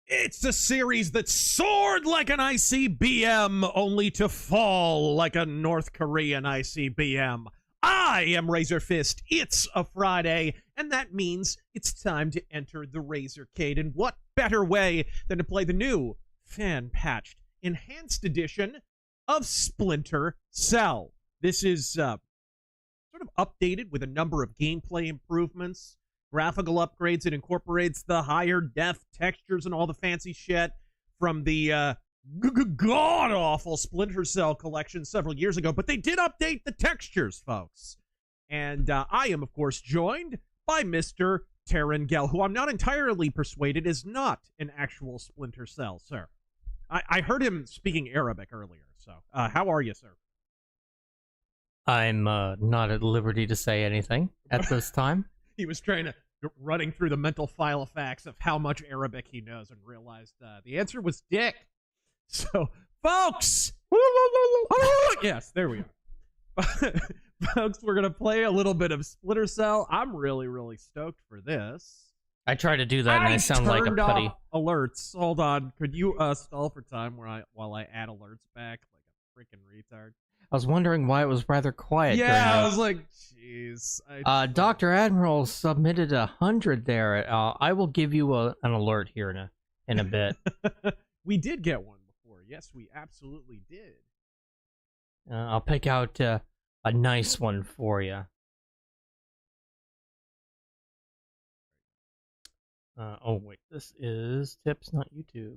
It's a series that soared like an ICBM, only to fall like a North Korean ICBM. I am RazörFist. It's a Friday, and that means it's time to enter the Razorcade. And what better way than to play the new, fan-patched, enhanced edition of Splinter Cell. This is sort of updated with a number of gameplay improvements, graphical upgrades. It incorporates the higher def textures and all the fancy shit from the god-awful Splinter Cell collection several years ago. But they did update the textures, folks. And I am, of course, joined by Mr. Terengel, who I'm not entirely persuaded is not an actual Splinter Cell, sir. I heard him speaking Arabic earlier, so how are you, sir? I'm not at liberty to say anything at this time. He was trying to running through the mental file of facts of how much Arabic he knows and realized the answer was dick. So, folks! Yes, there we are. Folks, we're going to play a little bit of Splinter Cell. I'm really, really stoked for this. I try to do that and I sound like a putty. Alerts. Hold on. Could you stall for time while I add alerts back like a freaking retard? I was wondering why it was rather quiet. Yeah, I was like, jeez. Dr. Admiral submitted 100 there. I will give you an alert here in a bit. We did get one before. Yes, we absolutely did. I'll pick out a nice one for you. Oh, wait. This is tips, not YouTube.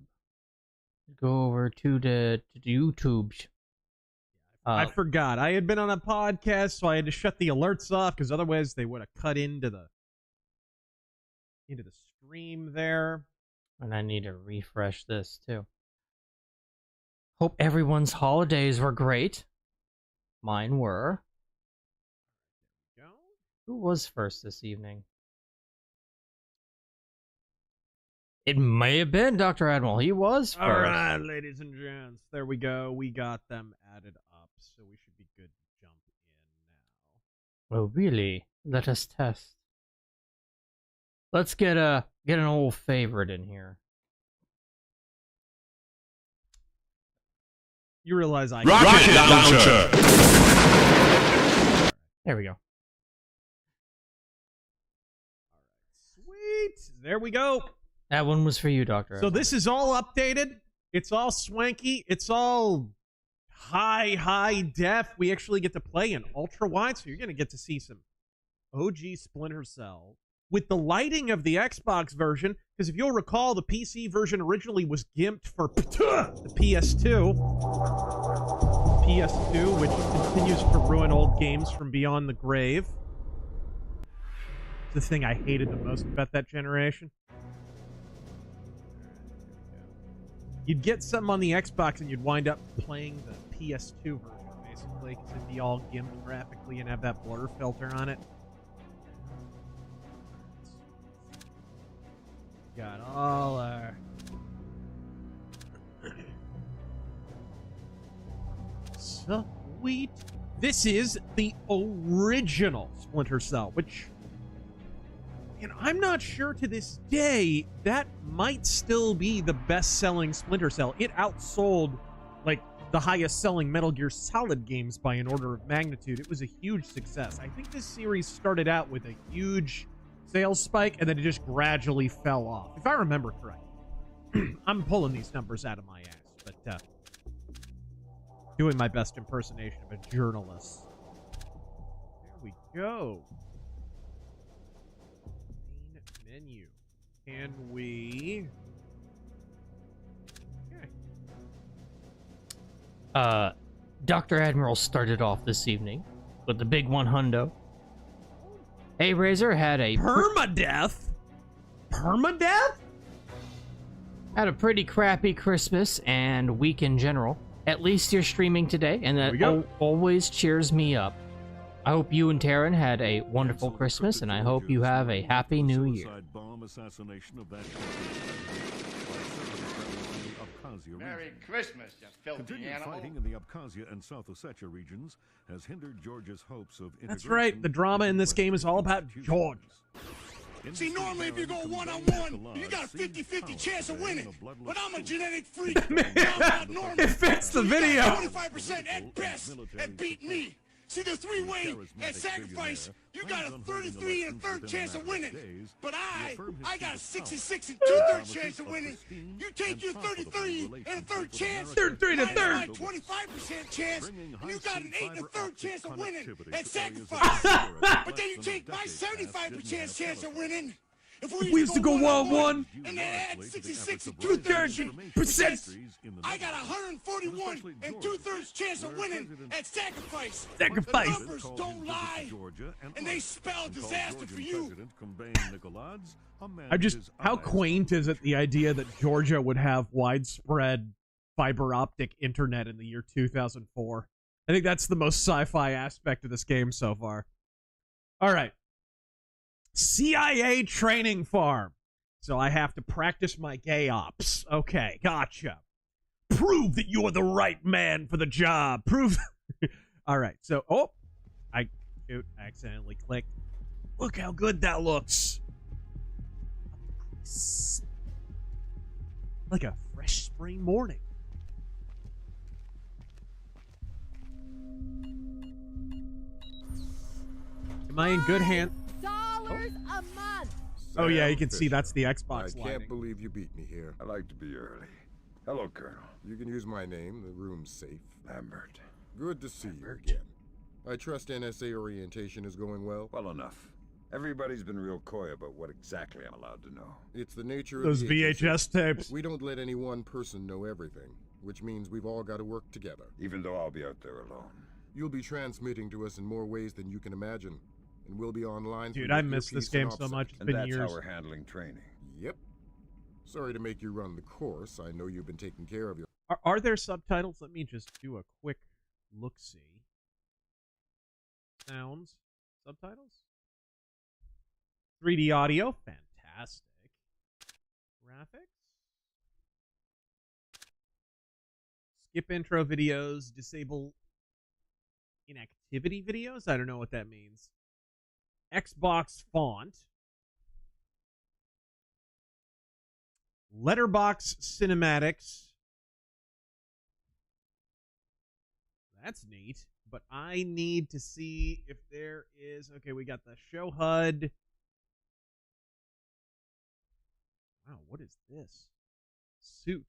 Go over to the YouTube. I forgot. I had been on a podcast, so I had to shut the alerts off, because otherwise they would have cut into the stream there. And I need to refresh this, too. Hope everyone's holidays were great. Mine were. Go. Who was first this evening? It may have been Dr. Admiral. He was first. All right, ladies and gents. There we go. We got them added up, so we should be good to jump in now. Oh, really? Let us test. Let's get an old favorite in here. You realize I Rocket Launcher. There we go. All right, sweet. There we go. That one was for you, Doctor. So this is all updated. It's all swanky. It's all high def. We actually get to play in ultra wide, so you're going to get to see some OG Splinter Cell with the lighting of the Xbox version, because if you'll recall, the PC version originally was gimped for the PS2. PS2, which continues to ruin old games from beyond the grave. It's the thing I hated the most about that generation. You'd get something on the Xbox and you'd wind up playing the PS2 version, basically, because it'd be all gimped graphically and have that blur filter on it. Got all our... Sweet. This is the original Splinter Cell, which And I'm not sure to this day, that might still be the best-selling Splinter Cell. It outsold, like, the highest-selling Metal Gear Solid games by an order of magnitude. It was a huge success. I think this series started out with a huge sales spike, and then it just gradually fell off, if I remember correctly. I'm pulling these numbers out of my ass, but doing my best impersonation of a journalist. There we go. Main menu. Can we... Okay. Dr. Admiral started off this evening with the big one hundo. Hey, Razor had a... Permadeath? Permadeath? Had a pretty crappy Christmas and week in general. At least you're streaming today, and that always cheers me up. I hope you and Taryn had a wonderful Christmas, and I hope you have a happy New Year. Merry Christmas, you filthy Continued animal. fighting in the Abkhazia and South Ossetia regions has hindered Georgia's hopes of That's right. The drama in this game is all about George. See, normally if you go one-on-one, you got a 50-50 chance of winning. But I'm a genetic freak. It fits the video. 25% at best at beat me. See, the three-way at sacrifice, you got a 33 and a third chance of winning. But I got a 66 and two-thirds chance of winning. You take your 33 and a third chance, 33 and a third, my 25% chance, and you got an 8 and a third chance of winning at sacrifice. But then you take my 75% chance of winning. If we used to go one-on-one and then add 66 and two-thirds%, I got 141 and two-thirds chance of winning at sacrifice. Sacrifice. The numbers don't lie, and they spell disaster for you. How quaint is it, the idea that Georgia would have widespread fiber optic internet in the year 2004? I think that's the most sci-fi aspect of this game so far. All right. CIA training farm. So I have to practice my gay ops. Okay, gotcha. Prove that you're the right man for the job. Prove... All right, so... Oh! I accidentally clicked. Look how good that looks. Like a fresh spring morning. Am I in good hands? A month. Oh yeah, you can see that's the Xbox I lighting. can't believe you beat me here. I like to be early. Hello, Colonel. You can use my name. The room's safe. Lambert. Good to see you again. I trust NSA orientation is going well. Well enough. Everybody's been real coy about what exactly I'm allowed to know. It's the nature Those of the agency. VHS tapes. We don't let any one person know everything, which means we've all got to work together. Even though I'll be out there alone. You'll be transmitting to us in more ways than you can imagine. And we'll be online. Dude, I miss this game so much. It's And been that's years. how we're handling training. Yep. Sorry to make you run the course. I know you've been taking care of your... Are there subtitles? Let me just do a quick look-see. Sounds. Subtitles? 3D audio. Fantastic. Graphics. Skip intro videos. Disable inactivity videos? I don't know what that means. Xbox font. Letterbox cinematics. That's neat. But I need to see if there is... Okay, we got the show HUD. Wow, what is this? Suit.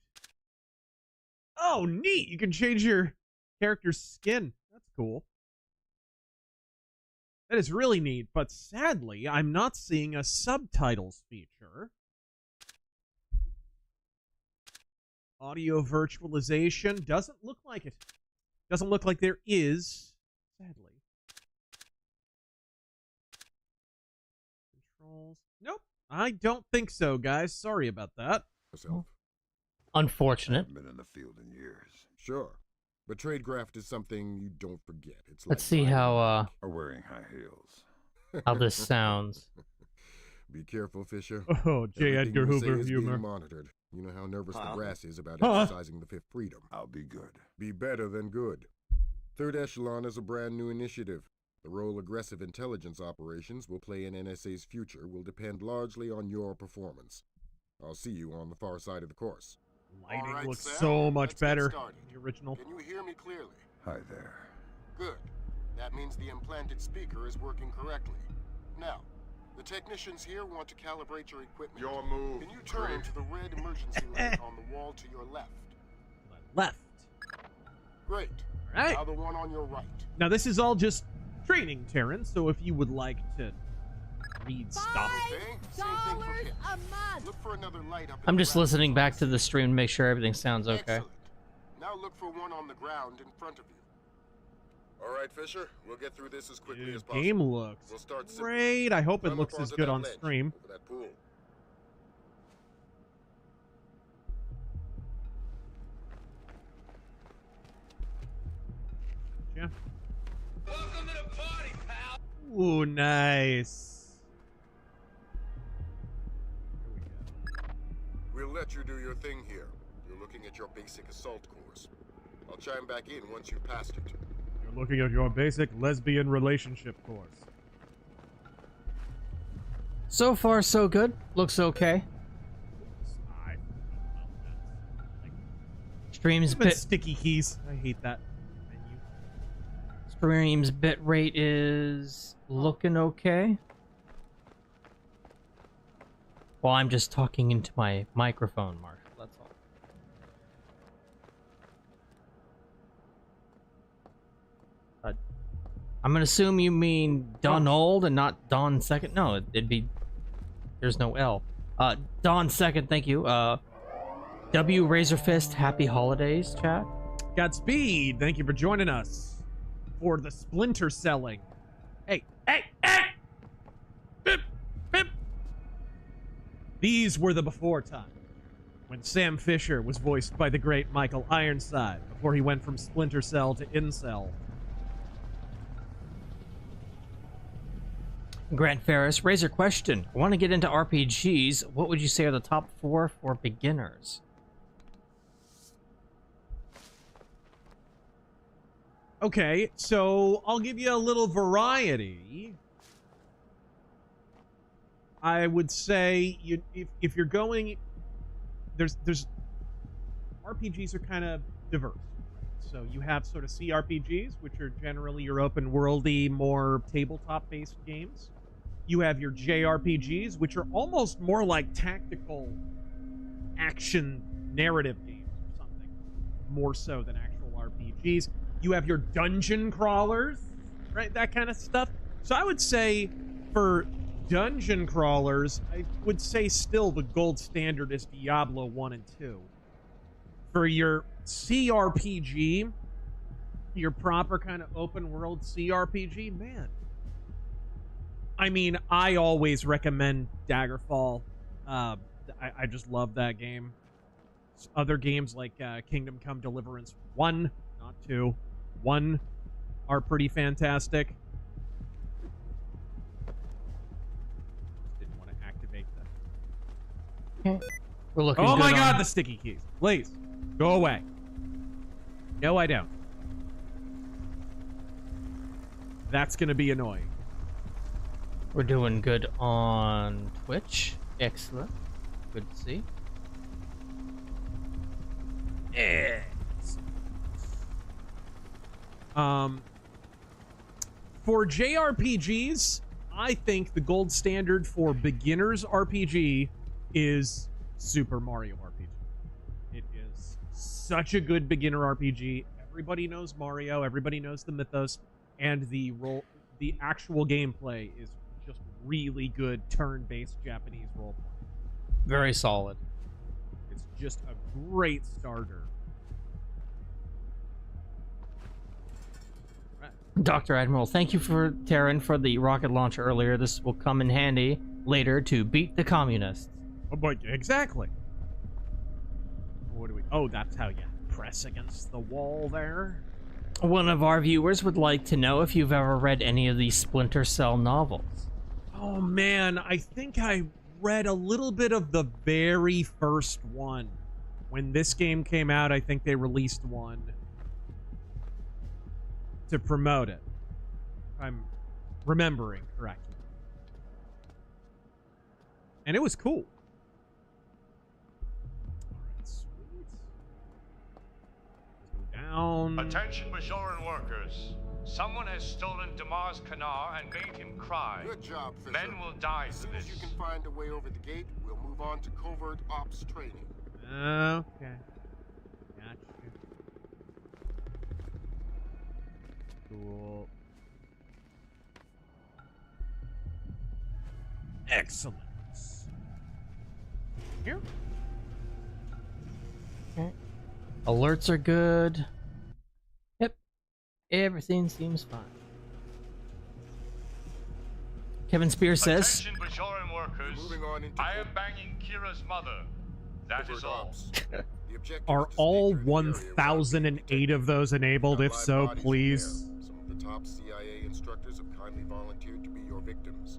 Oh, neat! You can change your character's skin. That's cool. That is really neat, but sadly, I'm not seeing a subtitles feature. Audio virtualization doesn't look like it. Doesn't look like there is, sadly. Controls. Nope. I don't think so, guys. Sorry about that. Unfortunate. I've been in the field in years. Sure. But tradecraft is something you don't forget. It's Let's like see how Or wearing high heels. this sounds. Be careful, Fisher. Oh, J. Everything Edgar you say Hoover is humor. being monitored. You know how nervous the brass is about Huh? exercising the fifth freedom. I'll be good. Be better than good. Third Echelon is a brand new initiative. The role aggressive intelligence operations will play in NSA's future will depend largely on your performance. I'll see you on the far side of the course. Lighting All right, looks Sam, so much let's get better started. than the original. Can you hear me clearly? Hi there. Good. That means the implanted speaker is working correctly. Now, the technicians here want to calibrate your equipment. Your move. Can you turn to the red emergency light on the wall to your left? Left. Great. All right. Now the one on your right. Now this is all just training, Terran, so if you would like to read stuff. Okay, same thing for $5 him. a month. Look for another light up in I'm the just left. listening back to the stream to make sure everything sounds okay. Excellent. Now look for one on the ground in front of you. All right, Fisher, we'll get through this as quickly as Dude, possible. game looks We'll start simple. great. I hope it Climb looks up as onto good that on ledge stream. over that pool. Yeah. Welcome to the party, pal. Ooh, nice. Here we go. We'll let you do your thing here. You're looking at your basic assault course. I'll chime back in once you've passed it. You're looking at your basic lesbian relationship course. So far, so good. Looks okay. Stream's But bit sticky keys. I hate that menu. stream's bit rate is looking okay. Well, I'm just talking into my microphone, Marshall. That's all. I'm gonna assume you mean Donald and not Don Second. No, it'd be. There's no L. Don Second, thank you. W RazörFist, happy holidays, chat. Godspeed. Thank you for joining us for the Splinter selling. Hey, hey, hey! Bip, bip. These were the before times when Sam Fisher was voiced by the great Michael Ironside before he went from Splinter Cell to Incel. Grant Ferris, Razor question. I want to get into RPGs. What would you say are the top 4 for beginners? Okay, so I'll give you a little variety. I would say if you're going, there's RPGs are kind of diverse. So you have sort of CRPGs, which are generally your open worldy, more tabletop based games. You have your JRPGs, which are almost more like tactical action narrative games or something, more so than actual RPGs. You have your dungeon crawlers, right? That kind of stuff. So I would say for dungeon crawlers, I would say still the gold standard is Diablo 1 and 2. For your CRPG, your proper kind of open world CRPG, man. I mean, I always recommend Daggerfall. I just love that game. Other games like Kingdom Come Deliverance 1, not 2, 1 are pretty fantastic. Didn't want to activate that. We're looking Oh my good god, on- the sticky keys. Please, go away. No, I don't. That's going to be annoying. We're doing good on Twitch. Excellent. Good to see. For JRPGs, I think the gold standard for beginners RPG is Super Mario RPG. It is such a good beginner RPG. Everybody knows Mario, everybody knows the mythos, and the actual gameplay is just really good turn-based Japanese role play. Very solid. It's just a great starter. Dr. Admiral, thank you for Terran for the rocket launch earlier. This will come in handy later to beat the communists. Oh, but exactly. What do we? Oh, that's how you press against the wall there. One of our viewers would like to know if you've ever read any of the Splinter Cell novels. Oh man, I think I read a little bit of the very first one. When this game came out, I think they released one to promote it. remembering correctly. And it was cool. Alright, sweet. Let's go down. Attention, Bajoran workers. Someone has stolen Damar's Kanar and made him cry. Good job, Fisher. Men will die As for soon this. as you can find a way over the gate, we'll move on to covert ops training. Okay. Gotcha. Cool. Excellent. Here. Okay. Alerts are good. Yep. Everything seems fine. Kevin Spears says, Attention, Bajoran workers. Moving on into I am banging Kira's mother. That is covert all. ops. The objective Are is to all sneak through the area without being 1,008 detected. of those enabled? If Live so, bodies in please. there. Some of the top CIA instructors have kindly volunteered to be your victims.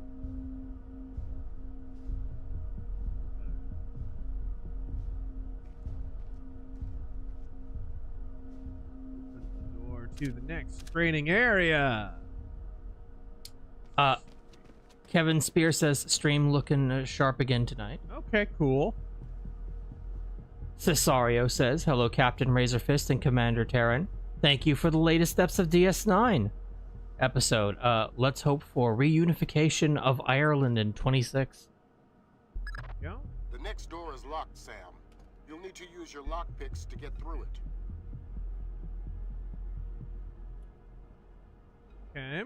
Open the door to the next training area. Kevin Spears says, stream looking sharp again tonight. Okay, cool. Cesario says, hello, Captain RazörFist and Commander Terran. Thank you for the latest steps of DS9 episode. Let's hope for reunification of Ireland in 26. Yeah. The next door is locked, Sam. You'll need to use your lockpicks to get through it. Okay.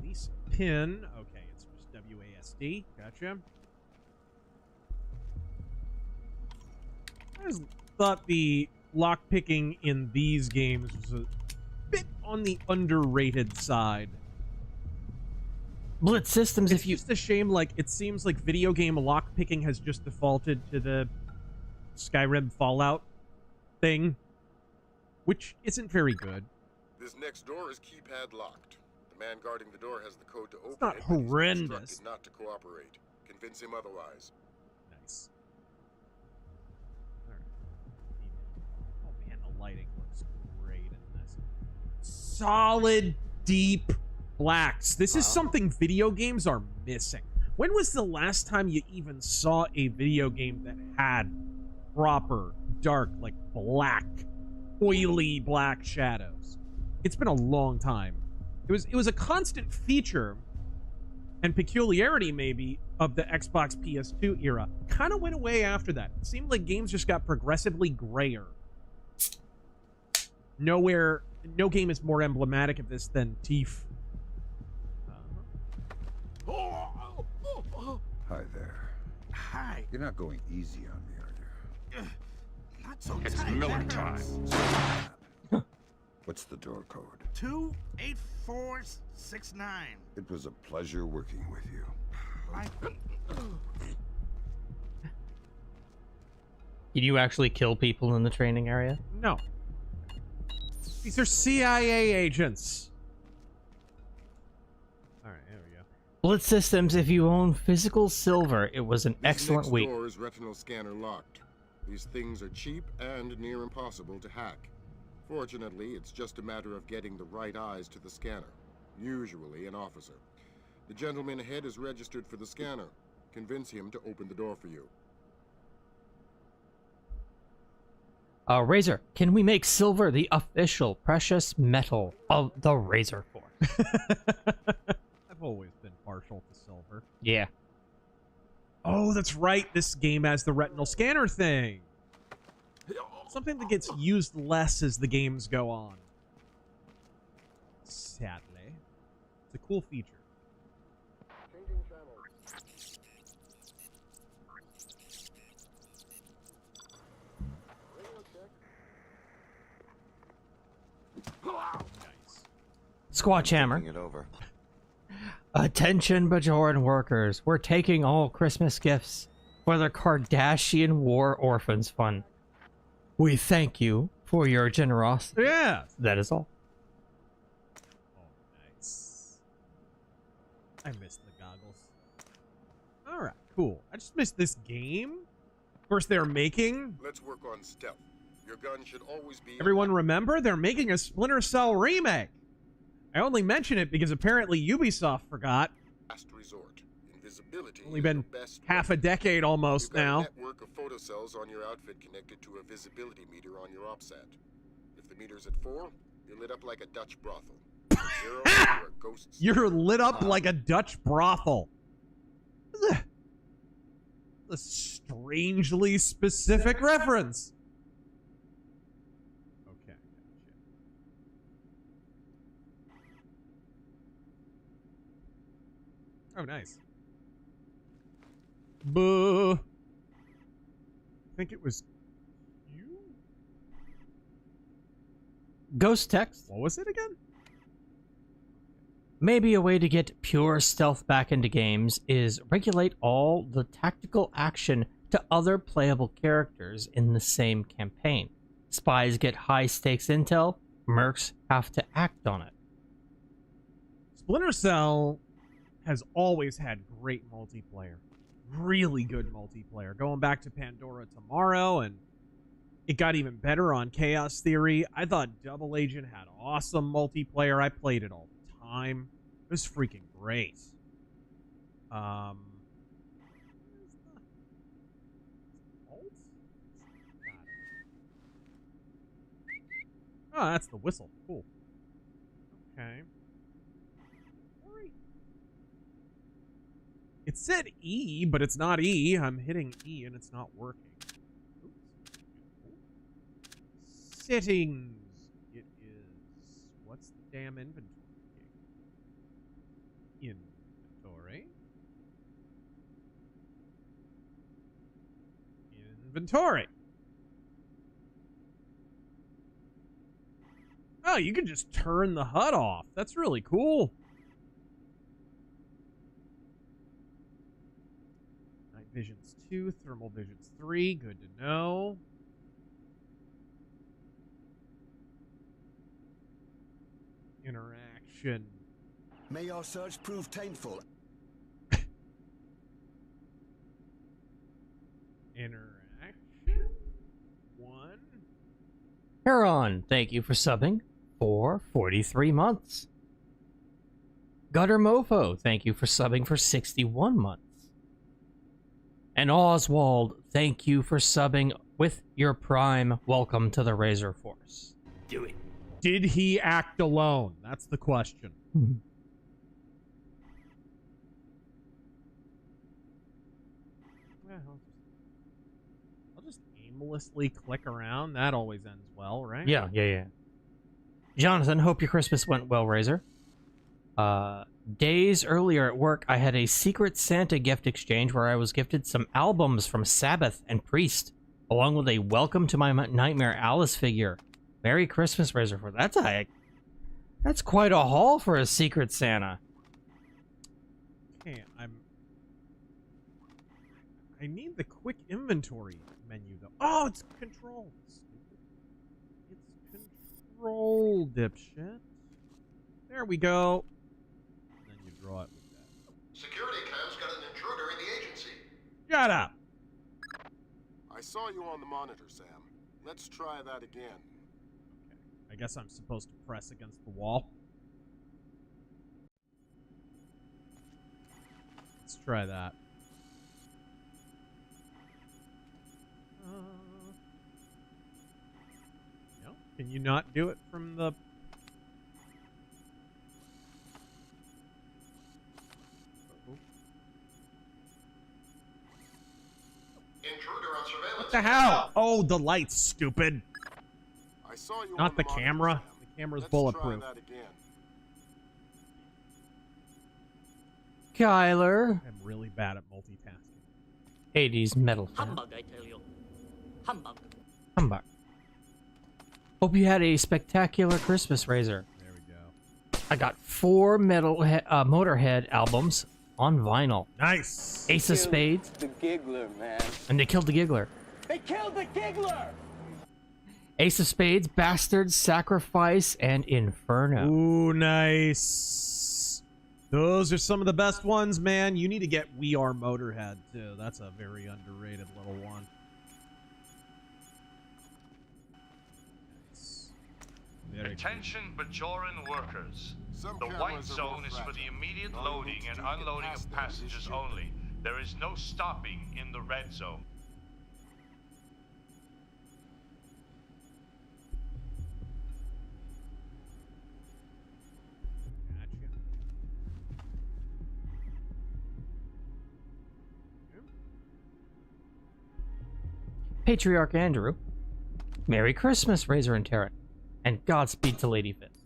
Lisa pin. Okay, it's just WASD. Gotcha. I always thought the lockpicking in these games was a bit on the underrated side. Blitz Systems, It's if you... just a shame, like, it seems like video game lockpicking has just defaulted to the Skyrim Fallout thing, which isn't very good. This next door is keypad locked. The man guarding the door has the code to open not it, but he's been horrendous. instructed not to cooperate. Convince him otherwise. Nice. Alright. Oh man, the lighting looks great in this. Solid, deep blacks. This is something video games are missing. When was the last time you even saw a video game that had proper, dark, like black, oily black shadows? It's been a long time. It was a constant feature and peculiarity, maybe, of the Xbox PS2 era. Kind of went away after that. It seemed like games just got progressively grayer. No game is more emblematic of this than Thief. Hi there. Hi. You're not going easy on me, are you? Not so It's tight. Miller time. What's the door code? 28469. It was a pleasure working with you. Like Did you actually kill people in the training area? No. These are CIA agents. Alright, there we go. Blitz Systems, if you own physical silver, it was an This excellent next week. door is retinal scanner locked. These things are cheap and near impossible to hack. Fortunately, it's just a matter of getting the right eyes to the scanner, usually an officer. The gentleman ahead is registered for the scanner. Convince him to open the door for you. Razor, can we make silver the official precious metal of the RazörForce? I've always been partial to silver. Yeah. Oh, that's right. This game has the retinal scanner thing. Something that gets used less as the games go on. Sadly. It's a cool feature. Changing channel. Nice. Squatch Hammer. It over. Attention, Bajoran workers. We're taking all Christmas gifts for the Kardashian War Orphans Fund. We thank you for your generosity. Yeah. That is all. Oh, nice. I missed the goggles. Alright, cool. I just missed this game. Of course, they're making. Let's work on stealth. Your gun should always be... Everyone remember? They're making a Splinter Cell remake. I only mention it because apparently Ubisoft forgot. Last resort. Invisibility Only is been the best half a decade almost You've got now. a network of photocells on your outfit connected to a visibility meter on your OPSAT. If the meter's at 4, you're lit up like a Dutch brothel. At 0, you're a ghost. You're lit up like a Dutch brothel. A strangely specific reference. Okay, gotcha. Oh, nice. Buh. I think it was you? Ghost text. What was it again? Maybe a way to get pure stealth back into games is regulate all the tactical action to other playable characters in the same campaign. Spies get high-stakes intel, mercs have to act on it. Splinter Cell has always had great multiplayer. Really good multiplayer. Going back to Pandora Tomorrow, and it got even better on Chaos Theory. I thought Double Agent had awesome multiplayer. I played it all the time. It was freaking great. Oh, that's the whistle. Cool. Okay. It said E, but it's not E. I'm hitting E and it's not working. Oops. Settings. It is... What's the damn inventory? Inventory. Inventory. Oh, you can just turn the HUD off. That's really cool. Night Visions 2, Thermal Visions 3. Good to know. Interaction. May your search prove taintful. Interaction. 1. Heron, thank you for subbing for 43 months. Gutter Mofo, thank you for subbing for 61 months. And Oswald, thank you for subbing with your Prime. Welcome to the RazörForce. Do it. Did he act alone? That's the question. I'll just aimlessly click around. That always ends well, right? Yeah. Jonathan, hope your Christmas went well, Razor. Days earlier at work, I had a Secret Santa gift exchange where I was gifted some albums from Sabbath and Priest, along with a Welcome to My Nightmare Alice figure. Merry Christmas, Razor. That's quite a haul for a Secret Santa. Okay, I need the quick inventory menu though. Oh, it's control. Stupid. It's control, dipshit. There we go. And then you draw it with that. Security cam's got an intruder in the agency. Shut up. I saw you on the monitor, Sam. Let's try that again. I guess I'm supposed to press against the wall. Let's try that. No? Can you not do it from the... Intruder on surveillance. What the hell? Oh, the lights, stupid. I saw you Not on the monitor, camera. Sam. The camera's Let's bulletproof. Try that again. Kyler. I'm really bad at multitasking. 80s metal fan. Humbug, I tell you. Humbug. Humbug. Hope you had a spectacular Christmas, Razor. There we go. I got 4 Motorhead albums on vinyl. Nice. Ace of Spades. The giggler, man. And they killed the giggler. They killed the giggler! Ace of Spades, Bastards, Sacrifice, and Inferno. Ooh, nice. Those are some of the best ones, man. You need to get We Are Motorhead, too. That's a very underrated little one. Attention Bajoran workers. Some The white cameras are zone more is for the fragile. immediate All you loading need to and do to get unloading past of them is passengers shoot. only. There is no stopping in the red zone. Gotcha. Patriarch Andrew. Merry Christmas, Razor and Terran. And Godspeed to Lady Fist.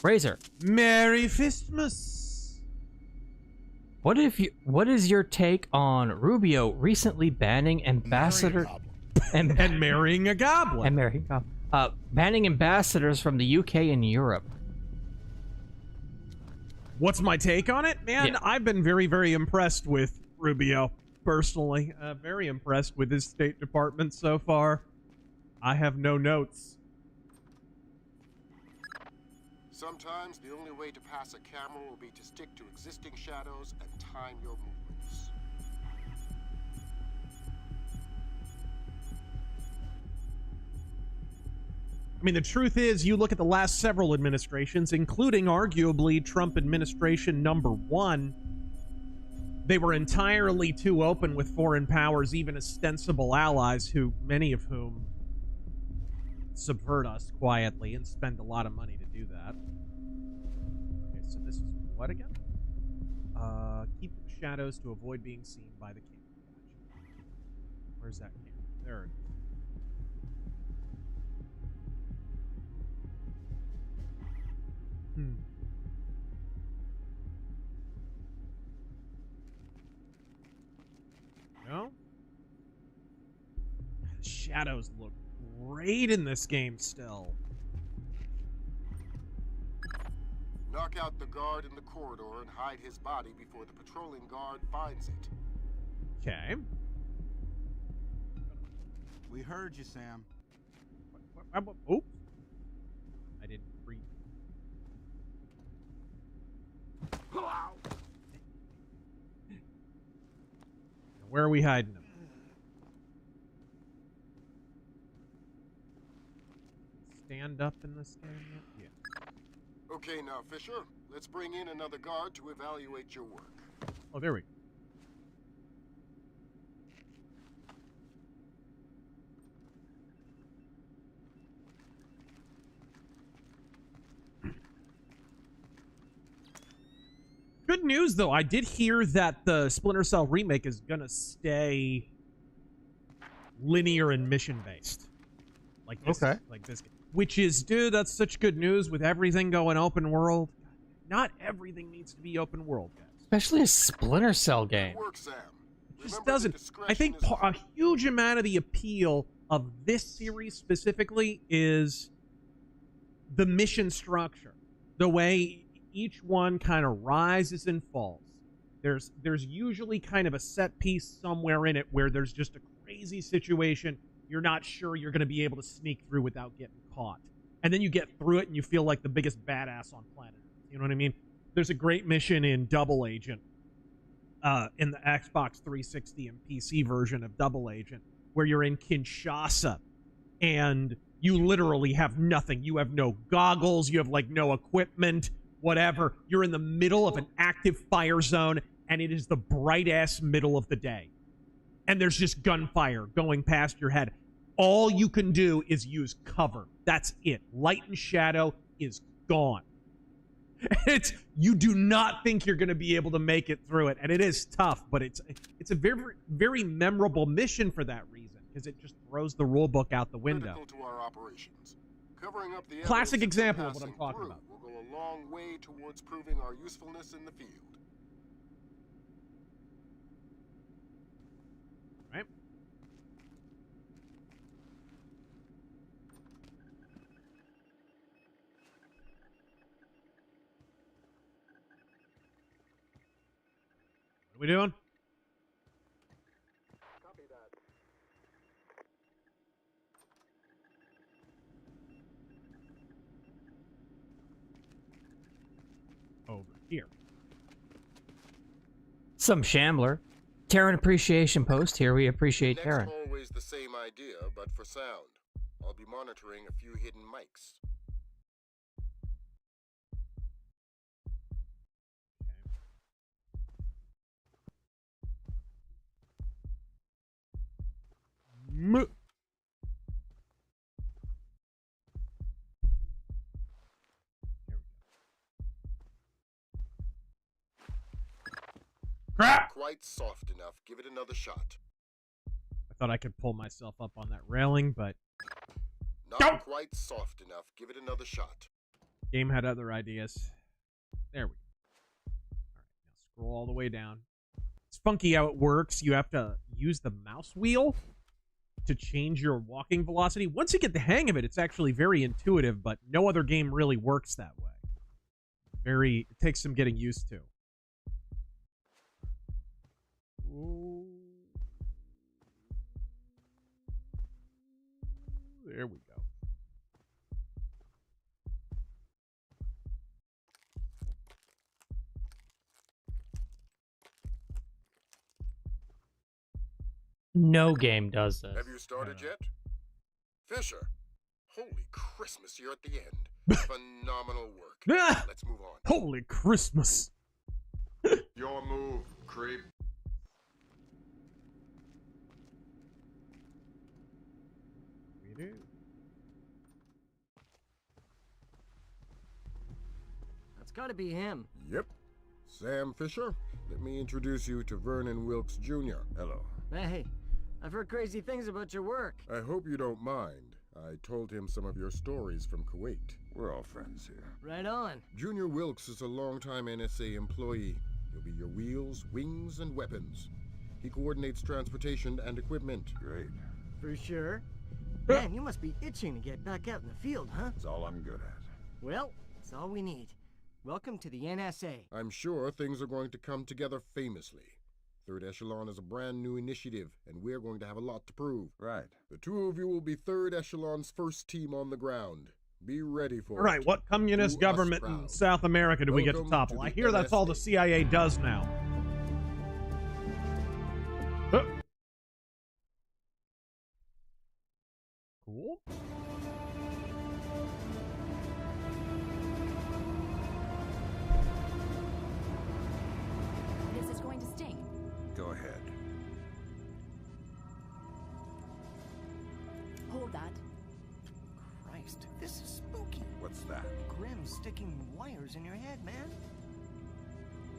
Razor. Merry Fistmas. What is your take on Rubio recently banning ambassador And marrying a goblin. and marrying banning ambassadors from the UK and Europe? What's my take on it? Man, Yeah. I've been very, very impressed with Rubio, personally. Very impressed with his State Department so far. I have no notes. Sometimes the only way to pass a camera will be to stick to existing shadows and time your movements. I mean, the truth is, you look at the last several administrations, including arguably Trump administration #1, they were entirely too open with foreign powers, even ostensible allies, who many of whom subvert us quietly and spend a lot of money to do that. Okay, so this is what again? Keep the shadows to avoid being seen by the camera. Gotcha. Where's that camera? There it is. No? The shadows look great in this game still. Knock out the guard in the corridor and hide his body before the patrolling guard finds it. Okay. We heard you, Sam. Oops. I didn't read. Where are we hiding them? Stand up in this game yet? Yeah. Okay, now, Fisher, let's bring in another guard to evaluate your work. Oh, there we go. Good news, though. I did hear that the Splinter Cell remake is gonna stay linear and mission-based. Like this, Okay. like this. Which is, dude, that's such good news with everything going open world. Not everything needs to be open world, guys. Especially a Splinter Cell game. Good work, Sam. It just Remember that doesn't. I think discretion is a huge amount of the appeal of this series specifically is the mission structure, the way each one kind of rises and falls. There's usually kind of a set piece somewhere in it where there's just a crazy situation you're not sure you're going to be able to sneak through without getting caught. And then you get through it and you feel like the biggest badass on planet Earth. You know what I mean? There's a great mission in Double Agent, in the Xbox 360 and PC version of Double Agent, where you're in Kinshasa and you literally have nothing. You have no goggles, you have like no equipment, whatever. You're in the middle of an active fire zone and it is the bright ass middle of the day. And there's just gunfire going past your head. All you can do is use cover. That's it. Light and shadow is gone. You do not think you're going to be able to make it through it, and it is tough, but it's a very, very memorable mission for that reason, because it just throws the rule book out the window. critical to our operations. Covering up the Classic evidence example we're of what I'm passing talking through about. will go a long way towards proving our usefulness in the field. Right? What are we doing? Copy that. Over here. Some shambler. Terran appreciation post. Here we appreciate Next, Terran. always the same idea, but for sound. I'll be monitoring a few hidden mics. quite soft enough. Give it another shot. I thought I could pull myself up on that railing, but Not quite soft enough. Give it another shot. game had other ideas. There we go. Alright, now scroll all the way down. It's funky how it works. You have to use the mouse wheel to change your walking velocity. Once you get the hang of it, it's actually very intuitive, but no other game really works that way. It takes some getting used to. Ooh. There we go. No game does this. Have you started yet? Fisher, holy Christmas, you're at the end. Phenomenal work. Let's move on. Holy Christmas. Your move, creep. We do. That's gotta be him. Yep. Sam Fisher, let me introduce you to Vernon Wilkes Jr. Hello. Hey, I've heard crazy things about your work. I hope you don't mind. I told him some of your stories from Kuwait. We're all friends here. Right on. Junior Wilkes is a longtime NSA employee. He'll be your wheels, wings, and weapons. He coordinates transportation and equipment. Great. For sure. Man, you must be itching to get back out in the field, huh? That's all I'm good at. Well, that's all we need. Welcome to the NSA. I'm sure things are going to come together famously. Third Echelon is a brand new initiative, and we're going to have a lot to prove. Right. The two of you will be Third Echelon's first team on the ground. Be ready for it. All right, what communist Do us government in proud. South America do we get to Welcome topple? to I the hear that's all the NSA. CIA does now. Cool. This is going to sting. Go ahead. Hold that. Christ, this is spooky. What's that? Grim sticking wires in your head, man.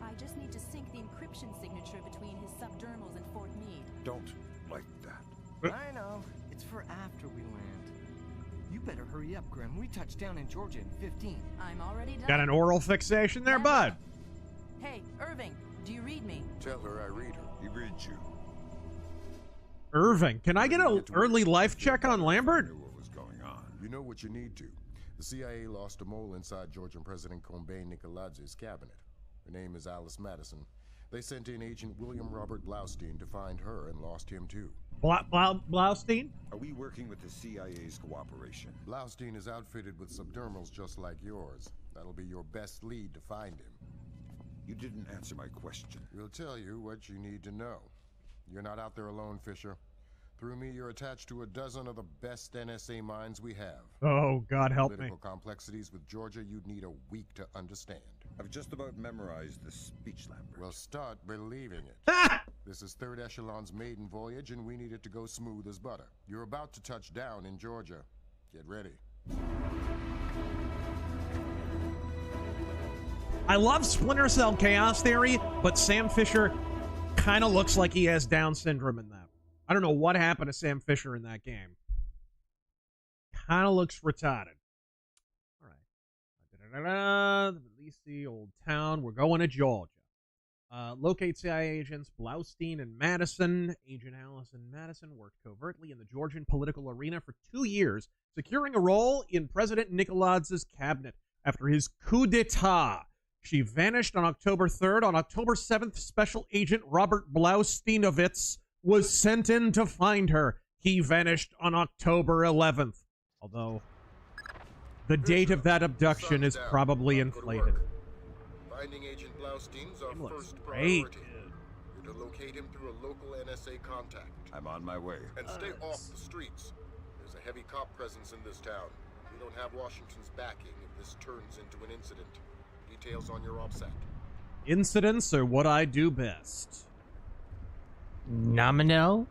I just need to sync the encryption signature between his subdermals and Fort Meade. Don't like that. I know. It's for after we land. You better hurry up, Grim. We touch down in Georgia in 15. I'm already done. Got an oral fixation there, bud? Hey, Irving, do you read me? Tell her I read her. He reads you. Irving, can I get an early life check on Lambert? Knew what was going on. You know what you need to. The CIA lost a mole inside Georgian President Combé Nicoladzi's cabinet. Her name is Alice Madison. They sent in Agent William Robert Blaustein to find her and lost him too. Blaustein? Are we working with the CIA's cooperation? Blaustein is outfitted with subdermals just like yours. That'll be your best lead to find him. You didn't answer my question. We'll tell you what you need to know. You're not out there alone, Fisher. Through me, you're attached to a dozen of the best NSA minds we have. Oh, God help me. Political complexities with Georgia you'd need a week to understand. I've just about memorized the speech, Lambert. Well, start believing it. Ha! This is Third Echelon's maiden voyage, and we need it to go smooth as butter. You're about to touch down in Georgia. Get ready. I love Splinter Cell Chaos Theory, but Sam Fisher kind of looks like he has Down syndrome in that. I don't know what happened to Sam Fisher in that game. Kind of looks retarded. All right. Odysee, Old Town. We're going to Georgia. Locate CIA agents Blaustein and Madison. Agent Allison Madison worked covertly in the Georgian political arena for 2 years, securing a role in President Nicoladzi's cabinet after his coup d'etat. She vanished on October 3rd. On October 7th, Special Agent Robert Blausteinovitz was sent in to find her. He vanished on October 11th. Although, the date of that abduction is probably inflated. Finding Agent Blaustein's our Looks first great, priority. You're to locate him through a local NSA contact. I'm on my way. And stay off the streets. There's a heavy cop presence in this town. We don't have Washington's backing if this turns into an incident. Details on your OPSAT. Incidents are what I do best. Nominal?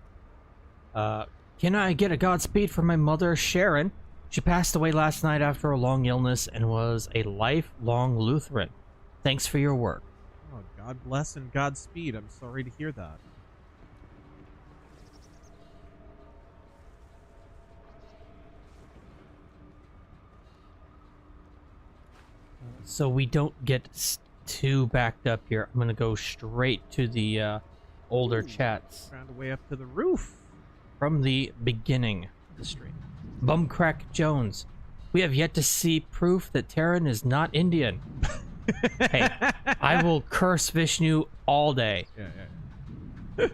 Can I get a Godspeed for my mother, Sharon? She passed away last night after a long illness and was a lifelong Lutheran. Thanks for your work. Oh, God bless and Godspeed. I'm sorry to hear that. So we don't get too backed up here. I'm gonna go straight to the older chats. Found a way up to the roof. From the beginning of the stream. Bumcrack Jones. We have yet to see proof that Terran is not Indian. Hey, I will curse Vishnu all day. Yeah.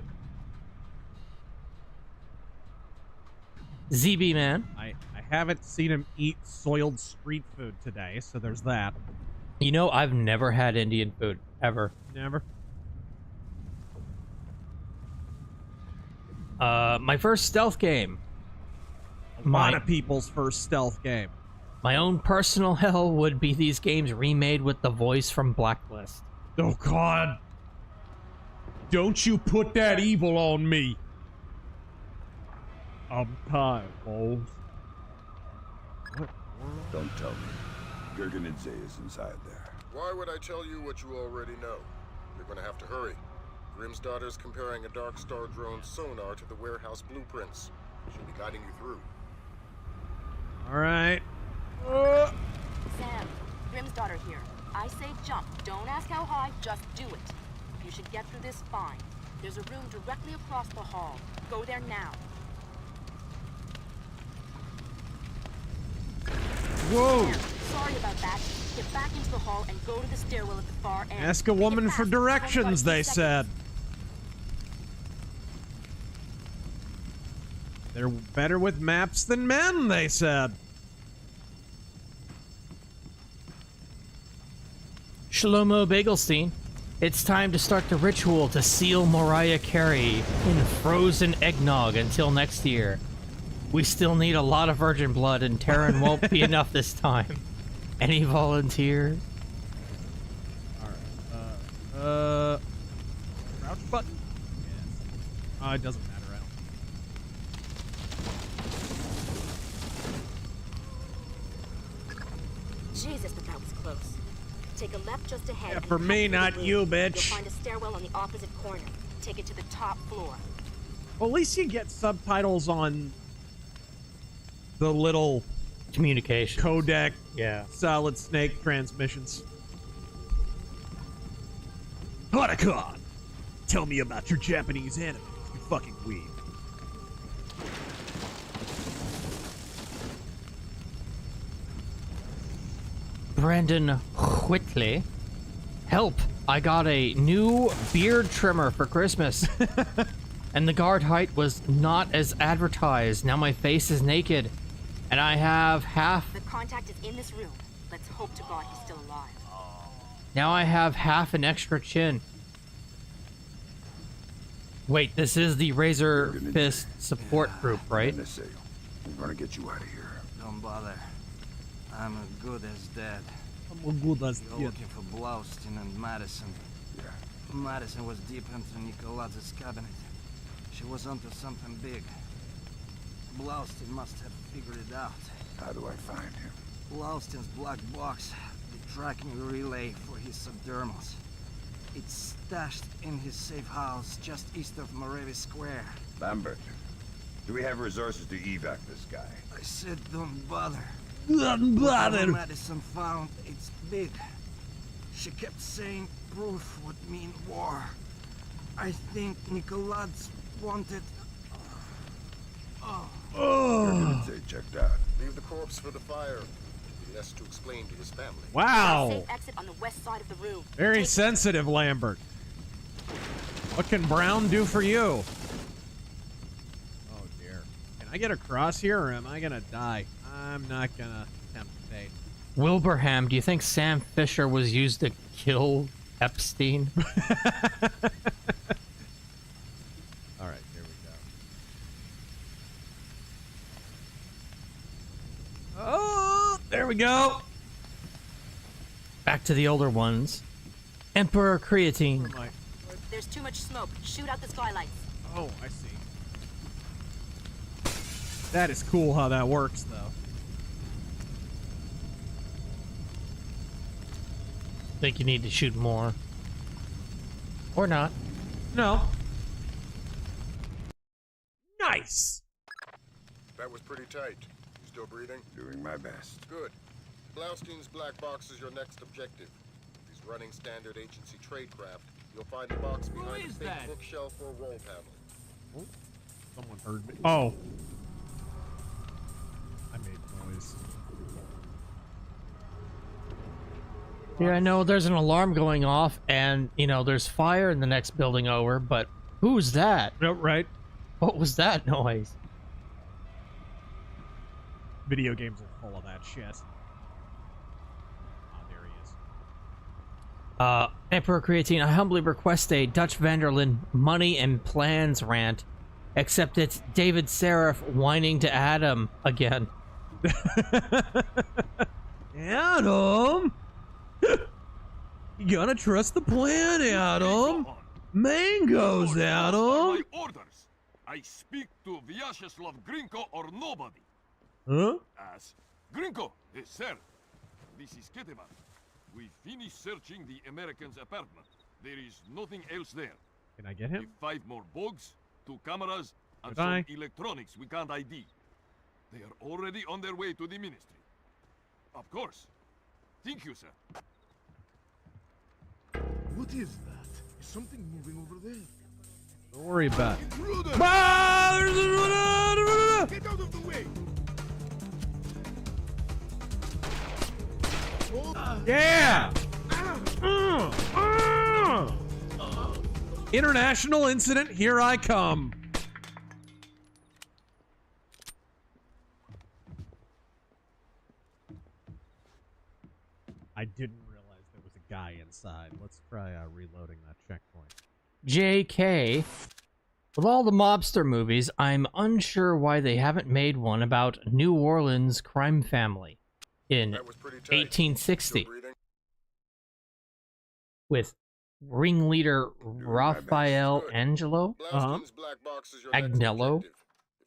ZB man. I haven't seen him eat soiled street food today, so there's that. You know, I've never had Indian food, ever. Never. My first stealth game. A lot of people's first stealth game. My own personal hell would be these games remade with the voice from Blacklist. Oh, God. Don't you put that evil on me. I'm tired, boys. What? Don't tell me. Gurganidze is inside there. Why would I tell you what you already know? You're gonna have to hurry. Grimm's daughter's comparing a Dark Star drone's sonar to the warehouse blueprints. She'll be guiding you through. All right. Sam, Grimm's daughter here. I say jump. Don't ask how high, just do it. You should get through this fine. There's a room directly across the hall. Go there now. Whoa! Sorry about that. Get back into the hall and go to the stairwell at the far end. Ask a woman for directions, they said. They're better with maps than men, they said. Shlomo Bagelstein. It's time to start the ritual to seal Mariah Carey in frozen eggnog until next year. We still need a lot of virgin blood, and Terran won't be enough this time. Any volunteers? Alright, crouch button? Yes. Oh, it doesn't matter, I don't. Jesus, but that was close. Take a left just ahead. Yeah, for me, not you, bitch. You'll find a stairwell on the opposite corner. Take it to the top floor. Well, at least you get subtitles on the little Communication. codec, Yeah. solid snake transmissions. Hanukkah! Tell me about your Japanese anime, you fucking weeb. Brandon Whitley. Help! I got a new beard trimmer for Christmas. And the guard height was not as advertised. Now my face is naked. And I have half... The contact is in this room. Let's hope to God he's still alive. Now I have half an extra chin. Wait, this is the RazörFist support group, right? I'm gonna get you out of here. Don't bother. I'm as good as dead. I'm as good as You're looking for Blaustin and Madison. Yeah. Madison was deep into Nicolaz's cabinet. She was onto something big. Blaustin must have figured it out. How do I find him? Blaustin's black box, the tracking relay for his subdermals. It's stashed in his safe house just east of Moravi Square. Lambert, do we have resources to evac this guy? I said don't bother. Don't bother! Madison found it's big. She kept saying proof would mean war. I think Nicolaz wanted... You're gonna say checked out. Leave the corpse for the fire. He has to explain to his family. Wow! Safe exit on the west side of the room. Very sensitive, Lambert. What can Brown do for you? Oh dear. Can I get across here or am I gonna die? I'm not gonna attempt fate. Wilbraham, do you think Sam Fisher was used to kill Epstein? Alright, here we go. Oh, there we go. Back to the older ones. Emperor Creatine. Where am I? There's too much smoke. Shoot out the skylights. Oh, I see. That is cool how that works, though. Think you need to shoot more. Or not. No. Nice. That was pretty tight. You still breathing? Doing my best. Good. Blaustein's black box is your next objective. If he's running standard agency tradecraft, you'll find the box behind a fake bookshelf or wall panel. Oh, someone heard me. Oh. I made noise. Yeah, I know there's an alarm going off, and, you know, there's fire in the next building over, but who's that? No, right. What was that noise? Video games are full of that shit. Ah, there he is. Emperor Creatine, I humbly request a Dutch Vanderlyn money and plans rant, except it's David Seraph whining to Adam again. Adam! You gotta trust the plan, Adam! Mangoes, Adam! Orders. I speak to Vyacheslav Grinko or nobody. Huh? As Grinko, sir. This is Ketevan. We finished searching the American's apartment. There is nothing else there. Can I get him? 5 more bugs, 2 cameras, and Goodbye. some electronics we can't ID. They are already on their way to the ministry. Of course. Thank you, sir. What is that? Is something moving over there? Don't worry about it. Intruder! Ah, there's a runner! Get out of the way! Yeah! International incident, here I come. I didn't realize there was a guy inside. Let's try reloading that checkpoint. JK. With all the mobster movies, I'm unsure why they haven't made one about New Orleans crime family in 1860 with ringleader Raphael Angelo, Agnello. If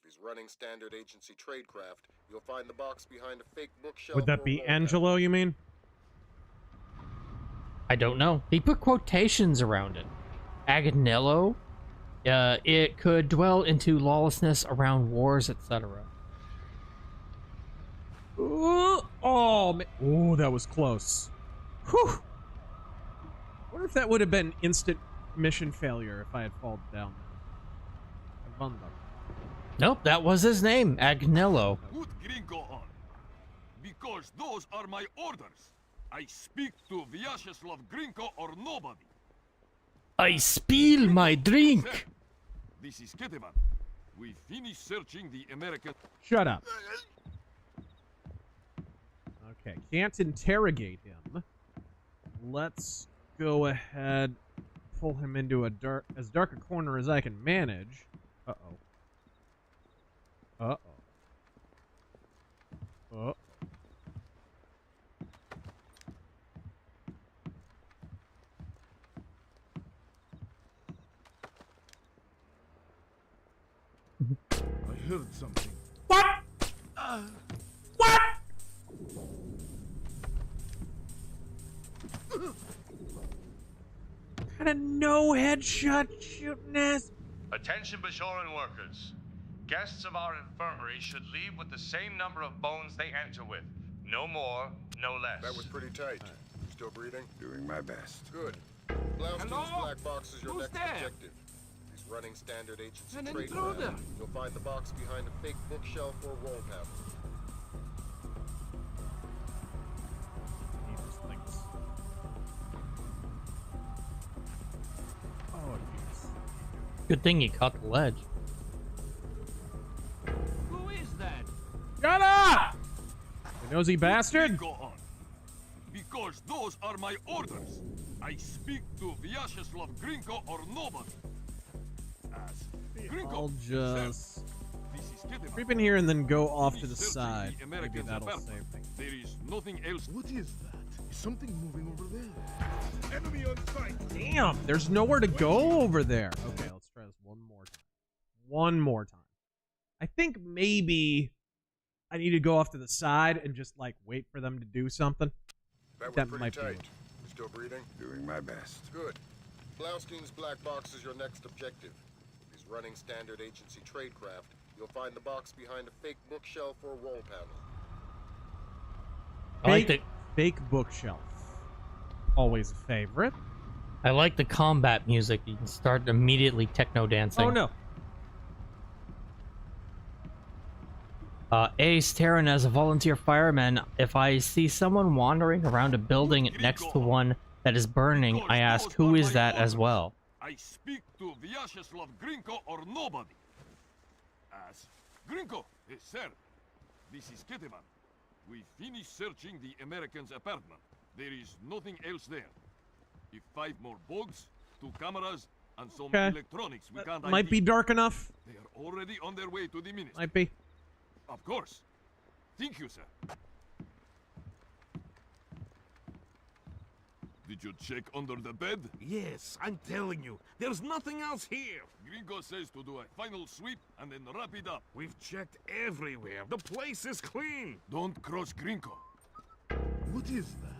he's running standard agency tradecraft, you'll find the box behind a fake bookshelf. Would that be Angelo, you mean? I don't know. He put quotations around it. Agnello. It could dwell into lawlessness around wars, etc. Ooh, oh, man. Ooh, that was close. Whew. Wonder if that would have been instant mission failure if I had fallen down there. I wonder. Nope, that was his name, Agnello. Put Grinko on. Because those are my orders. I speak to Vyacheslav Grinko or nobody. I spill my drink. Sir, this is Ketevan. We finished searching the American... Shut up. Okay, can't interrogate him. Let's go ahead, pull him into a as dark a corner as I can manage. Uh-oh. Uh-oh. Uh-oh. I heard something. What? What? Kind of no headshot shooting ass. Attention Bajoran workers. Guests of our infirmary should leave with the same number of bones they enter with. No more, no less. That was pretty tight. You still breathing? Doing my best. Good. Blaustein's Hello? black box is your Who's next there? objective. If he's running standard agency An tradecraft, intruder. you'll find the box behind a fake bookshelf or wall panel. He just thinks. Oh, jeez. Good thing you caught the ledge. Who is that? Shut up! You nosy bastard! Grinko on. Because those are my orders. I speak to Vyacheslav Grinko or nobody. As Grinko, I'll sir, just this is Ketevan. creep in here and then go off to Finish the searching side. the Maybe American's that'll apartment. save things. There is nothing else. What is that? Is something moving over there? Enemy on sight! Damn, there's nowhere to go over there. Okay, let's try this one more time. One more time. I think maybe I need to go off to the side and just, like, wait for them to do something. That was That pretty might be tight. it. You still breathing? Doing my best. Good. Blaustein's black box is your next objective. If he's running standard agency tradecraft, you'll find the box behind a fake bookshelf or wall panel. I like the fake bookshelf. Always a favorite. I like the combat music. You can start immediately techno dancing. Oh no. Ace Terran, as a volunteer fireman, if I see someone wandering around a building next to one that is burning, I ask, who is that as well? I speak to Vyacheslav Grinko or nobody. As Grinko, sir, this is Keteman. We finished searching the American's apartment. There is nothing else there. If 5 more bugs, 2 cameras, and some electronics we can't might be dark enough. They are already on their way to the ministry. Might be. Of course. Thank you, sir. Did you check under the bed? Yes, I'm telling you, there's nothing else here. Gringo says to do a final sweep and then wrap it up. We've checked everywhere. The place is clean. Don't cross Gringo. What is that?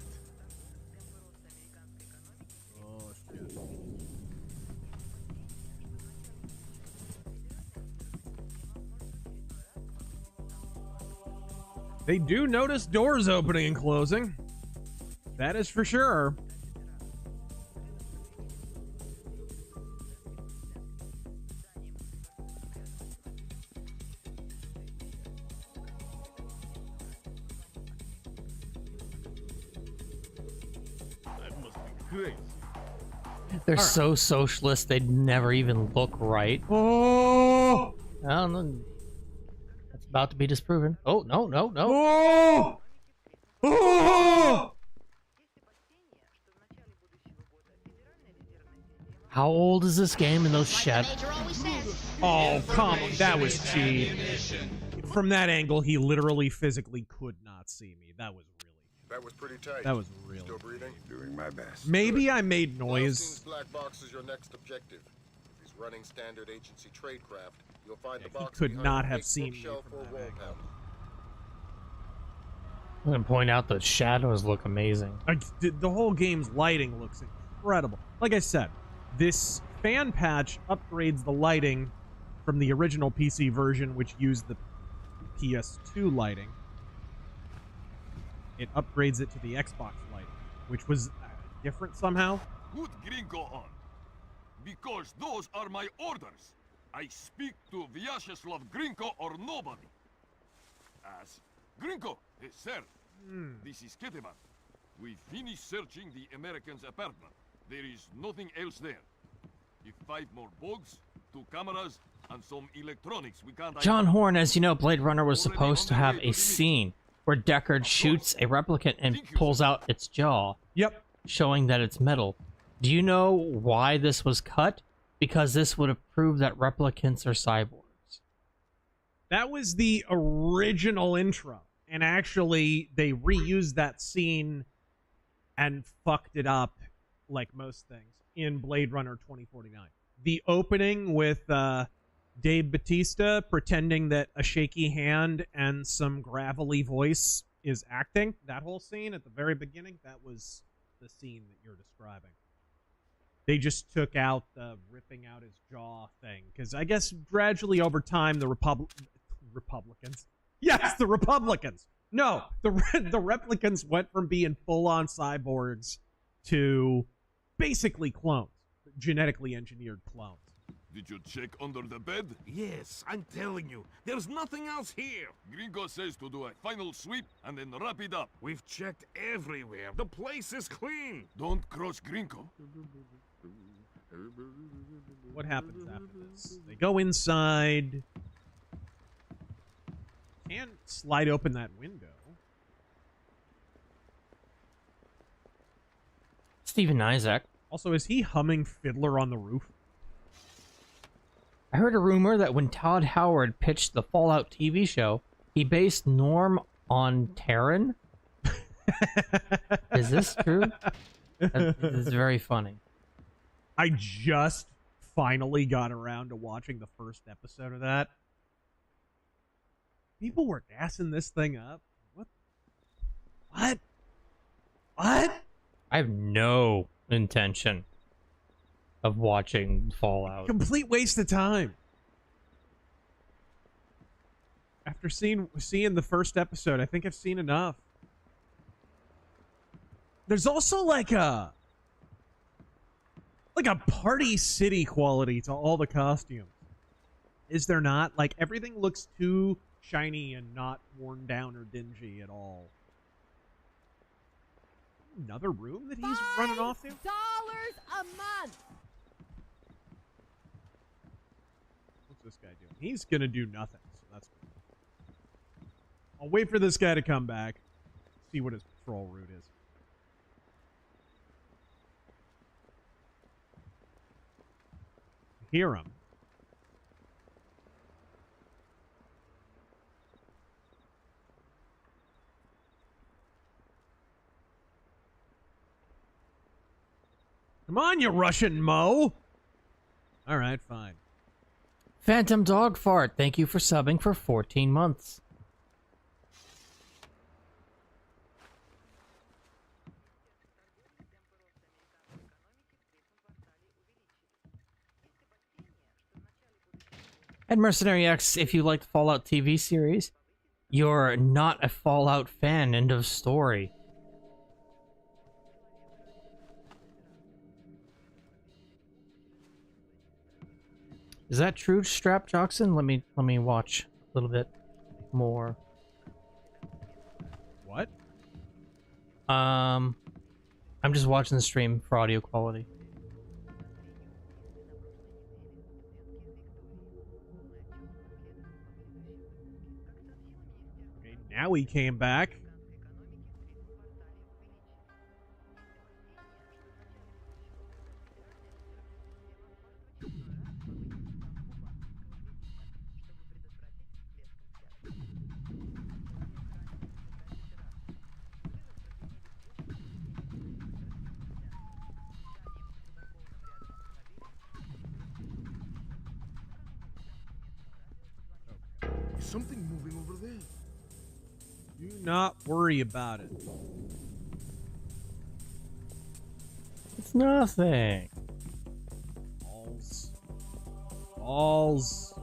They do notice doors opening and closing. That is for sure. That must be crazy. They're so socialist, they'd never even look right. Oh! I don't know. That's about to be disproven. Oh, no, no, no. Oh! Oh! How old is this game in those shadows? Oh, come on. That was cheap. From that angle, he literally physically could not see me. That was pretty tight. That was really. Still breathing? Doing my best. Maybe I made noise. Blaustein's black box is your next objective. If he's running standard agency tradecraft, you'll find the box could behind not a have fake seen me bookshelf from or that wall angle. panel. I'm gonna point out the shadows look amazing. The whole game's lighting looks incredible. Like I said, this fan patch upgrades the lighting from the original PC version, which used the PS2 lighting. It upgrades it to the Xbox lighting, which was different somehow. Put Gringo on. Because those are my orders. I speak to Vyacheslav Grinko or nobody. As Grinko, sir, this is Keteman. We finished searching the American's apartment. There is nothing else there. If 5 more bugs, 2 cameras, and some electronics we can't... John Horn, as you know, Blade Runner was supposed to have a scene where Deckard shoots a replicant and pulls out its jaw. Yep. Showing that it's metal. Do you know why this was cut? Because this would have proved that replicants are cyborgs. That was the original intro. And actually, they reused that scene and fucked it up, like most things, in Blade Runner 2049. The opening with Dave Bautista pretending that a shaky hand and some gravelly voice is acting, that whole scene at the very beginning, that was the scene that you're describing. They just took out the ripping out his jaw thing, because I guess gradually over time the Republicans. Yes, the Republicans. No, the replicants went from being full-on cyborgs to basically clones, genetically engineered clones. Did you check under the bed? Yes, I'm telling you, there's nothing else here. Gringo says to do a final sweep and then wrap it up. We've checked everywhere. The place is clean. Don't cross Gringo. What happens after this? They go inside. Can't slide open that window. Steven Isaac. Also, is he humming Fiddler on the Roof? I heard a rumor that when Todd Howard pitched the Fallout TV show, he based Norm on Terran. Is this true? It's very funny. I just finally got around to watching the first episode of that. People were gassing this thing up. What? What? What? I have no intention of watching Fallout. Complete waste of time. After seeing the first episode, I think I've seen enough. There's also like a Party City quality to all the costumes. Is there not? Like, everything looks too shiny and not worn down or dingy at all. Another room that he's running off to? $5 a month. What's this guy doing? He's gonna do nothing, so that's good. I'll wait for this guy to come back. See what his patrol route is. Hear him. Come on, you Russian Mo! Alright, fine. Phantom Dog Fart, thank you for subbing for 14 months. And Mercenary X, if you like the Fallout TV series, you're not a Fallout fan, end of story. Is that true, Strap Jockson? Let me watch a little bit more. What? I'm just watching the stream for audio quality. Okay, now he came back. Something moving over there. Do not worry about it. It's nothing. Balls.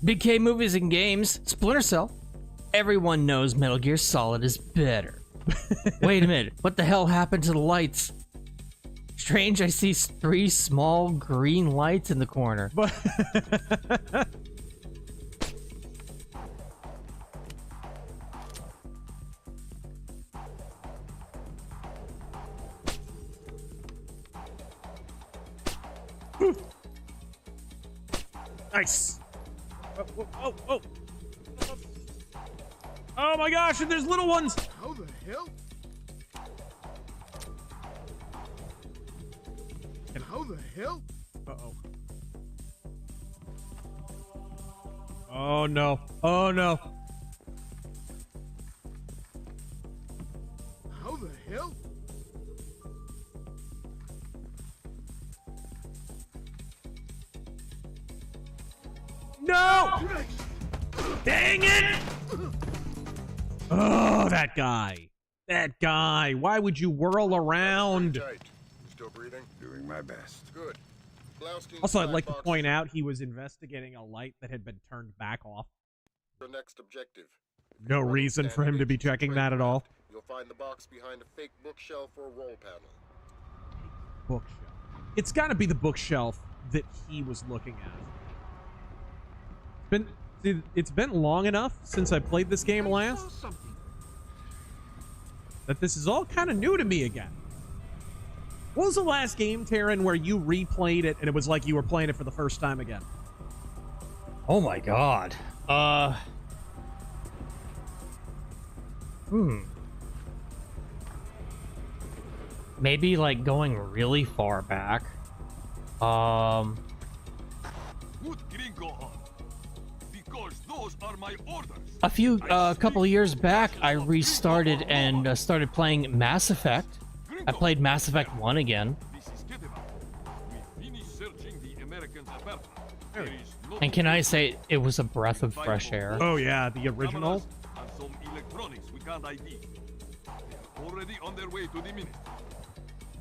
Big K Movies and Games. Splinter Cell. Everyone knows Metal Gear Solid is better. Wait a minute. What the hell happened to the lights? Strange, I see 3 small green lights in the corner. But nice. Oh. Oh my gosh, and there's little ones. How the hell? And how the hell? Uh-oh. Oh no. Oh no. How the hell? No! Dang it! Oh, that guy. That guy. Why would you whirl around? You still breathing? Doing my best. Good. Also, I'd like to point out he was investigating a light that had been turned back off. The next objective. No reason for him to be checking that at all. You'll find the box behind a fake bookshelf or wall panel. Bookshelf. It's got to be the bookshelf that he was looking at. It's been long enough since I played this game last that this is all kind of new to me again. What was the last game, Taryn, where you replayed it and it was like you were playing it for the first time again? Oh my god. Maybe like going really far back. A couple of years back, I restarted and started playing Mass Effect. I played Mass Effect 1 again. And can I say it was a breath of fresh air? Oh yeah, the original. Already on their way to the ministry.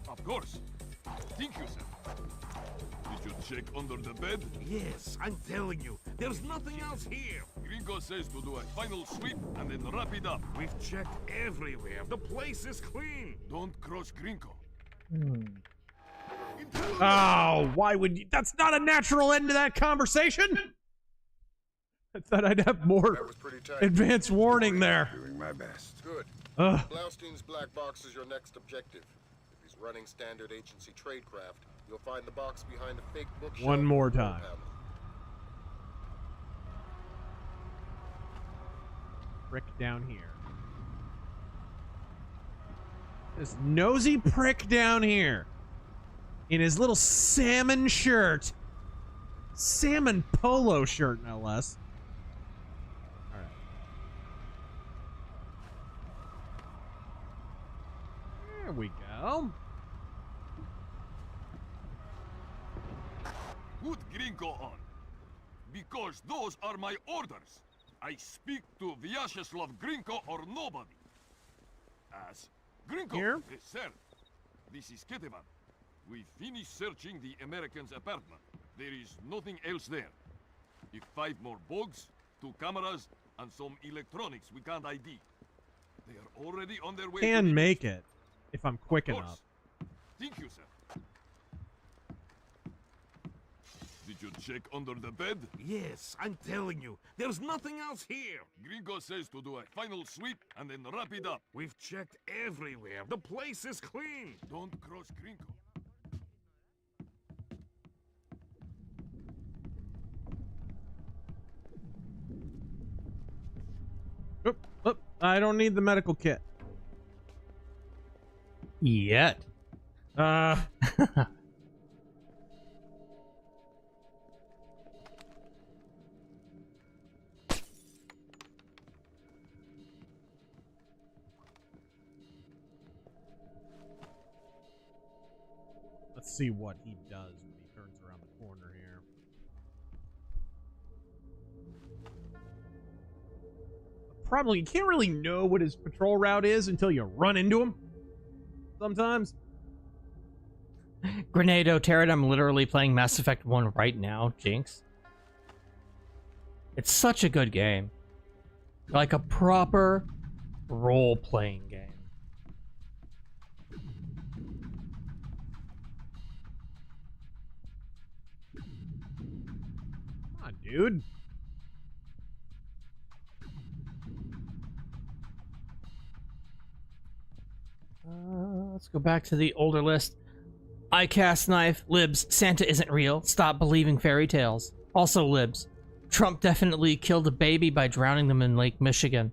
Of course, Thank you, sir. Did you check under the bed? Yes, I'm telling you, there's nothing else here. Gringo says to do a final sweep and then wrap it up. We've checked everywhere. The place is clean. Don't cross Gringo. Oh, why would you? That's not a natural end to that conversation. I thought I'd have more advance warning there. Doing my best. Good. Blaustein's black box is your next objective. If he's running standard agency tradecraft, you'll find the box behind a fake bookshelf. One more time. Prick down here. This nosy prick down here. In his little salmon shirt. Salmon polo shirt, no less. Alright. There we go. Put Gringo on. Because those are my orders. I speak to Vyacheslav Gringo or nobody. As Gringo, Here? Yes, sir. This is Ketevan. We finished searching the American's apartment. There is nothing else there. If 5 more bugs, 2 cameras, and some electronics we can't ID. They are already on their way. Can make it if I'm quick enough. Thank you, sir. Did you check under the bed? Yes, I'm telling you, there's nothing else here. Gringo says to do a final sweep and then wrap it up. We've checked everywhere. The place is clean. Don't cross Gringo. Oop, I don't need the medical kit. Yet. Let's see what he does when he turns around the corner here. Probably, you can't really know what his patrol route is until you run into him. Sometimes. Grenado Terran, I'm literally playing Mass Effect 1 right now, Jinx. It's such a good game. Like a proper role-playing game. Come on, dude. Let's go back to the older list. ICAST knife, libs, Santa isn't real, stop believing fairy tales. Also libs, Trump definitely killed a baby by drowning them in Lake Michigan.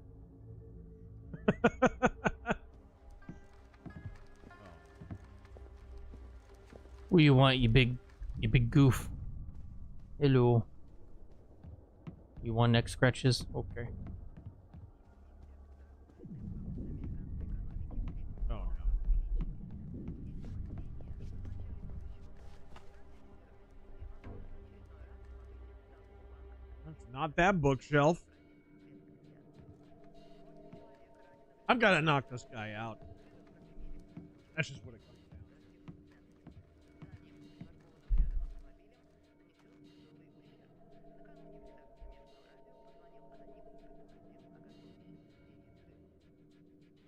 What do you want, you big goof? Hello. You want neck scratches? Okay. Not that bookshelf. I've got to knock this guy out. That's just what it comes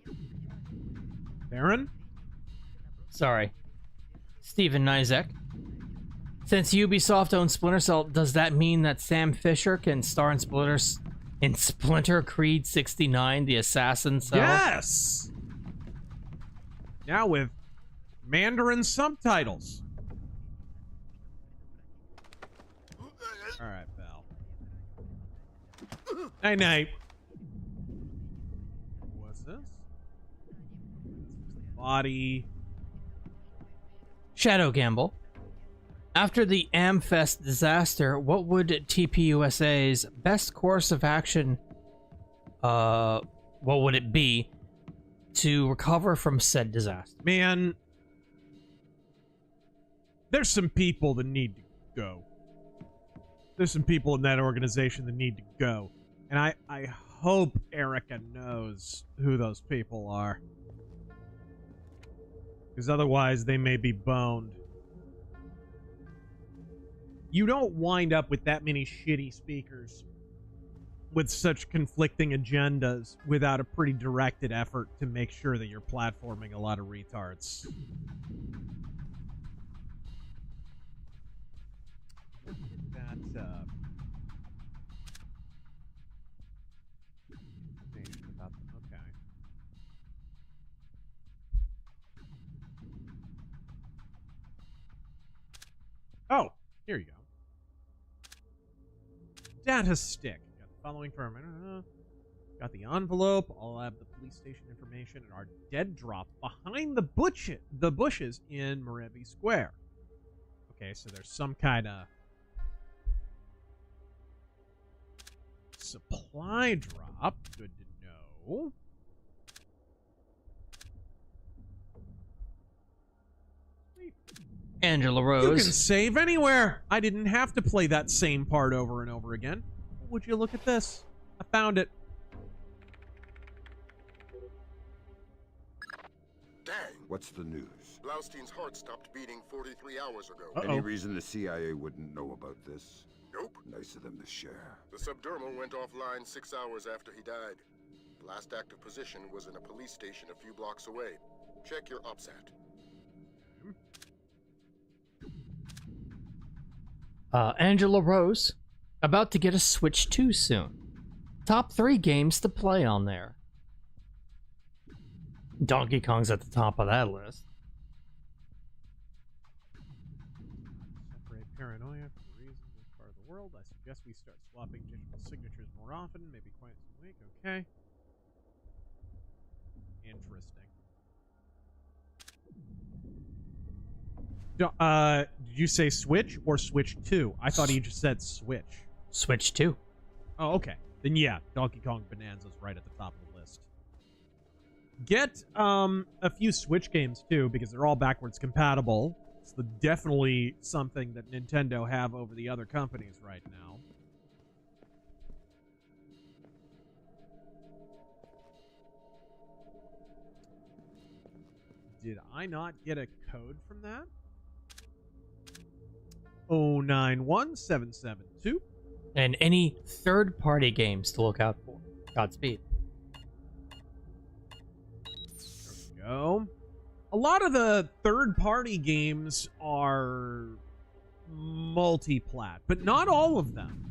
down to. Baron? Sorry. Steven Nizek. Since Ubisoft owns Splinter Cell, does that mean that Sam Fisher can star in Splinter Creed 69, the Assassin Cell? Yes! Now with Mandarin subtitles. Alright, pal. Night night. What's this? Body. Shadow Gamble. After the Amfest disaster, what would TPUSA's best course of action, what would it be to recover from said disaster? Man, there's some people that need to go. There's some people in that organization that need to go. And I hope Erica knows who those people are. Because otherwise they may be boned. You don't wind up with that many shitty speakers with such conflicting agendas without a pretty directed effort to make sure that you're platforming a lot of retards. Okay. Oh, here you go. Data stick. Got the following from. Got the envelope. I'll have the police station information and our dead drop behind the bushes in Morevi Square. Okay, so there's some kind of supply drop. Good to know. Angela Rose. You can save anywhere. I didn't have to play that same part over and over again. Would you look at this? I found it. Dang. What's the news? Blaustein's heart stopped beating 43 hours ago. Any reason the CIA wouldn't know about this? Nope. Nice of them to share. The subdermal went offline 6 hours after he died. The last active position was in a police station a few blocks away. Check your OPSAT. Angela Rose, about to get a Switch 2 soon. Top 3 games to play on there. Donkey Kong's at the top of that list. Separate paranoia from the reason in this part of the world. I suggest we start swapping digital signatures more often, maybe twice a week. Okay. Interesting. Did you say Switch or Switch 2? I thought he just said Switch. Switch 2. Oh, okay. Then yeah, Donkey Kong Bonanza's right at the top of the list. Get a few Switch games too, because they're all backwards compatible. It's definitely something that Nintendo have over the other companies right now. Did I not get a code from that? 091772. And any third-party games to look out for. Godspeed. There we go. A lot of the third-party games are multi-plat, but not all of them.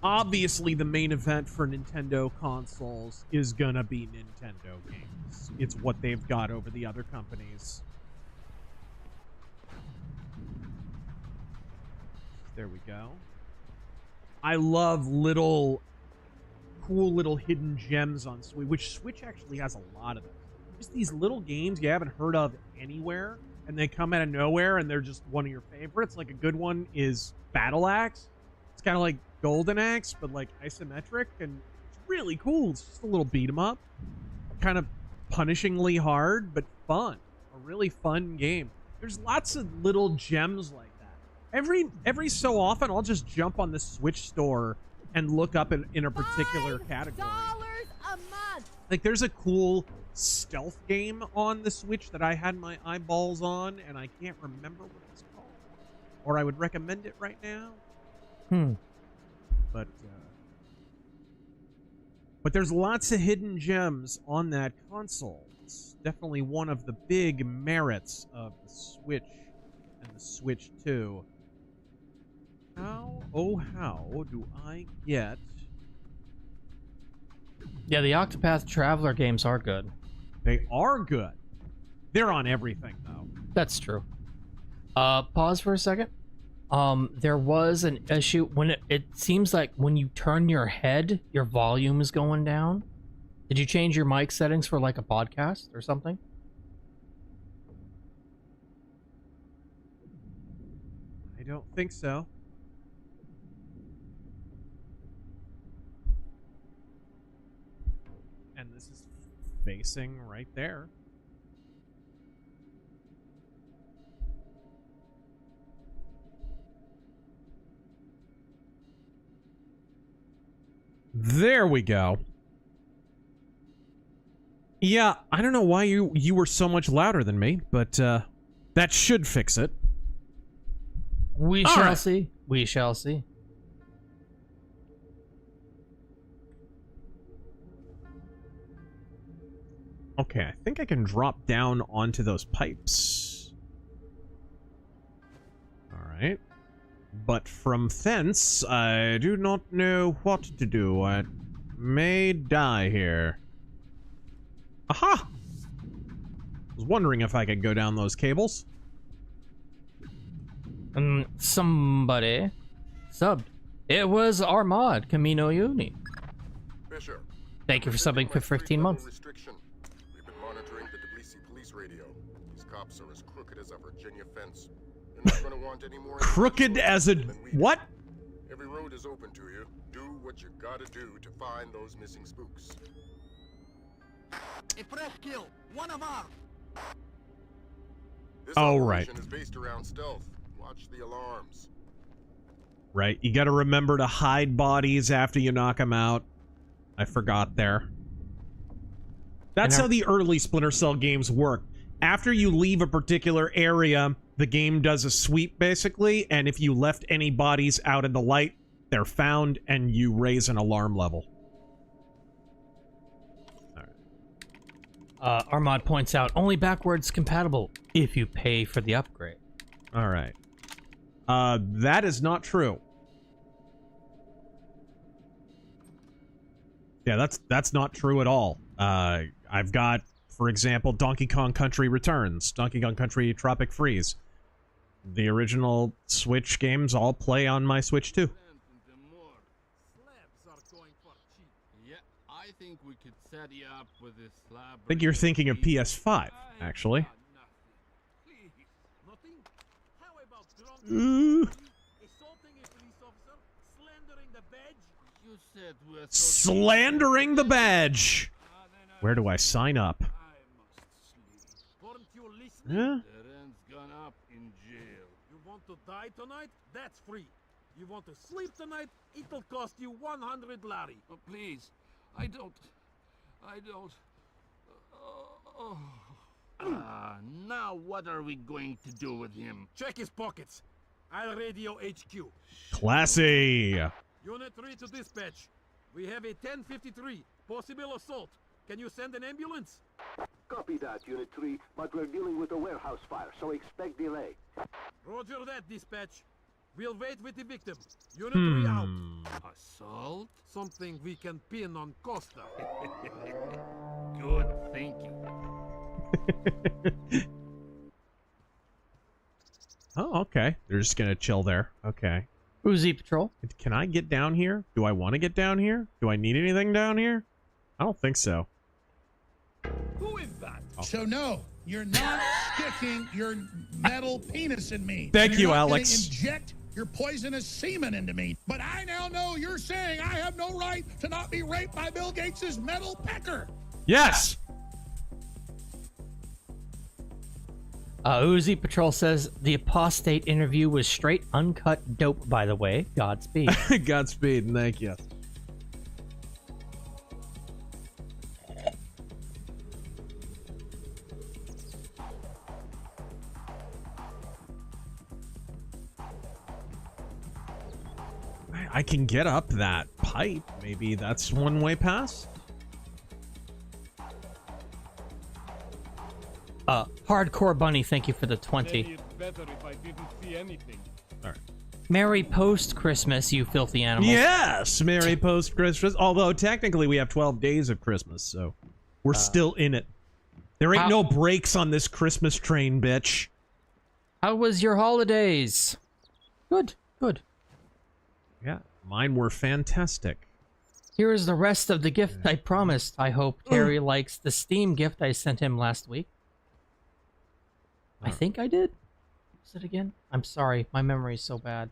Obviously, the main event for Nintendo consoles is gonna be Nintendo games. It's what they've got over the other companies. There we go. I love cool little hidden gems on Switch, which Switch actually has a lot of them. Just these little games you haven't heard of anywhere, and they come out of nowhere, and they're just one of your favorites. Like a good one is Battle Axe. It's kind of like Golden Axe, but like isometric, and it's really cool. It's just a little beat 'em up. Kind of punishingly hard, but fun. A really fun game. There's lots of little gems like that. Every so often, I'll just jump on the Switch store and look up in a particular category. $5 a month. Like, there's a cool stealth game on the Switch that I had my eyeballs on, and I can't remember what it's called. Or I would recommend it right now. But there's lots of hidden gems on that console. It's definitely one of the big merits of the Switch and the Switch 2. How do I get... Yeah, the Octopath Traveler games are good. They are good. They're on everything, though. That's true. Pause for a second. There was an issue when it seems like when you turn your head, your volume is going down. Did you change your mic settings for like a podcast or something? I don't think so. And this is facing right there. There we go. Yeah, I don't know why you were so much louder than me, but That should fix it. We shall see. We shall see. Okay, I think I can drop down onto those pipes. Alright. But from thence, I do not know what to do. I may die here. Aha! I was wondering if I could go down those cables. Somebody subbed. It was our mod, Camino Uni. Fisher, Thank you for subbing for 15 months. We've been monitoring the Odysee police radio. These cops are as crooked as a Virginia fence. You're not going to want any more. Crooked as a what? Every road is open to you. Do what you gotta do to find those missing spooks. A fresh kill. One of ours. This Oh, operation right. is based around stealth. Watch the alarms. Right, you gotta remember to hide bodies after you knock them out. I forgot there. That's how the early Splinter Cell games work. After you leave a particular area, the game does a sweep, basically, and if you left any bodies out in the light, they're found, and you raise an alarm level. Armad points out, only backwards compatible if you pay for the upgrade. Alright. That is not true. Yeah, that's not true at all. I've got, for example, Donkey Kong Country Returns, Donkey Kong Country Tropic Freeze. The original Switch games all play on my Switch too. I think we could set you up with this slab. I think you're thinking of PS5, actually. Slandering the badge! Where do I sign up? Yeah? Gone up in jail. You want to die tonight? That's free. You want to sleep tonight? It'll cost you 100 lari. Oh, please. I don't. Now what are we going to do with him? Check his pockets. I'll radio HQ. Classy! Unit 3 to dispatch. We have a 1053. Possible assault. Can you send an ambulance? Copy that, Unit 3, but we're dealing with a warehouse fire, so expect delay. Roger that, dispatch. We'll wait with the victim. Unit 3 out. Assault? Something we can pin on Costa. Good thinking. Oh, okay. They're just gonna chill there. Okay. Uzi Patrol. Can I get down here? Do I want to get down here? Do I need anything down here? I don't think so. Who is that? So no, you're not sticking your metal penis in me. Thank You're you, not Alex. gonna inject your poisonous semen into me. But I now know you're saying I have no right to not be raped by Bill Gates's metal pecker. Yes! Uzi Patrol says, the apostate interview was straight uncut dope, by the way. Godspeed. Godspeed, and thank you. I can get up that pipe. Maybe that's one way past? Hardcore Bunny, thank you for the 20. It's better if I didn't see anything. All right. Merry post-Christmas, you filthy animals. Yes! Merry post-Christmas. Although, technically, we have 12 days of Christmas, so we're still in it. There ain't no breaks on this Christmas train, bitch. How was your holidays? Good, good. Yeah, mine were fantastic. Here is the rest of the gift I promised. I hope Terry likes the Steam gift I sent him last week. I think I did. Was it again? I'm sorry, my memory is so bad.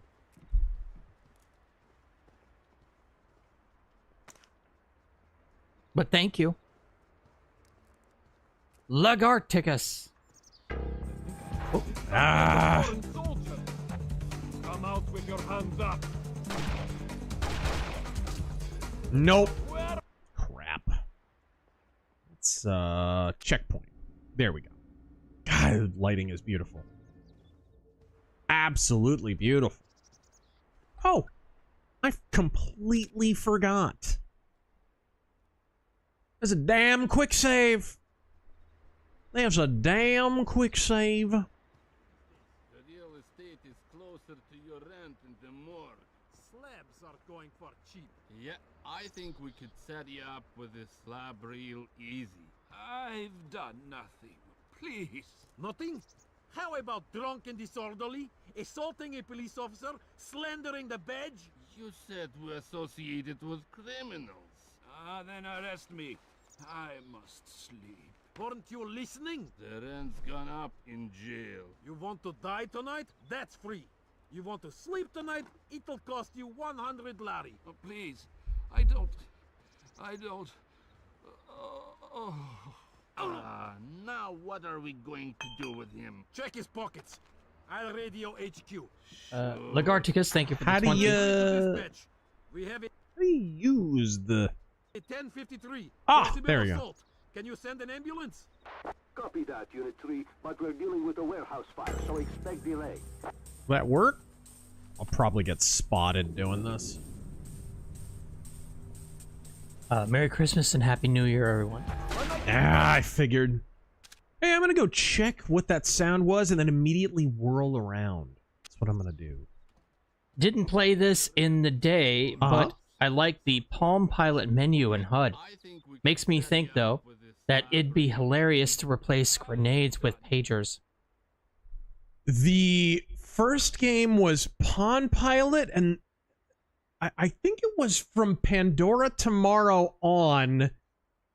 But thank you. Lagarticus. Come out with your hands up. Nope. Crap. It's checkpoint. There we go. God, lighting is beautiful. absolutely beautiful. Oh, I completely forgot. There's a damn quick save. There's a damn quick save. The real estate is closer to your rent in the morgue. Slabs are going for cheap. Yeah, I think we could set you up with this slab real easy. I've done nothing. Please. Nothing? How about drunk and disorderly, assaulting a police officer, slandering the badge? You said we're associated with criminals. Then arrest me. I must sleep. Weren't you listening? The rent's gone up in jail. You want to die tonight? That's free. You want to sleep tonight? It'll cost you 100 lari. Oh, please. I don't. Now what are we going to do with him? Check his pockets. I'll radio HQ. Lagarticus, thank you for the How 20. do you... We have How do you use the... 1053. Ah, there you go. Can you send an ambulance? Copy that, Unit 3, but we're dealing with a warehouse fire, so expect delay. Will that work? I'll probably get spotted doing this. Merry Christmas and Happy New Year, everyone. Ah, I figured. Hey, I'm gonna go check what that sound was and then immediately whirl around. That's what I'm gonna do. Didn't play this in the day, but I like the Palm Pilot menu in HUD. Makes me think, though, that it'd be hilarious to replace grenades with pagers. The first game was Pawn Pilot, and I think it was from Pandora Tomorrow on,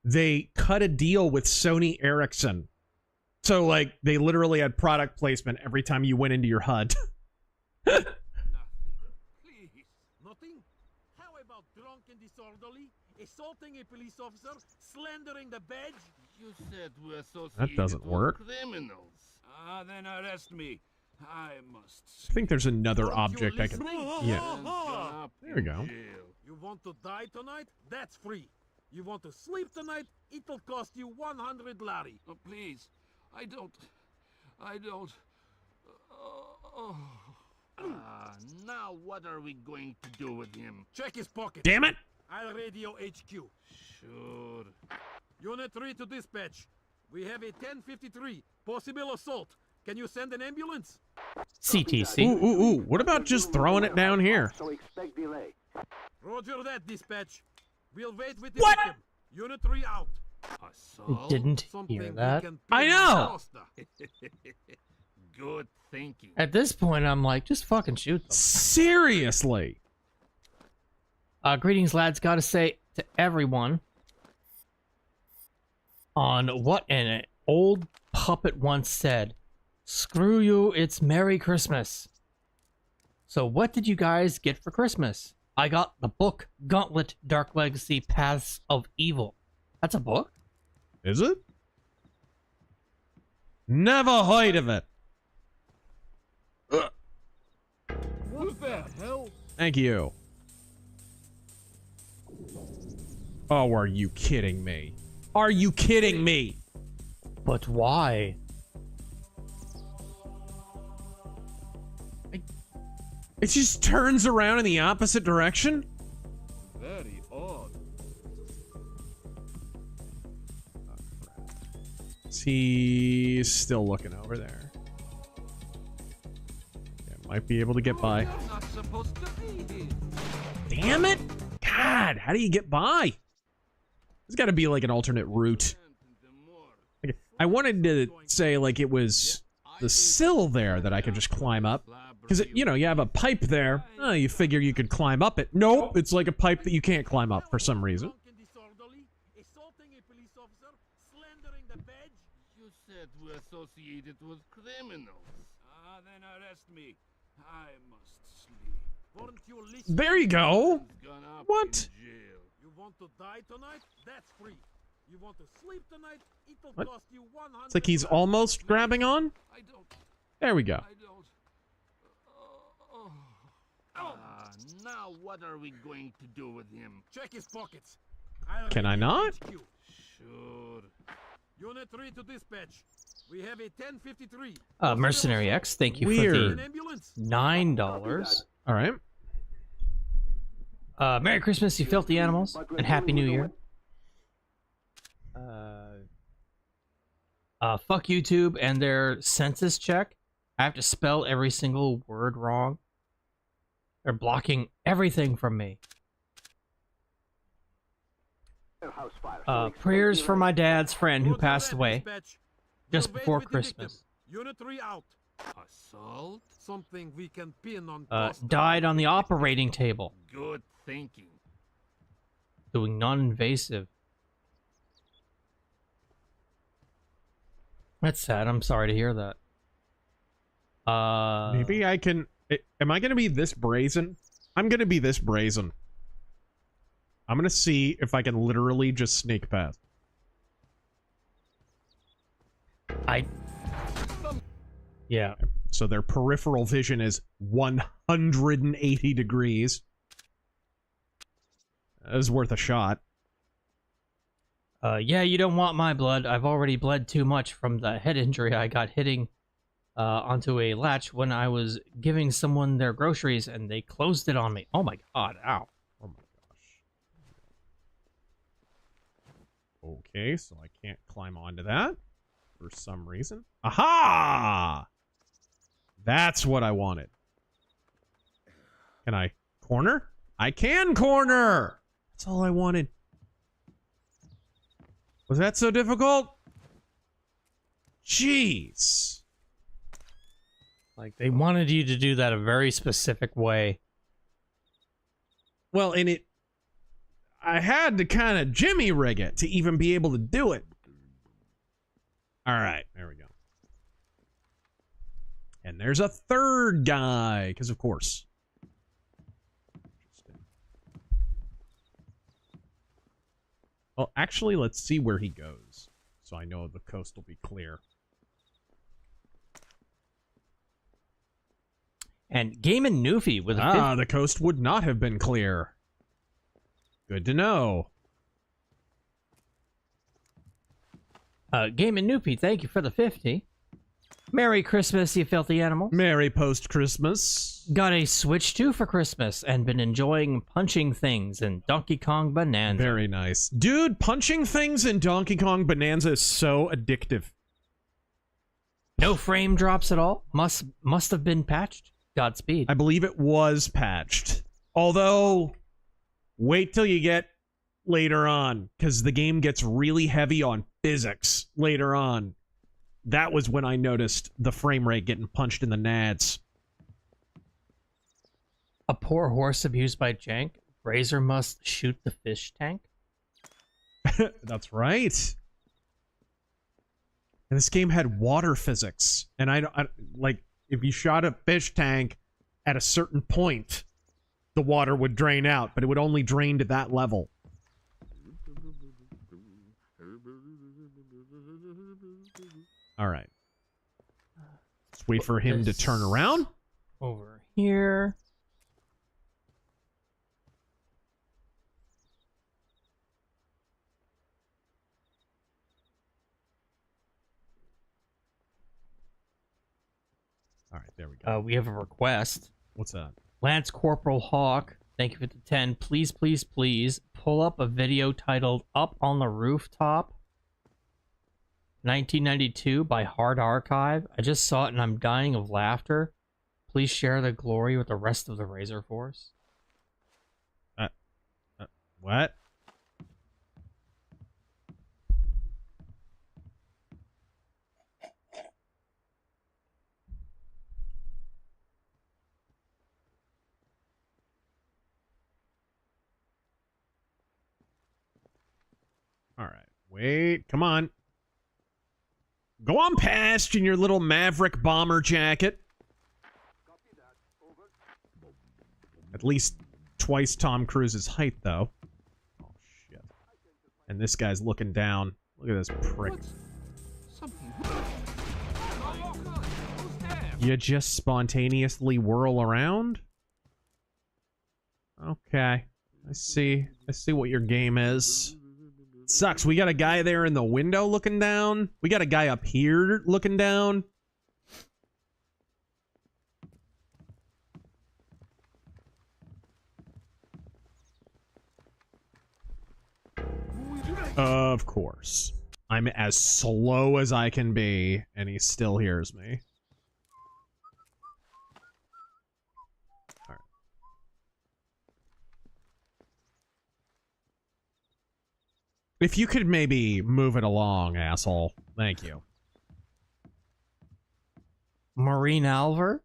they cut a deal with Sony Ericsson. So, like, they literally had product placement every time you went into your HUD. Nothing. Please. Nothing? How about drunk and disorderly, assaulting a police officer, slandering the badge? You said we're associated That doesn't work. with criminals. Then arrest me. I must. I think there's another object I can... Yeah. There we go. You want to die tonight? That's free. You want to sleep tonight? It'll cost you 100 lari. Oh, please. I don't. Now what are we going to do with him? Check his pocket. Damn it! I'll radio HQ. Sure. Unit 3 to dispatch. We have a 1053. Possible assault. Can you send an ambulance? CTC. Ooh. What about just throwing it down here? So expect delay. Roger that, dispatch. We'll wait with the victim. Unit 3 out. I didn't hear that. I know! Good thinking. At this point, I'm like, just fucking shoot them. Seriously! Greetings, lads. Gotta say to everyone on what an old puppet once said, screw you, it's Merry Christmas. So what did you guys get for Christmas? I got the book Gauntlet Dark Legacy Paths of Evil. That's a book? Is it? Never heard of it. What the hell? Thank you. Oh, are you kidding me? Are you kidding me? But why? It just turns around in the opposite direction? Very odd. He's still looking over there. Yeah, might be able to get by. Not supposed to be here. Damn it! God, how do you get by? There's got to be like an alternate route. Okay, I wanted to say like it was the sill there that I could just climb up. Because, you know, you have a pipe there. Oh, you figure you could climb up it. Nope, it's like a pipe that you can't climb up for some reason. You said we're associated with criminals. Then arrest me. I must sleep. Weren't you listening? There you go. What? You want to die tonight? That's free. You want to sleep tonight? It'll What? cost you 100. It's like he's almost grabbing on. I don't. There we go. I don't. Now what are we going to do with him? Check his pockets. Can I not? Sure. Unit 3 to dispatch. We have a 1053. Mercenary X, thank you for the $9. All right. Merry Christmas, you filthy animals, and Happy New Year. Fuck YouTube and their census check. I have to spell every single word wrong. They're blocking everything from me. Prayers for my dad's friend who passed away just before Christmas. Unit 3 out. Assault? Something we can pin on Died on the operating table. Good thinking. Doing non-invasive. That's sad. I'm sorry to hear that. Maybe I can... Am I going to be this brazen? I'm going to be this brazen. I'm going to see if I can literally just sneak past. Yeah. So their peripheral vision is 180 degrees. That was worth a shot. Yeah, you don't want my blood. I've already bled too much from the head injury I got hitting onto a latch when I was giving someone their groceries and they closed it on me. Oh my god, ow. Oh my gosh. Okay, so I can't climb onto that for some reason. Aha! That's what I wanted. Can I corner? I can corner! That's all I wanted. Was that so difficult? Jeez. Like, they wanted you to do that a very specific way. Well, and I had to kind of jimmy rig it to even be able to do it. All right, there we go. And there's a third guy, because of course. Well, actually, let's see where he goes, so I know the coast will be clear. And Game and Newfie with a the coast would not have been clear. Good to know. Game and Newfie, thank you for the 50. Merry Christmas, you filthy animal. Merry post-Christmas. Got a Switch 2 for Christmas and been enjoying punching things in Donkey Kong Bonanza. Very nice. Dude, punching things in Donkey Kong Bonanza is so addictive. No frame drops at all. Must have been patched. Godspeed. I believe it was patched. Although, wait till you get later on, because the game gets really heavy on physics later on. That was when I noticed the frame rate getting punched in the nads. A poor horse abused by Jank. Razor must shoot the fish tank. That's right. And this game had water physics. And I like, if you shot a fish tank at a certain point, the water would drain out, but it would only drain to that level. All right. Let's wait for him to turn around. Over here. All right, there we go. We have a request. What's that? Lance Corporal Hawk, thank you for the 10. Please, please, please pull up a video titled Up on the Rooftop 1992 by Hard Archive. I just saw it and I'm dying of laughter. Please share the glory with the rest of the Razor Force. What? All right. Wait, come on. Go on past in your little Maverick bomber jacket. At least twice Tom Cruise's height, though. Oh, shit. And this guy's looking down. Look at this prick. You just spontaneously whirl around? Okay. I see what your game is. Sucks. We got a guy there in the window looking down. We got a guy up here looking down. Of course. I'm as slow as I can be, and he still hears me. All right. If you could maybe move it along, asshole. Thank you. Marine Alver?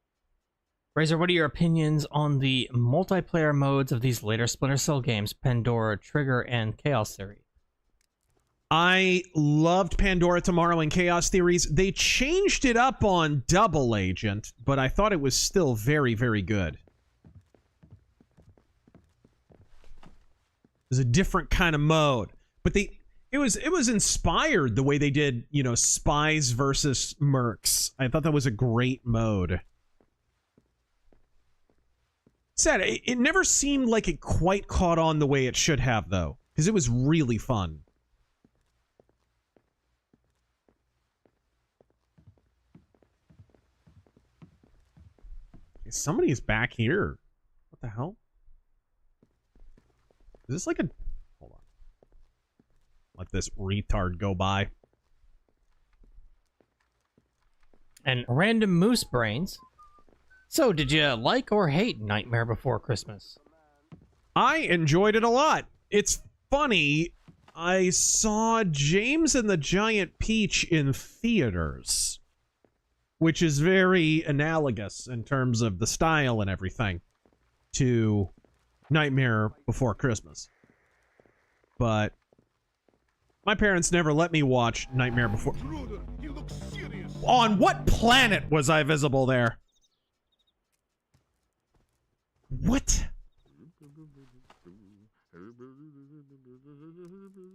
Razor, what are your opinions on the multiplayer modes of these later Splinter Cell games, Pandora, Trigger, and Chaos Theory? I loved Pandora, Tomorrow, and Chaos Theories. They changed it up on Double Agent, but I thought it was still very, very good. It was a different kind of mode. But it was inspired the way they did, you know, Spies versus Mercs. I thought that was a great mode. Sad, it never seemed like it quite caught on the way it should have, though, because it was really fun. Somebody is back here. What the hell? Is this like a... Hold on. Let this retard go by. And Random Moose Brains. So, did you like or hate Nightmare Before Christmas? I enjoyed it a lot. It's funny. I saw James and the Giant Peach in theaters, which is very analogous in terms of the style and everything to Nightmare Before Christmas. But my parents never let me watch Nightmare Before... On what planet was I visible there? What?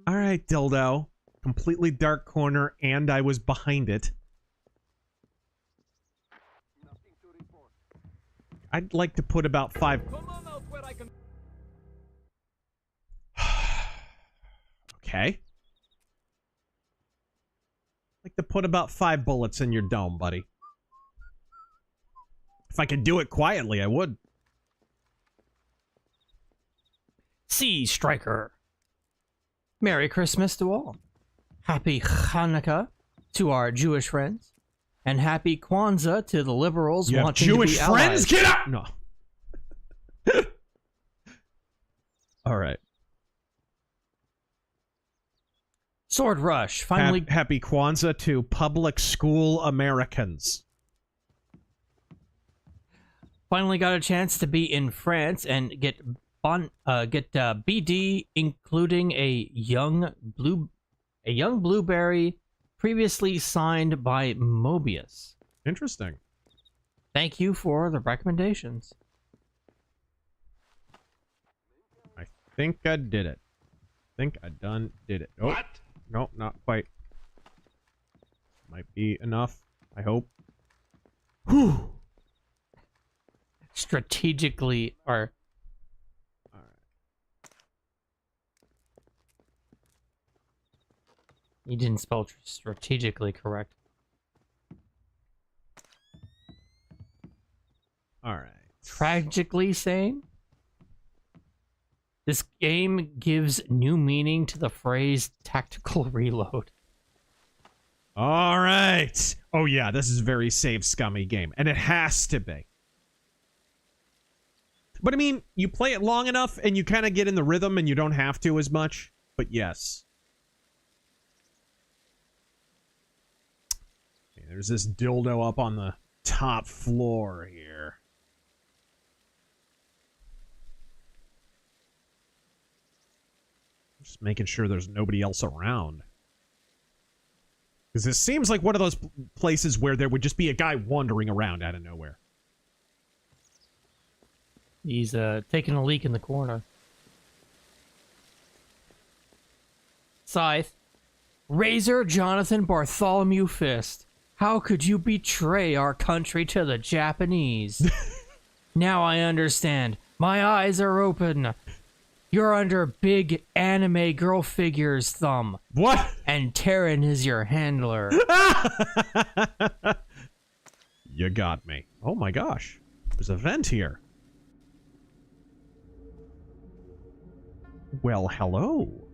Alright, dildo. Completely dark corner, and I was behind it. I'd like to put about 5... Okay. I'd like to put about 5 bullets in your dome, buddy. If I could do it quietly, I would. Sea Striker. Merry Christmas to all. Happy Hanukkah to our Jewish friends. And happy Kwanzaa to the liberals wanting Jewish to be friends? allies. Get out! No. All right. Sword Rush. Finally. Happy Kwanzaa to public school Americans. Finally got a chance to be in France and get BD, including a young blueberry previously signed by Mobius. Interesting. Thank you for the recommendations. I think I did it. Think I done did it. Oh, what? Nope, not quite. Might be enough, I hope. Whew. Strategically, or... You didn't spell strategically correct. Alright. Tragically sane? This game gives new meaning to the phrase tactical reload. Alright. Oh yeah, this is a very save scummy game. And it has to be. But I mean, you play it long enough and you kind of get in the rhythm and you don't have to as much. But yes. Okay, there's this dildo up on the top floor here. Just making sure there's nobody else around. Because this seems like one of those places where there would just be a guy wandering around out of nowhere. He's taking a leak in the corner. Scythe. Razor Jonathan Bartholomew Fist. How could you betray our country to the Japanese? Now I understand. My eyes are open. You're under big anime girl figure's thumb. What? And Taryn is your handler. You got me. Oh my gosh. There's a vent here. Well, hello.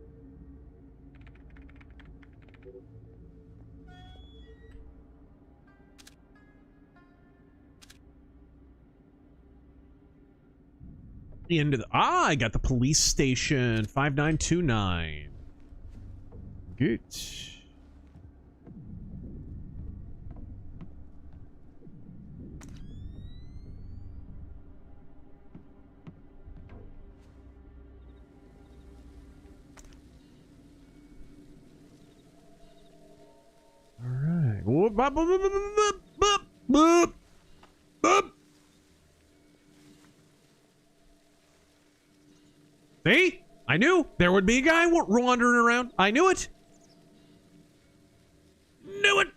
Into the I got the police station 5929. Good. All right. Whoop, boop, boop, boop, boop, boop, boop. See? I knew there would be a guy wandering around. I knew it. Knew it.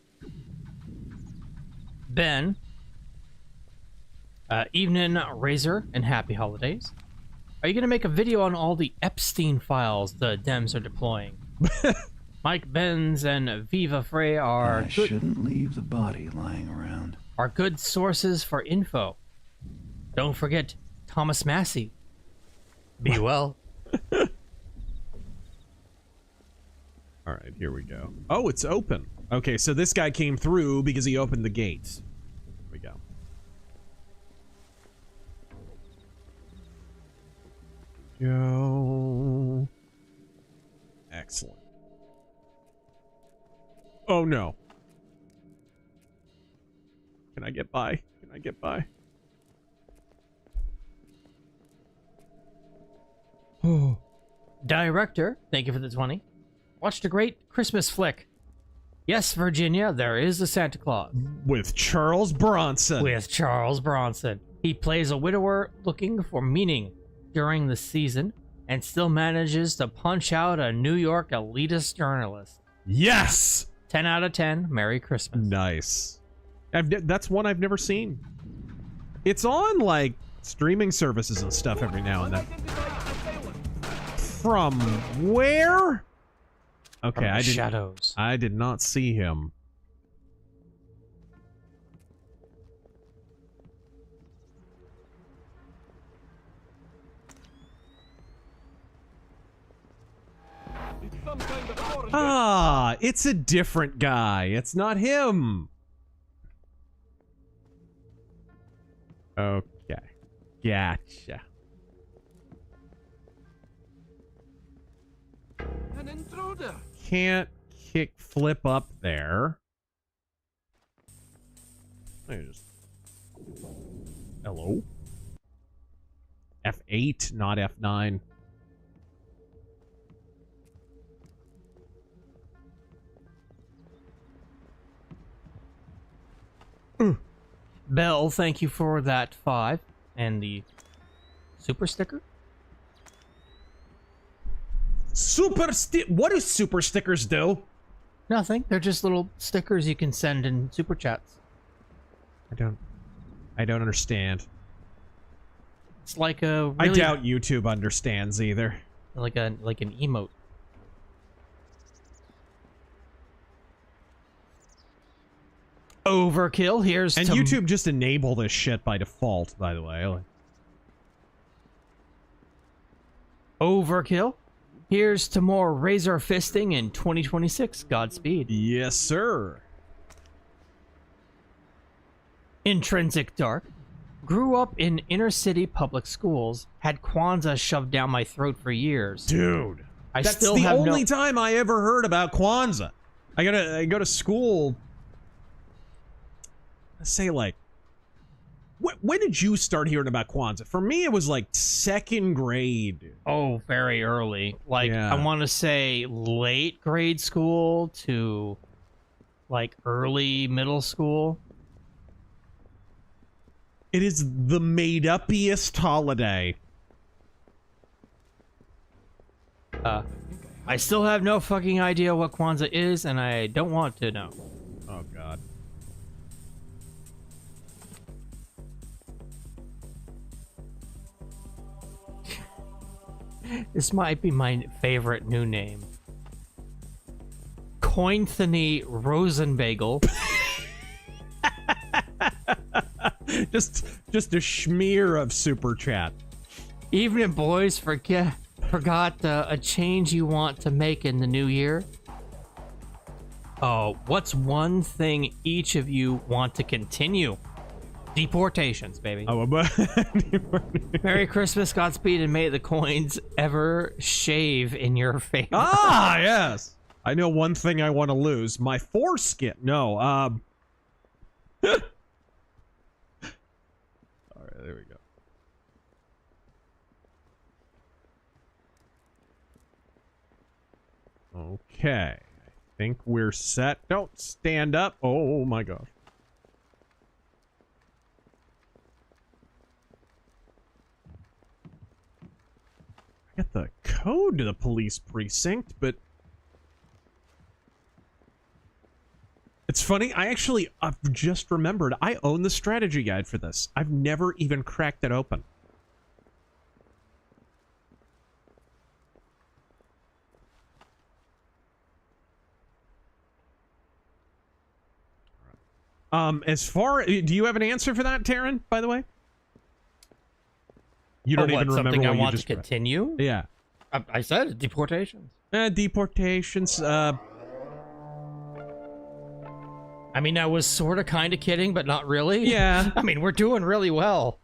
Ben. Evening, Razor, and happy holidays. Are you going to make a video on all the Epstein files the Dems are deploying? Mike Benz and Viva Frey are I shouldn't leave the body lying around. Are good sources for info. Don't forget Thomas Massey. Be well. All right, here we go. Oh, it's open. Okay, so this guy came through because he opened the gates. Here we go. Go. Excellent. Oh no. Can I get by? Can I get by? Oh. Director, thank you for the 20. Watched a great Christmas flick. Yes, Virginia, there is a Santa Claus. With Charles Bronson. With Charles Bronson. He plays a widower looking for meaning during the season and still manages to punch out a New York elitist journalist. Yes! 10 out of 10. Merry Christmas. Nice. That's one I've never seen. It's on, like, streaming services and stuff every now and then. From where? Okay, From shadows. I did not see him. Ah, it's a different guy. It's not him. Okay. Gotcha. An intruder. Can't kick flip up there. Hello? F8, not F9. Bell, thank you for that 5 and the super sticker. What do super stickers do? Nothing. They're just little stickers you can send in super chats. I don't understand. It's like a I doubt YouTube understands either. Like an emote. Overkill. Here's and YouTube just enable this shit by default, by the way. Overkill. Here's to more Razor fisting in 2026. Godspeed. Yes, sir. Intrinsic Dark. Grew up in inner city public schools. Had Kwanzaa shoved down my throat for years. Dude, that's still the have only time I ever heard about Kwanzaa. I go to school. Let's say, like, when did you start hearing about Kwanzaa? For me, it was like 2nd grade. Oh, very early. Like, yeah. I want to say late grade school to like early middle school. It is the made-uppiest holiday. I still have no fucking idea what Kwanzaa is, and I don't want to know. Oh, God. This might be my favorite new name. Cointhony Rosenbagel. just a smear of super chat. Evening, boys. Forgot a change you want to make in the new year? Oh, what's one thing each of you want to continue? Deportations, baby. Oh, but Merry Christmas, Godspeed, and may the coins ever shave in your favor. Ah, yes. I know one thing I want to lose. My foreskin. No, All right, there we go. Okay. I think we're set. Don't stand up. Oh my gosh. I got the code to the police precinct, but it's funny. I've just remembered I own the strategy guide for this. I've never even cracked it open. Do you have an answer for that, Taryn, by the way? You don't even remember something what I you want just to continue? Yeah. I said deportations. Deportations. I mean, I was sort of kind of kidding, but not really. Yeah. I mean, we're doing really well.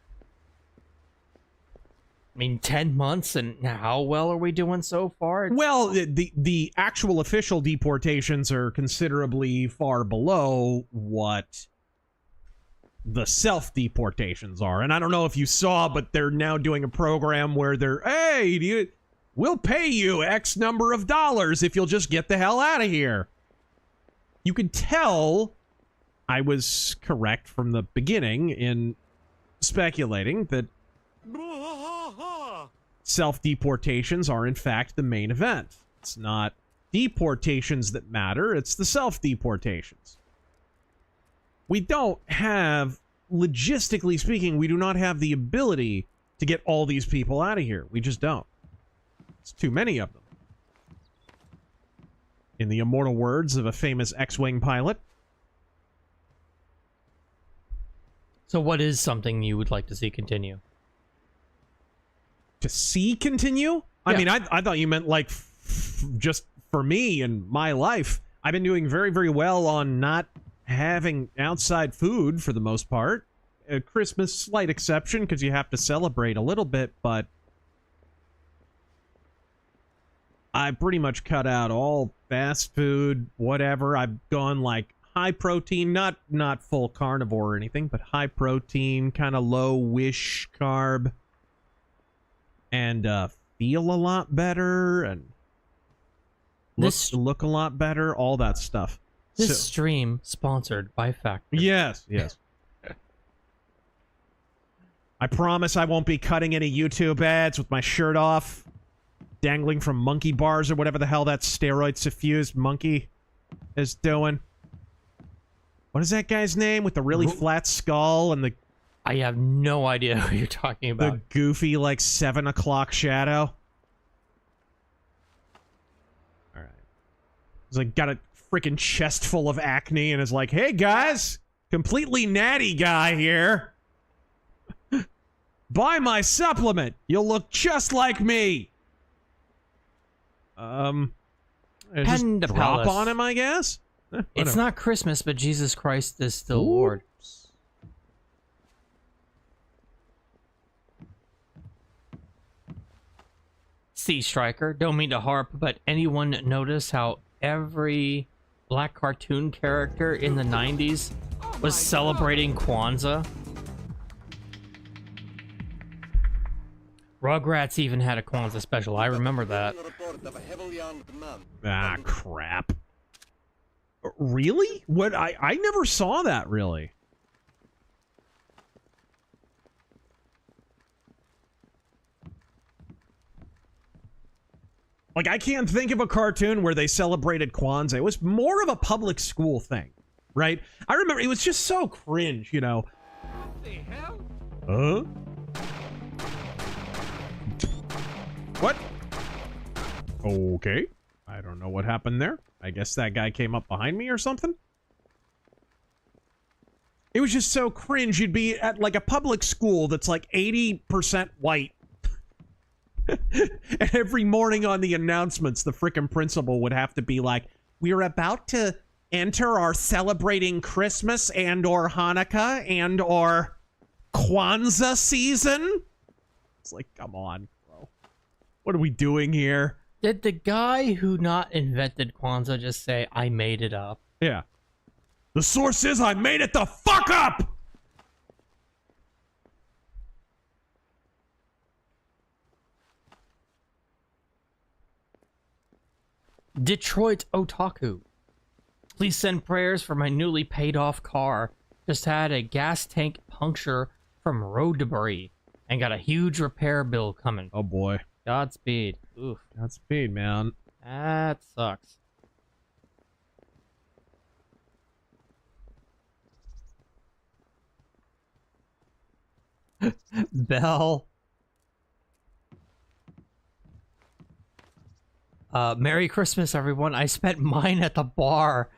I mean, 10 months, and how well are we doing so far? Well, the actual official deportations are considerably far below what the self-deportations are. And I don't know if you saw, but they're now doing a program where we'll pay you X number of dollars if you'll just get the hell out of here. You could tell I was correct from the beginning in speculating that self-deportations are in fact the main event. It's not deportations that matter, it's the self-deportations. We don't have, logistically speaking, we do not have the ability to get all these people out of here. We just don't. It's too many of them. In the immortal words of a famous X-Wing pilot. So what is something you would like to see continue? To see continue? I mean, I thought you meant like just for me and my life. I've been doing very, very well on not having outside food for the most part. Christmas, slight exception because you have to celebrate a little bit, but I pretty much cut out all fast food, whatever. I've gone like high protein, not full carnivore or anything, but high protein, kind of low-ish carb. And feel a lot better and look a lot better, all that stuff. This stream sponsored by Factor. Yes. I promise I won't be cutting any YouTube ads with my shirt off, dangling from monkey bars or whatever the hell that steroid-suffused monkey is doing. What is that guy's name with the really flat skull and the... I have no idea who you're talking about. The goofy, like, 7 o'clock shadow. Alright. He's like, got a freaking chest full of acne and is like, hey guys, completely natty guy here. Buy my supplement. You'll look just like me. Just drop on him, I guess? It's not Christmas, but Jesus Christ is still Lord. Sea Striker, don't mean to harp, but anyone notice how every black cartoon character in the 90s was celebrating Kwanzaa? Rugrats even had a Kwanzaa special. I remember that. Ah, crap. Really? What? I never saw that, really. Like, I can't think of a cartoon where they celebrated Kwanzaa. It was more of a public school thing, right? I remember it was just so cringe, you know. What the hell? Huh? What? Okay. I don't know what happened there. I guess that guy came up behind me or something. It was just so cringe. You'd be at like a public school that's like 80% white. And every morning on the announcements, the frickin' principal would have to be like, we're about to enter our celebrating Christmas and or Hanukkah and or Kwanzaa season. It's like, come on, bro. What are we doing here? Did the guy who not invented Kwanzaa just say, I made it up? Yeah. The source is I made it the fuck up! Detroit Otaku. Please send prayers for my newly paid off car. Just had a gas tank puncture from road debris and got a huge repair bill coming. Oh boy. Godspeed. Oof. Godspeed, man. That sucks. Bell. Merry Christmas, everyone. I spent mine at the bar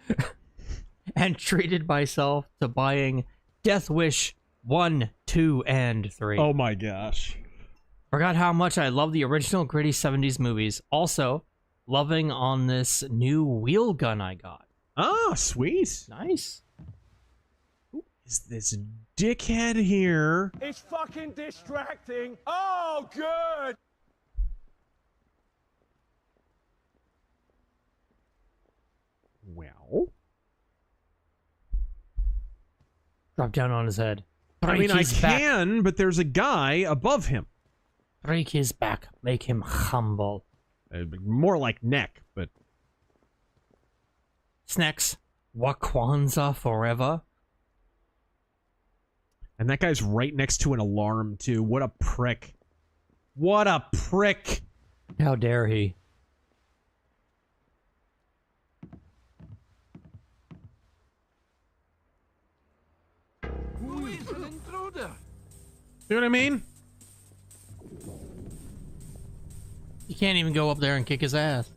and treated myself to buying Death Wish 1, 2, and 3. Oh my gosh. Forgot how much I love the original gritty 70s movies. Also, loving on this new wheel gun I got. Ah, sweet. Nice. Who is this dickhead here? It's fucking distracting. Oh, good. Well. Drop down on his head. I mean, I can, but there's a guy above him. Break his back. Make him humble. More like neck, but... Snacks. Wakwanza forever. And that guy's right next to an alarm, too. What a prick. What a prick. How dare he? Who is an intruder? See what I mean? You can't even go up there and kick his ass.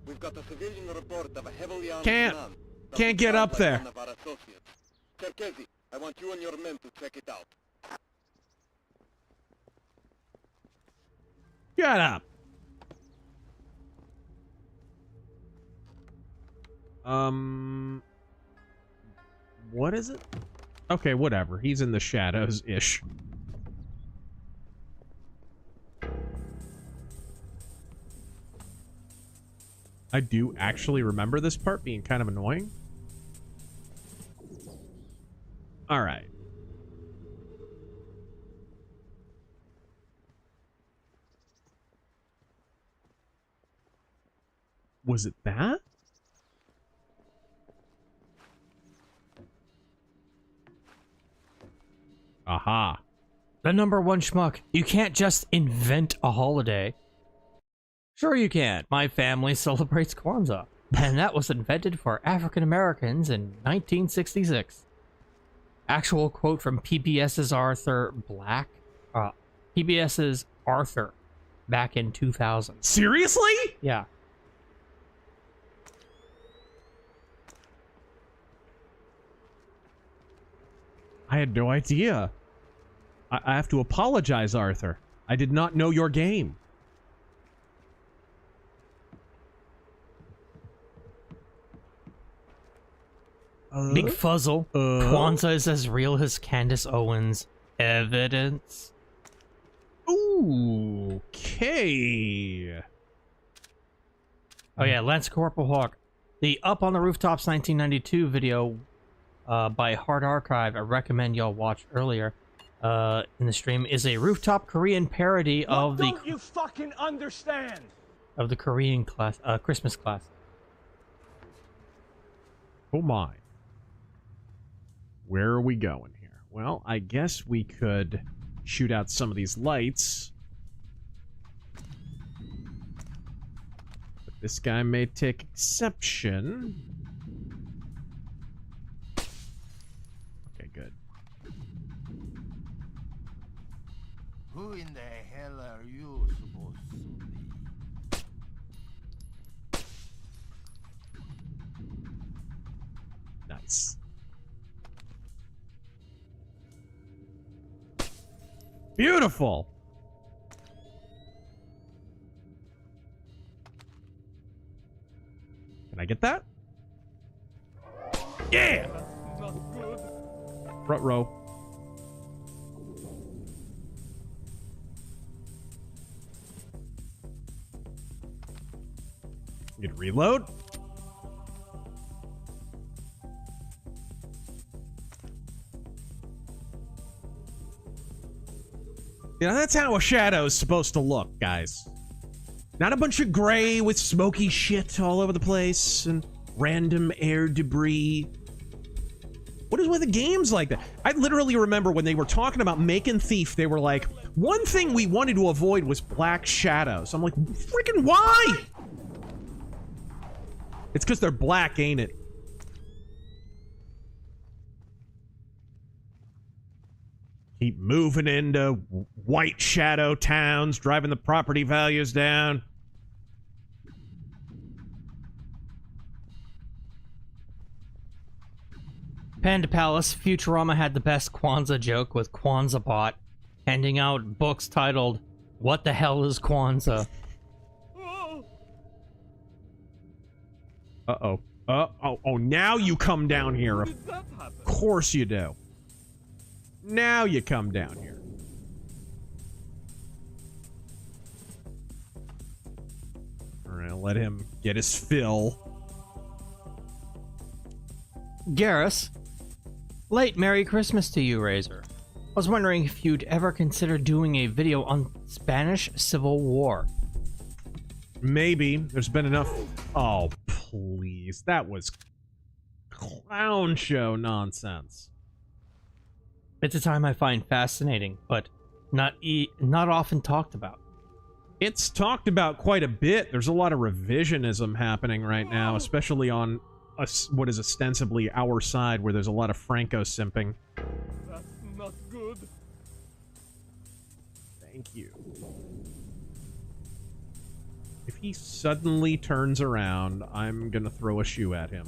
We've got a civilian report of a heavily armed Can't man. get up there. One of our associates. Cherkezi, I want you and your men to check it out. Get up. What is it? Okay, whatever. He's in the shadows-ish. I do actually remember this part being kind of annoying. All right. Was it that? Aha. The number one schmuck. You can't just invent a holiday. Sure you can. My family celebrates Kwanzaa, and that was invented for African Americans in 1966. Actual quote from PBS's Arthur Black. PBS's Arthur back in 2000. Seriously? Yeah. I had no idea. I have to apologize, Arthur. I did not know your game. Big Fuzzle. Kwanzaa is as real as Candace Owens. Evidence. Ooh, okay. Oh yeah, Lance Corporal Hawk. The Up on the Rooftops 1992 video by Hard Archive, I recommend y'all watch earlier in the stream, is a rooftop Korean parody of the... Don't you fucking understand? Of the Korean class, Christmas class. Oh my. Where are we going here? Well, I guess we could shoot out some of these lights. But this guy may take exception. Okay, good. Who in the hell are you supposed to be? Nice. Beautiful. Can I get that? Yeah! Front row. You can reload. You know, that's how a shadow's supposed to look, guys. Not a bunch of gray with smoky shit all over the place and random air debris. What is with the games like that? I literally remember when they were talking about making Thief, they were like, one thing we wanted to avoid was black shadows. I'm like, freaking why? It's because they're black, ain't it? Keep moving into white shadow towns, driving the property values down. Panda Palace, Futurama had the best Kwanzaa joke with Kwanzaa Bot, handing out books titled, "What the hell is Kwanzaa?" Uh-oh. Oh, now you come down here. Of course you do. Now you come down here. Alright, I'll let him get his fill. Garrus, late Merry Christmas to you, Razor. I was wondering if you'd ever consider doing a video on Spanish Civil War. Maybe. There's been enough... Oh, please. That was clown show nonsense. It's a time I find fascinating, but not often talked about. It's talked about quite a bit. There's a lot of revisionism happening right now, especially on what is ostensibly our side, where there's a lot of Franco simping. That's not good. Thank you. If he suddenly turns around, I'm gonna throw a shoe at him.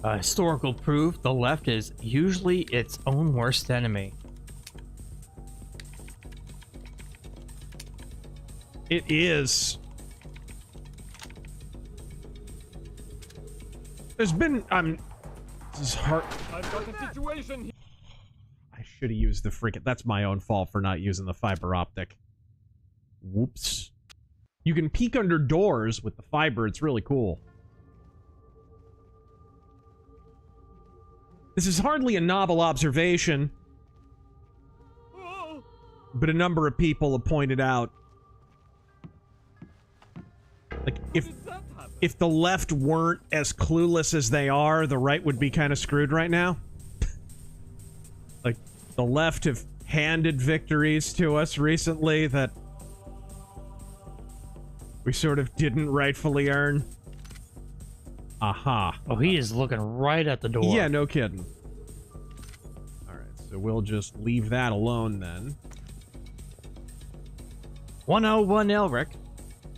Historical proof, the left is usually its own worst enemy. It is. There's been... This is hard... I've got a situation here. I should have used the freaking... That's my own fault for not using the fiber optic. Whoops. You can peek under doors with the fiber. It's really cool. This is hardly a novel observation, but a number of people have pointed out, like, if the left weren't as clueless as they are, the right would be kind of screwed right now. Like, the left have handed victories to us recently that we sort of didn't rightfully earn. Aha. Oh, he is looking right at the door. Yeah, no kidding. Alright, so we'll just leave that alone then. 101 Elric.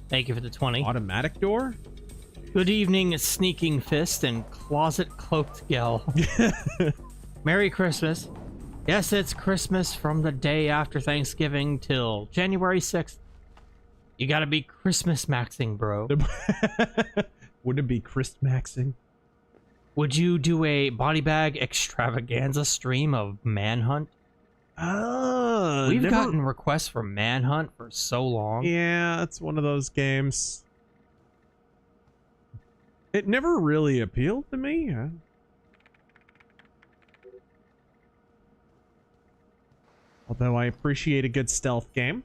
Thank you for the 20. Automatic door? Good evening, Sneaking Fist and Closet Cloaked Gel. Merry Christmas. Yes, it's Christmas from the day after Thanksgiving till January 6th. You gotta be Christmas maxing, bro. Would it be Christmaxing? Would you do a body bag extravaganza stream of Manhunt? We've gotten requests for Manhunt for so long. Yeah, it's one of those games. It never really appealed to me. Although I appreciate a good stealth game.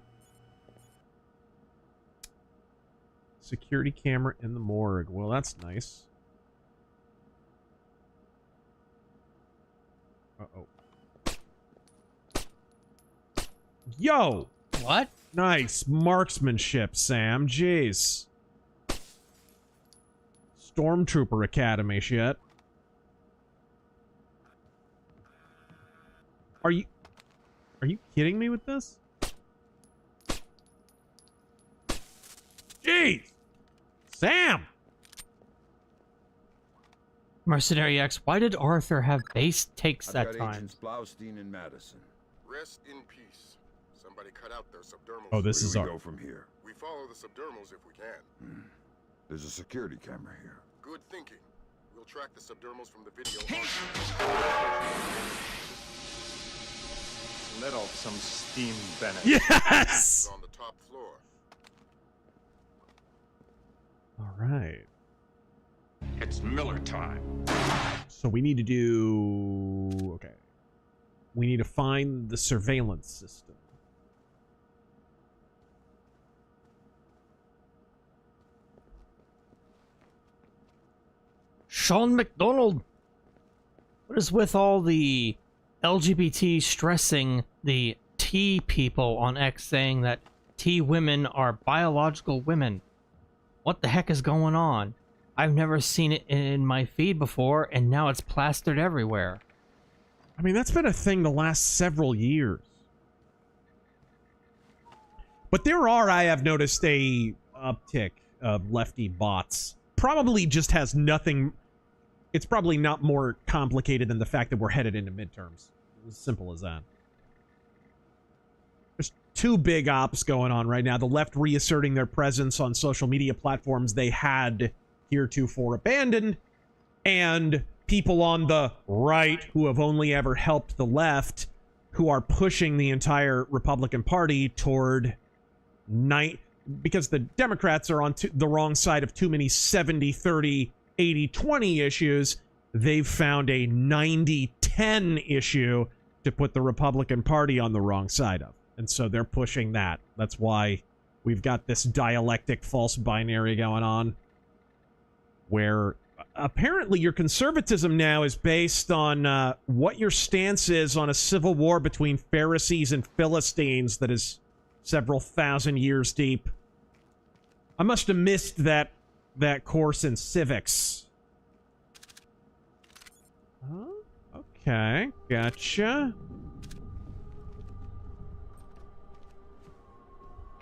Security camera in the morgue. Well, that's nice. Uh-oh. Yo! What? Nice marksmanship, Sam. Jeez. Stormtrooper Academy shit. Are you kidding me with this? Jeez! Sam! Mercenary X, why did Arthur have base takes I've that got time? Agents Blaustein and Madison. Rest in peace. Somebody cut out their subdermals. Oh, this Where is do we our... go from here? We follow the subdermals if we can. There's a security camera here. Good thinking. We'll track the subdermals from the video. Let off some steam, Bennett. Yes! On the top floor. All right. It's Miller time. So we need to do... Okay. We need to find the surveillance system. Sean McDonald! What is with all the LGBT stressing the T people on X saying that T women are biological women? What the heck is going on? I've never seen it in my feed before, and now it's plastered everywhere. I mean, that's been a thing the last several years. But there are, I have noticed, a uptick of lefty bots. Probably just has nothing... It's probably not more complicated than the fact that we're headed into midterms. As simple as that. There's two big ops going on right now. The left reasserting their presence on social media platforms they had heretofore abandoned, and people on the right who have only ever helped the left, who are pushing the entire Republican Party toward because the Democrats are on the wrong side of too many 70-30, 80-20 issues. They've found a 90-10 issue to put the Republican Party on the wrong side of. And so they're pushing that. That's why we've got this dialectic false binary going on, where apparently your conservatism now is based on what your stance is on a civil war between Pharisees and Philistines that is several thousand years deep. I must have missed that course in civics. Okay, gotcha.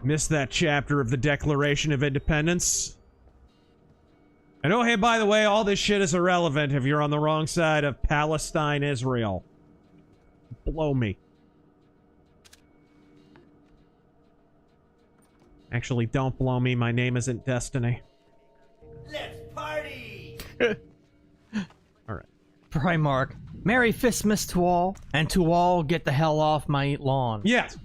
Missed that chapter of the Declaration of Independence. And oh, hey, by the way, all this shit is irrelevant if you're on the wrong side of Palestine, Israel. Blow me. Actually, don't blow me. My name isn't Destiny. Let's party! All right. Primark, Merry Fistmas to all, and to all get the hell off my lawn. Yes.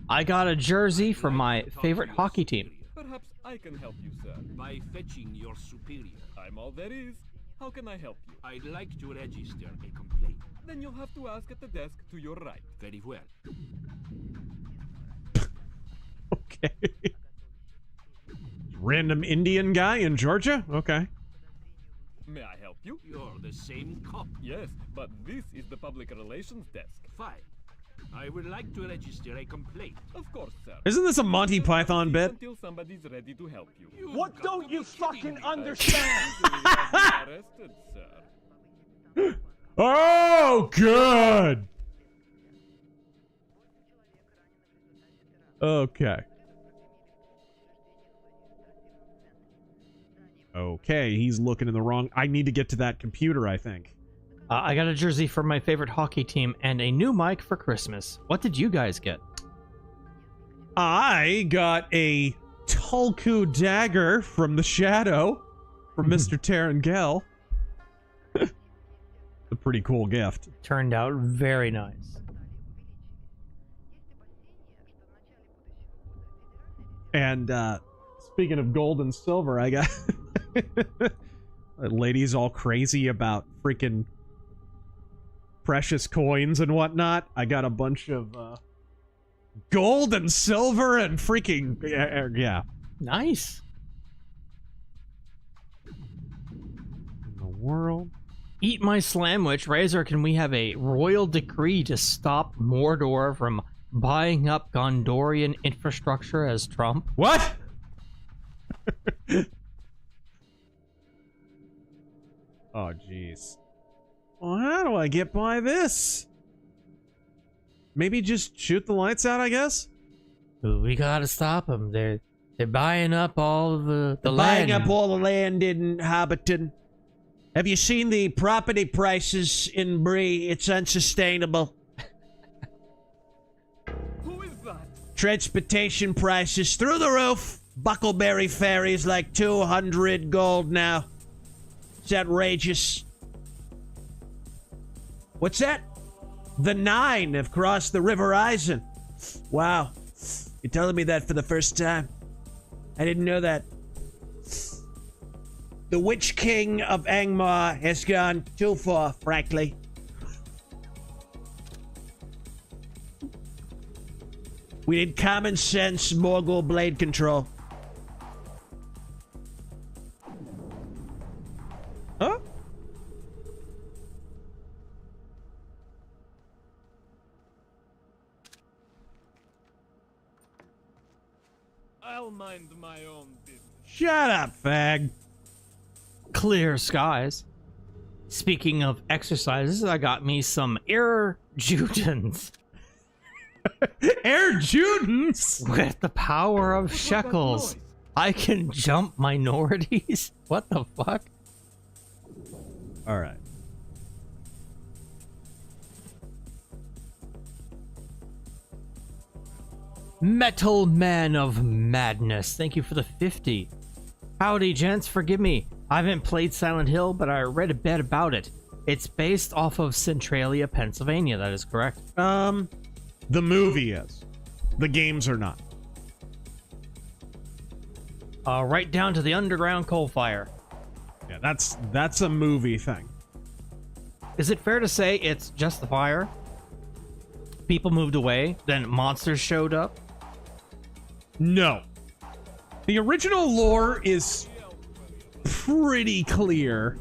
I got a jersey for my favorite hockey team. Perhaps I can help you, sir. By fetching your superior. I'm all there is. How can I help you? I'd like to register a complaint. Then you'll have to ask at the desk to your right. Very well. Okay. Random Indian guy in Georgia? Okay. May I help you? You're the same cop. Yes, but this is the public relations desk. Fine. I would like to register a complaint. Of course, sir. Isn't this a Monty Python bit? Until somebody's ready to help you. What don't you fucking understand? Arrested, sir. Oh, good. Okay. Okay, he's looking in the wrong... I need to get to that computer, I think. I got a jersey for my favorite hockey team and a new mic for Christmas. What did you guys get? I got a Tulku dagger from the Shadow from Mr. Tarangel. A pretty cool gift. Turned out very nice. And speaking of gold and silver, I got ladies all crazy about freaking precious coins and whatnot. I got a bunch of gold and silver and freaking yeah. Nice. In the world. Eat my slamwich. Razor, can we have a royal decree to stop Mordor from buying up Gondorian infrastructure as Trump? What? Oh, jeez. Well, how do I get by this? Maybe just shoot the lights out, I guess? We gotta stop them. They're buying up all of the land. Buying up all the land in Hobbiton. Have you seen the property prices in Bree? It's unsustainable. Who is that? Transportation prices through the roof. Buckleberry ferries like 200 gold now. It's outrageous. What's that? The 9 have crossed the River Eisen. Wow. You're telling me that for the first time. I didn't know that. The Witch King of Angmar has gone too far, frankly. We need common sense Morgul blade control. Huh? I'll mind my own business. Shut up, fag. Clear skies. Speaking of exercises, I got me some air Judens. Air Judens? With the power of shekels, I can jump minorities? What the fuck? Alright. Metal Man of Madness. Thank you for the 50. Howdy, gents. Forgive me. I haven't played Silent Hill, but I read a bit about it. It's based off of Centralia, Pennsylvania. That is correct. The movie is. The games are not. Right down to the underground coal fire. Yeah, that's a movie thing. Is it fair to say it's just the fire? People moved away, then monsters showed up? No. The original lore is pretty clear.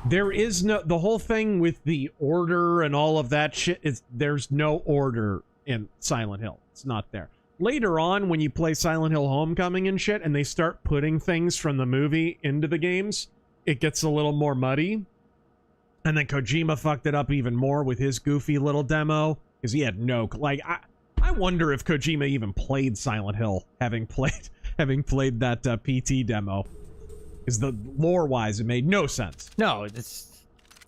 There is no... The whole thing with the order and all of that shit is... There's no order in Silent Hill. It's not there. Later on, when you play Silent Hill Homecoming and shit, and they start putting things from the movie into the games, it gets a little more muddy. And then Kojima fucked it up even more with his goofy little demo, because he had no... Like, I wonder if Kojima even played Silent Hill, having played that PT demo. Because the lore-wise, it made no sense. No, it's...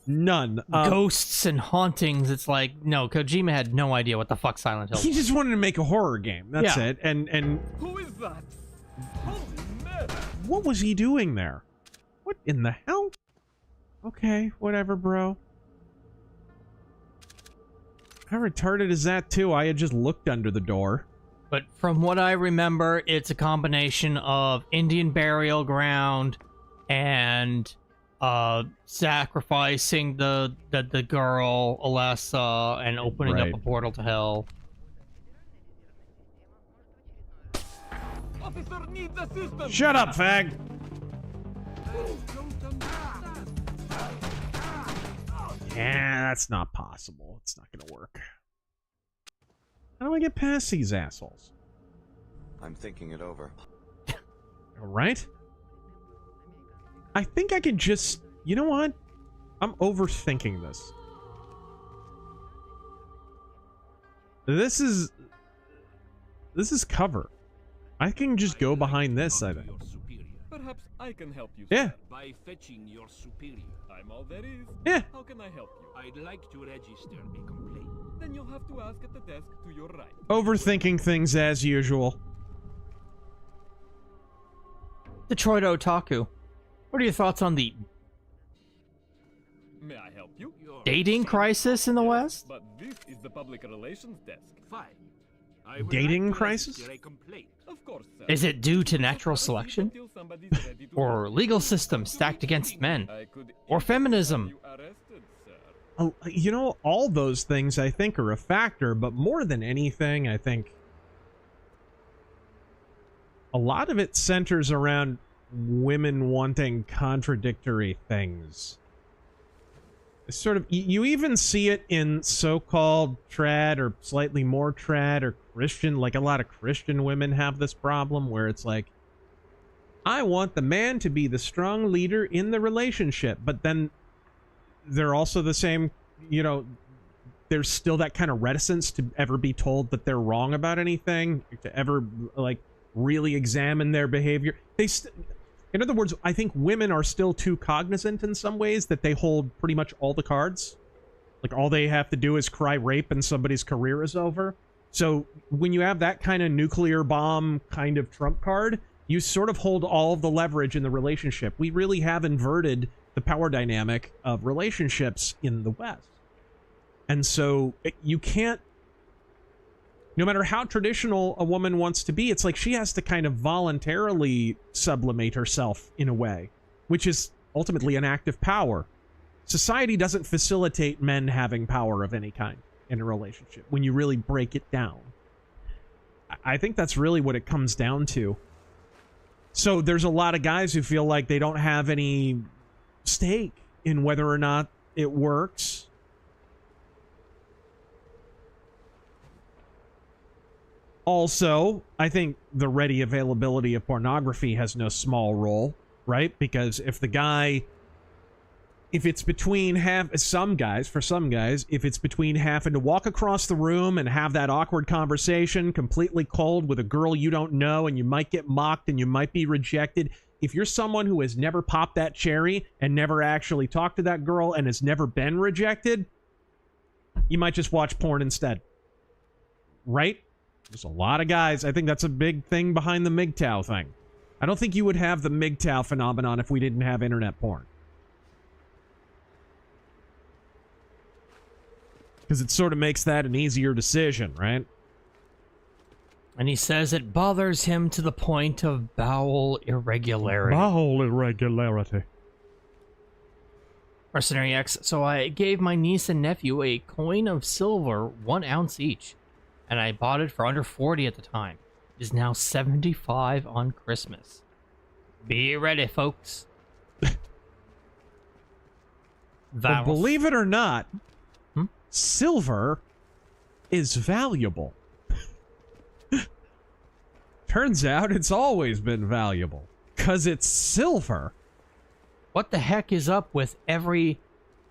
None. Ghosts and hauntings, it's like, no, Kojima had no idea what the fuck Silent Hill was. He just wanted to make a horror game. That's it. And Who is that? Holy man! What was he doing there? What in the hell? Okay, whatever, bro. How retarded is that, too? I had just looked under the door. But from what I remember, it's a combination of Indian burial ground and sacrificing the girl, Alessa, and opening up a portal to hell. Officer needs assistance. Shut up, fag! Yeah, that's not possible. It's not gonna work. How do I get past these assholes? I'm thinking it over. Alright. I think I could just... You know what? I'm overthinking this. This is cover. I can just go behind this, I think. Perhaps I can help you. Yeah. By fetching your superior. I'm all there is. Yeah. How can I help you? I'd like to register a complaint. Then you'll have to ask at the desk to your right. Overthinking things as usual. Detroit Otaku. What are your thoughts on the May I help you? dating crisis in the West? But this is the public relations desk. Fine. Dating crisis? Of course, sir. Is it due to natural selection? Or legal system stacked against men? Or feminism? You know, all those things I think are a factor, but more than anything, I think a lot of it centers around women wanting contradictory things. It's sort of, you even see it in so-called trad or slightly more trad or Christian, like a lot of Christian women have this problem where it's like, I want the man to be the strong leader in the relationship, but then they're also the same, you know, there's still that kind of reticence to ever be told that they're wrong about anything, to ever, like, really examine their behavior. In other words, I think women are still too cognizant in some ways that they hold pretty much all the cards. Like, all they have to do is cry rape and somebody's career is over. So when you have that kind of nuclear bomb kind of trump card, you sort of hold all of the leverage in the relationship. We really have inverted the power dynamic of relationships in the West. And so you can't, no matter how traditional a woman wants to be, it's like she has to kind of voluntarily sublimate herself in a way, which is ultimately an act of power. Society doesn't facilitate men having power of any kind in a relationship when you really break it down. I think that's really what it comes down to. So there's a lot of guys who feel like they don't have any stake in whether or not it works. Also, I think the ready availability of pornography has no small role, right? Because if the guy, if it's between for some guys, if it's between having to walk across the room and have that awkward conversation completely cold with a girl you don't know, and you might get mocked and you might be rejected. If you're someone who has never popped that cherry and never actually talked to that girl and has never been rejected, you might just watch porn instead. Right? There's a lot of guys. I think that's a big thing behind the MGTOW thing. I don't think you would have the MGTOW phenomenon if we didn't have internet porn. Because it sort of makes that an easier decision, right? And he says it bothers him to the point of bowel irregularity. Bowel irregularity. Mercenary X, so I gave my niece and nephew a coin of silver, 1 ounce each. And I bought it for under 40 at the time. It is now 75 on Christmas. Be ready, folks. But believe it or not, silver is valuable. Turns out it's always been valuable. 'Cause it's silver. What the heck is up with every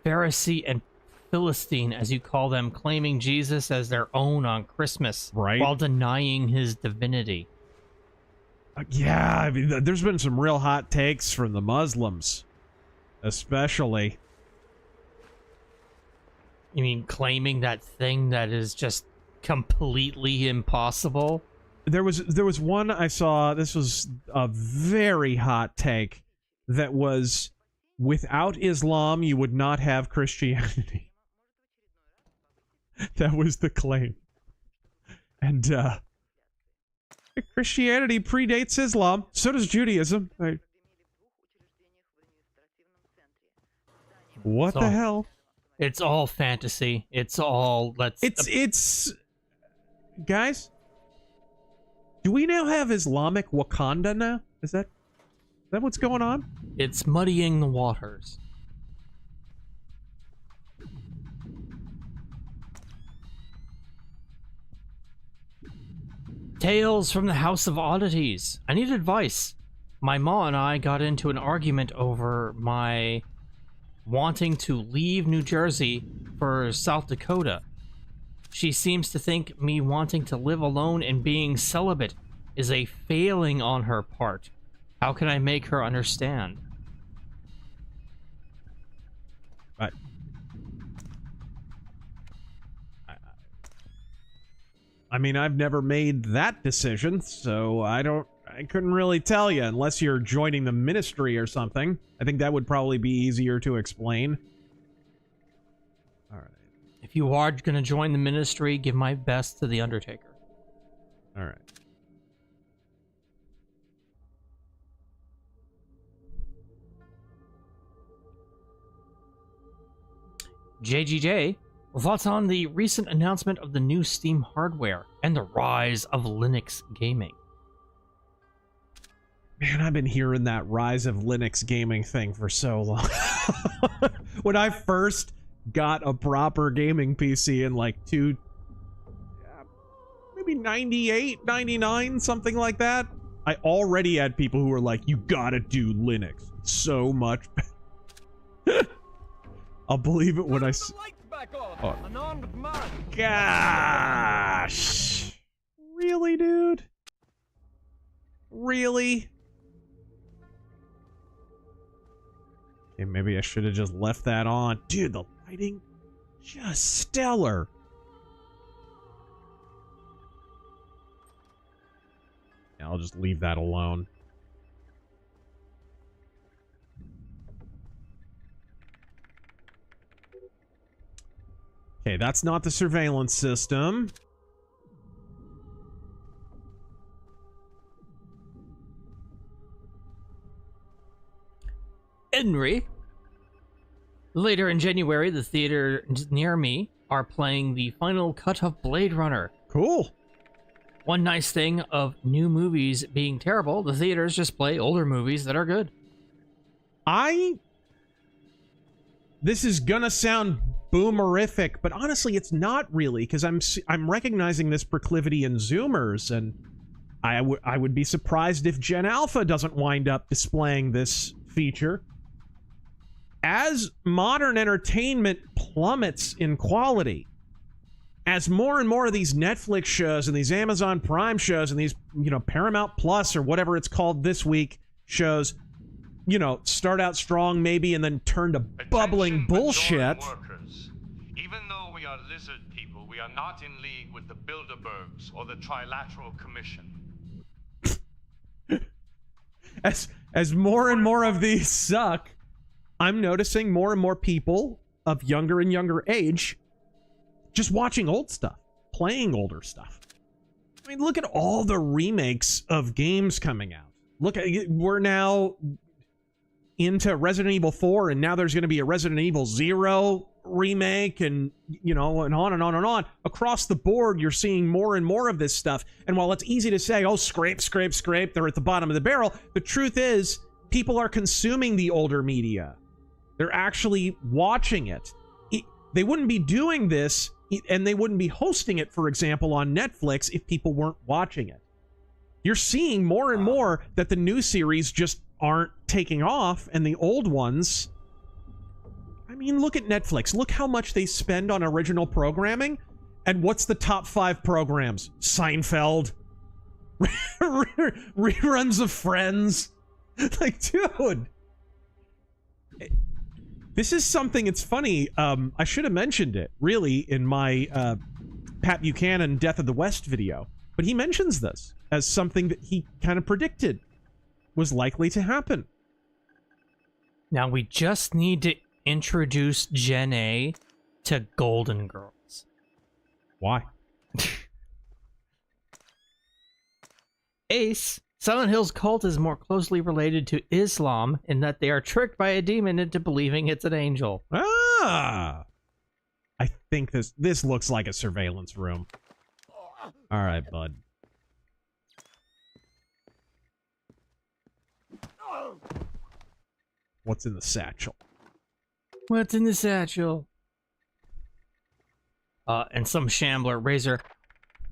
Pharisee and Philistine, as you call them, claiming Jesus as their own on Christmas, right, while denying his divinity? Yeah, I mean, there's been some real hot takes from the Muslims, especially. You mean claiming that thing that is just completely impossible? There was one I saw, this was a very hot take, that was, without Islam, you would not have Christianity. That was the claim. And, Christianity predates Islam. So does Judaism. What the hell? It's all fantasy. It's all, It's... Guys? Do we now have Islamic Wakanda now? Is that what's going on? It's muddying the waters. Tales from the House of Oddities. I need advice. My ma and I got into an argument over my wanting to leave New Jersey for South Dakota. She seems to think me wanting to live alone and being celibate is a failing on her part. How can I make her understand? I mean, I've never made that decision, so I couldn't really tell you unless you're joining the ministry or something. I think that would probably be easier to explain. All right. If you are going to join the ministry, give my best to the Undertaker. All right. JGJ, thoughts on the recent announcement of the new Steam hardware and the rise of Linux gaming? Man, I've been hearing that rise of Linux gaming thing for so long. When I first got a proper gaming PC in like maybe 98, 99, something like that, I already had people who were like, you gotta do Linux. It's so much better. I'll believe it when I see. Oh. Gosh. Really, dude? Really? Okay, maybe I should have just left that on. Dude, the lighting, just stellar. Yeah, I'll just leave that alone. Okay, that's not the surveillance system. Henry. Later in January, the theater near me are playing the final cut of Blade Runner. Cool. One nice thing of new movies being terrible, the theaters just play older movies that are good. This is gonna sound boomerific, but honestly, it's not really, because I'm recognizing this proclivity in Zoomers, and I would be surprised if Gen Alpha doesn't wind up displaying this feature. As modern entertainment plummets in quality, as more and more of these Netflix shows and these Amazon Prime shows and these, you know, Paramount Plus or whatever it's called this week shows, you know, start out strong maybe and then turn to bubbling bullshit. Workers. Even though we are lizard people, we are not in league with the Bilderbergs or the Trilateral Commission. As more and more of these suck, I'm noticing more and more people of younger and younger age just watching old stuff, playing older stuff. I mean, look at all the remakes of games coming out. Look at, we're now into Resident Evil 4, and now there's going to be a Resident Evil 0 remake, and, you know, and on and on and on. Across the board, you're seeing more and more of this stuff. And while it's easy to say, oh, scrape, scrape, scrape, they're at the bottom of the barrel, the truth is, people are consuming the older media. They're actually watching it. They wouldn't be doing this, and they wouldn't be hosting it, for example, on Netflix if people weren't watching it. You're seeing more and more that the new series just aren't taking off, and the old ones... I mean, look at Netflix. Look how much they spend on original programming, and what's the top 5 programs? Seinfeld. Reruns of Friends. Like, dude... This is something, it's funny, I should have mentioned it, really, in my Pat Buchanan Death of the West video. But he mentions this as something that he kind of predicted was likely to happen. Now we just need to introduce Gen A to Golden Girls. Why? Ace, Silent Hill's cult is more closely related to Islam in that they are tricked by a demon into believing it's an angel. Ah! I think this looks like a surveillance room. All right, bud. What's in the satchel? What's in the satchel? And some shambler, Razor.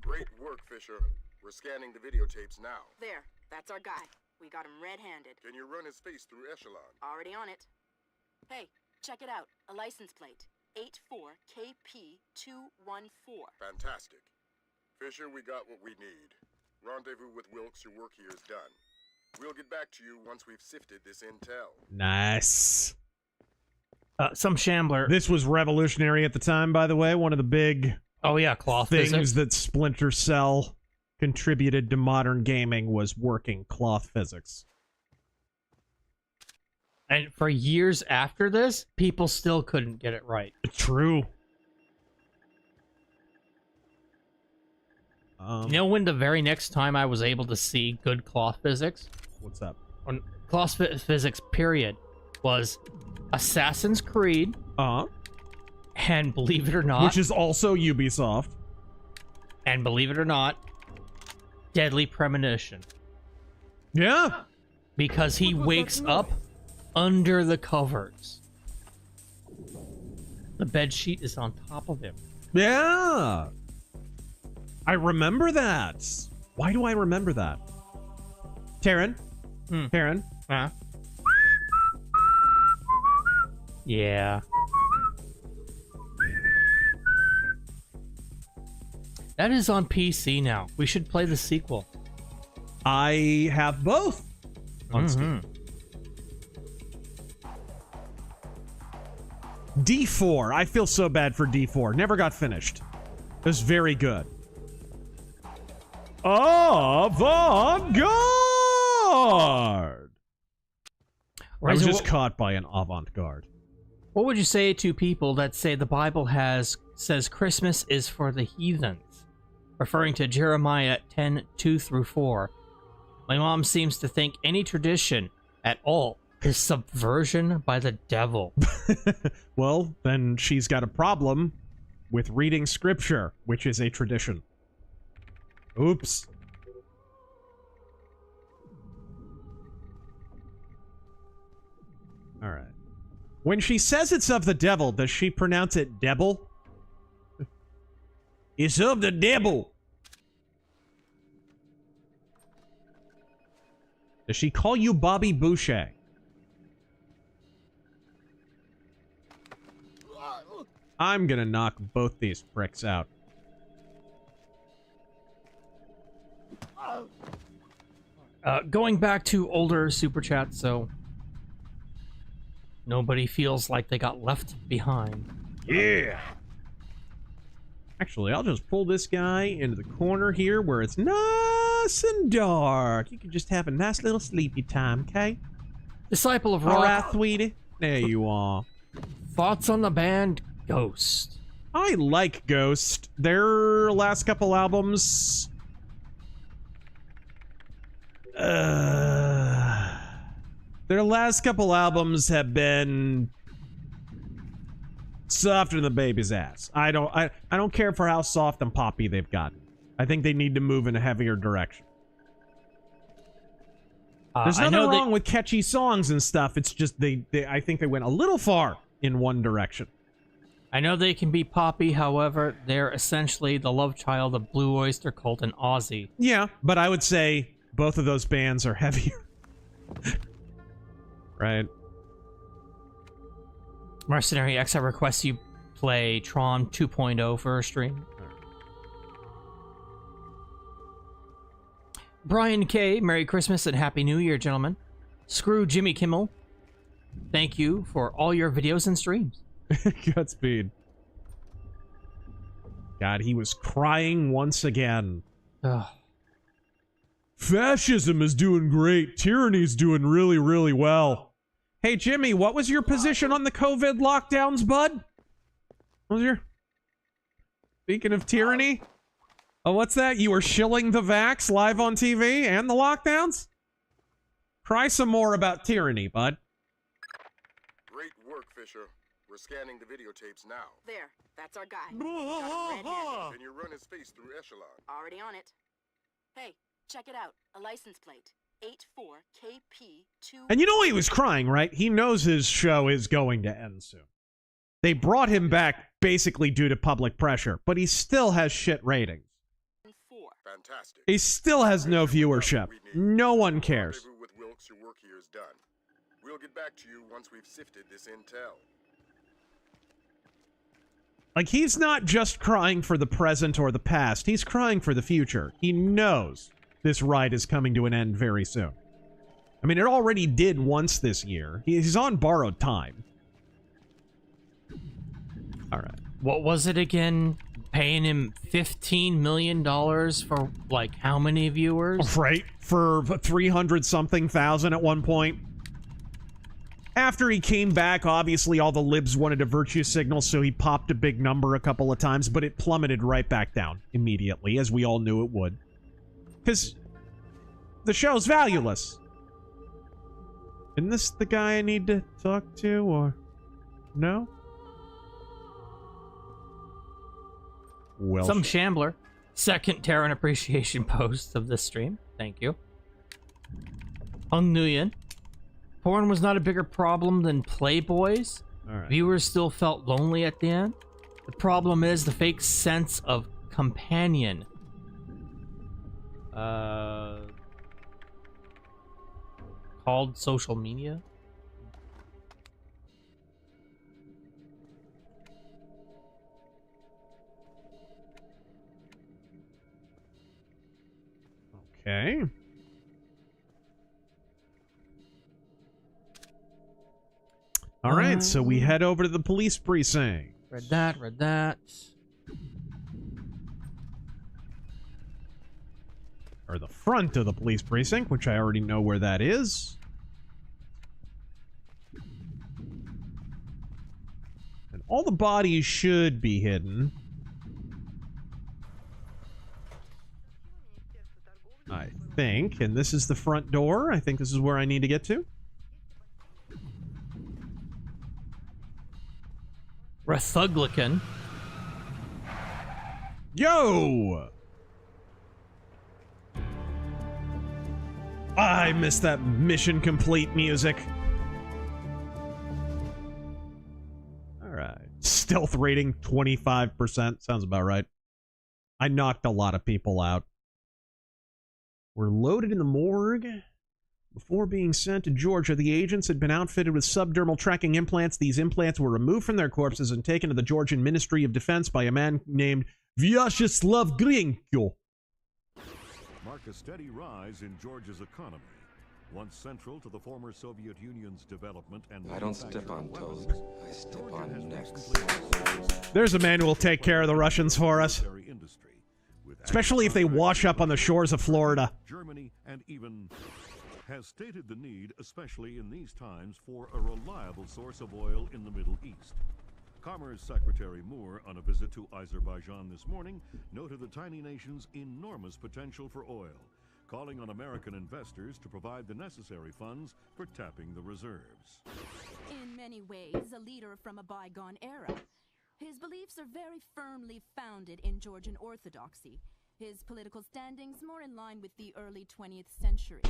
Great work, Fisher. We're scanning the videotapes now. There, that's our guy. We got him red-handed. Can you run his face through Echelon? Already on it. Hey, check it out. A license plate. 84KP214. Fantastic. Fisher, we got what we need. Rendezvous with Wilkes. Your work here is done. We'll get back to you once we've sifted this intel. Nice. Some shambler. This was revolutionary at the time, by the way. One of the big cloth things physics that Splinter Cell contributed to modern gaming was working cloth physics. And for years after this, people still couldn't get it right. True. You know when the very next time I was able to see good cloth physics? What's up? On cloth physics, period, was Assassin's Creed. And believe it or not... Which is also Ubisoft. And believe it or not, Deadly Premonition. Yeah. Because he wakes up under the covers. The bed sheet is on top of him. Yeah. I remember that. Why do I remember that? Taryn? Taryn? Yeah. That is on PC now. We should play the sequel. I have both on Steam. D4. I feel so bad for D4. Never got finished. It was very good. Avant-garde! I was just caught by an avant-garde. What would you say to people that say the Bible says Christmas is for the heathens, referring to Jeremiah 10:2-4? My mom seems to think any tradition at all is subversion by the devil. Well, then she's got a problem with reading scripture, which is a tradition. Oops. All right. When she says it's of the devil, does she pronounce it devil? It's of the devil. Does she call you Bobby Boucher? I'm gonna knock both these pricks out. Going back to older super chats, so nobody feels like they got left behind. Yeah. Actually, I'll just pull this guy into the corner here where it's nice and dark. You can just have a nice little sleepy time, okay? Disciple of Rock. All right, sweetie. There you are. Thoughts on the band Ghost? I like Ghost. Their last couple albums... their last couple albums have been softer than the baby's ass. I don't care for how soft and poppy they've gotten. I think they need to move in a heavier direction. There's nothing wrong with catchy songs and stuff. It's just I think they went a little far in one direction. I know they can be poppy, however, they're essentially the love child of Blue Oyster Cult and Ozzy. Yeah, but I would say both of those bands are heavier. Right. Mercenary X, I request you play Tron 2.0 for a stream. Brian K, Merry Christmas and Happy New Year, gentlemen. Screw Jimmy Kimmel. Thank you for all your videos and streams. Godspeed. God, he was crying once again. Ugh. Fascism is doing great. Tyranny's doing really, really well. Hey, Jimmy, what was your position on the COVID lockdowns, bud? What was your... Speaking of tyranny? Oh, what's that? You were shilling the vax live on TV and the lockdowns? Cry some more about tyranny, bud. Great work, Fisher. We're scanning the videotapes now. There, that's our guy. Got Can you run his face through Echelon? Already on it. Hey, check it out. A license plate. 84KP2. And you know he was crying, right? He knows his show is going to end soon. They brought him back basically due to public pressure, but he still has shit ratings. Fantastic. He still has no viewership. No one cares. With Wilkes, your work here is done. We'll get back to you once we've sifted this intel. Like, he's not just crying for the present or the past. He's crying for the future. He knows this ride is coming to an end very soon. I mean, it already did once this year. He's on borrowed time. All right. What was it again? Paying him $15 million for, like, how many viewers? Right. For 300-something thousand at one point. After he came back, obviously all the libs wanted a virtue signal, so he popped a big number a couple of times, but it plummeted right back down immediately, as we all knew it would. Because the show's valueless. Isn't this the guy I need to talk to, or... No? Well, Some Shambler. Second Terran appreciation post of this stream. Thank you. Hung Nguyen. Porn was not a bigger problem than Playboys. All right. Viewers still felt lonely at the end. The problem is the fake sense of companion. Called social media. Okay. All right, so we head over to the police precinct. Read that, read that. Or the front of the police precinct, which I already know where that is. And all the bodies should be hidden. I think. And this is the front door. I think this is where I need to get to. Rathuglican. Yo! I missed that mission complete music. Alright. Stealth rating 25%. Sounds about right. I knocked a lot of people out. We're loaded in the morgue. Before being sent to Georgia, the agents had been outfitted with subdermal tracking implants. These implants were removed from their corpses and taken to the Georgian Ministry of Defense by a man named Vyacheslav Grinko. Mark a steady rise in Georgia's economy, once central to the former Soviet Union's development and I don't step on toes, I step on necks. There's a man who will take care of the Russians for us. Especially if they wash up on the shores of Florida. Germany and even has stated the need, especially in these times, for a reliable source of oil in the Middle East. Commerce Secretary Moore, on a visit to Azerbaijan this morning, noted the tiny nation's enormous potential for oil, calling on American investors to provide the necessary funds for tapping the reserves. In many ways, a leader from a bygone era. His beliefs are very firmly founded in Georgian orthodoxy. His political standings more in line with the early 20th century.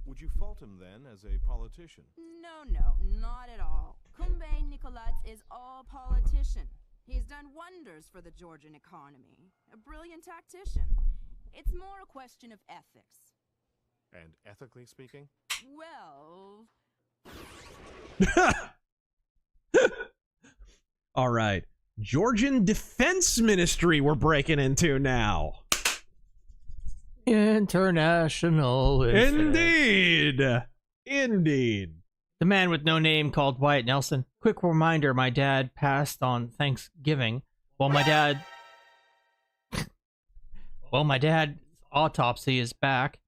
Would you fault him then as a politician? No, not at all. Kumbay Nikolats is all politician. He's done wonders for the Georgian economy. A brilliant tactician. It's more a question of ethics. And ethically speaking? Well... All right. Georgian Defense Ministry we're breaking into now. International. Indeed. Indeed. The man with no name called Wyatt Nelson. Quick reminder, my dad passed on Thanksgiving. While my dad's autopsy is back.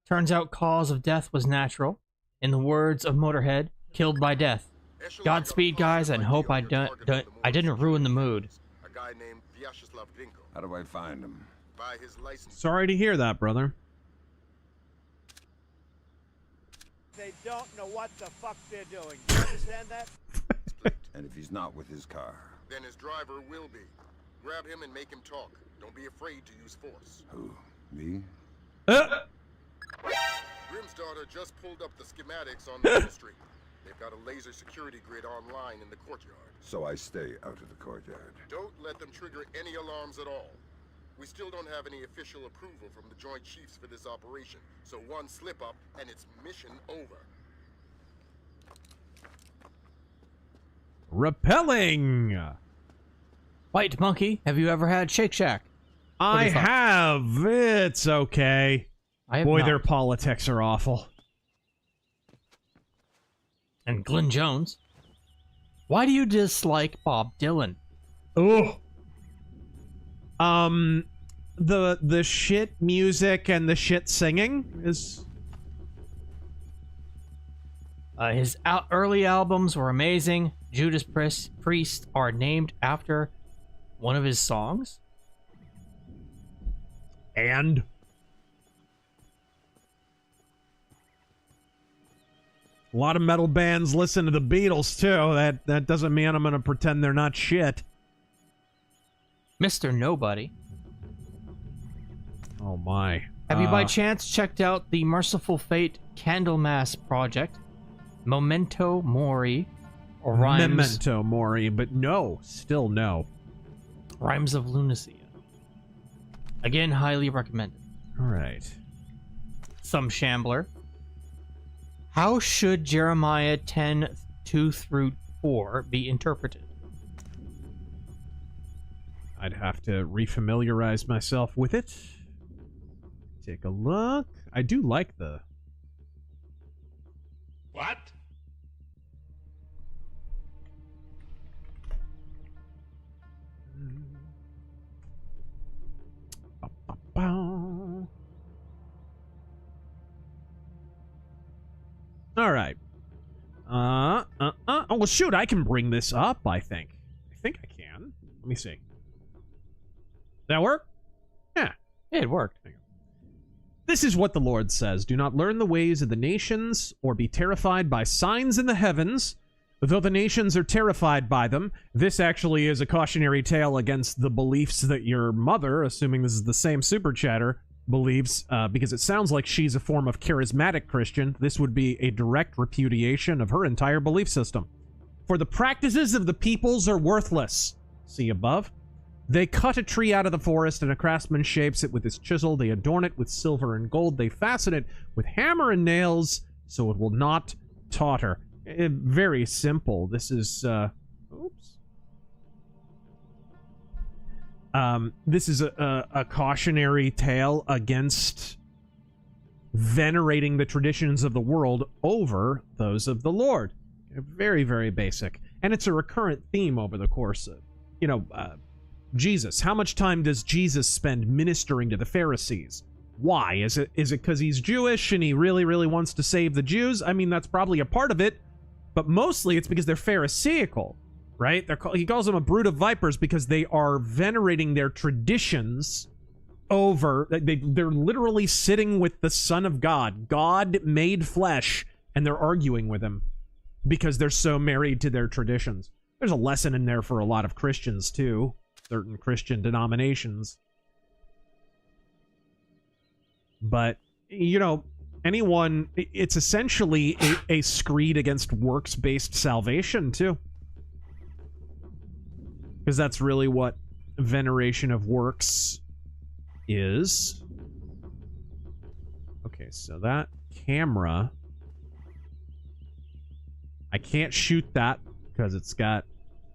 Turns out cause of death was natural. In the words of Motorhead, killed by death. Godspeed, guys, and hope I didn't ruin the mood. A guy named Vyacheslav Grinko. How do I find him? By his license. Sorry to hear that, brother. They don't know what the fuck they're doing. You understand that? And if he's not with his car? Then his driver will be. Grab him and make him talk. Don't be afraid to use force. Who? Me? Grim's daughter just pulled up the schematics on the ministry. They've got a laser security grid online in the courtyard. So I stay out of the courtyard. Don't let them trigger any alarms at all. We still don't have any official approval from the Joint Chiefs for this operation, so one slip-up and it's mission over. Repelling! White Monkey, have you ever had Shake Shack? I have. It's okay. Boy, not. their politics are awful. And Glenn Jones. Why do you dislike Bob Dylan? Oh. The shit music and the shit singing is... His early albums were amazing. Judas Priest are named after one of his songs. And... a lot of metal bands listen to the Beatles, too. That doesn't mean I'm going to pretend they're not shit. Mr. Nobody. Oh, my. Have you by chance checked out the Merciful Fate Candlemas project? Memento Mori. Or Rhymes... Memento Mori, but no. Still no. Rhymes of Lunacy. Again, highly recommended. All right. Some Shambler. How should Jeremiah 10:2-4 be interpreted? I'd have to refamiliarize myself with it. Take a look. I do like the... What? All right. Oh, well, shoot, I can bring this up, I think. I think I can. Let me see. That work? Yeah. Yeah, it worked. This is what the Lord says. Do not learn the ways of the nations, or be terrified by signs in the heavens, though the nations are terrified by them. This actually is a cautionary tale against the beliefs that your mother, assuming this is the same super chatter, believes, because it sounds like she's a form of charismatic Christian. This would be a direct repudiation of her entire belief system. For the practices of the peoples are worthless. See above? They cut a tree out of the forest, and a craftsman shapes it with his chisel. They adorn it with silver and gold. They fasten it with hammer and nails, so it will not totter. Very simple. This is, oops. This is a cautionary tale against venerating the traditions of the world over those of the Lord. Very, very basic. And it's a recurrent theme over the course of, Jesus. How much time does Jesus spend ministering to the Pharisees? Why? Is it because he's Jewish and he really, really wants to save the Jews? I mean, that's probably a part of it, but mostly it's because they're Pharisaical, right? He calls them a brood of vipers because they are venerating their traditions over... They're literally sitting with the Son of God. God made flesh, and they're arguing with him because they're so married to their traditions. There's a lesson in there for a lot of Christians, too. Certain Christian denominations. But, anyone... It's essentially a screed against works-based salvation, too. Because that's really what veneration of works is. Okay, so that camera... I can't shoot that because it's got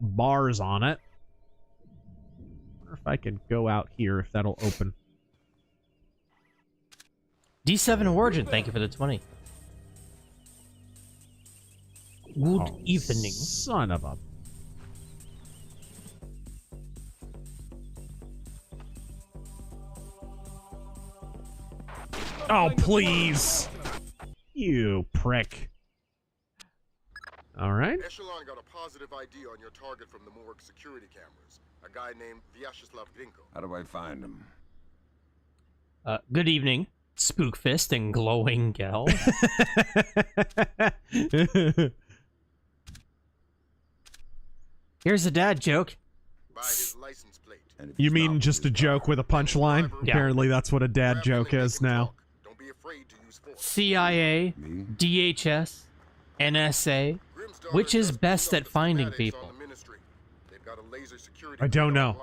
bars on it. I wonder if I can go out here, if that'll open. D7 Origin, thank you for the 20. Good evening. Son of a... Oh, please! You prick. All right. Echelon got a positive ID on your target from the morgue security cameras. A guy named Vyacheslav Grinko. How do I find him? Good evening, Spookfist and Glowing Gel. Here's a dad joke. By his license plate. You mean just a joke with a punchline? Yeah. Apparently that's what a dad joke is now. Don't be afraid to use force. CIA, DHS, NSA. Which is best at finding people? I don't know.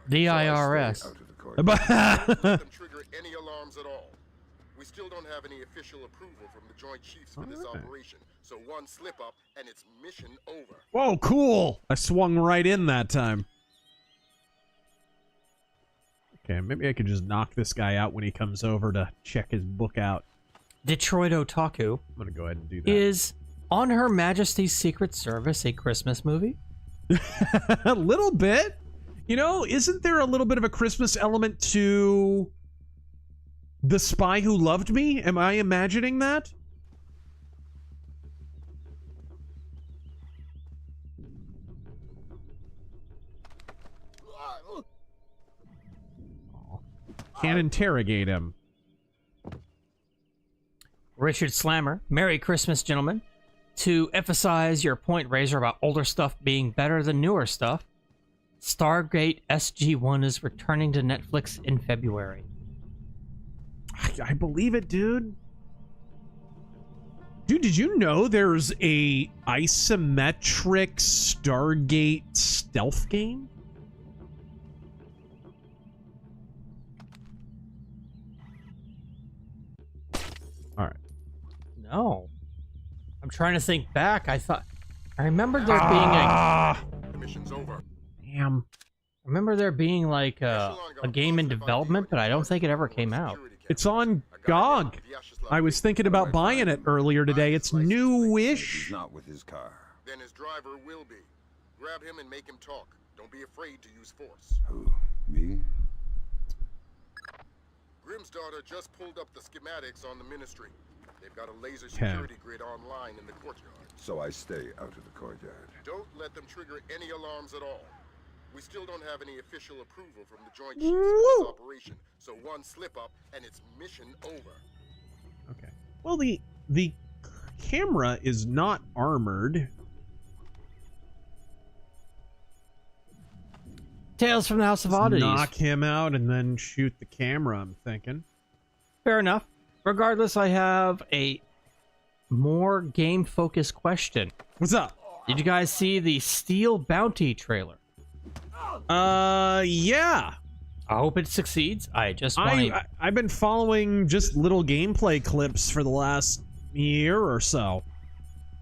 The IRS. Trigger any alarms at all. We still don't have any official approval from the Joint Chiefs for this operation, so one slip up and it's mission over. Whoa, cool! I swung right in that time. Okay, maybe I could just knock this guy out when he comes over to check his book out. Detroit Otaku. I'm gonna go ahead and do that. Is On Her Majesty's Secret Service a Christmas movie? A little bit. Isn't there a little bit of a Christmas element to The Spy Who Loved Me? Am I imagining that? Can't interrogate him. Richard Slammer. Merry Christmas, gentlemen. To emphasize your point, Razor, about older stuff being better than newer stuff, Stargate SG-1 is returning to Netflix in February. I believe it, dude. Dude, did you know there's a isometric Stargate stealth game? All right. No. I'm trying to think back. I remember there being The mission's over. Damn. I remember there being like a game in development, but I don't think it ever came out. It's on GOG. I was thinking about buying it earlier today. It's newish. He's not with his car. Then his driver will be. Grab him and make him talk. Don't be afraid to use force. Who? Me? Grimm's daughter just pulled up the schematics on the ministry. They've got a laser security grid online in the courtyard. So I stay out of the courtyard. Don't let them trigger any alarms at all. We still don't have any official approval from the Joint Chiefs of this operation, so one slip-up and it's mission over. Okay. Well, the camera is not armored. Tales from the House of Odyssees. Knock him out and then shoot the camera, I'm thinking. Fair enough. Regardless, I have a more game-focused question. What's up? Did you guys see the Steel Bounty trailer? Yeah. I hope it succeeds. I just want I've been following just little gameplay clips for the last year or so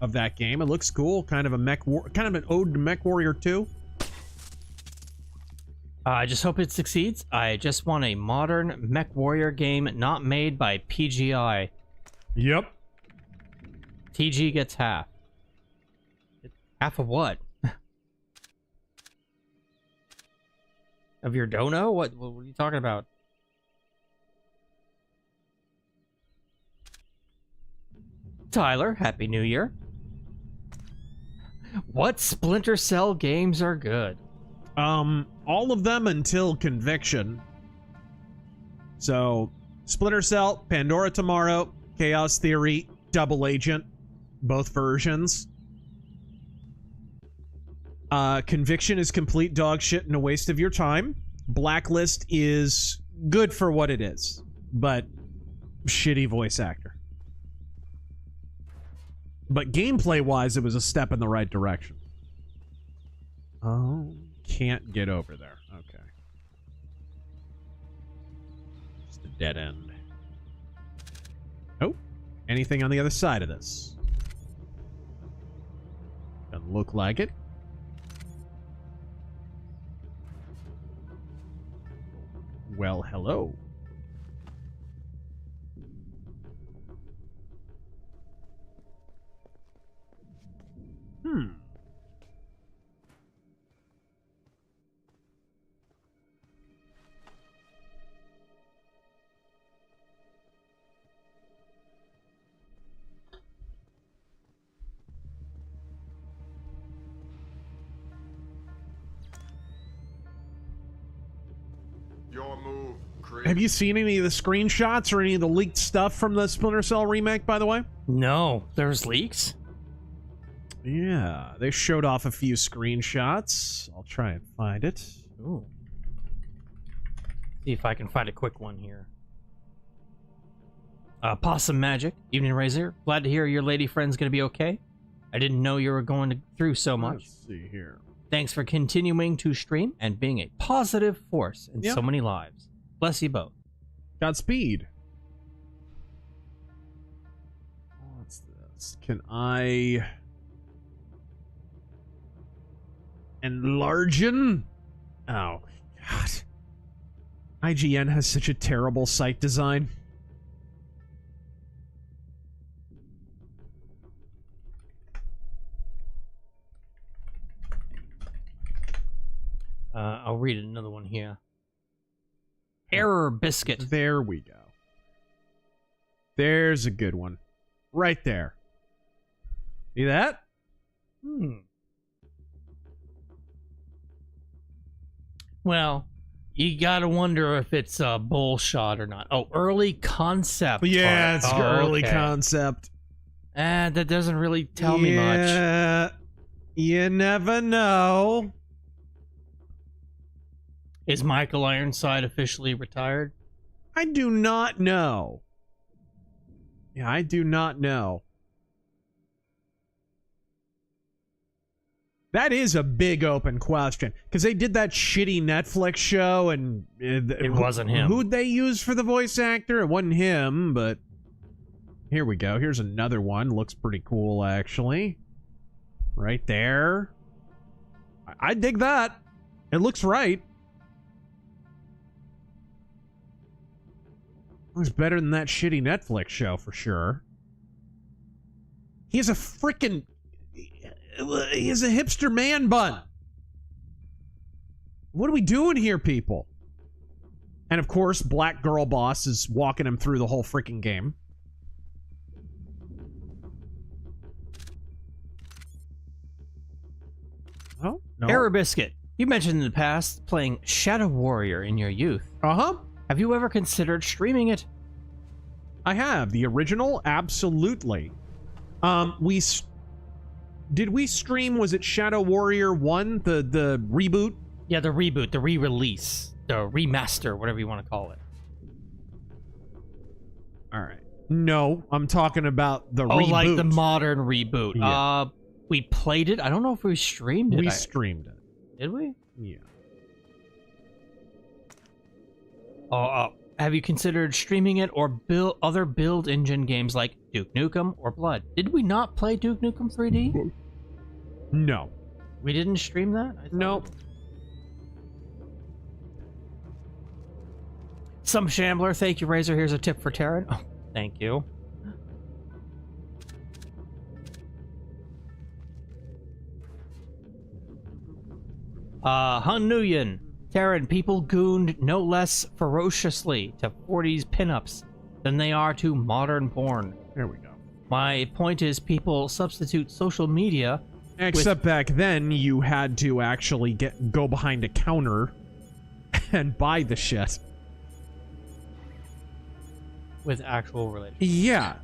of that game. It looks cool. Kind of a kind of an ode to Mech Warrior 2. I just hope it succeeds. I just want a modern Mech Warrior game not made by PGI. Yep. TG gets half. Half of what? Of your dono? What are you talking about? Tyler, Happy New Year. What Splinter Cell games are good? All of them until Conviction. So, Splinter Cell, Pandora Tomorrow, Chaos Theory, Double Agent, both versions. Conviction is complete dog shit and a waste of your time. Blacklist is good for what it is, but shitty voice actor. But gameplay-wise, it was a step in the right direction. Oh, can't get over there. Okay. Just a dead end. Oh, anything on the other side of this? Doesn't look like it. Well, hello. Your move, Chris. Have you seen any of the screenshots or any of the leaked stuff from the Splinter Cell remake, by the way? No. There's leaks? Yeah, they showed off a few screenshots. I'll try and find it. Ooh. See if I can find a quick one here. Possum Magic, Evening Razor. Glad to hear your lady friend's gonna be okay. I didn't know you were going through so much. Let's see here. Thanks for continuing to stream and being a positive force in so many lives. Bless you both. Godspeed. What's this? Can I enlarge? Oh, God. IGN has such a terrible site design. I'll read another one here. Error Biscuit. There we go. There's a good one. Right there. See that? Well, you gotta wonder if it's a bullshot or not. Oh, early concept. Yeah, it's early concept. That doesn't really tell me much. You never know. Is Michael Ironside officially retired? I do not know. Yeah, I do not know. That is a big open question. Because they did that shitty Netflix show and... it wasn't him. Who'd they use for the voice actor? It wasn't him, but... Here we go. Here's another one. Looks pretty cool, actually. Right there. I dig that. It looks right. Looks better than that shitty Netflix show, for sure. He has a frickin'... He has a hipster man bun. What are we doing here, people? And of course, Black Girl Boss is walking him through the whole freaking game. No. Error Biscuit, you mentioned in the past playing Shadow Warrior in your youth. Uh-huh. Have you ever considered streaming it? I have. The original? Absolutely. Did we stream, was it Shadow Warrior 1, the reboot? Yeah, the reboot, the re-release, the remaster, whatever you want to call it. All right. No, I'm talking about the reboot. Oh, like the modern reboot. Yeah. We played it. I don't know if we streamed it. We streamed it. Did we? Yeah. Have you considered streaming it or other build engine games like Duke Nukem or Blood? Did we not play Duke Nukem 3D? No. We didn't stream that? Nope. Some Shambler, thank you, Razor. Here's a tip for Terran. Oh, thank you. Han Nguyen. Terran, people gooned no less ferociously to 40s pinups than they are to modern porn. There we go. My point is people substitute social media. Except back then, you had to actually go behind a counter and buy the shit. With actual religion. Yeah.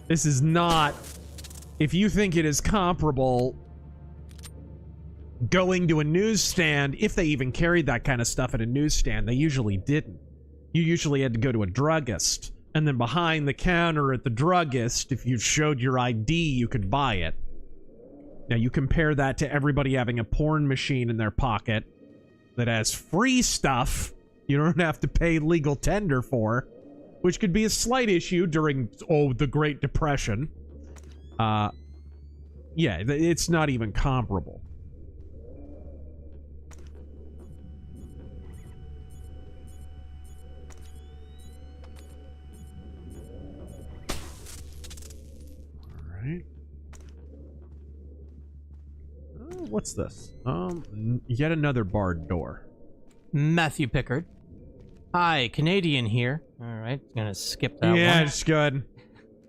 This is not... If you think it is comparable... Going to a newsstand, if they even carried that kind of stuff at a newsstand, they usually didn't. You usually had to go to a druggist, and then behind the counter at the druggist, if you showed your ID, you could buy it. Now you compare that to everybody having a porn machine in their pocket that has free stuff you don't have to pay legal tender for, which could be a slight issue during, the Great Depression. Yeah, it's not even comparable. Right. What's this? Yet another barred door. Matthew Pickard. Hi, Canadian here. Alright, gonna skip that one. Yeah, it's good.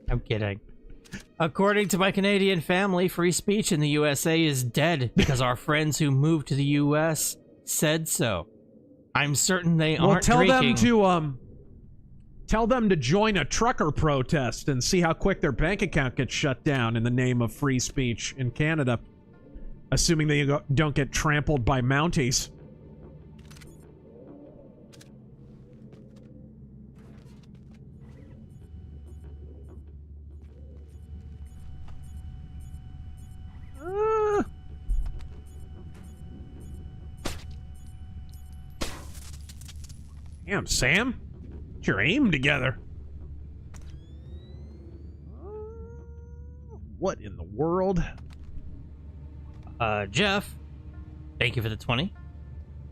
I'm kidding. According to my Canadian family, free speech in the USA is dead because our friends who moved to the US said so. I'm certain they aren't drinking. Tell them to join a trucker protest and see how quick their bank account gets shut down in the name of free speech in Canada. Assuming they don't get trampled by Mounties. Damn, Sam. Get your aim together. What in the world? Jeff, thank you for the 20.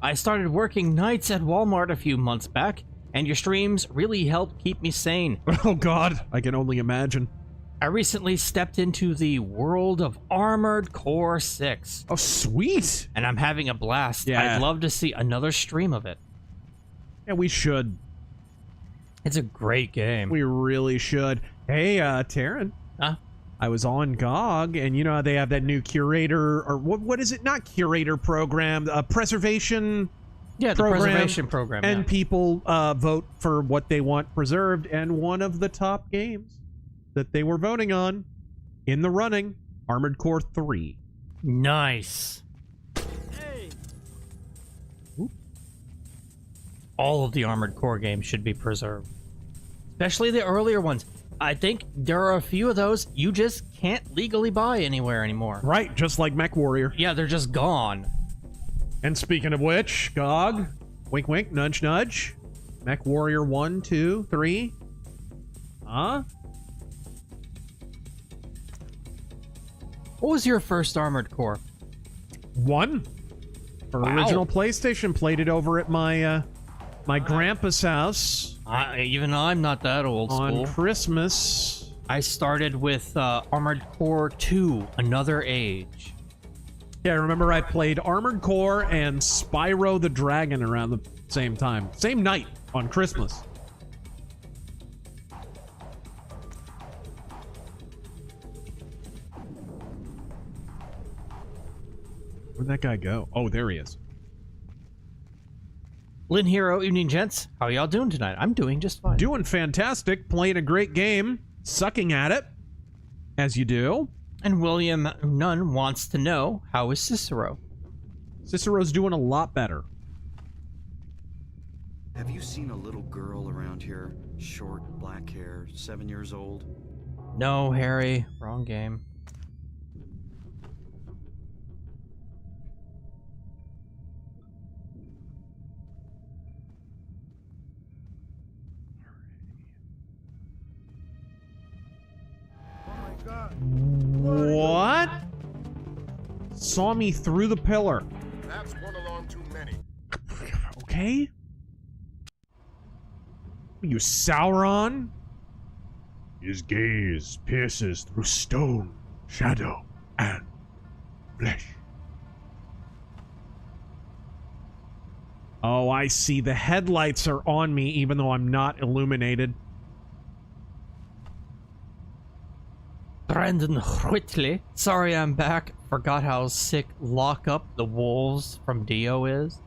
I started working nights at Walmart a few months back, and your streams really helped keep me sane. Oh god, I can only imagine. I recently stepped into the world of Armored Core 6. Oh, sweet! And I'm having a blast. Yeah. I'd love to see another stream of it. Yeah, we should. It's a great game. We really should. Hey, Taryn. Huh? I was on GOG, and you know how they have that new curator, or what is it? Not curator program, preservation Yeah, the program. preservation program. And yeah. people vote for what they want preserved, and one of the top games that they were voting on in the running, Armored Core 3. Nice. Hey. All of the Armored Core games should be preserved. Especially the earlier ones. I think there are a few of those you just can't legally buy anywhere anymore. Right, just like Mech Warrior. Yeah, they're just gone. And speaking of which, GOG, wink wink, nudge nudge, Mech Warrior 1, 2, 3. Huh? What was your first Armored Core? 1. For Wow. original PlayStation, played it over at my my grandpa's house. Even I'm not that old school. On Christmas. I started with Armored Core 2, Another Age. Yeah, I remember I played Armored Core and Spyro the Dragon around the same time. Same night on Christmas. Where'd that guy go? Oh, there he is. Lynn Hero, evening gents. How y'all doing tonight? I'm doing just fine. Doing fantastic. Playing a great game. Sucking at it. As you do. And William Nunn wants to know, how is Cicero? Cicero's doing a lot better. Have you seen a little girl around here? Short, black hair, 7 years old? No, Harry. Wrong game. What? Saw me through the pillar. That's one alarm too many. Okay. You Sauron? His gaze pierces through stone, shadow, and flesh. Oh, I see. The headlights are on me even though I'm not illuminated. Brandon Whitley. Sorry I'm back. Forgot how sick Lock Up the Wolves from Dio is.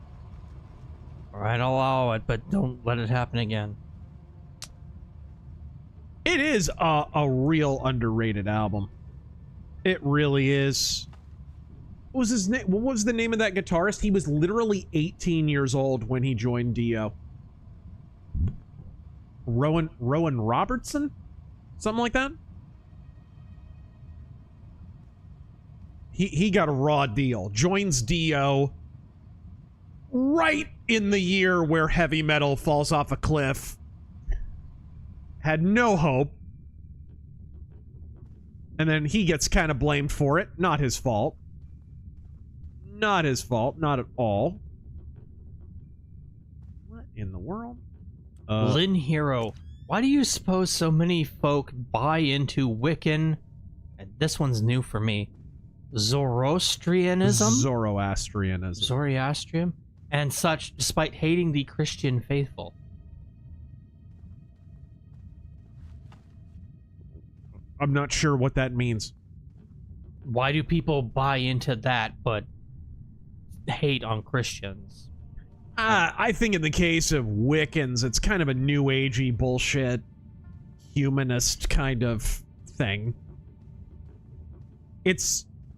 Alright, I'll allow it, but don't let it happen again. It is a real underrated album. It really is. What was his name? What was the name of that guitarist? He was literally 18 years old when he joined Dio. Rowan Robertson? Something like that? He got a raw deal. Joins Dio right in the year where heavy metal falls off a cliff. Had no hope. And then he gets kind of blamed for it. Not his fault. Not his fault. Not at all. What in the world? Lynn Hero. Why do you suppose so many folk buy into Wiccan? And this one's new for me. Zoroastrianism? Zoroastrian. And such, despite hating the Christian faithful. I'm not sure what that means. Why do people buy into that, but hate on Christians? I think in the case of Wiccans, it's kind of a new agey bullshit, humanist kind of thing.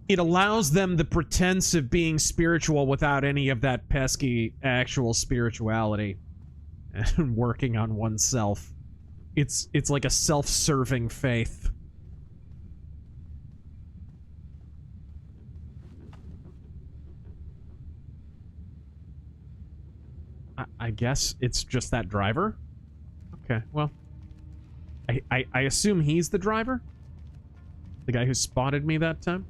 It allows them the pretense of being spiritual without any of that pesky actual spirituality and working on oneself. It's like a self-serving faith. I guess it's just that driver? Okay, well. I assume he's the driver? The guy who spotted me that time?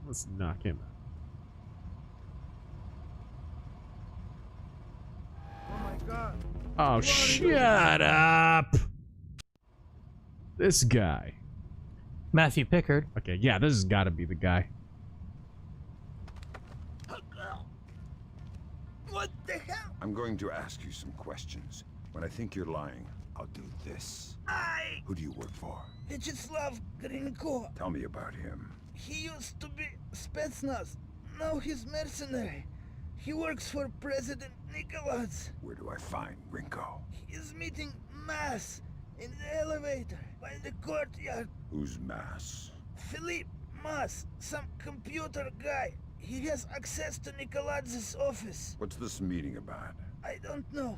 Let's knock him out. Oh my god. Oh, shut up! This guy. Matthew Pickard. Okay, yeah, this has got to be the guy. What the hell? I'm going to ask you some questions. When I think you're lying, I'll do this. Who do you work for? Vyacheslav Grinko. Tell me about him. He used to be Spetsnaz. Now he's mercenary. He works for President Nikolaz. Where do I find Grinko? He's meeting Mass in the elevator by the courtyard. Who's Mass? Philippe Mass, some computer guy. He has access to Nikolaz's office. What's this meeting about? I don't know.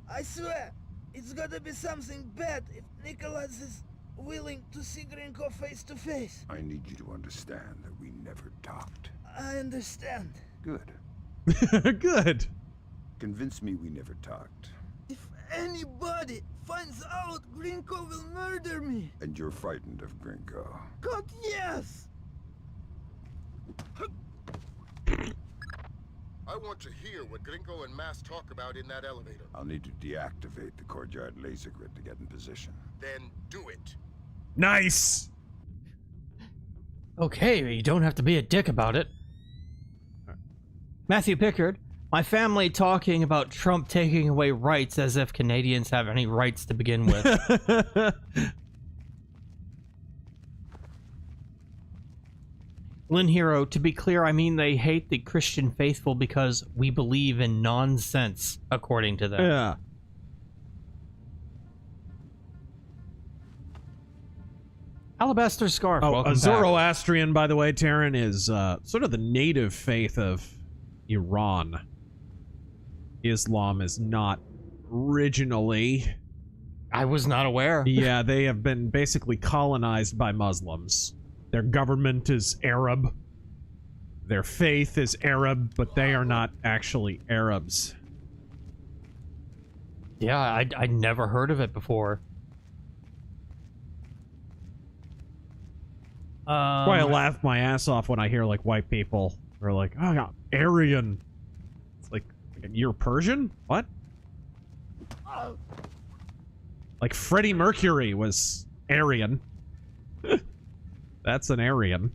I swear, it's gotta be something bad if Nikolaz is willing to see Grinko face to face. I need you to understand that we never talked. I understand. Good. Good. Convince me we never talked. If anybody finds out, Grinko will murder me. And you're frightened of Grinko? God, yes! I want to hear what Grinko and Mass talk about in that elevator. I'll need to deactivate the courtyard laser grid to get in position. Then do it. Nice! Okay, you don't have to be a dick about it. Matthew Pickard. My family talking about Trump taking away rights as if Canadians have any rights to begin with. Lynn Hero, to be clear, I mean they hate the Christian faithful because we believe in nonsense, according to them. Yeah. Alabaster Scarf, Oh, welcome a back. Zoroastrian, by the way, Taryn, is sort of the native faith of Iran. Islam is not originally. I was not aware. Yeah, they have been basically colonized by Muslims. Their government is Arab. Their faith is Arab, but they are not actually Arabs. Yeah, I'd never heard of it before. That's why I laugh my ass off when I hear, like, white people are like, oh, yeah, Aryan. It's like, you're Persian? What? Like, Freddie Mercury was Aryan. That's an Aryan.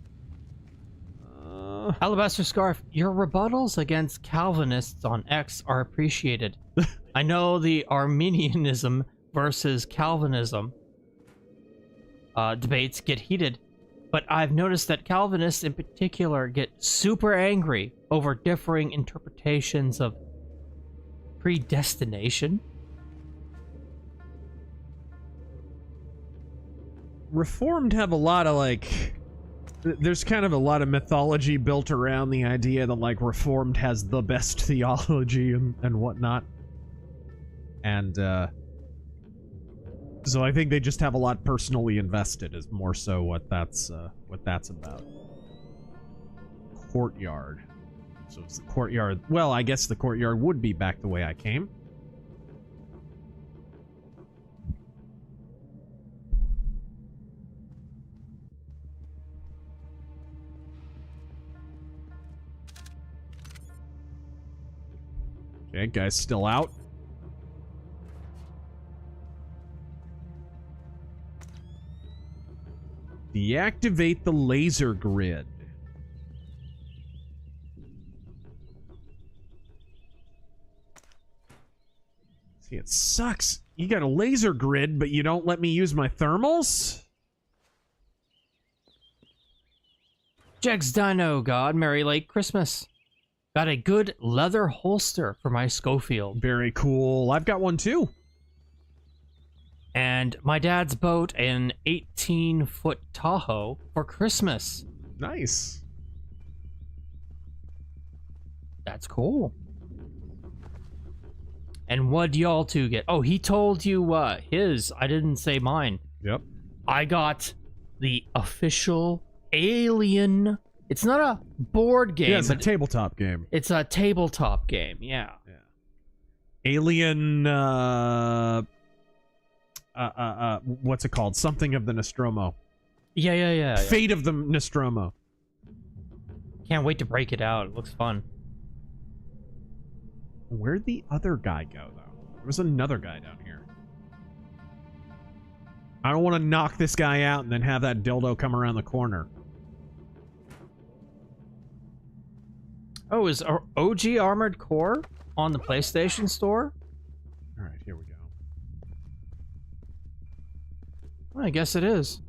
Alabaster Scarf, your rebuttals against Calvinists on X are appreciated. I know the Arminianism versus Calvinism debates get heated, but I've noticed that Calvinists in particular get super angry over differing interpretations of predestination. Reformed have a lot of, like, there's kind of a lot of mythology built around the idea that, like, Reformed has the best theology and whatnot. And, so I think they just have a lot personally invested is more so what that's about. Courtyard. So it's the courtyard. Well, I guess the courtyard would be back the way I came. Okay, guy's still out. Deactivate the laser grid. See, it sucks. You got a laser grid, but you don't let me use my thermals? Jegs Dino God, Merry Late Christmas. Got a good leather holster for my Schofield. Very cool. I've got one too. And my dad's boat, an 18-foot Tahoe, for Christmas. Nice. That's cool. And what'd y'all two get? Oh, he told you his. I didn't say mine. Yep. I got the official Alien. It's not a board game. Yeah, it's a tabletop game. It's a tabletop game, yeah. Alien, what's it called? Something of the Nostromo. Yeah. Fate of the Nostromo. Can't wait to break it out. It looks fun. Where'd the other guy go, though? There was another guy down here. I don't want to knock this guy out and then have that dildo come around the corner. Oh, is OG Armored Core on the PlayStation Store? All right, here we go. Well, I guess it is.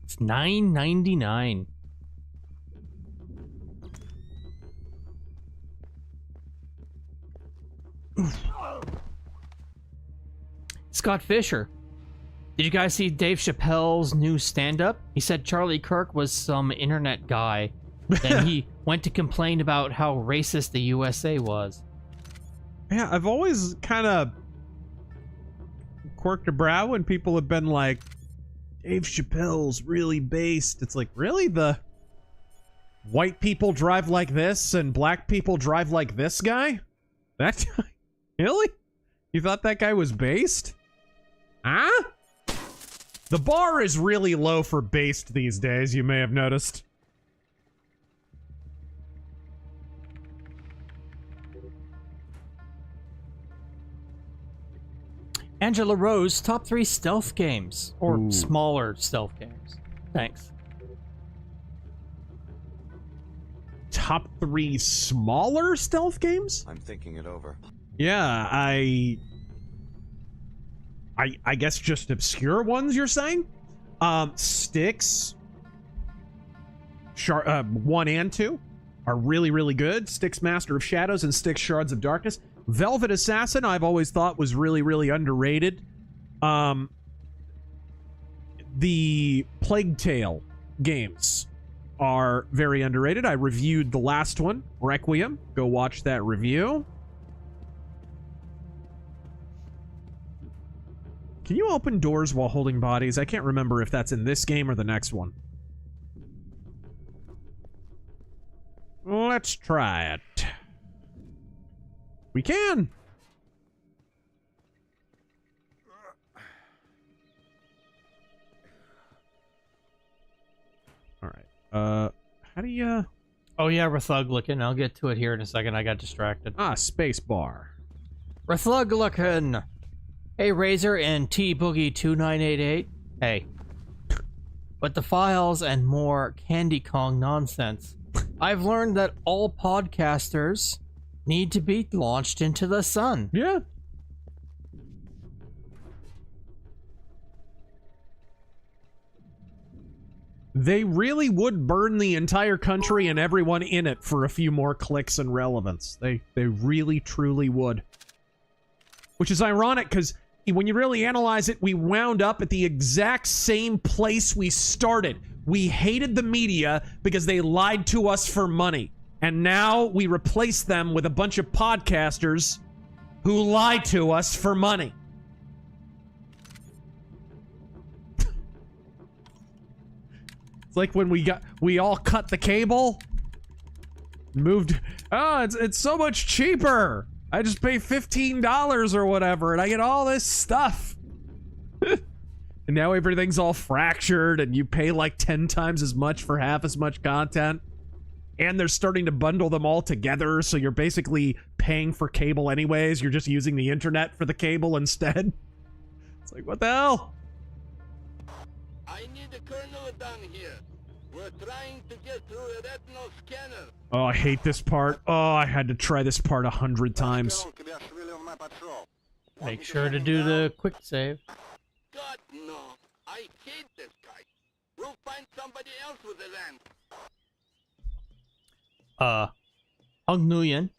It's $9.99. Scott Fisher. Did you guys see Dave Chappelle's new stand-up? He said Charlie Kirk was some internet guy. Then he went to complain about how racist the USA was. Yeah, I've always kind of quirked a brow when people have been like, Dave Chappelle's really based. It's like, really? The white people drive like this and black people drive like this guy? That guy? Really? You thought that guy was based? Huh? The bar is really low for based these days, you may have noticed. Angela Rose, top 3 stealth games. Or smaller stealth games. Thanks. Top 3 smaller stealth games? I'm thinking it over. Yeah, I guess just obscure ones, you're saying? Styx. 1 and 2 are really, really good. Styx Master of Shadows and Styx Shards of Darkness. Velvet Assassin, I've always thought was really, really underrated. The Plague Tale games are very underrated. I reviewed the last one, Requiem. Go watch that review. Can you open doors while holding bodies? I can't remember if that's in this game or the next one. Let's try it. We can. All right. How do you... Oh yeah, Rathuglican. I'll get to it here in a second. I got distracted. Space bar. Rathuglican. Hey, Razor and T-Boogie2988. Hey. But the files and more Candy Kong nonsense. I've learned that all podcasters need to be launched into the sun. Yeah. They really would burn the entire country and everyone in it for a few more clicks and relevance. They really, truly would. Which is ironic, because when you really analyze it, we wound up at the exact same place we started. We hated the media because they lied to us for money. And now we replace them with a bunch of podcasters who lie to us for money. Like when we all cut the cable, moved. Oh, it's so much cheaper. I just pay $15 or whatever, and I get all this stuff. And now everything's all fractured, and you pay like 10 times as much for half as much content. And they're starting to bundle them all together, so you're basically paying for cable anyways. You're just using the internet for the cable instead. It's like, what the hell? I need a colonel down here. We're trying to get through a retinal scanner. Oh, I hate this part. Oh, I had to try this part 100 times. Make sure to do the quick save. God, no. I hate this guy. We'll find somebody else with a land. Hung Nguyen.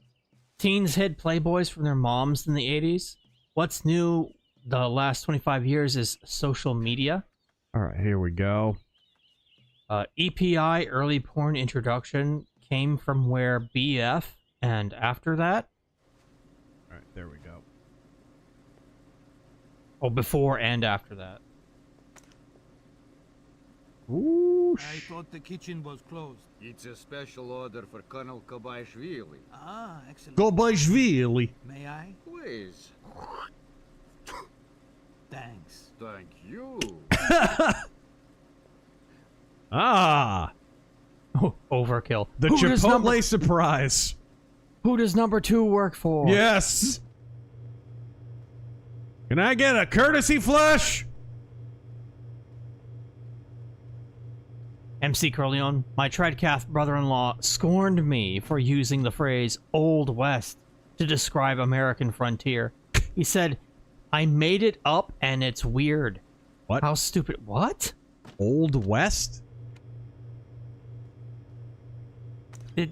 Teens hid Playboys from their moms in the 80s. What's new the last 25 years is social media. All right, here we go. EPI, early porn introduction, came from where BF, and after that? All right, there we go. Oh, before and after that. Ooh, I thought the kitchen was closed. It's a special order for Colonel Kobaishvili. Ah, excellent. Kobaishvili. May I? Please. Thanks. Thank you. Ah. Oh, overkill. The Chipotle surprise. Who does number 2 work for? Yes. Can I get a courtesy flush? MC Corleone, my Tredcath brother-in-law scorned me for using the phrase Old West to describe American frontier. He said, I made it up and it's weird. What? How stupid. What? Old West?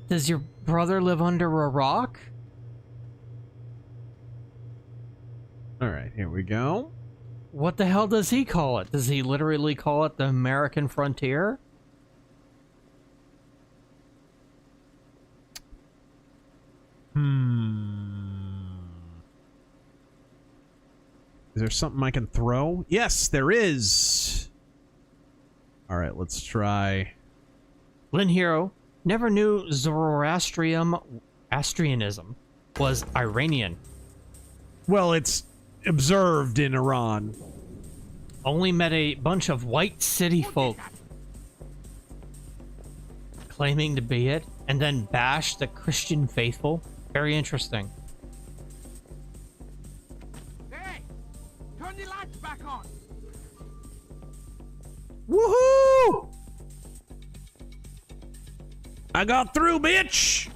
Does your brother live under a rock? All right, here we go. What the hell does he call it? Does he literally call it the American frontier? Is there something I can throw? Yes, there is. All right, let's try. Lynn Hero never knew Zoroastrianism was Iranian. Well, it's observed in Iran. Only met a bunch of white city folk claiming to be it, and then bashed the Christian faithful. Very interesting. Hey! Turn the lights back on! Woohoo! I got through, bitch!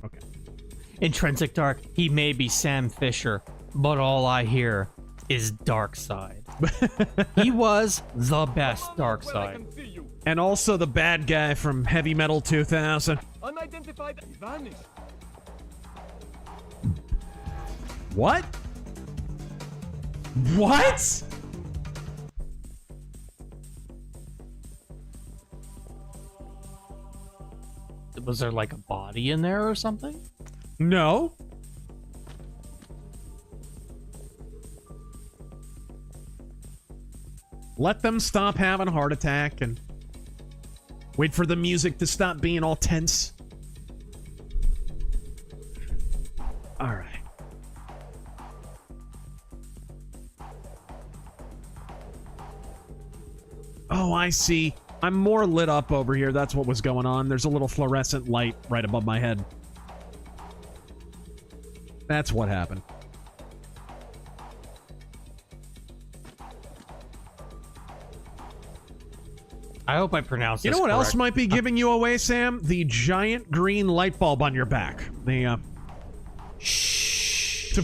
Okay. Intrinsic Dark, he may be Sam Fisher, but all I hear is Dark Side. He was the best Dark Side. And also the bad guy from Heavy Metal 2000. Unidentified vanished. What? What? Was there like a body in there or something? No. Let them stop having a heart attack and wait for the music to stop being all tense. All right. Oh, I see. I'm more lit up over here. That's what was going on. There's a little fluorescent light right above my head. That's what happened. I hope I pronounced this You know what correct. else might be giving you away, Sam? The giant green light bulb on your back. The, shh.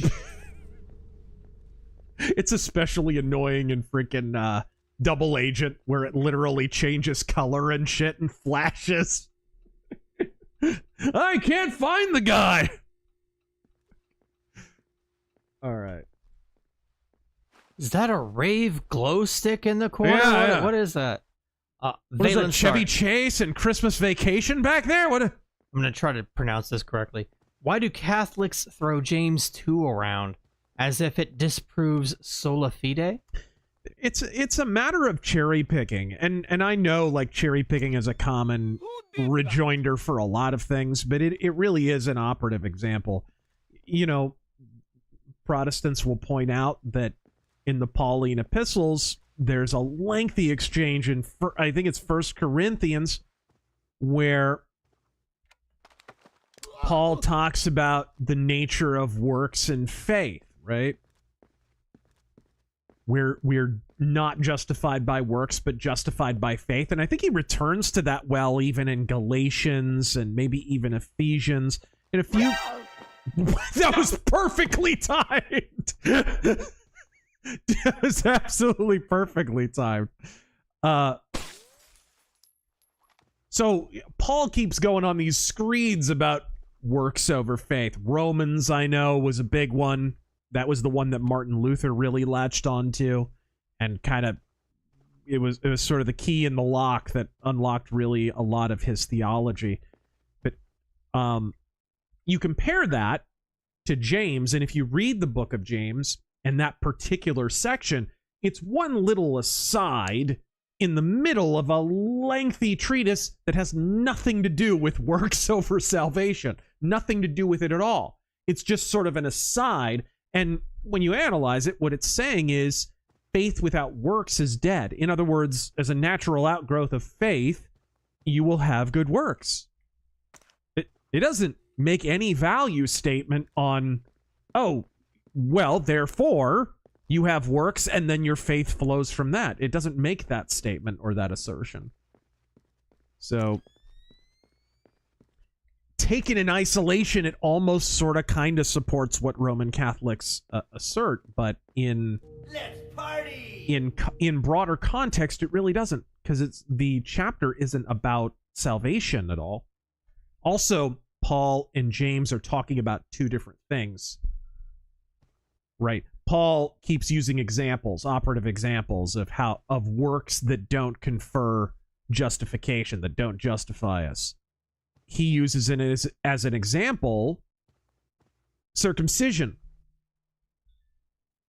It's especially annoying in freaking, Double Agent, where it literally changes color and shit and flashes. I can't find the guy! Alright. Is that a rave glow stick in the corner? Yeah. What is that? What is that, Chevy Chase and Christmas Vacation back there? What? I'm gonna try to pronounce this correctly. Why do Catholics throw James 2 around as if it disproves sola fide? It's a matter of cherry picking, and I know like cherry picking is a common rejoinder for a lot of things, but it really is an operative example. You know, Protestants will point out that in the Pauline epistles, there's a lengthy exchange in, I think it's 1 Corinthians, where Paul talks about the nature of works and faith, right? We're not justified by works, but justified by faith. And I think he returns to that well even in Galatians and maybe even Ephesians. In a few... That was perfectly timed! That was absolutely perfectly timed. So Paul keeps going on these screeds about works over faith. Romans, I know, was a big one. That was the one that Martin Luther really latched onto, and kind of it was sort of the key in the lock that unlocked really a lot of his theology. But you compare that to James, and if you read the book of James and that particular section, it's one little aside in the middle of a lengthy treatise that has nothing to do with works over salvation. Nothing to do with it at all. It's just sort of an aside. And when you analyze it, what it's saying is faith without works is dead. In other words, as a natural outgrowth of faith, you will have good works. It doesn't make any value statement on, oh, well, therefore, you have works and then your faith flows from that. It doesn't make that statement or that assertion. So, taken in isolation, it almost sort of kind of supports what Roman Catholics assert, but in broader context, it really doesn't, because the chapter isn't about salvation at all. Also, Paul and James are talking about two different things, right? Paul keeps using examples, operative examples of works that don't confer justification, that don't justify us. He uses it as an example, circumcision,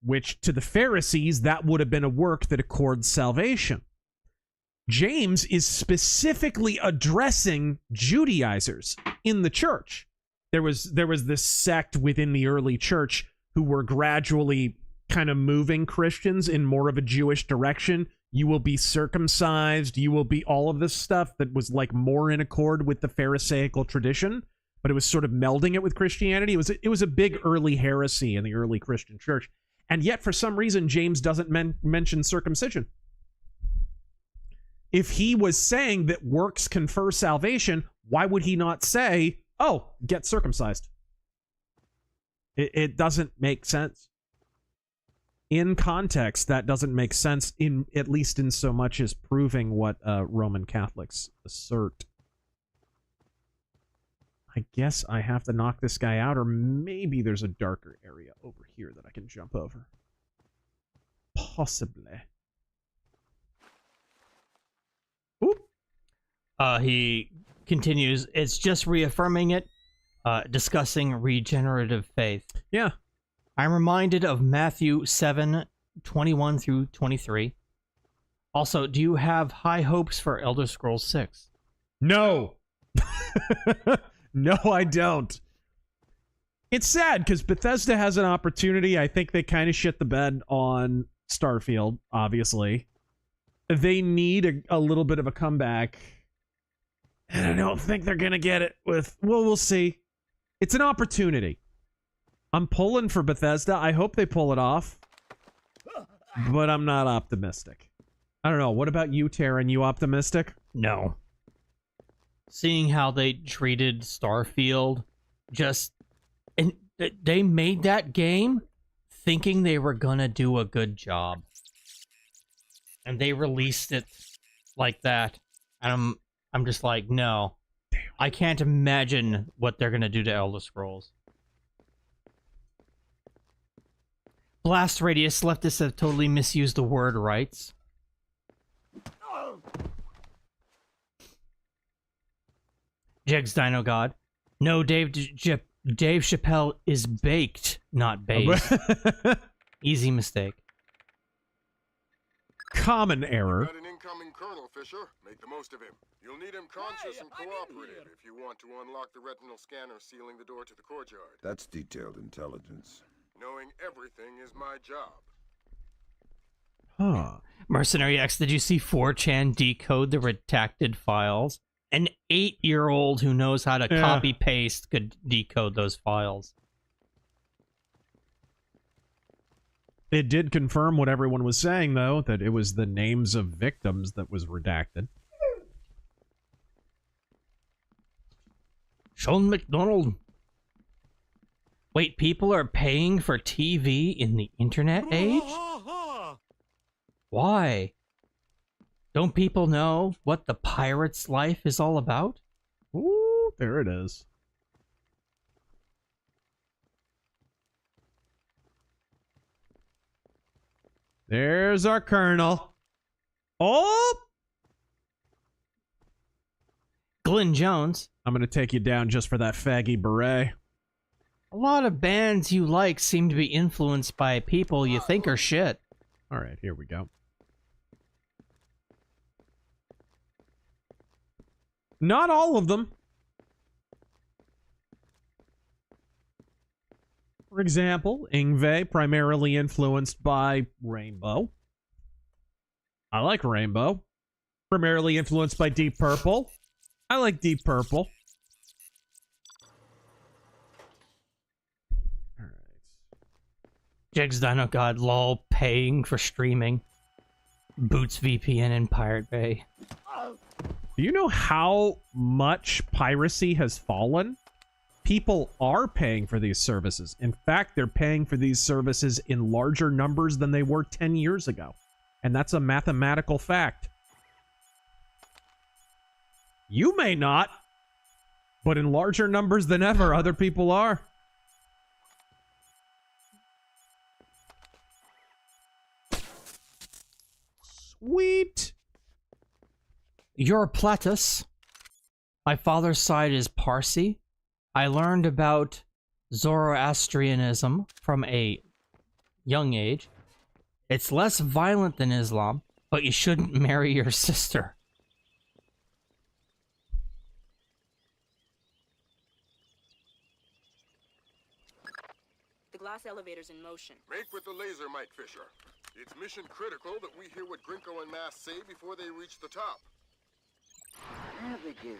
which to the Pharisees, that would have been a work that accords salvation. James is specifically addressing Judaizers in the church. There was this sect within the early church who were gradually kind of moving Christians in more of a Jewish direction. You will be circumcised, you will be all of this stuff that was like more in accord with the Pharisaical tradition, but it was sort of melding it with Christianity. It was a big early heresy in the early Christian church. And yet, for some reason, James doesn't mention circumcision. If he was saying that works confer salvation, why would he not say, oh, get circumcised? It doesn't make sense. in context, that doesn't make sense, in at least in so much as proving what Roman Catholics assert. I guess I have to knock this guy out, or maybe there's a darker area over here that I can jump over. Possibly. Oop. He continues, it's just reaffirming it, discussing regenerative faith. Yeah. I'm reminded of Matthew 7:21 through 23. Also, do you have high hopes for Elder Scrolls 6? No! No, I don't. It's sad, because Bethesda has an opportunity. I think they kind of shit the bed on Starfield, obviously. They need a little bit of a comeback. And I don't think they're going to get it with... Well, we'll see. It's an opportunity. I'm pulling for Bethesda. I hope they pull it off. But I'm not optimistic. I don't know. What about you, Taryn? You optimistic? No. Seeing how they treated Starfield, and they made that game thinking they were gonna do a good job. And they released it like that. And I'm just like, no. I can't imagine what they're gonna do to Elder Scrolls. Blast Radius leftists have totally misused the word rights. Jegs Dino God. No, Dave Chappelle is baked, not based. Easy mistake. Common error. Got an incoming colonel, Fisher. Make the most of him. You'll need him conscious and cooperative if you want to unlock the retinal scanner sealing the door to the courtyard. That's detailed intelligence. Knowing everything is my job. Huh. Mercenary X, did you see 4chan decode the redacted files? An 8-year-old who knows how to copy-paste could decode those files. It did confirm what everyone was saying, though, that it was the names of victims that was redacted. Sean McDonald. Wait, people are paying for TV in the internet age? Why? Don't people know what the pirate's life is all about? Ooh, there it is. There's our colonel. Oh! Glenn Jones. I'm going to take you down just for that faggy beret. A lot of bands you like seem to be influenced by people you think are shit. All right, here we go. Not all of them. For example, Yngwie, primarily influenced by Rainbow. I like Rainbow. Primarily influenced by Deep Purple. I like Deep Purple. Alright. Jegs Dino God, lol, paying for streaming. Boots VPN in Pirate Bay. Do you know how much piracy has fallen? People are paying for these services. In fact, they're paying for these services in larger numbers than they were 10 years ago. And that's a mathematical fact. You may not, but in larger numbers than ever, other people are. Sweet. You're Platus. My father's side is Parsi. I learned about Zoroastrianism from a young age. It's less violent than Islam, but you shouldn't marry your sister. The glass elevator's in motion. Make with the laser, Mike Fisher. It's mission critical that we hear what Grinko and Mass say before they reach the top. Savages.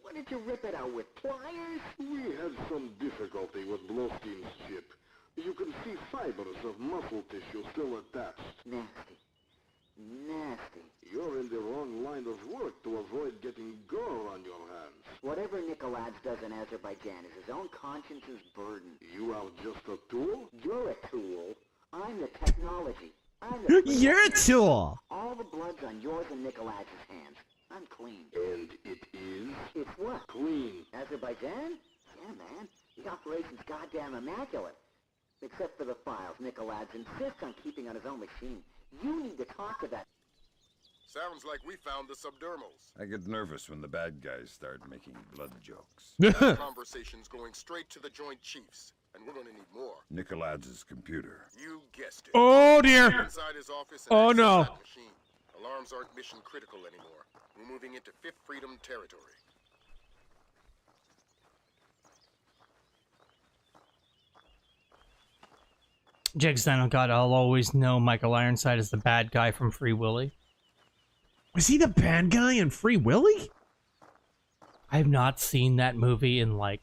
What did you rip it out with? Pliers? We had some difficulty with Bloskin's ship. You can see fibers of muscle tissue still attached. Nasty. Nasty. You're in the wrong line of work to avoid getting gore on your hands. Whatever Nikolaj does in Azerbaijan is his own conscience's burden. You are just a tool? You're a tool. I'm the technology. You're a tool. All the blood's on yours and Nikolai's hands. I'm clean. And it is? It's what? Clean. Azerbaijan? Yeah, man. The operation's goddamn immaculate. Except for the files Nikolai insists on keeping on his own machine. You need to talk to that. Sounds like we found the subdermals. I get nervous when the bad guys start making blood jokes. That conversation's going straight to the Joint Chiefs, and we're gonna need more. Nikolai's computer. You guessed it. Oh dear. Inside his office and Oh access no. that machine. Alarms aren't mission critical anymore. We're moving into Fifth Freedom territory. Jigs, then, oh god, I'll always know Michael Ironside is the bad guy from Free Willy. Was he the bad guy in Free Willy? I have not seen that movie in like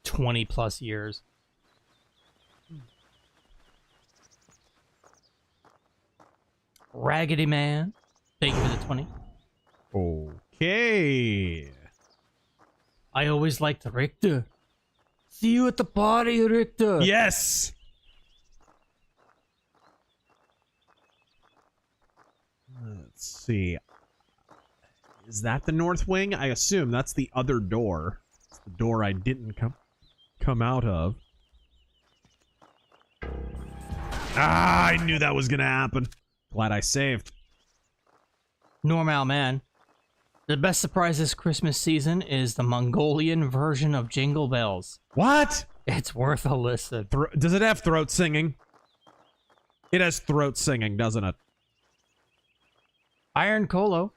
20 plus years. Raggedy Man. Thank you for the 20. Okay. I always liked Richter. See you at the party, Richter. Yes. Let's see. Is that the north wing? I assume that's the other door. It's the door I didn't come out of. Ah, I knew that was gonna happen. Glad I saved. Normal Man. The best surprise this Christmas season is the Mongolian version of Jingle Bells. What? It's worth a listen. Does it have throat singing? It has throat singing, doesn't it? Iron Colo.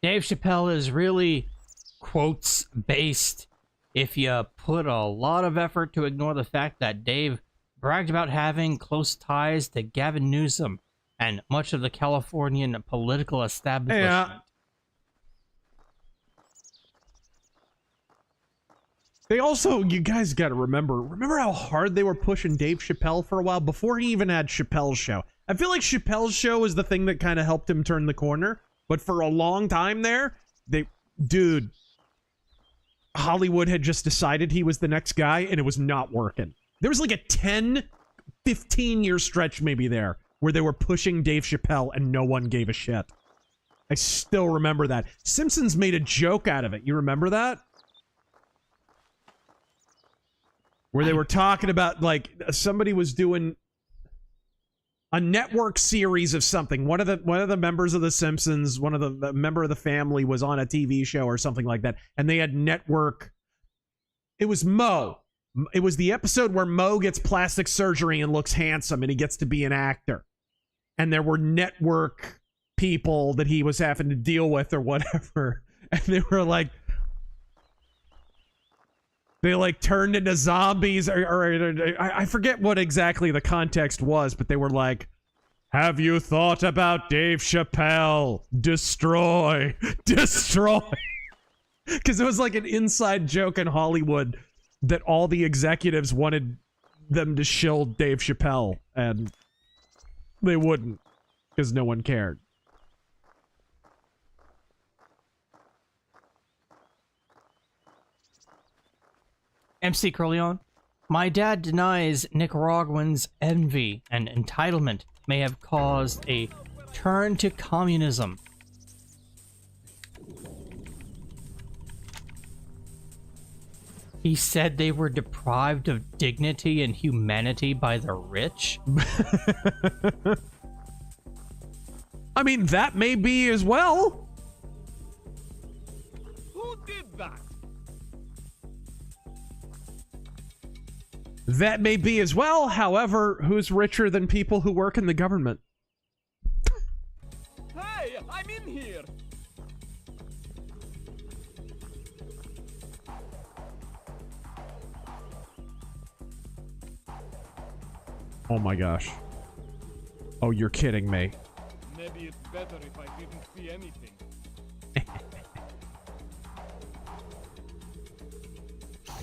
Dave Chappelle is really, quotes, based if you put a lot of effort to ignore the fact that Dave bragged about having close ties to Gavin Newsom and much of the Californian political establishment. Yeah. They also, you guys gotta remember how hard they were pushing Dave Chappelle for a while before he even had Chappelle's Show. I feel like Chappelle's Show is the thing that kind of helped him turn the corner, but for a long time there, Hollywood had just decided he was the next guy and it was not working. There was like a 10, 15-year stretch maybe there where they were pushing Dave Chappelle and no one gave a shit. I still remember that. Simpsons made a joke out of it. You remember that? Where they were talking about, like, somebody was doing a network series of something. One of the members of the Simpsons, one of the member of the family was on a TV show or something like that, and they had network. It was Mo. It was the episode where Mo gets plastic surgery and looks handsome, and he gets to be an actor. And there were network people that he was having to deal with or whatever, and they were like. They like turned into zombies or I forget what exactly the context was, but they were like, have you thought about Dave Chappelle? Destroy. Destroy. Because it was like an inside joke in Hollywood that all the executives wanted them to shill Dave Chappelle, and they wouldn't because no one cared. MC Corleone. My dad denies Nicaraguans' envy and entitlement may have caused a turn to communism. He said they were deprived of dignity and humanity by the rich. I mean, that may be as well. Who did that? That may be as well. However, who's richer than people who work in the government? Hey, I'm in here. Oh my gosh. Oh, you're kidding me. Maybe it's better if I didn't see anything.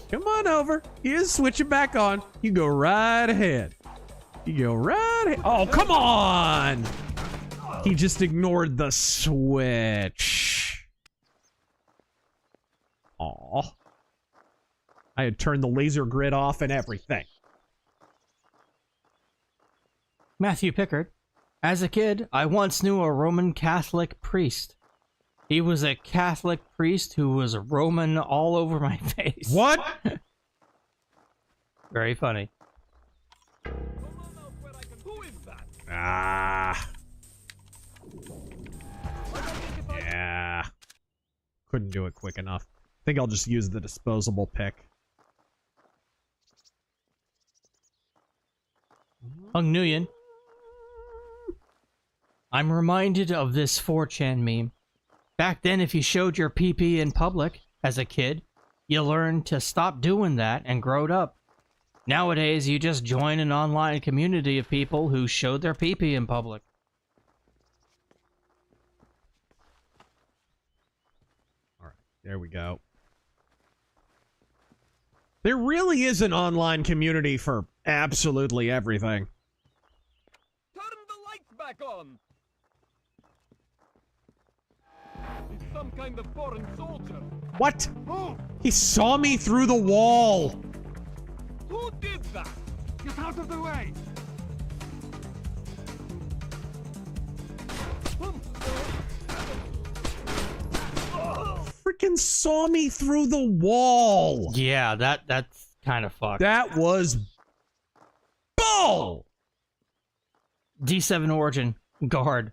Come on over. You just switch it back on. You go right ahead. You go right ahead. Oh, come on. He just ignored the switch. Aw. I had turned the laser grid off and everything. Matthew Pickard. As a kid, I once knew a Roman Catholic priest. He was a Catholic priest who was Roman all over my face. What? Very funny. Ah. Yeah. Couldn't do it quick enough. I think I'll just use the disposable pick. Hung Nguyen. I'm reminded of this 4chan meme. Back then, if you showed your PP in public as a kid, you learned to stop doing that and growed up. Nowadays, you just join an online community of people who showed their PP in public. All right, there we go. There really is an online community for absolutely everything. Turn the lights back on! It's some kind of foreign soldier. What? Move! He saw me through the wall! Who did that? Get out of the way! Freaking saw me through the wall! Yeah, that's kind of fucked. That was bull! D7 Origin. Guard.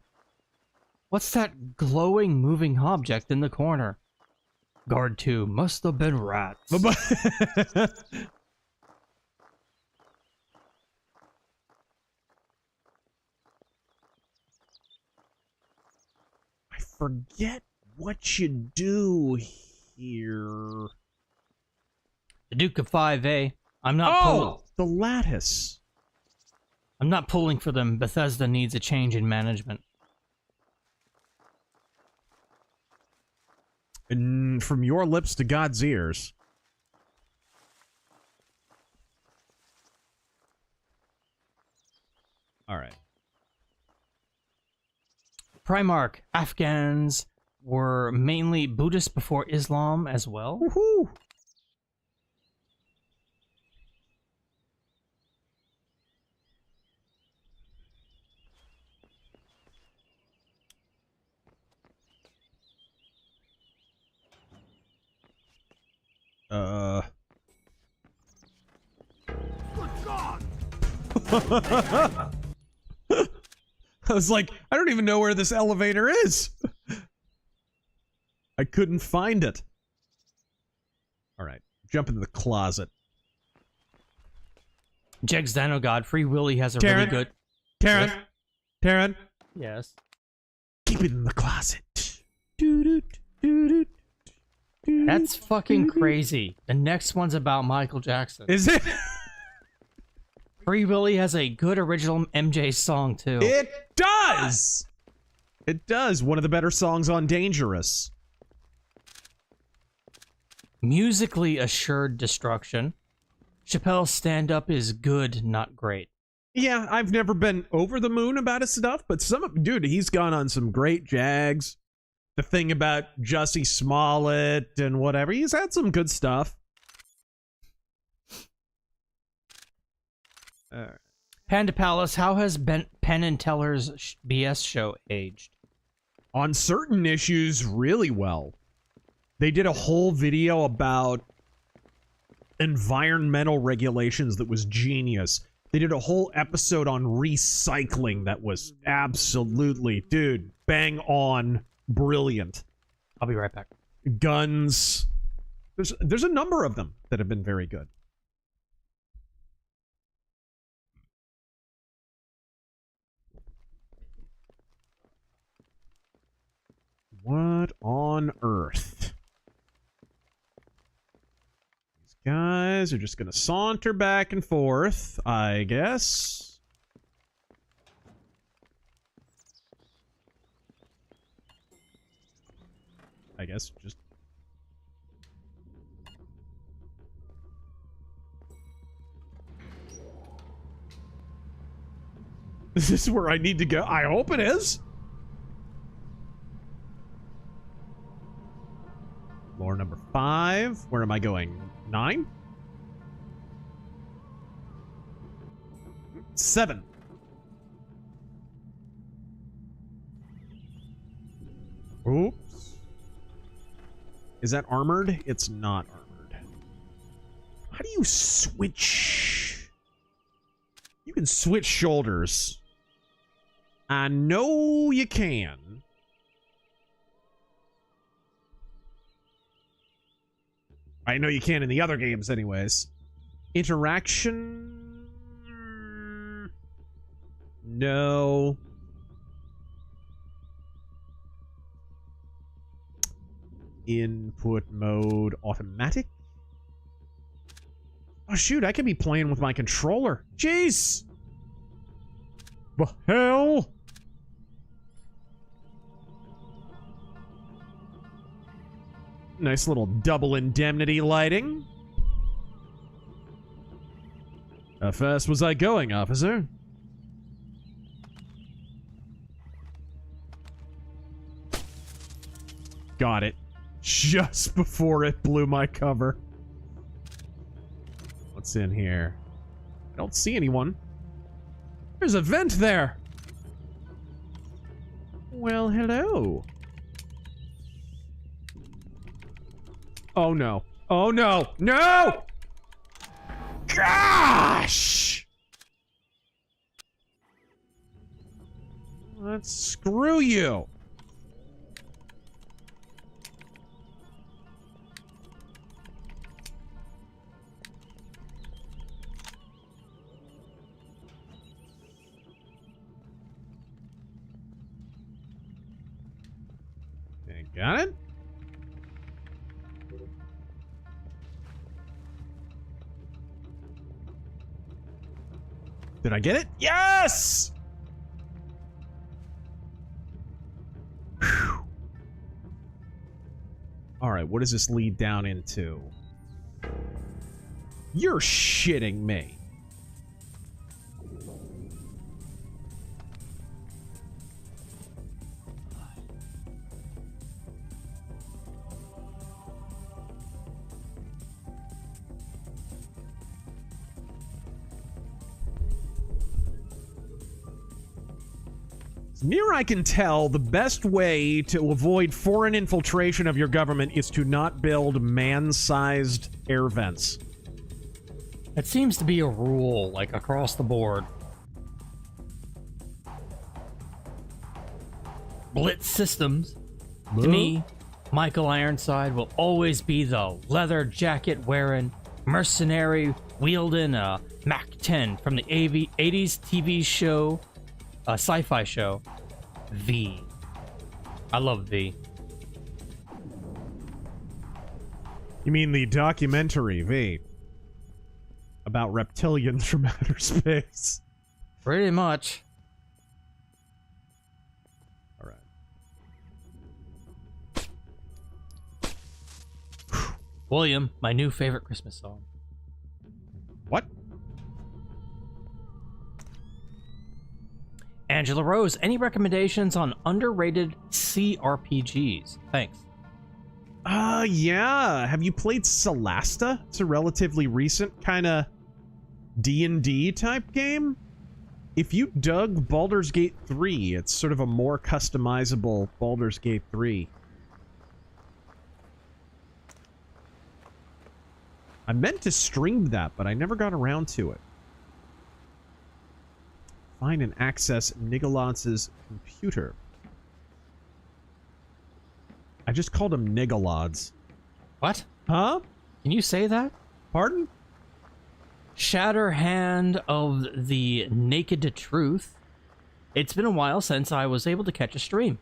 What's that glowing moving object in the corner? Guard 2. Must have been rats. I forget what you do here. The Duke of 5A. I'm not pulling. The lattice. I'm not pulling for them. Bethesda needs a change in management. And from your lips to God's ears. All right. Primarch. Afghans were mainly Buddhist before Islam as well. Woohoo! Good God! I was like, I don't even know where this elevator is. I couldn't find it. All right, jump into the closet. Jegs Dino God. Free Willy has a really good... Taryn. Yes. Keep it in the closet. That's fucking crazy. The next one's about Michael Jackson. Is it? Free Willy has a good original MJ song, too. It does! It does. One of the better songs on Dangerous. Musically assured destruction. Chappelle's stand-up is good, not great. Yeah, I've never been over the moon about his stuff, but dude, he's gone on some great jags. The thing about Jussie Smollett and whatever, he's had some good stuff. Panda Palace, how has Penn and Teller's BS show aged? On certain issues, really well. They did a whole video about environmental regulations that was genius. They did a whole episode on recycling that was absolutely, dude, bang on, brilliant. I'll be right back. Guns. There's a number of them that have been very good. What on earth? These guys are just gonna saunter back and forth, I guess. Just... Is this where I need to go? I hope it is. Floor number 5. Where am I going? 9? 7. Oops. Is that armored? It's not armored. How do you switch? You can switch shoulders. I know you can. I know you can in the other games anyways. Interaction? No. Input mode automatic? Oh shoot, I could be playing with my controller. Jeez! The hell? Nice little double indemnity lighting. How fast was I going, officer? Got it. Just before it blew my cover. What's in here? I don't see anyone. There's a vent there. Well, hello. Oh no. Oh no. No! Gosh! Let's screw you. Okay, got it? Did I get it? Yes! Alright, what does this lead down into? You're shitting me. Near I can tell, the best way to avoid foreign infiltration of your government is to not build man-sized air vents. It seems to be a rule, like, across the board. Blitz Systems. To me, Michael Ironside will always be the leather jacket-wearing, mercenary wielding a Mac-10 from the 80s TV show, sci-fi show, V. I love V. You mean the documentary, V? About reptilians from outer space. Pretty much. Alright. William, my new favorite Christmas song. What? Angela Rose, any recommendations on underrated CRPGs? Thanks. Yeah. Have you played Solasta? It's a relatively recent kind of D&D type game. If you dug Baldur's Gate 3, it's sort of a more customizable Baldur's Gate 3. I meant to stream that, but I never got around to it. Find and access Nigalodz's computer. I just called him Nigalods. What? Huh? Can you say that? Pardon? Shatterhand of the Naked Truth. It's been a while since I was able to catch a stream.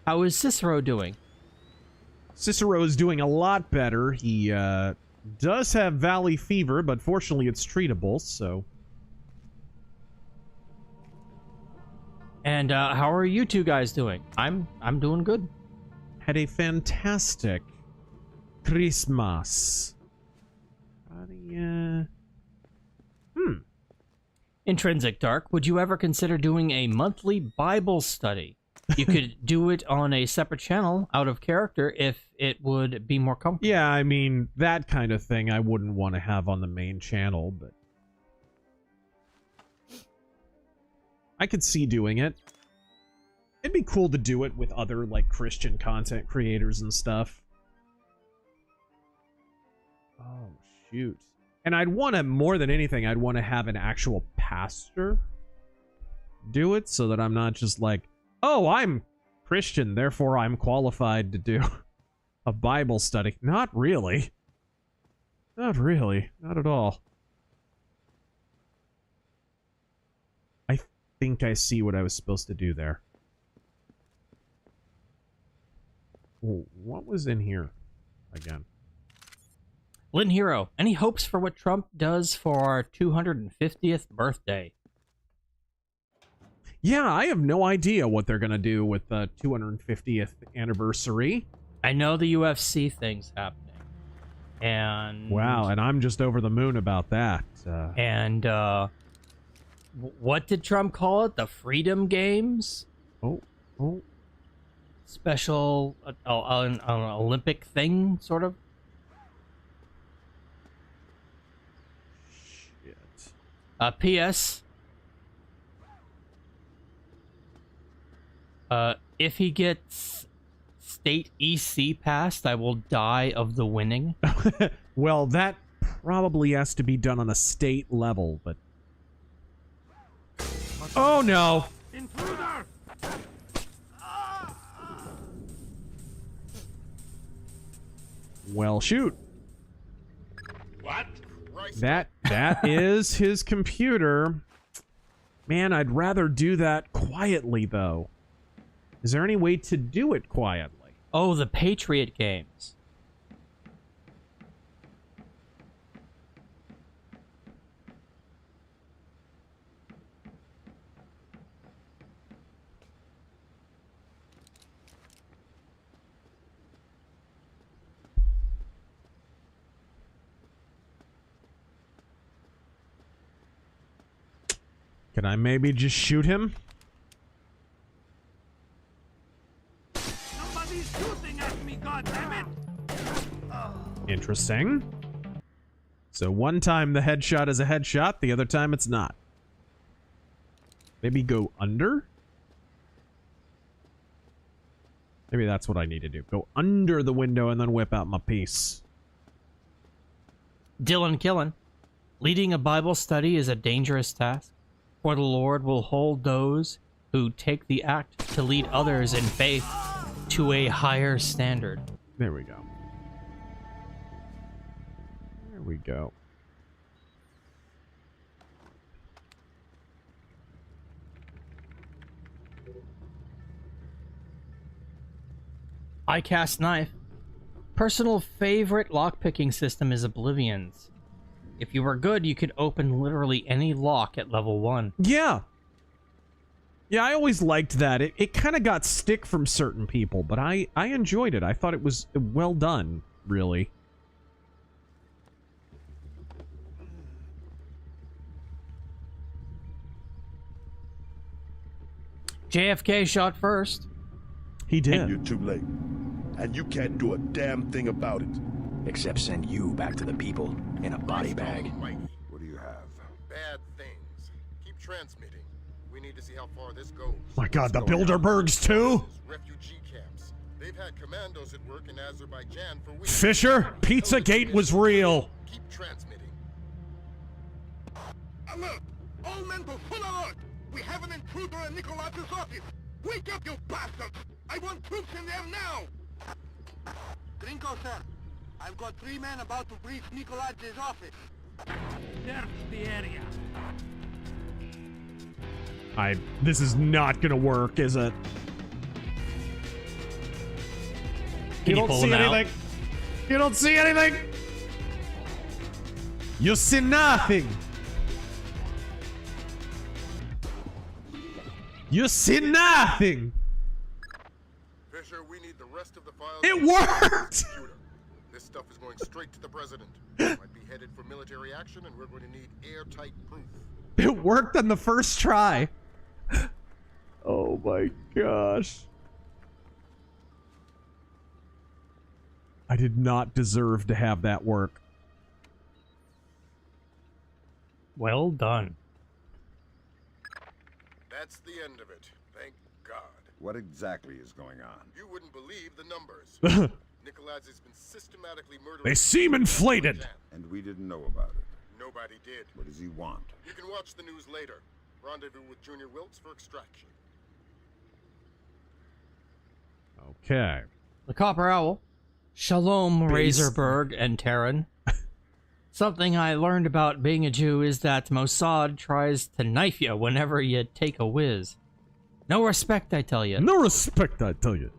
How is Cicero doing? Cicero is doing a lot better. He does have valley fever, but fortunately it's treatable, so... And how are you two guys doing? I'm doing good. Had a fantastic Christmas. Intrinsic Dark, would you ever consider doing a monthly Bible study? You could do it on a separate channel out of character if it would be more comfortable. Yeah, I mean, that kind of thing I wouldn't want to have on the main channel, but... I could see doing it. It'd be cool to do it with other, like, Christian content creators and stuff. Oh, shoot. And I'd want to, more than anything, I'd want to have an actual pastor do it so that I'm not just like, oh, I'm Christian, therefore I'm qualified to do a Bible study. Not really. Not really. Not at all. I think I see what I was supposed to do there. Ooh, what was in here again? Lynn Hero, any hopes for what Trump does for our 250th birthday? Yeah, I have no idea what they're gonna do with the 250th anniversary. I know the UFC thing's happening, and wow, and I'm just over the moon about that. What did Trump call it? The Freedom Games? Oh. Special, an Olympic thing, sort of. Shit. P.S. If he gets state EC passed, I will die of the winning. Well, that probably has to be done on a state level, but... Oh, no! Intruder! Well, shoot. What? That is his computer. Man, I'd rather do that quietly, though. Is there any way to do it quietly? Oh, the Patriot games. Can I maybe just shoot him? Somebody's shooting at me, goddammit! Interesting. So one time the headshot is a headshot, the other time it's not. Maybe go under? Maybe that's what I need to do. Go under the window and then whip out my piece. Dylan Killen. Leading a Bible study is a dangerous task, for the Lord will hold those who take the act to lead others in faith to a higher standard. There we go. There we go. I cast knife. Personal favorite lockpicking system is Oblivion's. If you were good, you could open literally any lock at level 1. Yeah. Yeah, I always liked that. It kind of got stick from certain people, but I enjoyed it. I thought it was well done, really. JFK shot first. He did. You're too late. And you can't do a damn thing about it. Except send you back to the people in a body bag. What do you have? Bad things. Keep transmitting. We need to see how far this goes. My God, the Bilderbergs too? Refugee camps. They've had commandos at work in Azerbaijan for weeks. Fisher, Pizzagate was real. Keep transmitting. Alert! All men to full alert! We have an intruder in Nikolaj's office! Wake up, you bastards! I want troops in there now! Grinko, sir. I've got 3 men about to breach Nikolaj's office. Search the area. This is not gonna work, is it? Can you don't pull see them out? anything. You don't see anything. You see nothing. You see nothing. Fisher, we need the rest of the files. It worked. This stuff is going straight to the president. Might be headed for military action, and we're going to need airtight proof. It worked on the first try. Oh my gosh. I did not deserve to have that work. Well done. That's the end of it. Thank God. What exactly is going on? You wouldn't believe the numbers. Nicolaz has been systematically murdering... They seem inflated. And we didn't know about it. Nobody did. What does he want? You can watch the news later. Rendezvous with Junior Wilkes for extraction. Okay. The Copper Owl. Shalom, Razorberg and Terran. Something I learned about being a Jew is that Mossad tries to knife you whenever you take a whiz. No respect, I tell you. No respect, I tell you.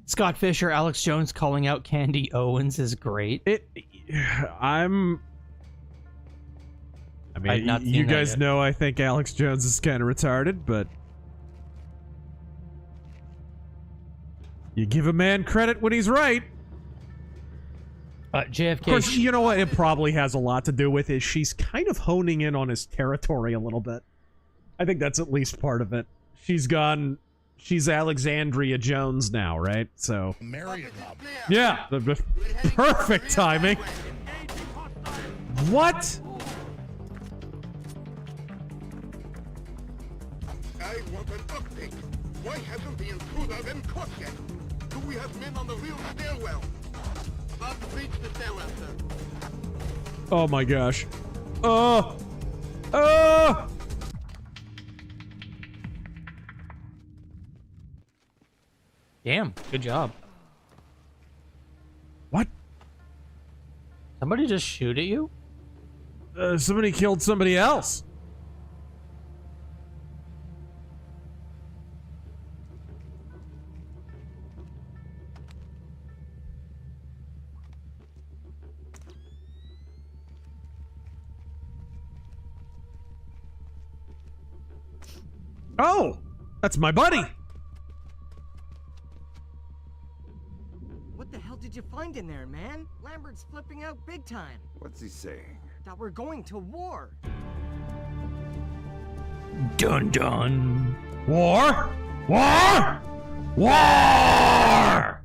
Scott Fisher, Alex Jones calling out Candy Owens is great. I mean, you guys know I think Alex Jones is kind of retarded, but you give a man credit when he's right. JFK. Of course, you know what it probably has a lot to do with is she's kind of honing in on his territory a little bit. I think that's at least part of it. She's Alexandria Jones now, right? So, yeah, perfect timing. What? I want an update. Why hasn't the intruder been caught yet? Do we have men on the real stairwell? About to reach the stairwell, sir. Oh my gosh. Damn, good job. What? Somebody just shoot at you? Somebody killed somebody else. Oh, that's my buddy. What the hell did you find in there, man? Lambert's flipping out big time. What's he saying? That we're going to war. Dun dun. War? War? War!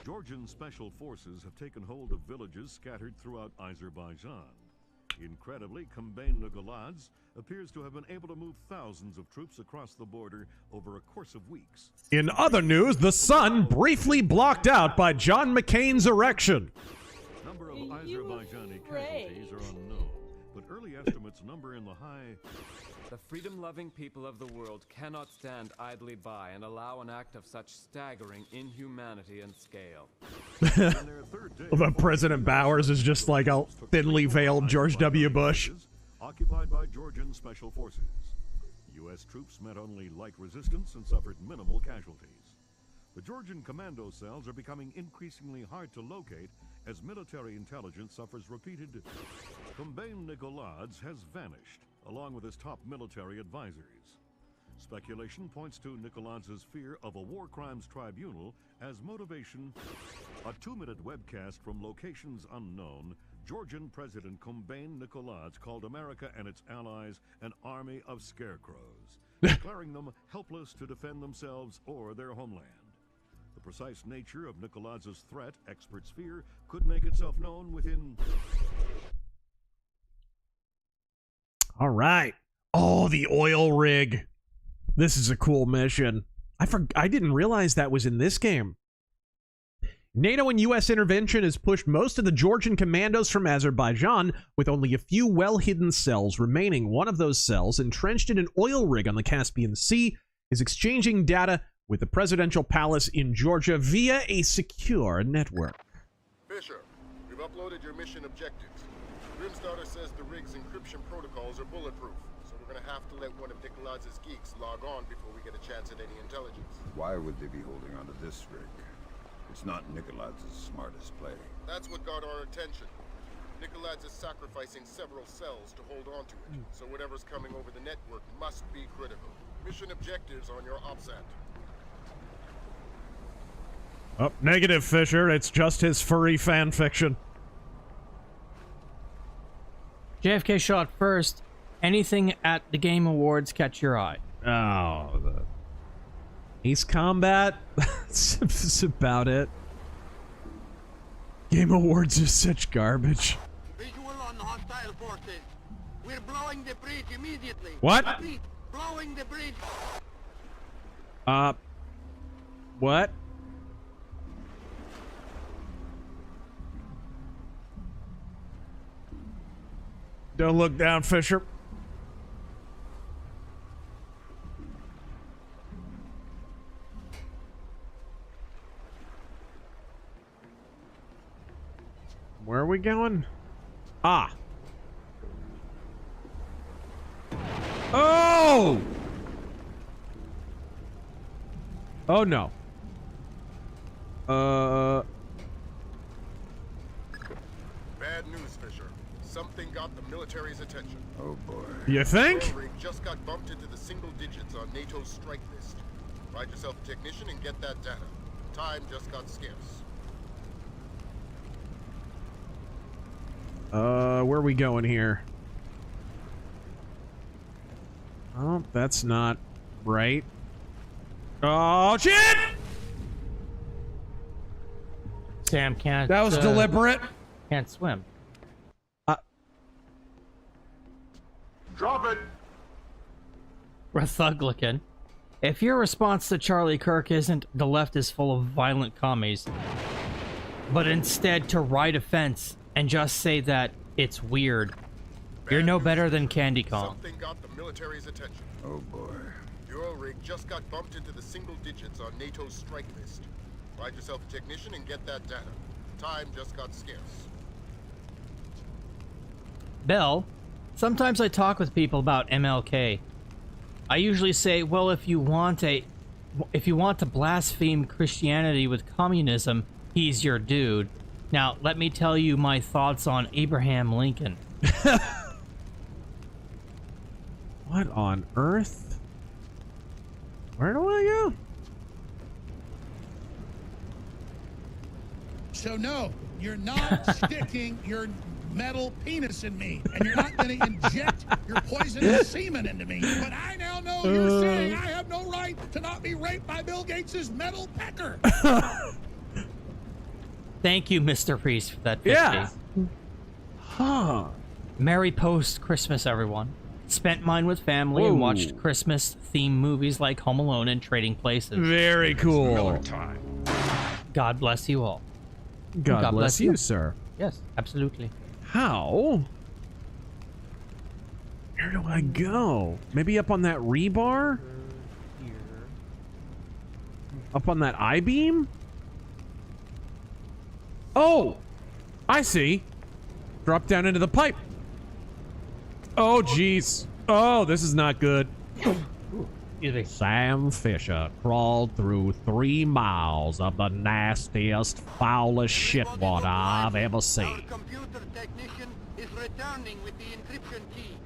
Georgian special forces have taken hold of villages scattered throughout Azerbaijan. Incredibly, Kombain Nikoladze appears to have been able to move thousands of troops across the border over a course of weeks. In other news, the sun briefly blocked out by John McCain's erection. Number of Azerbaijani casualties are unknown, but early estimates number in the high... The freedom-loving people of the world cannot stand idly by and allow an act of such staggering inhumanity and scale. President Bowers is just like a thinly veiled George W. Bush. Occupied by Georgian special forces. U.S. troops met only light resistance and suffered minimal casualties. The Georgian commando cells are becoming increasingly hard to locate as military intelligence suffers repeated... Kombain Nikoladze has vanished, along with his top military advisors. Speculation points to Nikoladze's fear of a war crimes tribunal as motivation. A 2-minute webcast from locations unknown, Georgian President Kombain Nikoladze called America and its allies an army of scarecrows, declaring them helpless to defend themselves or their homeland. The precise nature of Nikoladze's threat, experts fear, could make itself known within... All right. Oh, the oil rig. This is a cool mission. I didn't realize that was in this game. NATO and U.S. intervention has pushed most of the Georgian commandos from Azerbaijan, with only a few well-hidden cells remaining. One of those cells, entrenched in an oil rig on the Caspian Sea, is exchanging data with the presidential palace in Georgia via a secure network. Fisher, we've uploaded your mission objectives. Grimstarter says the rig's encryption protocols are bulletproof, so we're gonna have to let one of Nikoladze's geeks log on before we get a chance at any intelligence. Why would they be holding onto this rig? It's not Nikoladze's smartest play. That's what got our attention. Nikoladze is sacrificing several cells to hold on to it, so whatever's coming over the network must be critical. Mission objectives on your OPSAT. Oh, negative, Fisher. It's just his furry fan fiction. JFK shot first. Anything at the Game Awards catch your eye? Oh, the Ace Combat. That's about it. Game Awards is such garbage. Visual on hostile forces. We We're blowing the bridge immediately. What? Repeat, blowing the bridge. What? Don't look down, Fisher. Where are we going? Ah. Oh! Oh no. Bad news, Fisher. Something got the military's attention. Oh boy. You think? Your rig just got bumped into the single digits on NATO's strike list. Find yourself a technician and get that data. Time just got scarce. Where are we going here? Oh, that's not right. Oh, shit! Sam can't. That was deliberate. Can't swim. Drop it. Rathuglican. If your response to Charlie Kirk isn't the left is full of violent commies, but instead to right a fence and just say that it's weird, you're no better than Candy Kong. Something got the military's attention. Oh boy. Your rig just got bumped into the single digits on NATO's strike list. Find yourself a technician and get that data. Time just got scarce. Bell, sometimes I talk with people about MLK. I usually say, well, if you want to blaspheme Christianity with communism, he's your dude. Now, let me tell you my thoughts on Abraham Lincoln. What on earth? Where do I go? So no, you're not sticking your metal penis in me, and you're not going to inject your poisonous semen into me. But I now know you're saying I have no right to not be raped by Bill Gates' metal pecker. Thank you, Mr. Priest, for that 50. Yeah. Huh. Merry post-Christmas, everyone. Spent mine with family and watched Christmas-themed movies like Home Alone and Trading Places. Very cool. God bless you all. God bless you, sir. Yes, absolutely. How? Where do I go? Maybe up on that rebar? Up on that I-beam? Oh! I see. Drop down into the pipe. Oh, jeez. Oh, this is not good. Sam Fisher crawled through 3 miles of the nastiest, foulest shit water I've ever seen. Our computer technician is returning with the encryption key.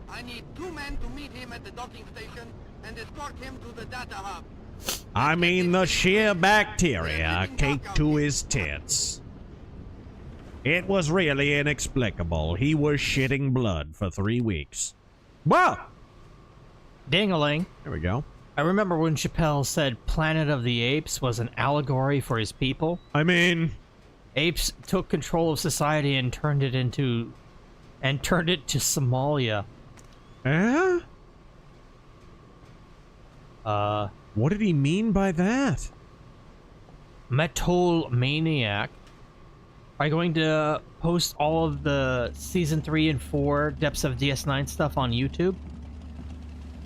I need 2 men to meet him at the docking station and escort him to the data hub. I mean, the sheer bacteria caked to his tits. It was really inexplicable. He was shitting blood for 3 weeks. Whoa! Ding-a-ling. There we go. I remember when Chappelle said Planet of the Apes was an allegory for his people. I mean, apes took control of society and turned it to Somalia. Eh? What did he mean by that? Metal Maniac. Are you going to post all of the Season 3 and 4 Depths of DS9 stuff on YouTube?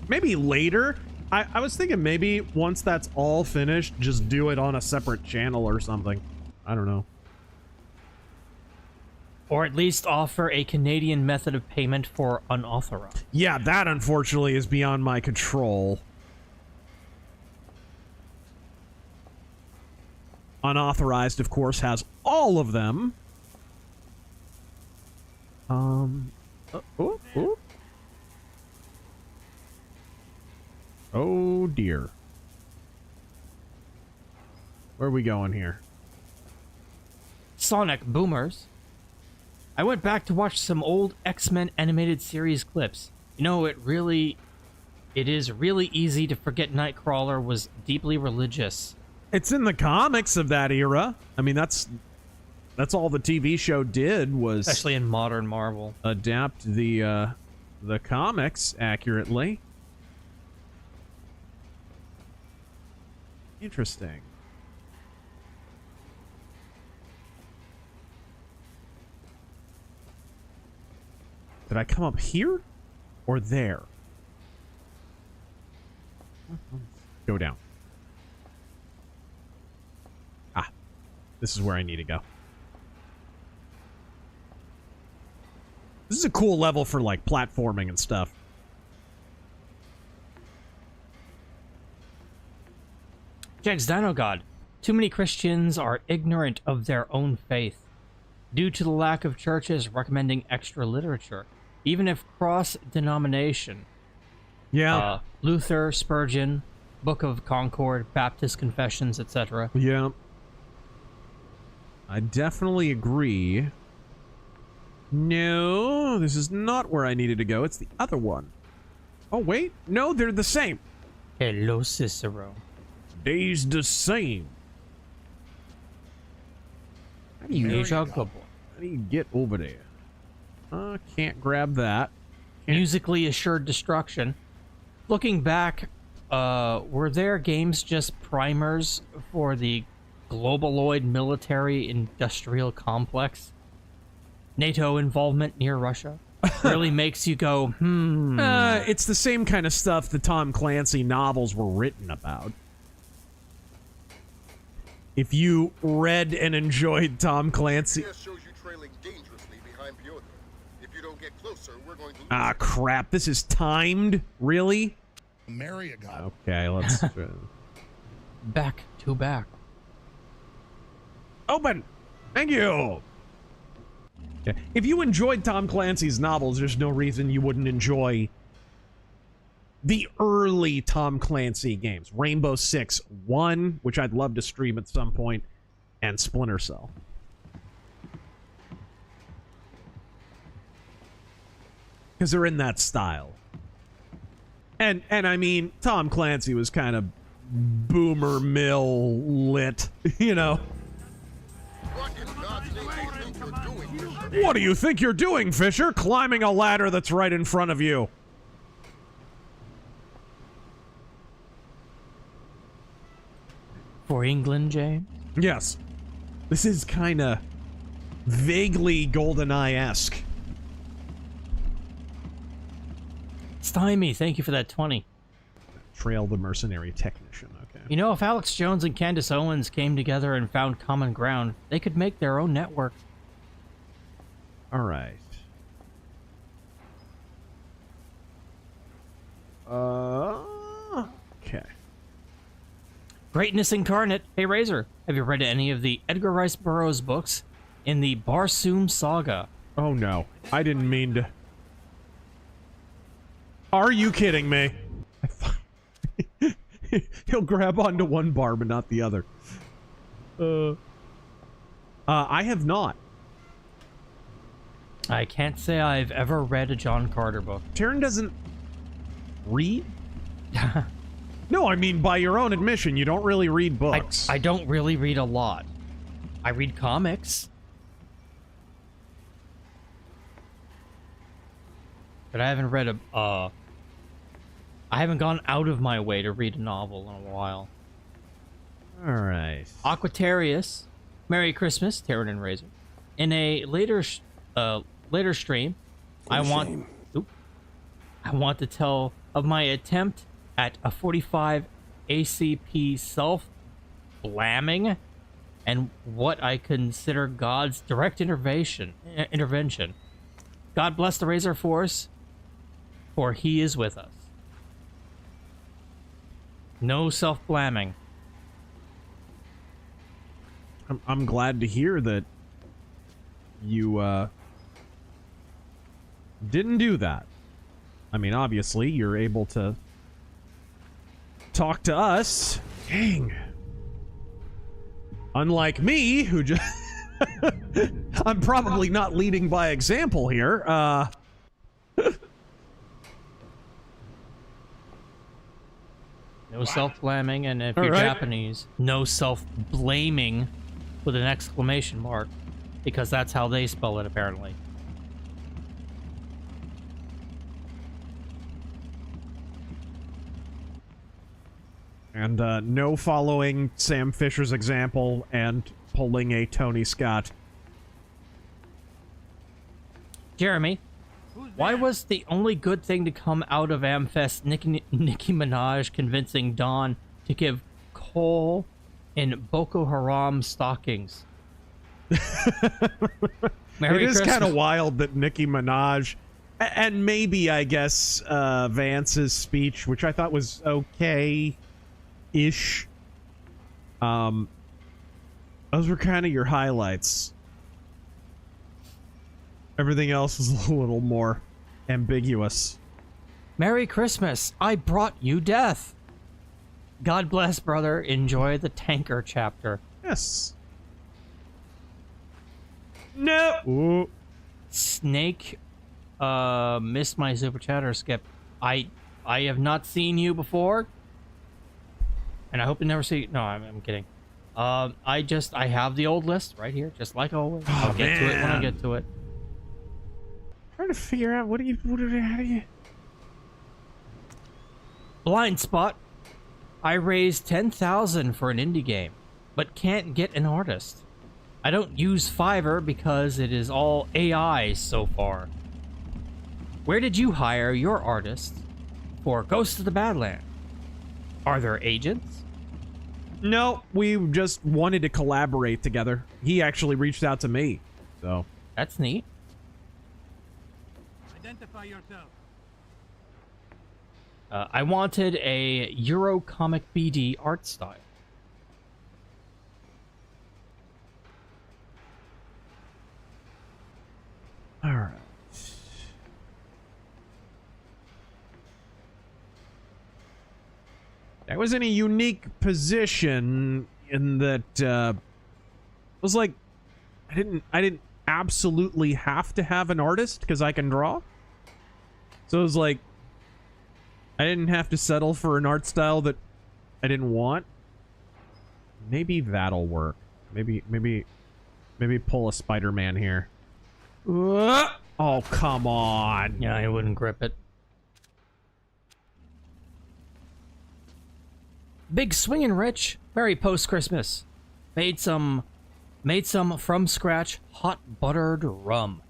Maybe later. I was thinking maybe once that's all finished, just do it on a separate channel or something. I don't know. Or at least offer a Canadian method of payment for unauthorized. Yeah, that unfortunately is beyond my control. Unauthorized, of course, has all of them. Oh dear. Where are we going here? Sonic Boomers. I went back to watch some old X-Men animated series clips. You know, it is really easy to forget Nightcrawler was deeply religious. It's in the comics of that era. I mean, that's all the TV show did was... Especially in modern Marvel. Adapt the the comics accurately. Interesting. Did I come up here or there? Go down. Ah, this is where I need to go. This is a cool level for, like, platforming and stuff. Jags Dino God. Too many Christians are ignorant of their own faith due to the lack of churches recommending extra literature, even if cross-denomination. Yeah. Luther, Spurgeon, Book of Concord, Baptist Confessions, etc. Yeah. I definitely agree. No, this is not where I needed to go. It's the other one. Oh, wait. No, they're the same. Hello, Cicero. They's the same. How do you, How how do you get over there? Can't grab that. Musically assured destruction. Looking back, were there games just primers for the globaloid military industrial complex? NATO involvement near Russia really makes you go, It's the same kind of stuff the Tom Clancy novels were written about. If you read and enjoyed Tom Clancy... Shows you trailing dangerously behind Piotr. If you don't get closer, we're going to lose. Ah, crap. This is timed? Really? Marry a guy. Okay, let's... back to back. Open! Thank you! Okay. If you enjoyed Tom Clancy's novels, there's no reason you wouldn't enjoy the early Tom Clancy games. Rainbow Six 1, which I'd love to stream at some point, and Splinter Cell. Because they're in that style. And I mean, Tom Clancy was kind of boomer mill lit, you know. What do you think you're doing, Fisher? Climbing a ladder that's right in front of you. For England, James? Yes. This is kind of vaguely GoldenEye-esque. Stymie, thank you for that 20. Trail the mercenary technician, okay. You know, if Alex Jones and Candace Owens came together and found common ground, they could make their own network. All right. Okay. Greatness Incarnate. Hey, Razor, have you read any of the Edgar Rice Burroughs books in the Barsoom Saga? Oh, no. I didn't mean to... Are you kidding me? He'll grab onto one bar, but not the other. I have not. I can't say I've ever read a John Carter book. Taryn doesn't read? No, I mean, by your own admission, you don't really read books. I don't really read a lot. I read comics. But I haven't read I haven't gone out of my way to read a novel in a while. All right. Aquatarius, Merry Christmas, Taryn and Razor. In a later stream, I want to tell of my attempt at a 45 ACP self-blamming and what I consider God's direct intervention. God bless the Razor Force, for he is with us. No self-blamming. I'm glad to hear that you didn't do that. I mean, obviously, you're able to talk to us. Dang. Unlike me, who just... I'm probably not leading by example here. No self-blamming, and if you're Japanese, no self-blaming with an exclamation mark, because that's how they spell it, apparently. And no following Sam Fisher's example and pulling a Tony Scott. Jeremy, why was the only good thing to come out of Amfest Nicki Minaj convincing Dawn to give Cole in Boko Haram stockings? It is kind of wild that Nicki Minaj, and maybe, I guess, Vance's speech, which I thought was okay-ish. Those were kind of your highlights. Everything else was a little more ambiguous. Merry Christmas. I brought you death. God bless, brother. Enjoy the tanker chapter. Yes. No. Ooh. Snake missed my super chat or skip. I have not seen you before. And I hope to never see you. No, I'm kidding. I have the old list right here, just like always. I'll get to it when I get to it. Trying to figure out how do you Blind spot. I raised 10,000 for an indie game, but can't get an artist. I don't use Fiverr because it is all AI so far. Where did you hire your artist for Ghost of the Badland? Are there agents? No, we just wanted to collaborate together. He actually reached out to me, so that's neat. Identify yourself. I wanted a Euro comic BD art style. All right. I was in a unique position in that it was like I didn't absolutely have to have an artist because I can draw. So it was like I didn't have to settle for an art style that I didn't want. Maybe that'll work. Maybe pull a Spider-Man here. Oh, come on. Yeah, I wouldn't grip it. Big swingin' Rich. Merry post-Christmas. Made some from scratch hot buttered rum.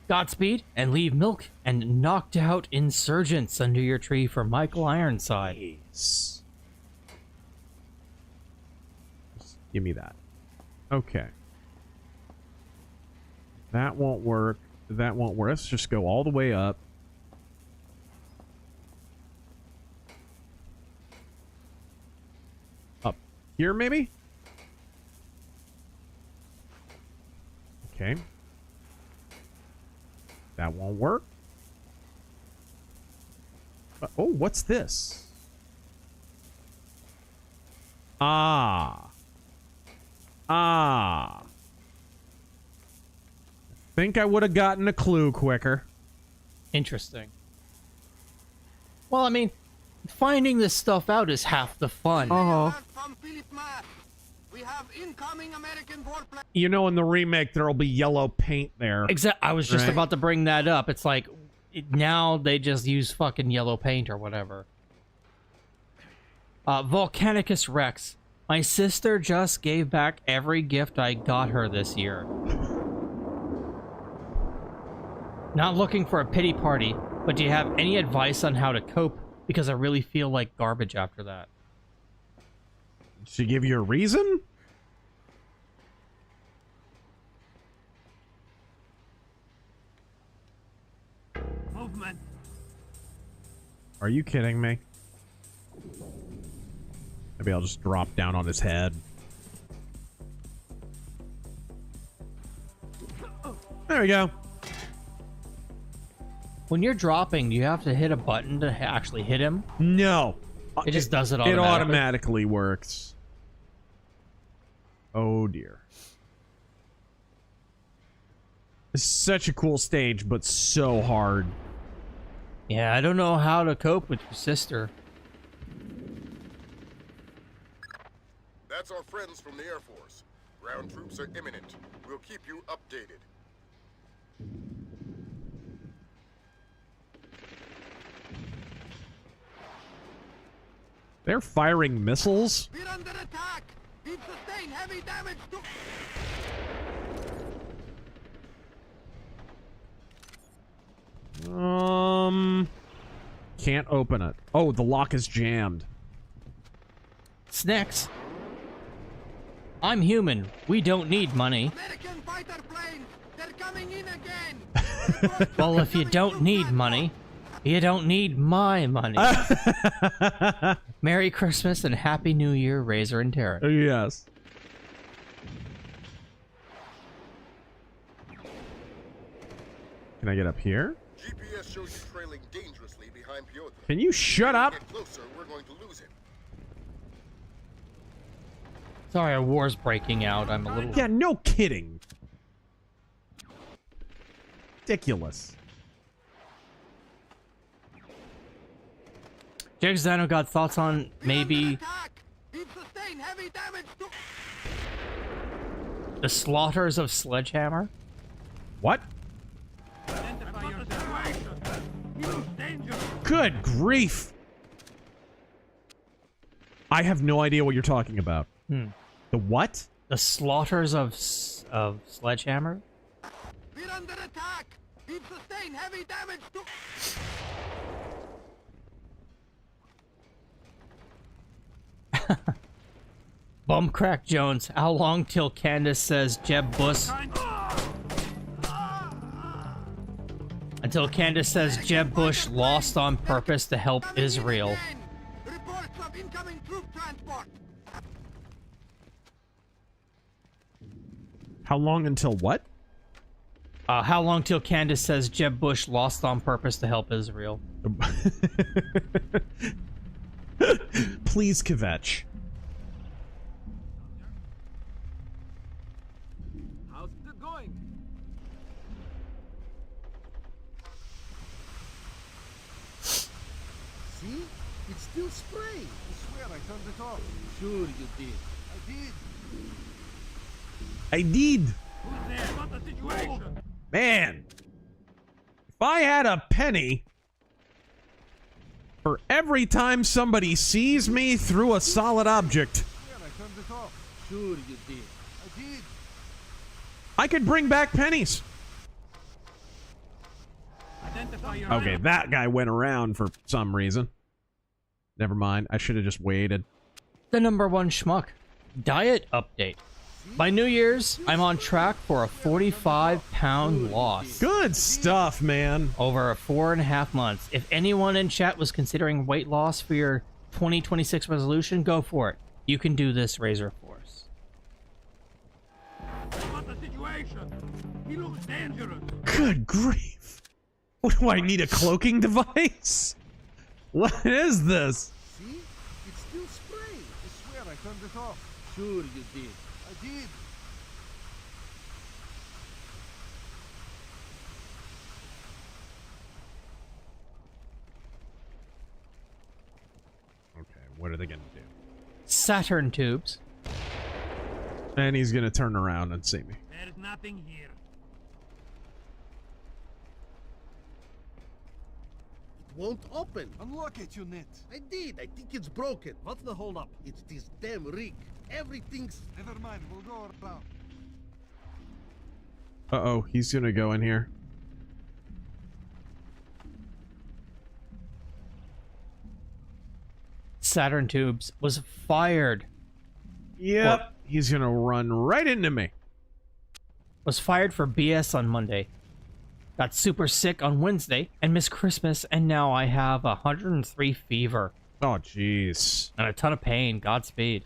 Godspeed, and leave milk and knocked out insurgents under your tree for Michael Ironside. Jeez. Just give me that. Okay. That won't work. That won't work. Let's just go all the way up. Up here, maybe? Okay. That won't work. Oh, what's this? Ah. Think I would have gotten a clue quicker. Interesting. Well, I mean, finding this stuff out is half the fun. You know, in the remake, there'll be yellow paint there. I was just about to bring that up. It's like, now they just use fucking yellow paint or whatever. Volcanicus Rex. My sister just gave back every gift I got her this year. Not looking for a pity party, but do you have any advice on how to cope? Because I really feel like garbage after that. Did she give you a reason? Movement. Are you kidding me? Maybe I'll just drop down on his head. There we go. When you're dropping, do you have to hit a button to actually hit him? No. It just does it automatically. It automatically works. Oh dear. It's such a cool stage, but so hard. Yeah, I don't know how to cope with your sister. That's our friends from the Air Force. Ground troops are imminent. We'll keep you updated. They're firing missiles? We're under attack! We've sustained heavy damage to... Can't open it. Oh, the lock is jammed. Snacks. I'm human. We don't need money. American fighter planes! They're coming in again! Well, if you don't need money, you don't need my money. Merry Christmas and Happy New Year, Razor and Terran. Yes. Can I get up here? GPS shows you trailing dangerously behind Piotr. Can you shut up? Get closer, we're going to lose him. Sorry, a war's breaking out. I'm a little... Yeah, no kidding. Ridiculous. Jags Dino got thoughts on maybe the slaughters of Sledgehammer? What? Good grief. I have no idea what you're talking about. The what? The slaughters of Sledgehammer? We're under attack! We've sustained heavy damage to... Bumcrack Jones, how long till Candace says Jeb Bush? Until Candace says Jeb Bush lost on purpose to help Israel. Reports of incoming troop transport! How long until what? How long till Candace says Jeb Bush lost on purpose to help Israel? Please, Kvetch. How's it going? See? It's still spraying. I swear I turned it off. Sure you did. I did. I did. Who's there? What's the situation? Man. If I had a penny for every time somebody sees me through a solid object, I turned it off. Sure you did. I did. I could bring back pennies. Identify your Okay, that guy went around for some reason. Never mind. I should have just waited. The #1 schmuck. Diet update. By New Year's, I'm on track for a 45-pound loss. Good stuff, man. Over 4.5 months. If anyone in chat was considering weight loss for your 2026 resolution, go for it. You can do this, RazörForce. What's the situation? He looks dangerous. Good grief. What do I need, a cloaking device? What is this? See? It's still spraying. I swear I turned it off. Sure you did. I did. Okay, what are they gonna do? Saturn tubes. And he's gonna turn around and see me. There's nothing here. Won't open. Unlock it, you net. I did. I think it's broken. What's the holdup? It's this damn rig. Everything's... Never mind. We'll go around. Uh-oh, he's gonna go in here. Saturn tubes was fired. Yep. Well, he's gonna run right into me. Was fired for BS on Monday. Got super sick on Wednesday and missed Christmas, and now I have 103 fever. Oh, jeez. And a ton of pain. Godspeed.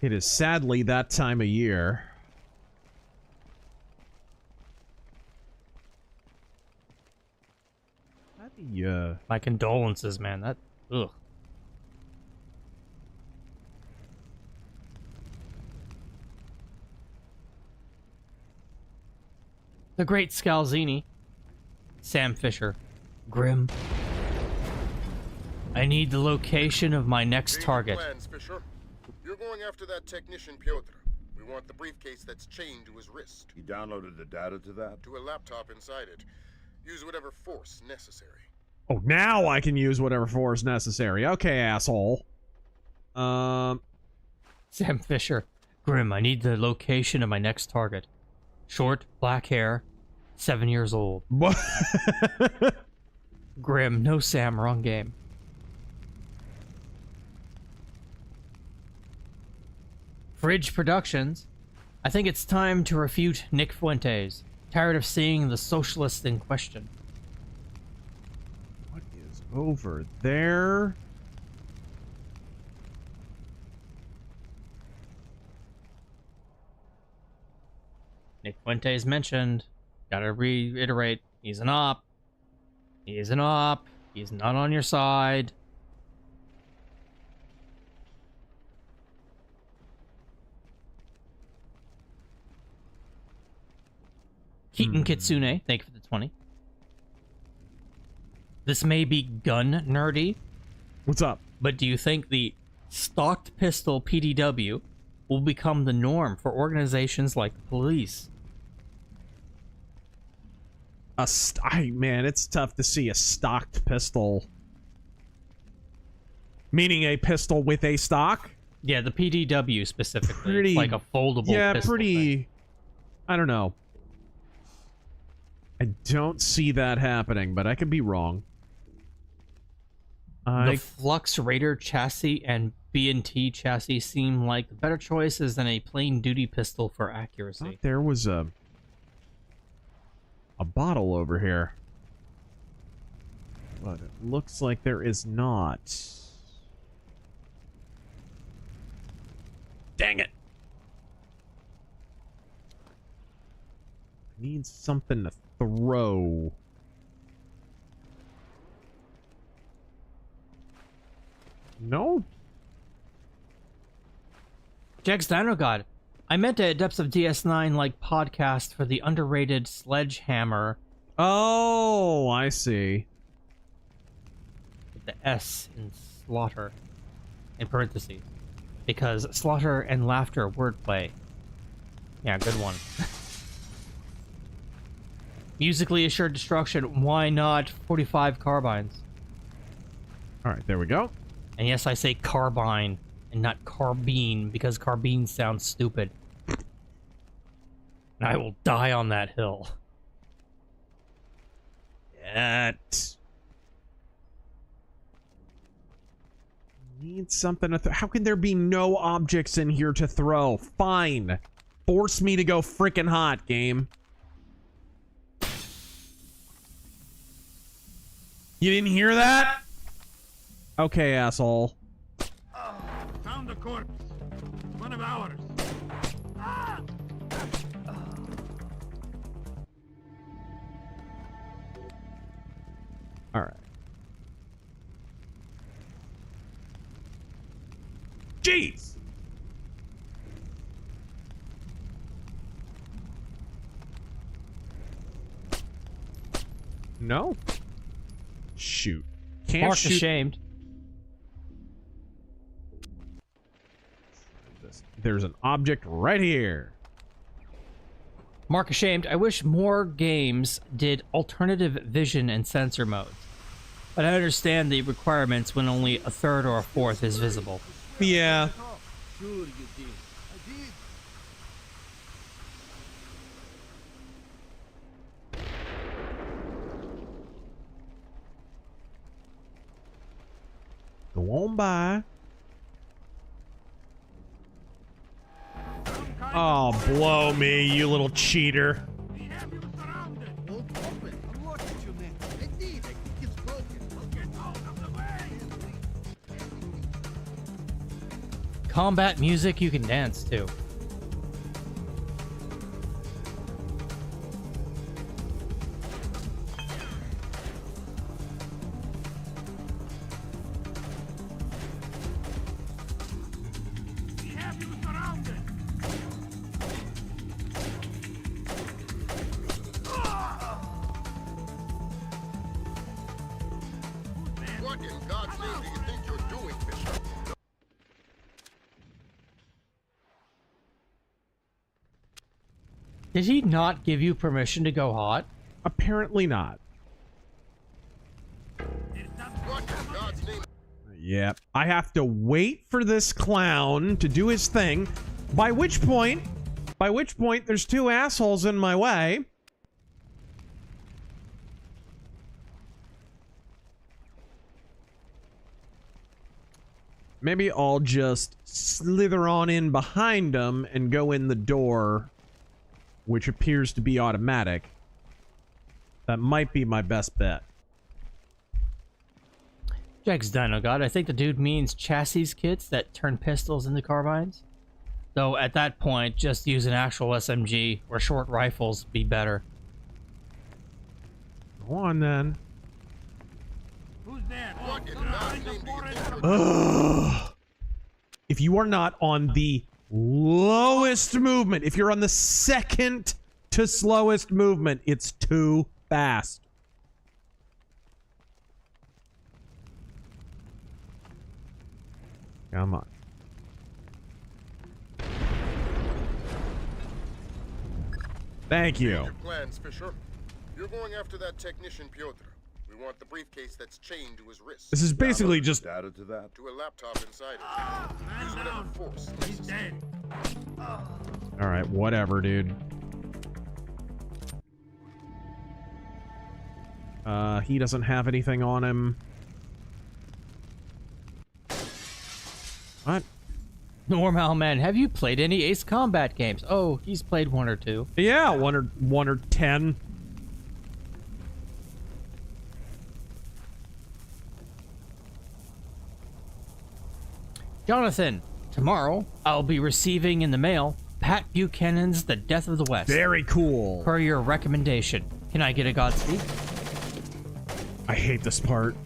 It is sadly that time of year. My condolences, man. That... Ugh. The Great Scalzini. Sam Fisher. Grim. I need the location of my next target. Plans, Fisher. You're going after that technician Piotr. We want the briefcase that's chained to his wrist. He downloaded the data to that? To a laptop inside it. Use whatever force necessary. Oh, now I can use whatever force necessary. Okay, asshole. Sam Fisher. Grim, I need the location of my next target. Short, black hair, 7 years old. Grim, no Sam, wrong game. Fridge Productions. I think it's time to refute Nick Fuentes. Tired of seeing the socialist in question. What is over there? Nick Fuentes mentioned. Gotta reiterate. He's an op. He's an op. He's not on your side. Keaton Kitsune, thank you for the 20. This may be gun nerdy. What's up? But do you think the stocked pistol PDW will become the norm for organizations like the police? Man, it's tough to see a stocked pistol. Meaning a pistol with a stock? Yeah, the PDW specifically. It's like a foldable pistol thing. I don't know. I don't see that happening, but I could be wrong. The Flux Raider chassis and B&T chassis seem like the better choices than a plain duty pistol for accuracy. There was a bottle over here. But it looks like there is not. Dang it! I need something to throw. No? Jack's Dino God. I meant a Depths of DS9 like podcast for the underrated Sledgehammer. Oh, I see. With the S in slaughter in parentheses. Because slaughter and laughter wordplay. Yeah, good one. Musically assured destruction. Why not 45 carbines? Alright, there we go. And yes, I say carbine and not carbine because carbine sounds stupid. And I will die on that hill. Need something to how can there be no objects in here to throw? Fine. Force me to go frickin' hot, game. You didn't hear that? Okay, asshole. Found the corpse. One of ours. All right. Jeez. No. Shoot. Can't Mark shoot. ashamed. There's an object right here. Mark ashamed. I wish more games did alternative vision and sensor modes. But I understand the requirements when only a third or a fourth is visible. Yeah. Sure you did. I did. Go on by. Oh, blow me, you little cheater. Combat music you can dance to. What in God's name do you think you're doing, Bishop? Did he not give you permission to go hot? Apparently not. What in God's name? Yep. I have to wait for this clown to do his thing, by which point there's two assholes in my way. Maybe I'll just slither on in behind them and go in the door, which appears to be automatic. That might be my best bet. Jack's Dino God, I think the dude means chassis kits that turn pistols into carbines. Though at that point, just use an actual SMG or short rifles be better. Go on then. Who's there? Ugh. If you are not on the lowest movement, if you're on the second to slowest movement, it's too fast. Come on. Thank you. Your plans, Fisher. You're going after that technician Piotr. We want the briefcase that's chained to his wrist. This is basically just data to that. To a laptop inside it. Use whatever force. He's dead. All right, whatever, dude. He doesn't have anything on him. What? Normal man, have you played any Ace Combat games? Oh, he's played one or two. Yeah, one or 10. Jonathan, tomorrow I'll be receiving in the mail Pat Buchanan's The Death of the West. Very cool. Per your recommendation. Can I get a Godspeed? I hate this part.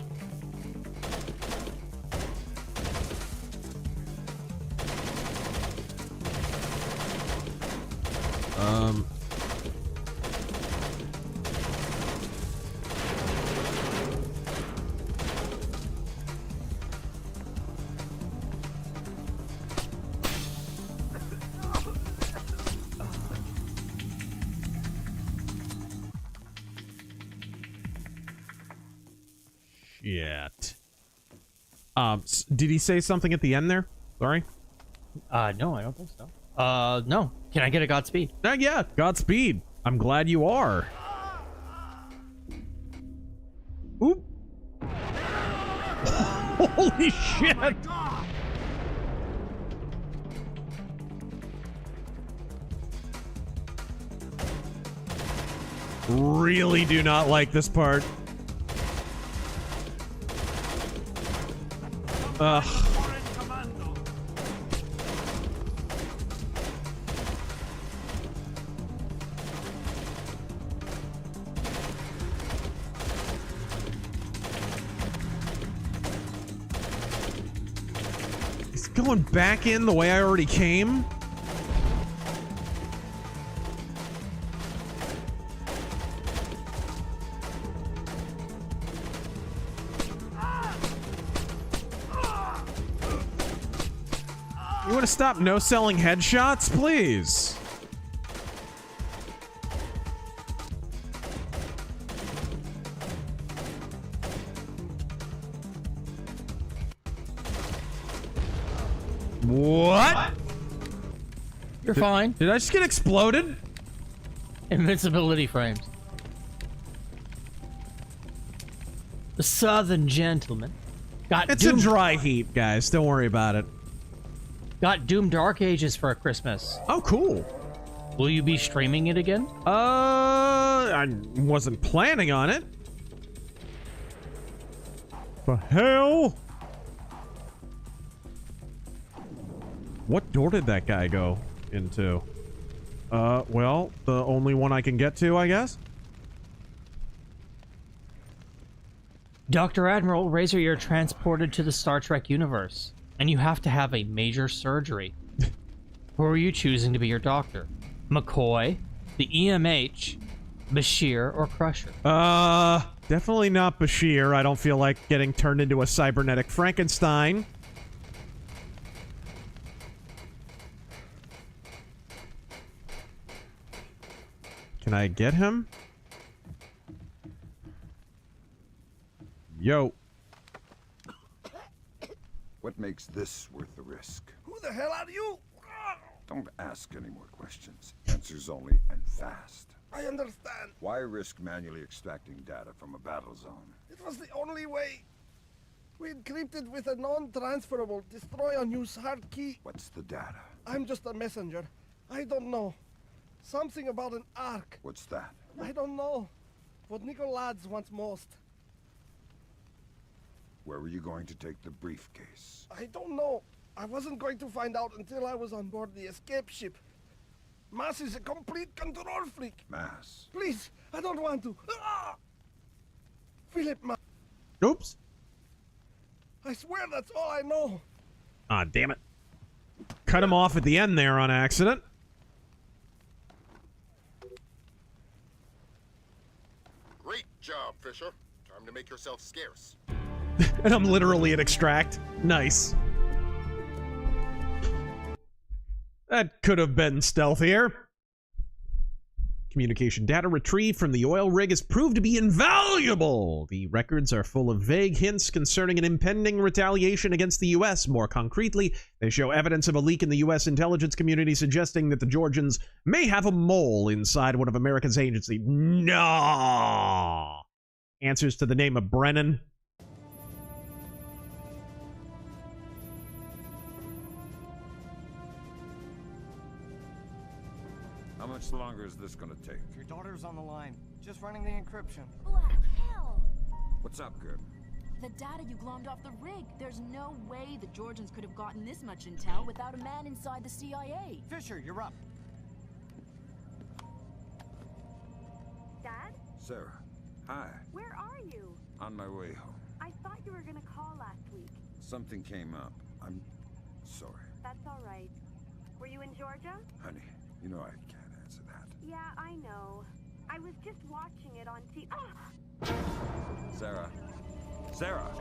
Shit. Did he say something at the end there? Sorry? No, I don't think so. No. Can I get a Godspeed? Yeah, Godspeed. I'm glad you are. Oop. Holy shit. Really do not like this part. Ugh. He's going back in the way I already came. You want to stop no-selling headshots, please? What? You're fine. Did I just get exploded? Invincibility frames. The Southern Gentleman got It's a dry heat, guys. Don't worry about it. Got Doom Dark Ages for Christmas. Oh, cool. Will you be streaming it again? I wasn't planning on it. The hell? What door did that guy go into? Well, the only one I can get to, I guess. Dr. Admiral, Razor, you're transported to the Star Trek universe, and you have to have a major surgery. Who are you choosing to be your doctor? McCoy, the EMH, Bashir, or Crusher? Definitely not Bashir. I don't feel like getting turned into a cybernetic Frankenstein. Can I get him? What makes this worth the risk? Who the hell are you? Don't ask any more questions. Answers only, and fast. I understand. Why risk manually extracting data from a battle zone? It was the only way. We encrypted with a non-transferable destroy-on-use hard key. What's the data? I'm just a messenger. I don't know. Something about an ark. What's that? I don't know. What Nicolad's wants most. Where were you going to take the briefcase? I don't know. I wasn't going to find out until I was on board the escape ship. Mass is a complete control freak. Mass? Please, I don't want to. Philip, Oops. I swear that's all I know. Ah, damn it. Cut him off at the end there on accident. Great job, Fisher. Time to make yourself scarce. And I'm literally at extract. Nice. That could have been stealthier. Communication data retrieved from the oil rig has proved to be invaluable. The records are full of vague hints concerning an impending retaliation against the U.S. More concretely, they show evidence of a leak in the U.S. intelligence community suggesting that the Georgians may have a mole inside one of America's agencies. No! Answers to the name of Brennan. How much longer is this gonna take? Your daughter's on the line. Just running the encryption. Black hell! What's up, Good? The data you glommed off the rig. There's no way the Georgians could have gotten this much intel without a man inside the CIA. Fisher, you're up. Dad? Sarah. Hi. Where are you? On my way home. I thought you were gonna call last week. Something came up. I'm sorry. That's all right. Were you in Georgia? Honey, you know I can't answer that. Yeah, I know. I was just watching it on TV. Sarah. Sarah!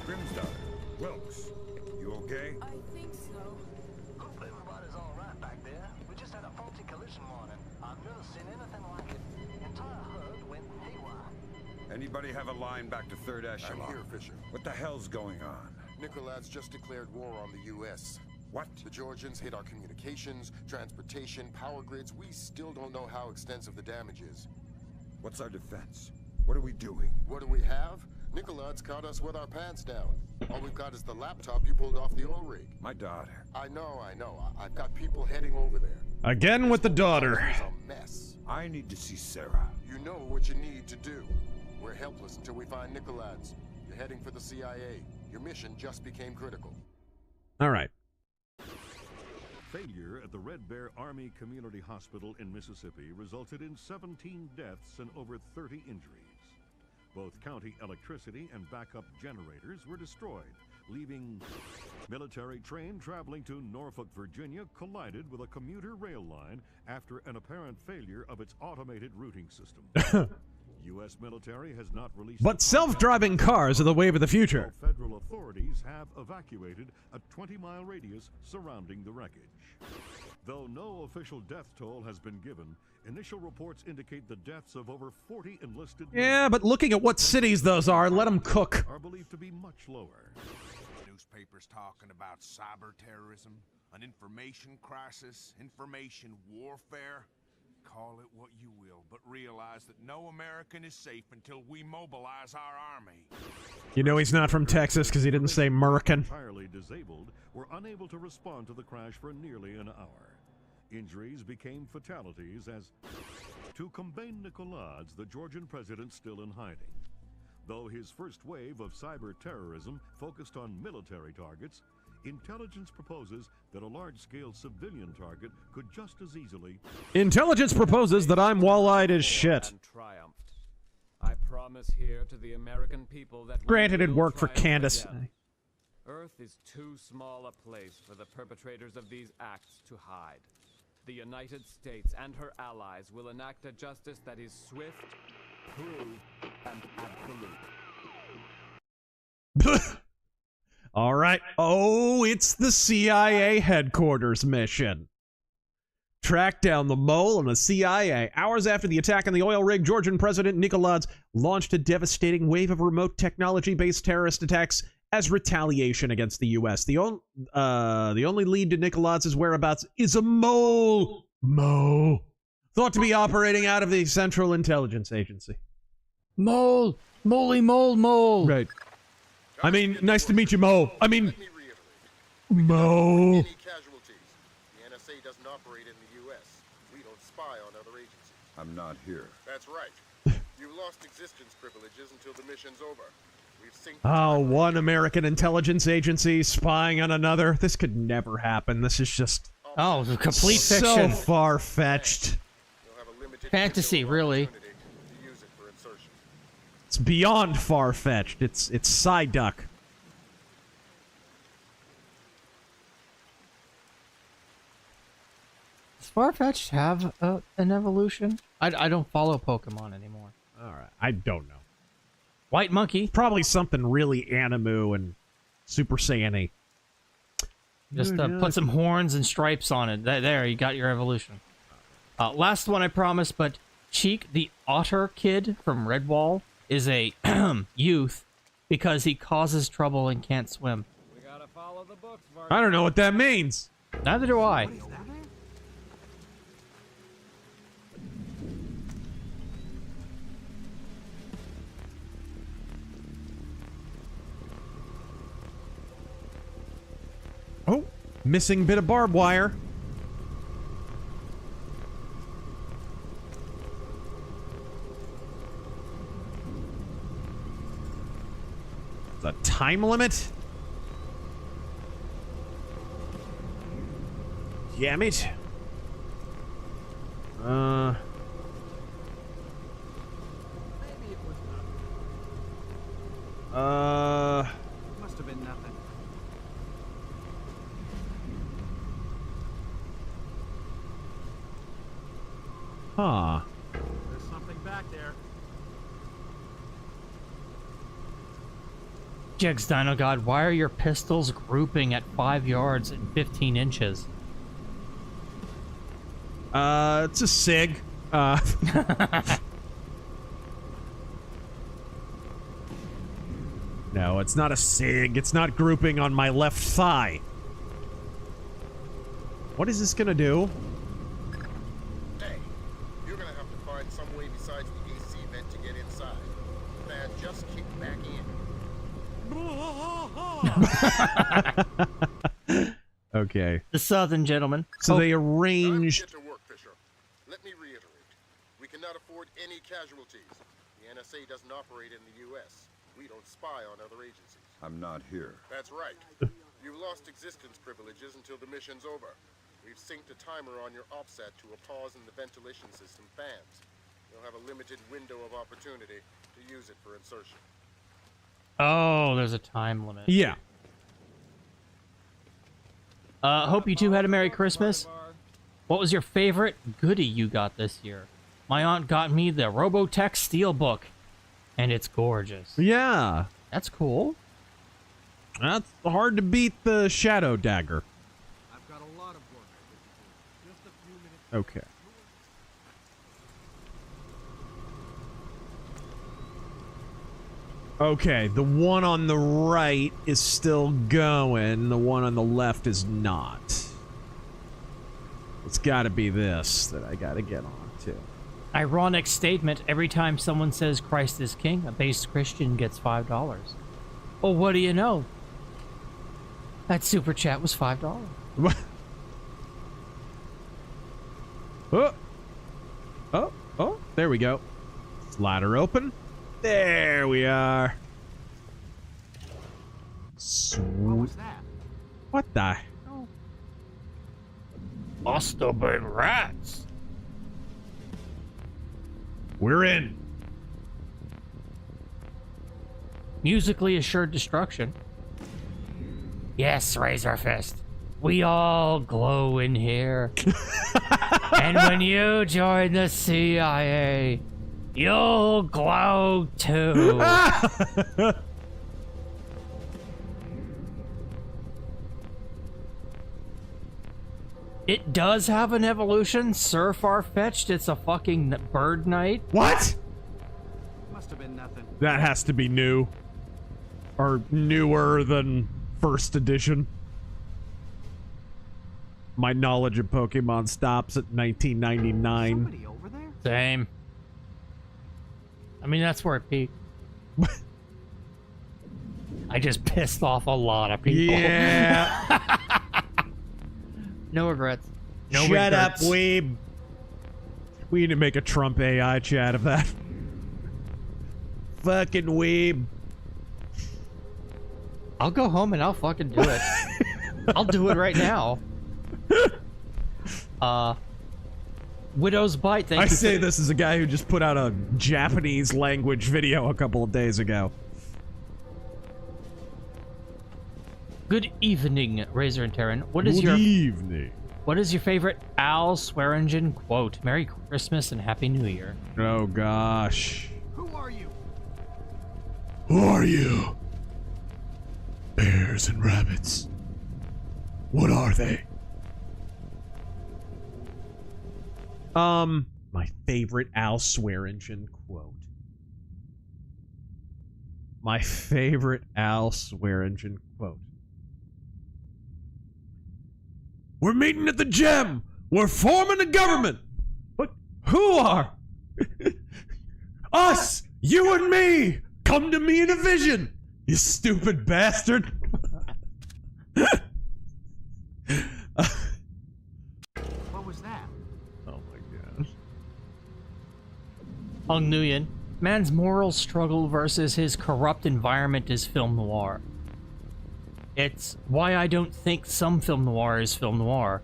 Grimsdale. Wilkes. You okay? I think so. Hope everybody's all right back there. We just had a faulty collision warning. I've never seen anything like it. The entire herd went haywire. Anybody have a line back to third echelon? I'm here, Fisher. What the hell's going on? Nicolad's just declared war on the U.S. What? The Georgians hit our communications, transportation, power grids. We still don't know how extensive the damage is. What's our defense? What are we doing? What do we have? Nicolad's caught us with our pants down. All we've got is the laptop you pulled off the oil rig. My daughter. I know. I've got people heading over there. Again with the daughter. It's a mess. I need to see Sarah. You know what you need to do. We're helpless until we find Nicolad's. You're heading for the CIA. Your mission just became critical. All right. Failure at the Red Bear Army Community Hospital in Mississippi resulted in 17 deaths and over 30 injuries. Both county electricity and backup generators were destroyed, leaving military train traveling to Norfolk, Virginia collided with a commuter rail line after an apparent failure of its automated routing system. U.S. military has not released... But self-driving cars are the wave of the future. Federal authorities have evacuated a 20-mile radius surrounding the wreckage. Though no official death toll has been given, initial reports indicate the deaths of over 40 enlisted... Yeah, but looking at what cities those are, let them cook. ...are believed to be much lower. Newspapers talking about cyber terrorism, an information crisis, information warfare. Call it what you will, but realize that no American is safe until we mobilize our army. You know he's not from Texas because he didn't say Merkin. Entirely disabled, were unable to respond to the crash for nearly an hour. Injuries became fatalities as, to combat Nicolad's, the Georgian president still in hiding. Though his first wave of cyber terrorism focused on military targets, intelligence proposes that a large-scale civilian target could just as easily... Intelligence proposes that I'm wall-eyed as shit. Triumphed. I promise here to the American people that... Granted, it worked for Candace. Earth is too small a place for the perpetrators of these acts to hide. The United States and her allies will enact a justice that is swift, true, and absolute. All right. Oh, it's the CIA headquarters mission. Track down the mole and the CIA. Hours after the attack on the oil rig, Georgian President Nikolads launched a devastating wave of remote technology-based terrorist attacks as retaliation against the U.S. The only lead to Nikolads' whereabouts is a mole. Thought to be operating out of the Central Intelligence Agency. Mole. Moly mole mole. Right. I mean, nice to meet you, Mo. I mean, Mo. Any casualties. The NSA doesn't operate in the U.S. We don't spy on other agencies. I'm not here. That's right. You lost existence privileges until the mission's over. We've synced. Oh, one American intelligence agency spying on another. This could never happen. This is just complete so fiction. far-fetched. Fantasy, really. It's beyond far-fetched. It's Psyduck. Does Farfetch'd have an evolution? I don't follow Pokemon anymore. All right, I don't know. White monkey. Probably something really Animu and Super Saiyan-y. Just put some horns and stripes on it. There, you got your evolution. Last one, I promise, but Cheek, the otter kid from Redwall, is a youth because he causes trouble and can't swim. We gotta follow the books, I don't know what that means. Neither do I. Oh, missing bit of barbed wire. The time limit? Damn it. Maybe it was nothing. Must have been nothing. Huh. There's something back there. Jigs Dino God, why are your pistols grouping at 5 yards and 15 inches? It's a SIG. No, it's not a SIG. It's not grouping on my left thigh. What is this gonna do? Hey, you're gonna have to find some way besides the AC vent to get inside. Man, just kick back in. Okay. The Southern gentleman. So they arranged. Get to work, Fisher. Let me reiterate. We cannot afford any casualties. The NSA doesn't operate in the U.S. We don't spy on other agencies. I'm not here. That's right. You've lost existence privileges until the mission's over. We've synced a timer on your offset to a pause in the ventilation system fans. You'll have a limited window of opportunity to use it for insertion. Oh, there's a time limit. Yeah. Hope you two had a Merry Christmas. What was your favorite goodie you got this year? My aunt got me the Robotech Steelbook, and it's gorgeous. Yeah. That's cool. That's hard to beat the Shadow Dagger. I've got a lot of work I need to do. Just a few minutes. Okay. Okay, the one on the right is still going. The one on the left is not. It's got to be this that I got to get on to. Ironic statement. Every time someone says Christ is King, a base Christian gets $5. Oh, what do you know? That super chat was $5. What? Oh, there we go. Ladder open. There we are. What was that? What the? Must have been rats. We're in. Musically assured destruction. Yes, RazörFist. We all glow in here. And when you join the CIA, you'll glow too. It does have an evolution. Sir Farfetched, it's a fucking bird knight. What? Must have been nothing. That has to be new. Or newer than first edition. My knowledge of Pokemon stops at 1999. Somebody over there? Same. I mean, that's where it peaked. I just pissed off a lot of people. Yeah. No regrets. No Shut regrets. up, weeb. We need to make a Trump AI chat of that. Fucking weeb. I'll go home and I'll fucking do it. I'll do it right now. Widow's Bite, thank you. I say this as a guy who just put out a Japanese language video a couple of days ago. Good evening, Razor and Terran. What is Good evening. What is your favorite Al Swearingen quote? Merry Christmas and Happy New Year. Oh gosh. Who are you? Who are you? Bears and rabbits. What are they? My favorite Al Swearingen quote. My favorite Al Swearingen quote. We're meeting at the gem. We're forming a government. What? Who are? Us! You and me! Come to me in a vision! You stupid bastard. What was that? Oh my gosh. Hung Nguyen. Man's moral struggle versus his corrupt environment is film noir. It's why I don't think some film noir is film noir.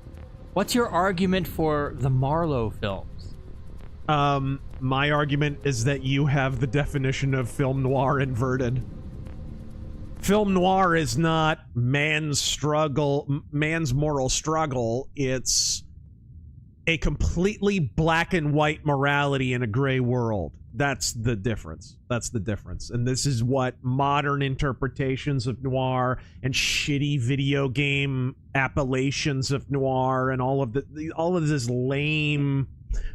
What's your argument for the Marlowe films? My argument is that you have the definition of film noir inverted. Film noir is not man's moral struggle. It's a completely black and white morality in a gray world. That's the difference. That's the difference. And this is what modern interpretations of noir and shitty video game appellations of noir and all of this lame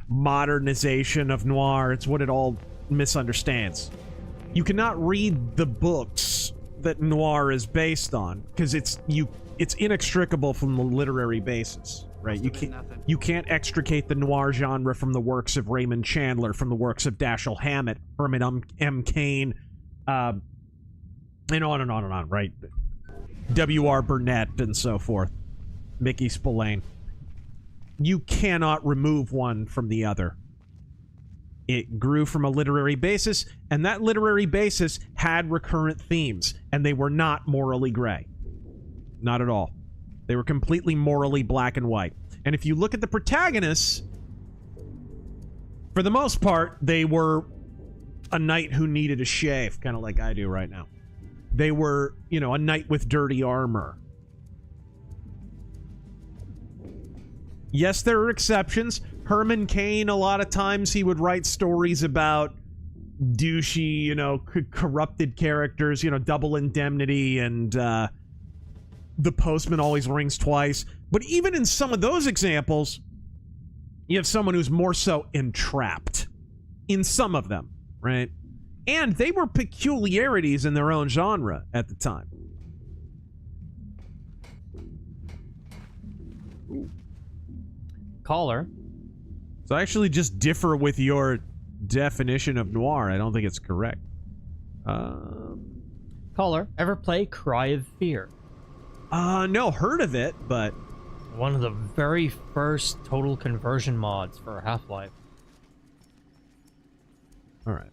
modernization of noir, it's what it all misunderstands. You cannot read the books that noir is based on because it's inextricable from the literary basis. Right, you can't extricate the noir genre from the works of Raymond Chandler, from the works of Dashiell Hammett, Herman M. Cain, and on and on and on, right? W.R. Burnett and so forth. Mickey Spillane. You cannot remove one from the other. It grew from a literary basis, and that literary basis had recurrent themes, and they were not morally gray. Not at all. They were completely morally black and white. And if you look at the protagonists, for the most part, they were a knight who needed a shave, kind of like I do right now. They were, you know, a knight with dirty armor. Yes, there are exceptions. Herman Cain, a lot of times he would write stories about douchey, you know, corrupted characters, you know, Double Indemnity and, The Postman Always Rings Twice. But even in some of those examples, you have someone who's more so entrapped. In some of them, right? And they were peculiarities in their own genre at the time. Caller. So I actually just differ with your definition of noir. I don't think it's correct. Caller, ever play Cry of Fear? No, heard of it, but... One of the very first total conversion mods for Half-Life. Alright.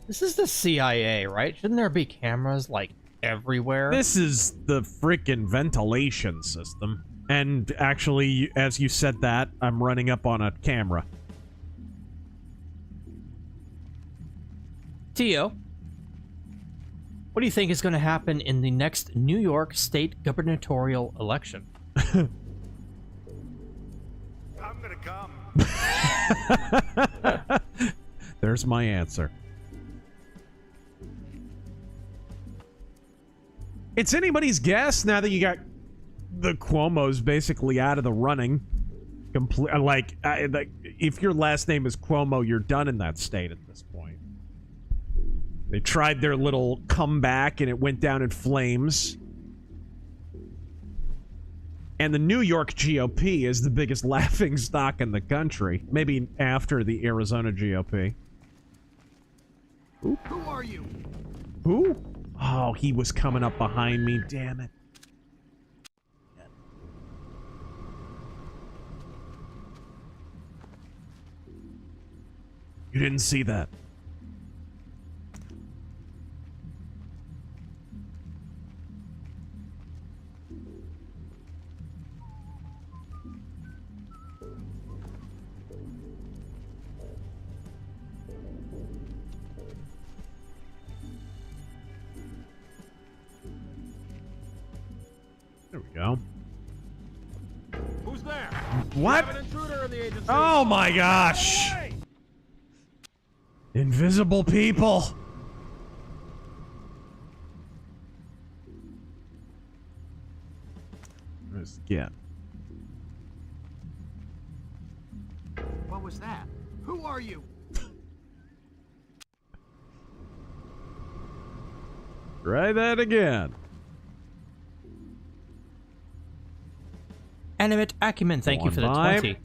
This is the CIA, right? Shouldn't there be cameras, like, everywhere? This is the frickin' ventilation system. And actually, as you said that, I'm running up on a camera. Tio, what do you think is going to happen in the next New York State gubernatorial election? I'm gonna come. There's my answer. It's anybody's guess now that you got the Cuomos basically out of the running. Like, if your last name is Cuomo, you're done in that state at this point. They tried their little comeback and it went down in flames. And the New York GOP is the biggest laughing stock in the country. Maybe after the Arizona GOP. Who are you? Who? Oh, he was coming up behind me. Damn it. You didn't see that. There we go. Who's there? What? We have an intruder in the agency. Oh my gosh. Invisible people. Let's get. What was that? Who are you? Try that again. Animate Acumen, thank you for the 20.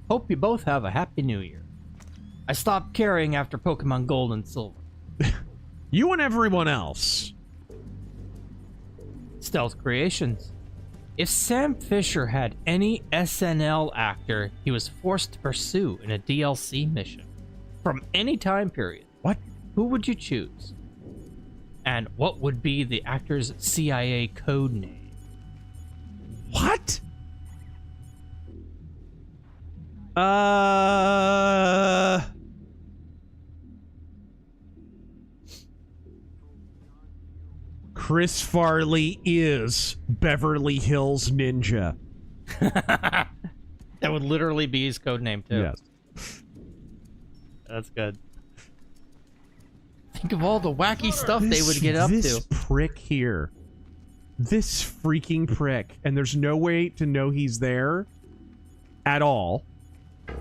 Hope you both have a happy new year. I stopped caring after Pokemon Gold and Silver. You and everyone else. Stealth Creations. If Sam Fisher had any SNL actor he was forced to pursue in a DLC mission from any time period, what? Who would you choose? And what would be the actor's CIA code name? What? Chris Farley is Beverly Hills Ninja. That would literally be his code name too. Yes. That's good. Think of all the wacky stuff they would get up This to. prick here. This freaking prick. And there's no way to know he's there at all.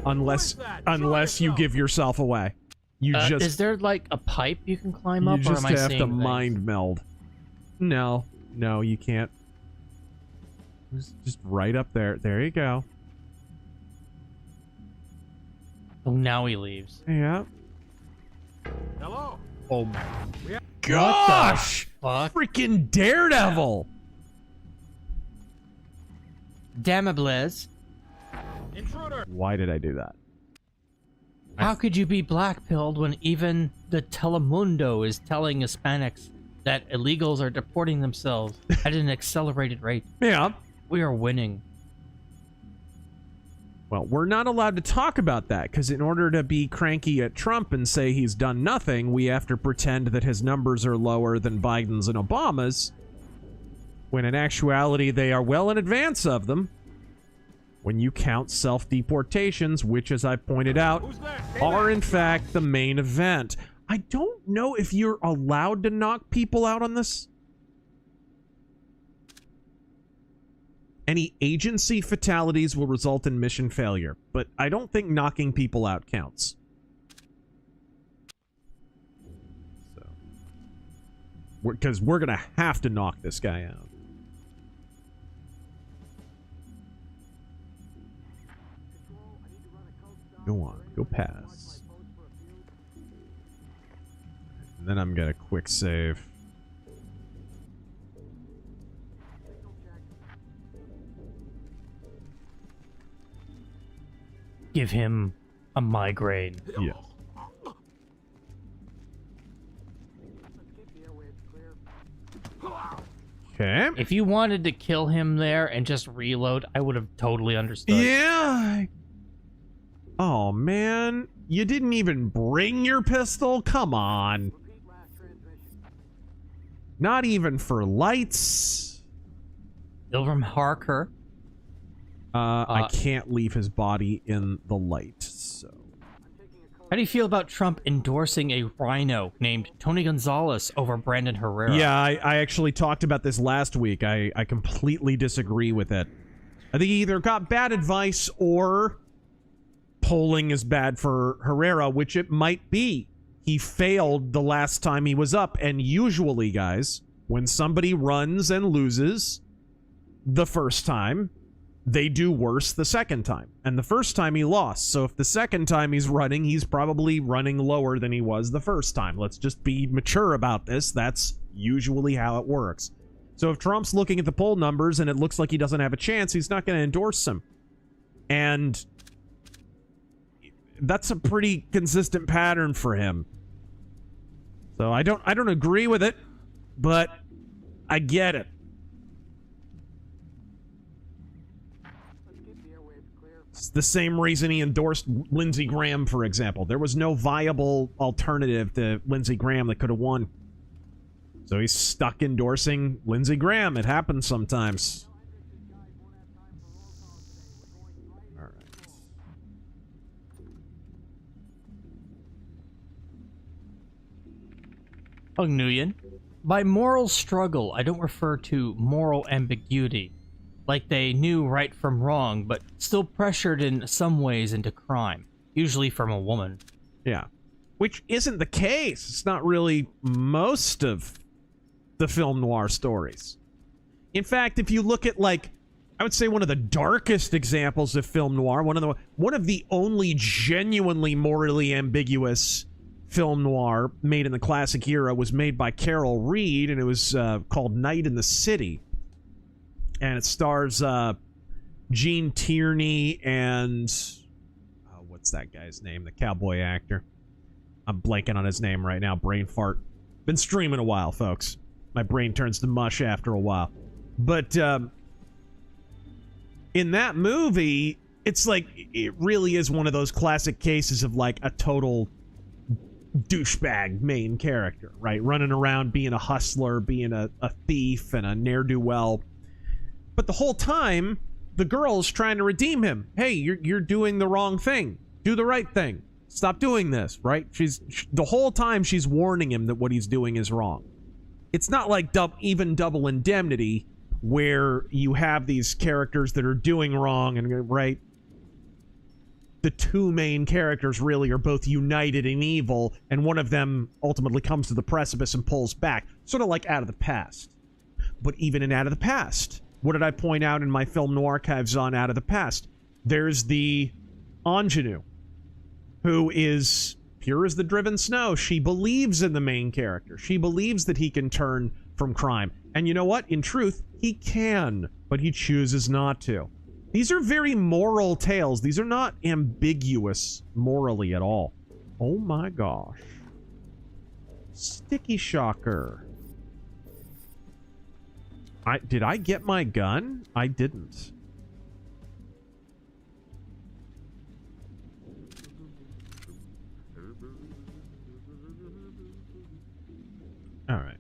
Unless you give yourself away. You just is there like a pipe you can climb up, you or just am I have seeing to things? mind meld. No, you can't. Just right up there. There you go. Oh, now he leaves. Yeah. Hello. Oh my gosh! Fuck? Freaking Daredevil! Damn it, Blizz. Intruder. Why did I do that? How could you be blackpilled when even the Telemundo is telling Hispanics that illegals are deporting themselves at an accelerated rate? Yeah. We are winning. Well, we're not allowed to talk about that, because in order to be cranky at Trump and say he's done nothing, we have to pretend that his numbers are lower than Biden's and Obama's, when in actuality they are well in advance of them. When you count self-deportations, which, as I pointed out, are in fact the main event. I don't know if you're allowed to knock people out on this. Any agency fatalities will result in mission failure, but I don't think knocking people out counts. So, because we're gonna have to knock this guy out. Go on, go pass. And then I'm gonna quick save. Give him a migraine. Yeah. Okay. If you wanted to kill him there and just reload, I would have totally understood. Yeah. Oh, man. You didn't even bring your pistol? Come on. Not even for lights. Ilram Harker. I can't leave his body in the light, so... How do you feel about Trump endorsing a rhino named Tony Gonzalez over Brandon Herrera? Yeah, I actually talked about this last week. I completely disagree with it. I think he either got bad advice or polling is bad for Herrera, which it might be. He failed the last time he was up, and usually, guys, when somebody runs and loses the first time, they do worse the second time. And the first time he lost. So if the second time he's running, he's probably running lower than he was the first time. Let's just be mature about this. That's usually how it works. So if Trump's looking at the poll numbers and it looks like he doesn't have a chance, he's not going to endorse him. And that's a pretty consistent pattern for him. So I don't agree with it, but I get it. It's the same reason he endorsed Lindsey Graham, for example. There was no viable alternative to Lindsey Graham that could have won. So he's stuck endorsing Lindsey Graham. It happens sometimes. All right. Oh, Nguyen. By moral struggle, I don't refer to moral ambiguity. Like they knew right from wrong, but still pressured in some ways into crime. Usually from a woman. Yeah. Which isn't the case. It's not really most of the film noir stories. In fact, if you look at, like, I would say one of the darkest examples of film noir, one of the only genuinely morally ambiguous film noir made in the classic era was made by Carol Reed, and it was called Night in the City. And it stars Gene Tierney and what's that guy's name? The cowboy actor. I'm blanking on his name right now. Brain fart. Been streaming a while, folks. My brain turns to mush after a while. But in that movie, it's like it really is one of those classic cases of like a total douchebag main character, right? Running around being a hustler, being a thief and a ne'er-do-well. But the whole time, the girl's trying to redeem him. Hey, you're doing the wrong thing. Do the right thing. Stop doing this, right? The whole time she's warning him that what he's doing is wrong. It's not like even Double Indemnity, where you have these characters that are doing wrong and, right? The two main characters really are both united in evil, and one of them ultimately comes to the precipice and pulls back. Sort of like Out of the Past. But even in Out of the Past, what did I point out in my Film Noir archives on Out of the Past? There's the ingenue, who is pure as the driven snow. She believes in the main character. She believes that he can turn from crime. And you know what? In truth, he can, but he chooses not to. These are very moral tales. These are not ambiguous morally at all. Oh my gosh. Sticky shocker. Did I get my gun? I didn't. All right.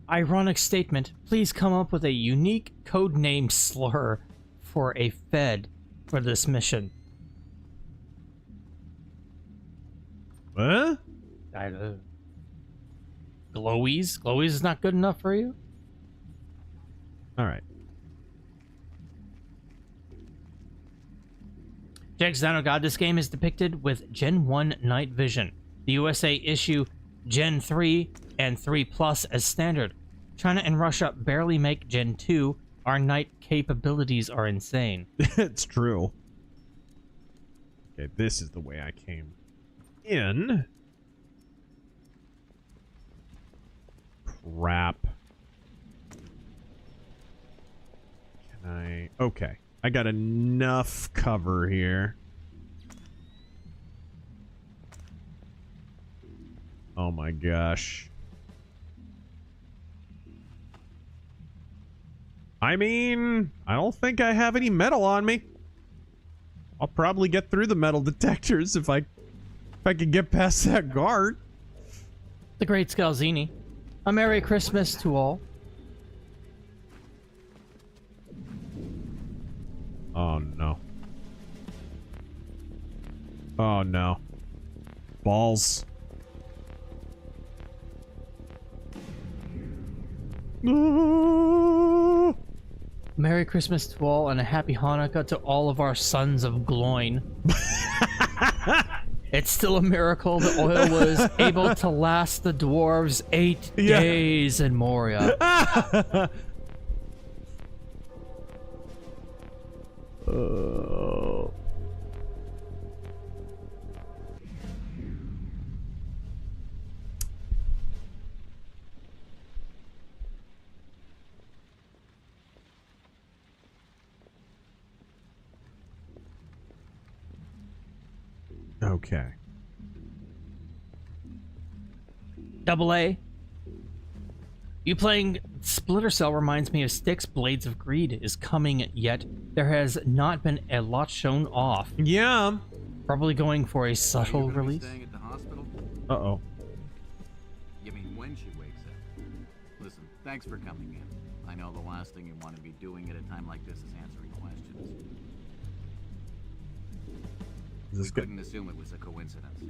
Ironic statement. Please come up with a unique codename slur for a Fed for this mission. What? Glowies? Glowies is not good enough for you? All right. Jags Down, God, this game is depicted with Gen 1 night vision. The USA issue Gen 3 and 3 Plus as standard. China and Russia barely make Gen 2. Our night capabilities are insane. It's true. Okay, this is the way I came in. Crap. Can I... Okay. I got enough cover here. Oh my gosh. I mean, I don't think I have any metal on me. I'll probably get through the metal detectors if I could get past that guard. The Great Scalzini. A Merry Christmas to all. Oh no. Oh, no. Balls. Merry Christmas to all and a happy Hanukkah to all of our sons of Gloin. It's still a miracle the oil was able to last the dwarves 8 days in Moria. Okay. Double A. You playing Splinter Cell reminds me of Styx Blades of Greed is coming, yet there has not been a lot shown off. Yeah. Probably going for a subtle release. Staying at the hospital? Uh-oh. You mean when she wakes up? Listen, thanks for coming in. I know the last thing you want to be doing at a time like this is answering questions. We couldn't assume it was a coincidence.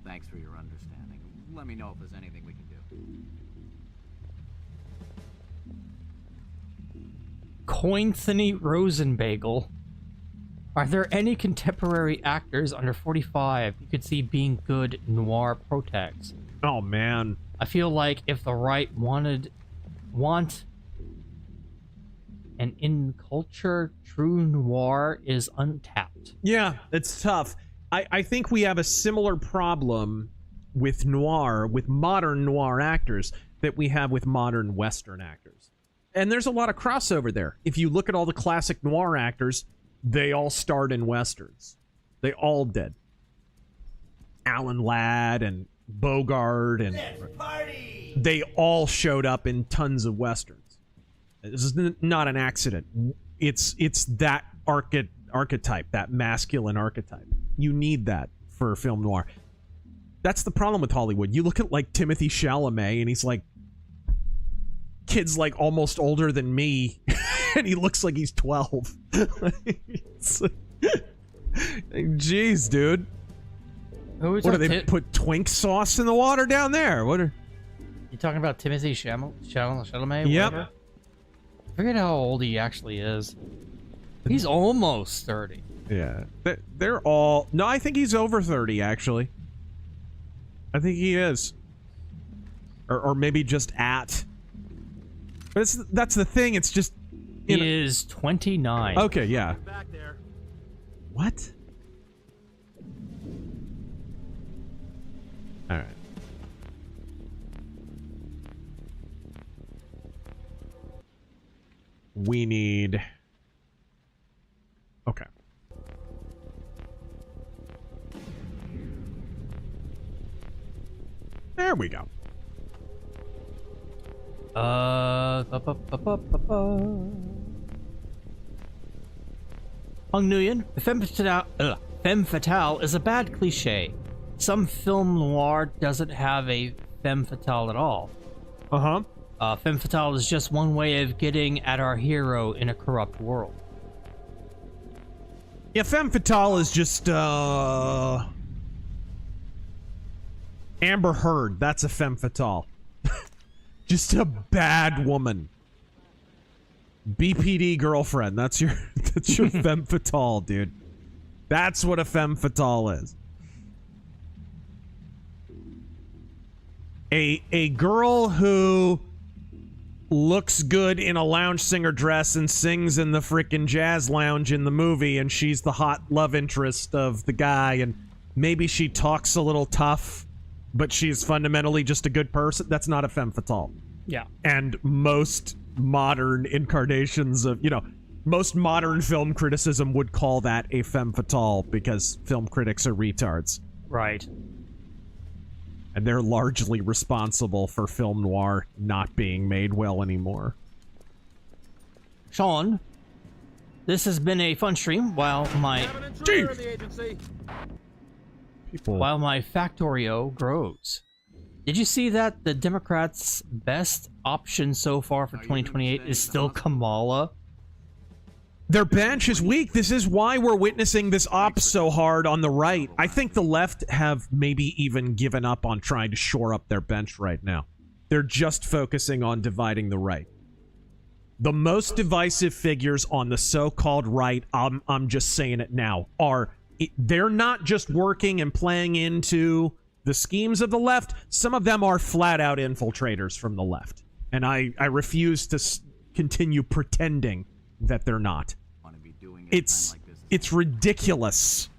Thanks for your understanding. Let me know if there's anything we can do. Cointhony Rosenbagel. Are there any contemporary actors under 45 you could see being good noir protags? Oh, man. I feel like if the right want and in culture, true noir is untapped. Yeah, it's tough. I think we have a similar problem with noir, with modern noir actors, that we have with modern Western actors. And there's a lot of crossover there. If you look at all the classic noir actors, they all starred in Westerns. They all did. Alan Ladd and Bogart, and they all showed up in tons of Westerns. This is not an accident. It's that archetype, that masculine archetype. You need that for film noir. That's the problem with Hollywood. You look at like Timothy Chalamet, and he's like, kid's like almost older than me, and he looks like he's 12. Jeez, dude. What do they put twink sauce in the water down there? What are you talking about? Timothy Chalamet? Yep. Whatever? I forget how old he actually is. He's almost 30. Yeah. They're all... No, I think he's over 30, actually. I think he is. Or maybe just at. But that's the thing. It's just... He is 29. Okay, yeah. What? All right. We need... Okay. There we go. Hung Nguyen, femme fatale is a bad cliche. Some film noir doesn't have a femme fatale at all. Femme fatale is just one way of getting at our hero in a corrupt world. Yeah, femme fatale is just, Amber Heard. That's a femme fatale. Just a bad woman. BPD girlfriend. That's your femme fatale, dude. That's what a femme fatale is. A girl who looks good in a lounge singer dress and sings in the frickin' jazz lounge in the movie, and she's the hot love interest of the guy, and maybe she talks a little tough, but she's fundamentally just a good person. That's not a femme fatale. Yeah. And most modern incarnations of, most modern film criticism would call that a femme fatale because film critics are retards. Right. And they're largely responsible for film noir not being made well anymore. Sean, this has been a fun stream while my while my Factorio grows. Did you see that the Democrats' best option so far for 2028 is still Kamala? Their bench is weak. This is why we're witnessing this op so hard on the right. I think the left have maybe even given up on trying to shore up their bench right now. They're just focusing on dividing the right. The most divisive figures on the so-called right, I'm just saying it now, they're not just working and playing into the schemes of the left. Some of them are flat-out infiltrators from the left. And I refuse to continue pretending that they're not. It's ridiculous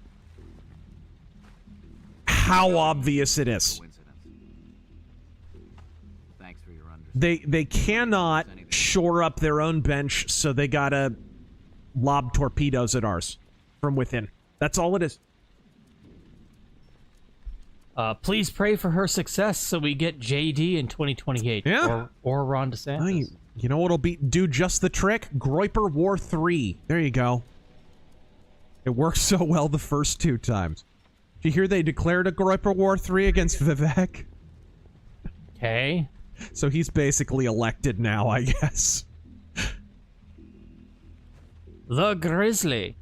how obvious it is. They cannot shore up their own bench, so they gotta lob torpedoes at ours from within. That's all it is. Please pray for her success so we get JD in 2028. Yeah. Or Ron DeSantis. You know what'll do just the trick? Groiper War 3. There you go. It worked so well the first 2 times. Did you hear they declared a Groiper War 3 against Vivek? Okay. So he's basically elected now, I guess. The Grizzly.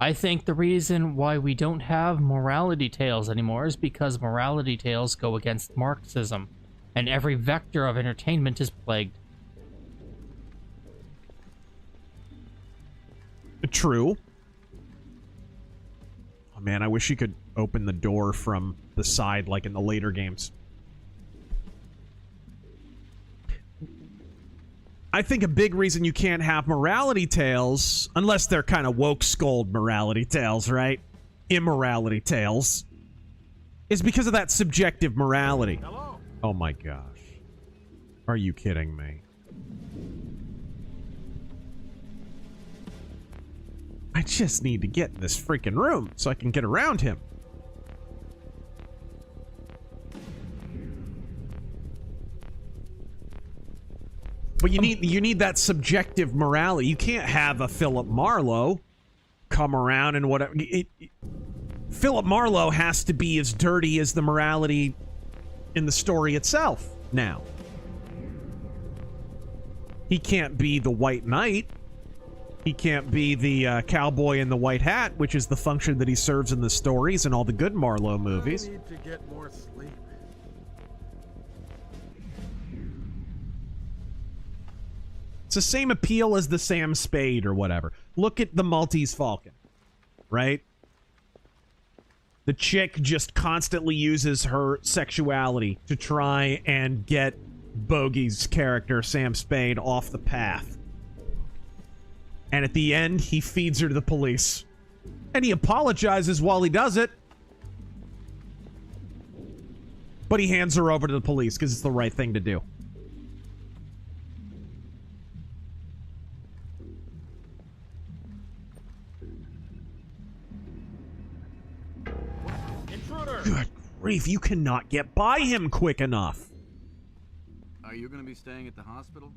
I think the reason why we don't have morality tales anymore is because morality tales go against Marxism, and every vector of entertainment is plagued. True. Oh man, I wish you could open the door from the side like in the later games. I think a big reason you can't have morality tales, unless they're kind of woke-skulled morality tales, right? Immorality tales, is because of that subjective morality. Hello. Oh my gosh. Are you kidding me? I just need to get in this freaking room so I can get around him. But you need that subjective morality. You can't have a Philip Marlowe come around and whatever. Philip Marlowe has to be as dirty as the morality in the story itself now. He can't be the White Knight. He can't be the cowboy in the white hat, which is the function that he serves in the stories and all the good Marlowe movies. I need to get more sleep. It's the same appeal as the Sam Spade or whatever. Look at the Maltese Falcon, right? The chick just constantly uses her sexuality to try and get Bogey's character, Sam Spade, off the path. And at the end, he feeds her to the police. And he apologizes while he does it. But he hands her over to the police because it's the right thing to do. Intruder! Good grief, you cannot get by him quick enough. Are you going to be staying at the hospital?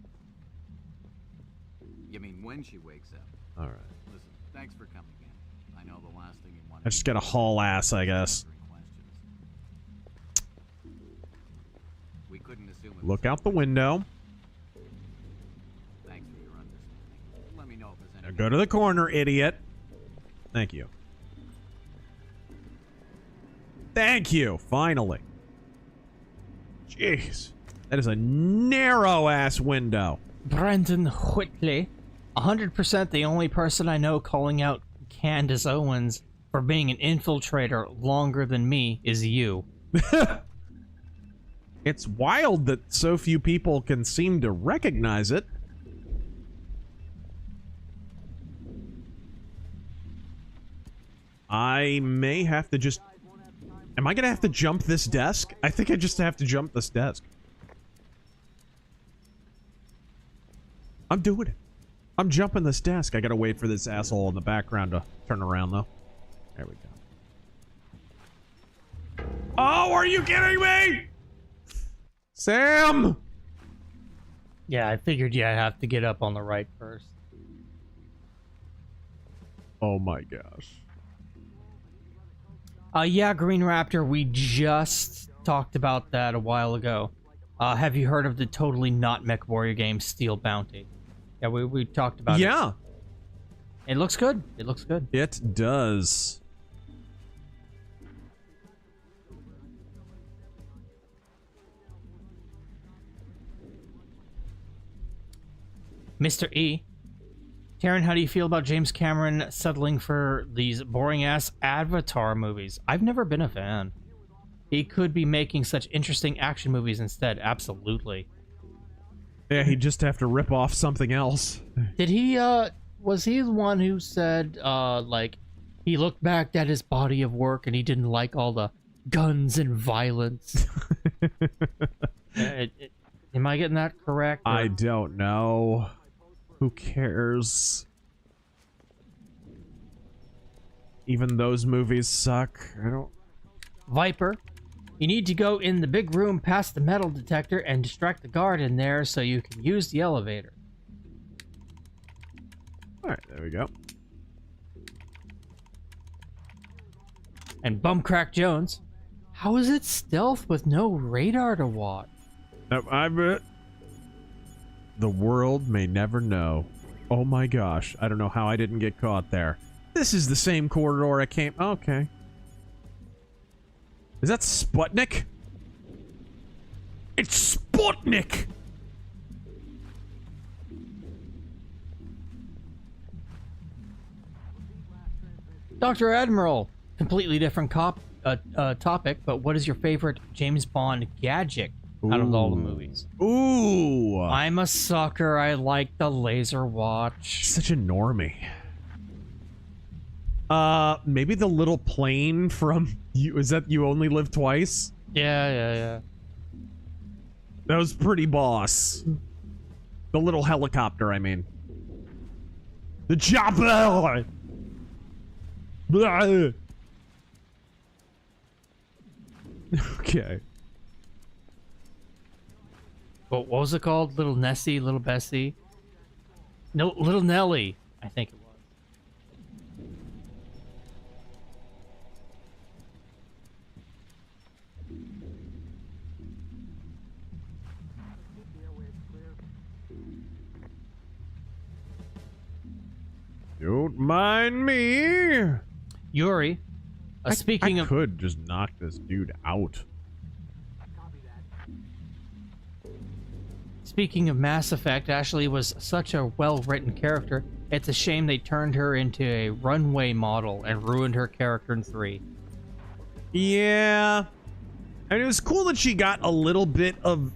You mean when she wakes up? All right. Listen, thanks for coming in. I know the last thing you want. I just gotta haul ass, I guess. We couldn't assume it. Look out the window. Thanks for your understanding. Let me know if there's Now anything. go to the corner, idiot. Thank you. Thank you, finally. Jeez. That is a narrow-ass window. Brendan Whitley, 100% the only person I know calling out Candace Owens for being an infiltrator longer than me is you. It's wild that so few people can seem to recognize it. I may have to just... Am I gonna have to jump this desk? I think I just have to jump this desk. I'm doing it. I'm jumping this desk. I gotta wait for this asshole in the background to turn around, though. There we go. Oh, are you kidding me? Sam! Yeah, I figured I'd have to get up on the right first. Oh my gosh. Yeah, Green Raptor, we just talked about that a while ago. Have you heard of the totally not Mech Warrior game, Steel Bounty? Yeah, we talked about it. Yeah. It looks good. It looks good. It does. Mr. E. Taryn, how do you feel about James Cameron settling for these boring-ass Avatar movies? I've never been a fan. He could be making such interesting action movies instead. Absolutely. Yeah, he'd just have to rip off something else. Did he, was he the one who said, like, he looked back at his body of work and he didn't like all the guns and violence? Am I getting that correct? Or? I don't know. Who cares? Even those movies suck. I don't... Viper, you need to go in the big room past the metal detector and distract the guard in there so you can use the elevator. Alright, there we go. And Bumcrack Jones, how is it stealth with no radar to watch? I bet. The world may never know. Oh my gosh, I don't know how I didn't get caught there. This is the same corridor I came... Okay. Is that Sputnik? It's Sputnik! Dr. Admiral, completely different topic, but what is your favorite James Bond gadget out of all the movies? Ooh! I'm a sucker. I like the laser watch. Such a normie. Maybe the little plane from... Is that You Only Live Twice? Yeah. That was pretty boss. The little helicopter, I mean. The chopper! Blah. Okay. What was it called? Little Nessie, Little Bessie? No, Little Nelly, I think it was. Don't mind me. Yuri, speaking I of... could just knock this dude out. Speaking of Mass Effect, Ashley was such a well-written character. It's a shame they turned her into a runway model and ruined her character in 3. Yeah. I mean, it was cool that she got a little bit of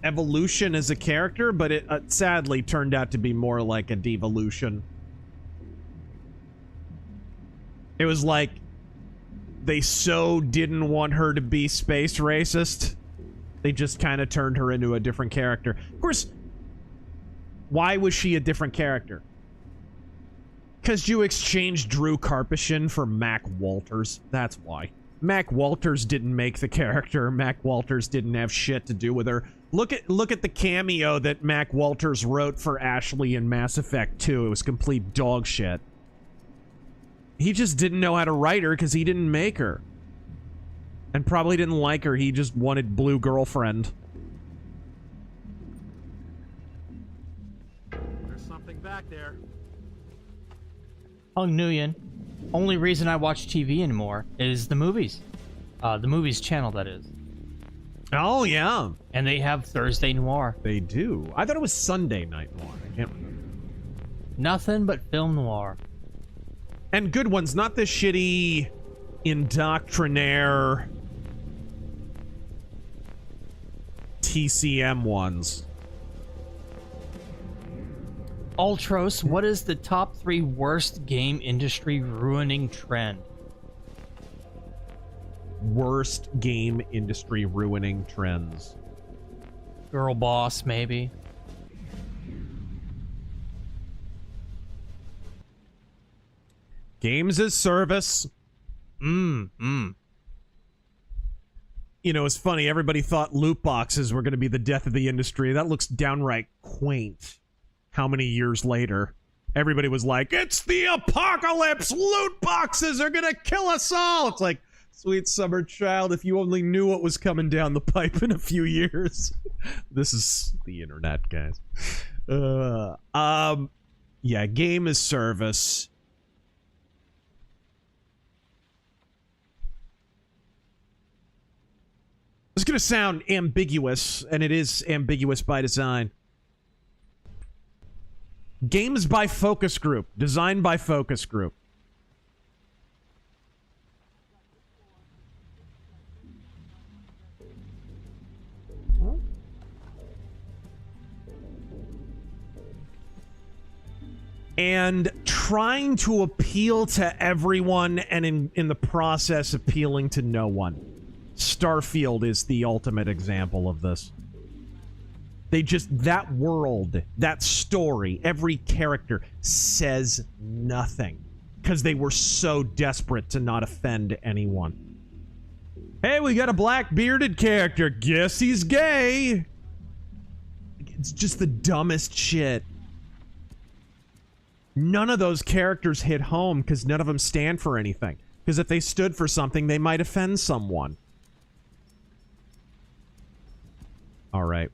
evolution as a character, but it sadly turned out to be more like a devolution. It was like they so didn't want her to be space racist. They just kind of turned her into a different character. Of course, why was she a different character? Because you exchanged Drew Karpyshyn for Mac Walters. That's why. Mac Walters didn't make the character. Mac Walters didn't have shit to do with her. Look at the cameo that Mac Walters wrote for Ashley in Mass Effect 2. It was complete dog shit. He just didn't know how to write her because he didn't make her. And probably didn't like her. He just wanted Blue Girlfriend. There's something back there. Hung Nguyen. Only reason I watch TV anymore is the movies. The movies channel, that is. Oh, yeah. And they have Thursday Noir. They do. I thought it was Sunday Night Noir. I can't remember. Nothing but film noir. And good ones, not the shitty indoctrinaire TCM ones. Ultros, what is the top 3 worst game industry ruining trend? Worst game industry ruining trends. Girl boss, maybe. Games as service. You know, it's funny. Everybody thought loot boxes were going to be the death of the industry. That looks downright quaint. How many years later? Everybody was like, it's the apocalypse! Loot boxes are going to kill us all! It's like, sweet summer child, if you only knew what was coming down the pipe in a few years. This is the internet, guys. Yeah, game as service. It's going to sound ambiguous, and it is ambiguous by design. Games by focus group. Designed by focus group. And trying to appeal to everyone, and in the process appealing to no one. Starfield is the ultimate example of this. They just, that world, that story, every character says nothing. Because they were so desperate to not offend anyone. Hey, we got a black bearded character. Guess he's gay. It's just the dumbest shit. None of those characters hit home because none of them stand for anything. Because if they stood for something, they might offend someone. Alright,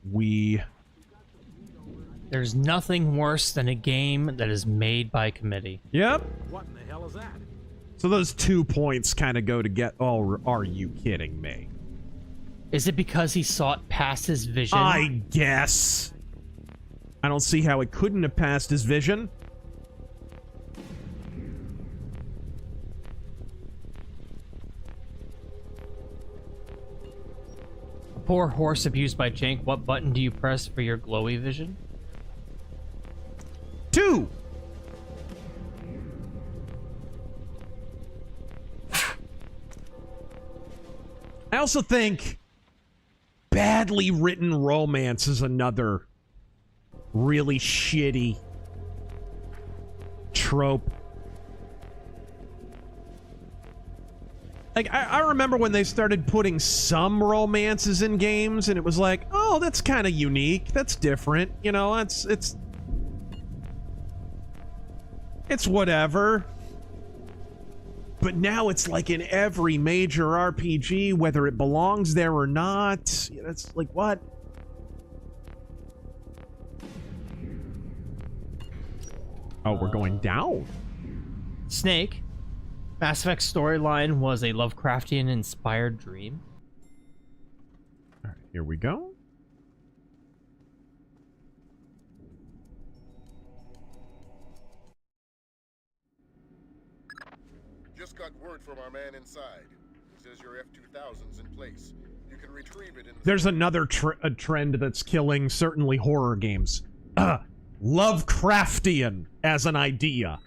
There's nothing worse than a game that is made by committee. Yep. What in the hell is that? So those 2 points kind of go to get... Oh, are you kidding me? Is it because he saw it past his vision? I guess. I don't see how it couldn't have passed his vision. Poor horse abused by Jank. What button do you press for your glowy vision? 2. I also think badly written romance is another really shitty trope. Like, I remember when they started putting some romances in games, and it was like, oh, that's kind of unique. That's different. You know, it's whatever. But now it's like in every major RPG, whether it belongs there or not. It's like, what? Oh, we're going down. Snake. Mass Effect storyline was a Lovecraftian-inspired dream. Alright, here we go. Just got word from our man inside. He says your F-2000's in place. You can retrieve it in... There's another trend that's killing certainly horror games. Lovecraftian as an idea.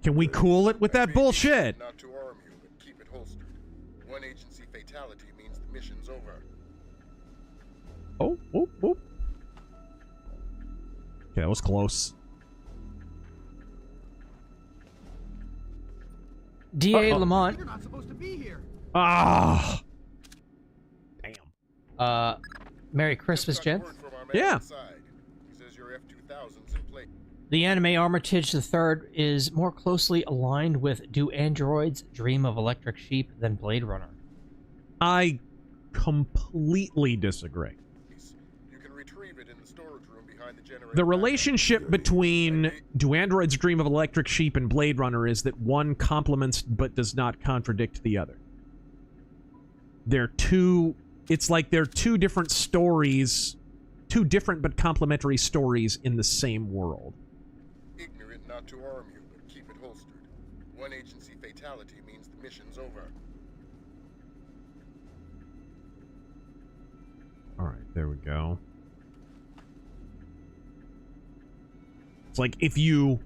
Can we cool it with that bullshit? Not to arm you, but keep it holstered. One agency fatality means the mission's over. Oh. Okay, that was close. D.A. Lamont. You're not supposed to be here. Ah. Damn. Merry Christmas, gents. Yeah. The anime Armitage III is more closely aligned with Do Androids Dream of Electric Sheep than Blade Runner. I completely disagree. You can retrieve it in the storage room behind the generator. The relationship between Do Androids Dream of Electric Sheep and Blade Runner is that one complements but does not contradict the other. It's like they're two different stories, two different but complementary stories in the same world. Ignorant not to arm you, but keep it holstered. One agency fatality means the mission's over. Alright, there we go. It's like if you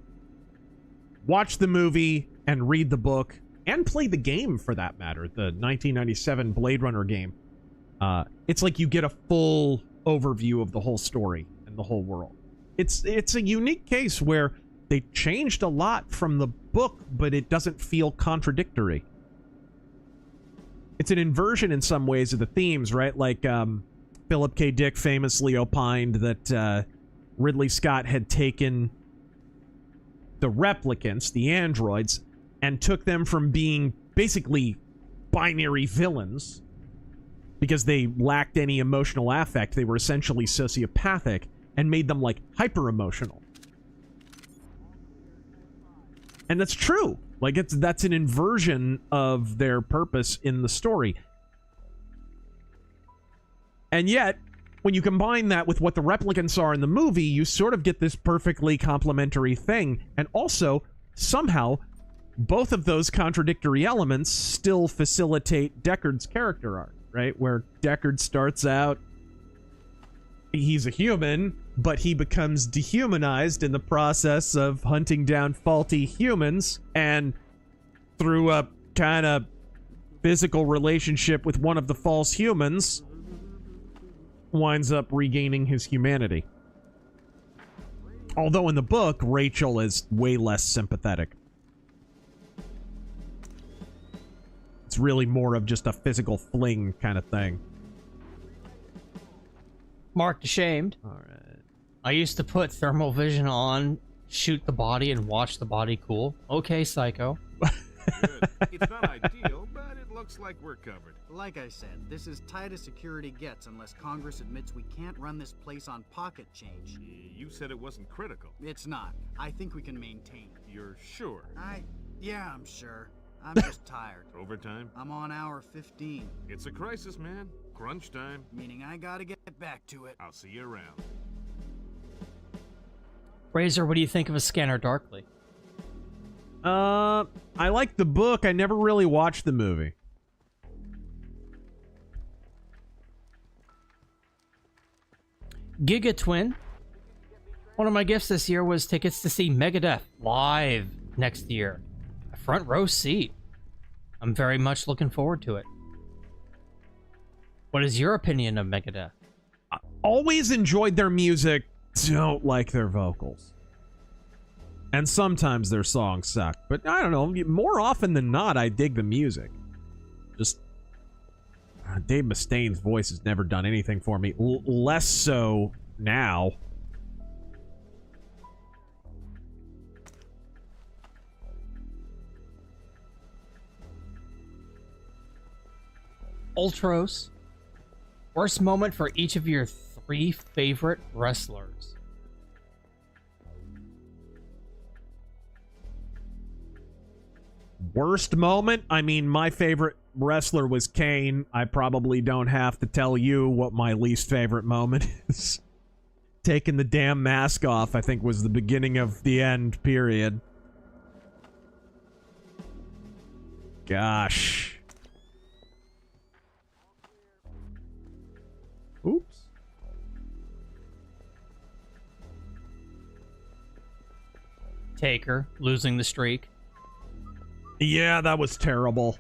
watch the movie and read the book, and play the game for that matter, the 1997 Blade Runner game, it's like you get a full overview of the whole story and the whole world. It's a unique case where they changed a lot from the book, but it doesn't feel contradictory. It's an inversion in some ways of the themes, right? Like, Philip K. Dick famously opined that Ridley Scott had taken the replicants, the androids, and took them from being basically binary villains because they lacked any emotional affect. They were essentially sociopathic, and made them, like, hyper-emotional. And that's true. Like, that's an inversion of their purpose in the story. And yet, when you combine that with what the replicants are in the movie, you sort of get this perfectly complementary thing. And also, somehow, both of those contradictory elements still facilitate Deckard's character arc, right? Where Deckard starts out, he's a human, but he becomes dehumanized in the process of hunting down faulty humans, and through a kind of physical relationship with one of the false humans, winds up regaining his humanity. Although in the book, Rachel is way less sympathetic. It's really more of just a physical fling kind of thing. Marked ashamed. All right. I used to put thermal vision on, shoot the body, and watch the body cool. Okay, psycho. Good. It's not ideal, but it looks like we're covered. Like I said, this is tight as security gets unless Congress admits we can't run this place on pocket change. You said it wasn't critical. It's not. I think we can maintain it. You're sure? Yeah, I'm sure. I'm just tired. Overtime? I'm on hour 15. It's a crisis, man. Crunch time. Meaning I gotta get back to it. I'll see you around. Razor, what do you think of A Scanner Darkly? I like the book. I never really watched the movie. Giga Twin. One of my gifts this year was tickets to see Megadeth live next year. A front row seat. I'm very much looking forward to it. What is your opinion of Megadeth? I always enjoyed their music. Don't like their vocals. And sometimes their songs suck. But I don't know. More often than not, I dig the music. Just Dave Mustaine's voice has never done anything for me. Less so now. Ultros. Worst moment for each of your 3 favorite wrestlers. Worst moment? I mean, my favorite wrestler was Kane. I probably don't have to tell you what my least favorite moment is. Taking the damn mask off, I think, was the beginning of the end, period. Gosh. Oops. Taker losing the streak. Yeah, that was terrible.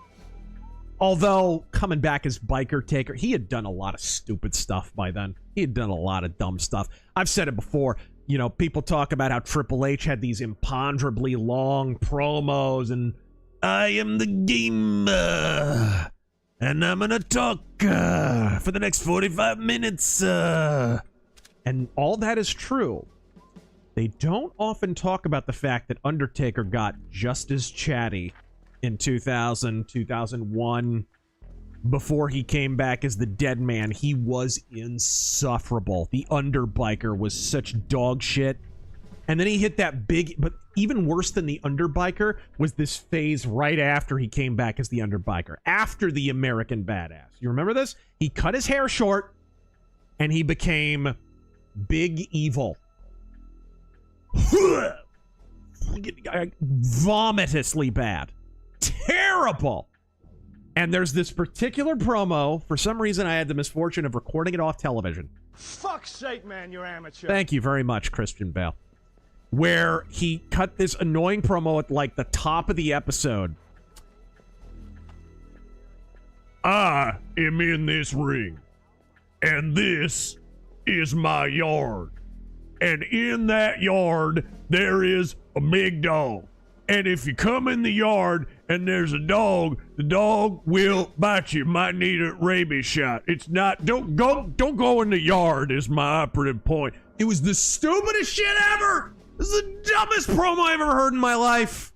Although, coming back as Biker Taker, he had done a lot of stupid stuff by then. He had done a lot of dumb stuff. I've said it before. You know, people talk about how Triple H had these imponderably long promos, and I am the game, and I'm gonna talk for the next 45 minutes. And all that is true. They don't often talk about the fact that Undertaker got just as chatty in 2000, 2001. Before he came back as the Dead Man, he was insufferable. The Underbiker was such dog shit. And then he hit that big, but even worse than the Underbiker was this phase right after he came back as the Underbiker. After the American Badass. You remember this? He cut his hair short, and he became Big Evil. Vomitously bad. Terrible. And there's this particular promo. For some reason, I had the misfortune of recording it off television. Fuck's sake, man, you're amateur. Thank you very much, Christian Bale. Where he cut this annoying promo at, like, the top of the episode. I am in this ring, and this is my yard. And in that yard, there is a big dog. And if you come in the yard and there's a dog, the dog will bite you. Might need a rabies shot. It's not, don't go in the yard is my operative point. It was the stupidest shit ever. This is the dumbest promo I've ever heard in my life.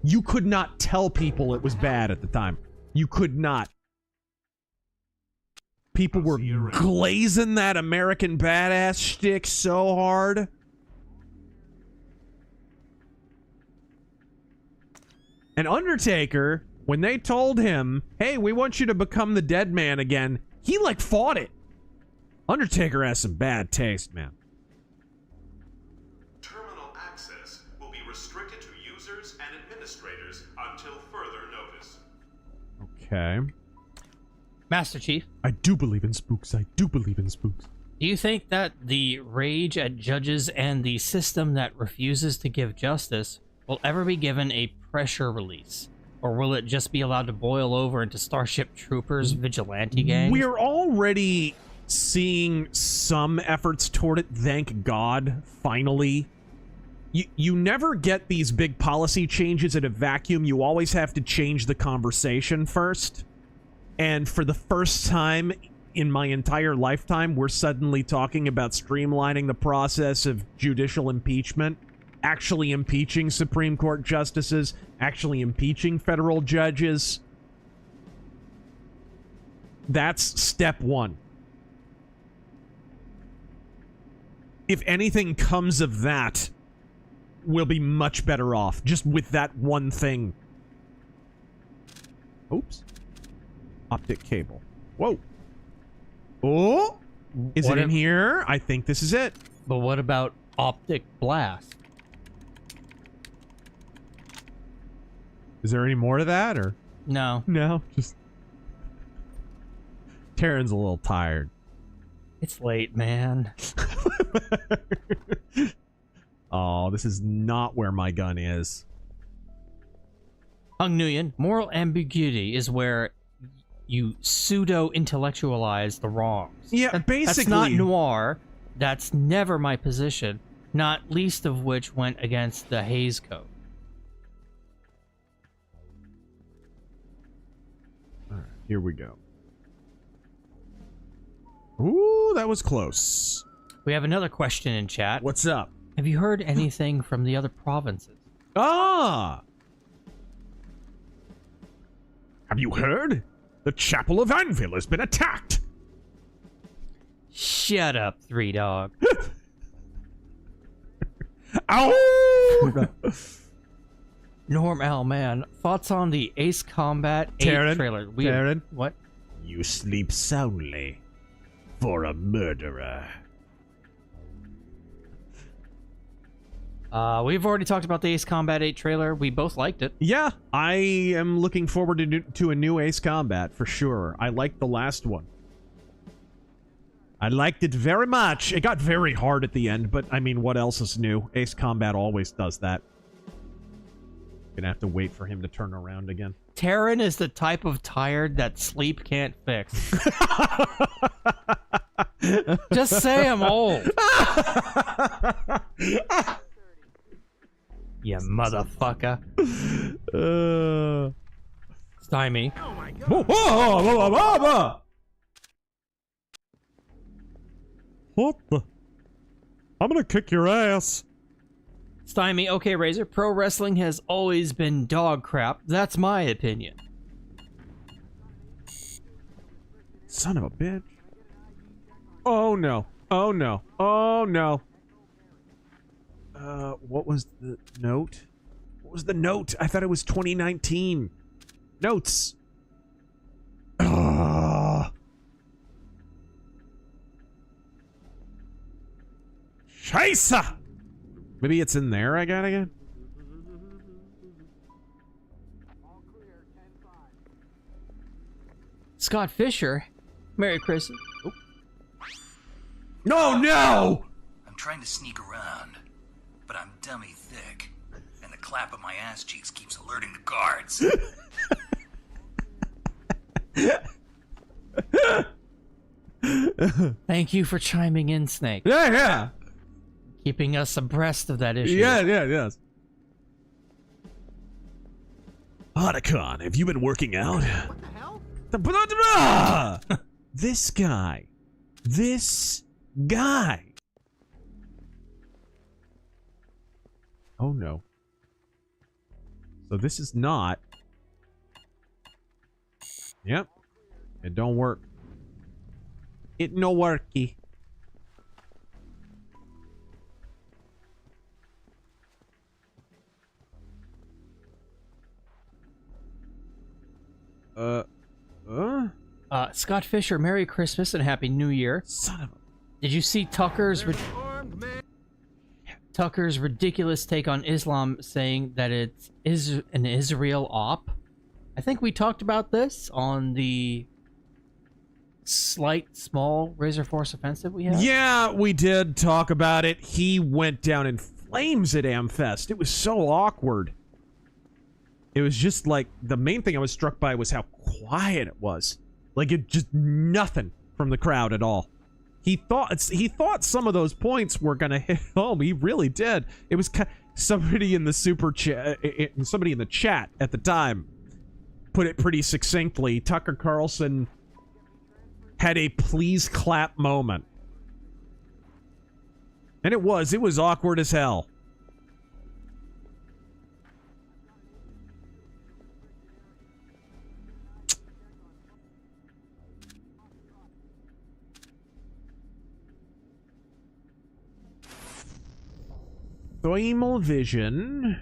You could not tell people it was bad at the time. You could not. People were glazing that American Badass shtick so hard. And Undertaker, when they told him, hey, we want you to become the dead man again, he, like, fought it. Undertaker has some bad taste, man. Terminal access will be restricted to users and administrators until further notice. Okay. Master Chief. I do believe in spooks. I do believe in spooks. Do you think that the rage at judges and the system that refuses to give justice will ever be given a pressure release? Or will it just be allowed to boil over into Starship Troopers vigilante gangs? We're already seeing some efforts toward it, thank God, finally. You never get these big policy changes in a vacuum. You always have to change the conversation first. And for the first time in my entire lifetime, we're suddenly talking about streamlining the process of judicial impeachment, actually impeaching Supreme Court justices, actually impeaching federal judges. That's step one. If anything comes of that, we'll be much better off just with that one thing. Oops. Optic cable. Whoa. Oh! Is it in here? I think this is it. But what about optic blast? Is there any more to that, or? No. No, just... Taryn's a little tired. It's late, man. Oh, this is not where my gun is. Hung Nguyen, moral ambiguity is where you pseudo-intellectualize the wrongs. Yeah, basically. That's not noir. That's never my position, not least of which went against the Hays Code. Alright, here we go. Ooh, that was close. We have another question in chat. What's up? Have you heard anything from the other provinces? Ah! Have you heard? The Chapel of Anvil has been attacked! Shut up, Three Dog. Ow! Norm L, man. Thoughts on the Ace Combat 8 trailer? Taryn? What? You sleep soundly for a murderer. We've already talked about the Ace Combat 8 trailer. We both liked it. Yeah, I am looking forward to a new Ace Combat, for sure. I liked the last one. I liked it very much. It got very hard at the end, but, I mean, what else is new? Ace Combat always does that. Gonna have to wait for him to turn around again. Taryn is the type of tired that sleep can't fix. Just say I'm old. You motherfucker. Stymie. Oh my God. What the? I'm gonna kick your ass. Stymie, okay, Razor. Pro wrestling has always been dog crap. That's my opinion. Son of a bitch. Oh no. Oh no. Oh no. What was the note? What was the note? I thought it was 2019. Notes. Scheisse! Maybe it's in there I got again? Scott Fisher? Merry Christmas. Oh. No, no! I'm trying to sneak around, but I'm dummy thick, and the clap of my ass cheeks keeps alerting the guards. Thank you for chiming in, Snake. Yeah. Keeping us abreast of that issue. Yes. Otacon, have you been working out? What the hell? This guy. Oh no. So this is not. Yep. It don't work. It no worky. Scott Fisher, Merry Christmas and Happy New Year. Son of a... Did you see Tucker's ridiculous take on Islam, saying that it is an Israel op? I think we talked about this on the small RazörForce offensive we had. Yeah, we did talk about it. He went down in flames at Amfest. It was so awkward. It was just like, the main thing I was struck by was how quiet it was. Like, it just nothing from the crowd at all. He thought some of those points were gonna hit home. He really did. It was somebody in the super chat, somebody in the chat at the time put it pretty succinctly. Tucker Carlson had a please clap moment. And it was awkward as hell. Thermal vision.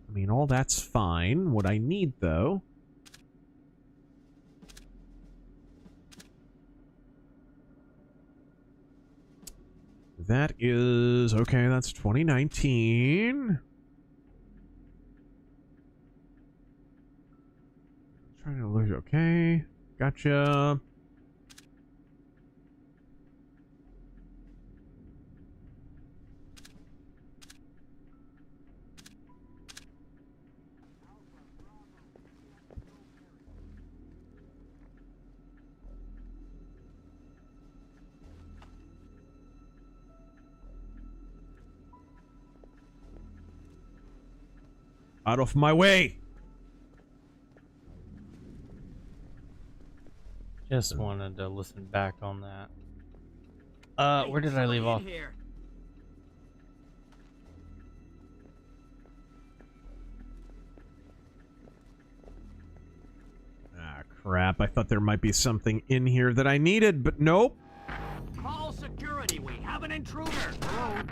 I mean, all that's fine. What I need, though... That is... Okay, that's 2019. Trying to look... Okay. Gotcha. Out of my way! Just wanted to listen back on that. Where did I leave off? Ah, crap. I thought there might be something in here that I needed, but nope. Call security, we have an intruder.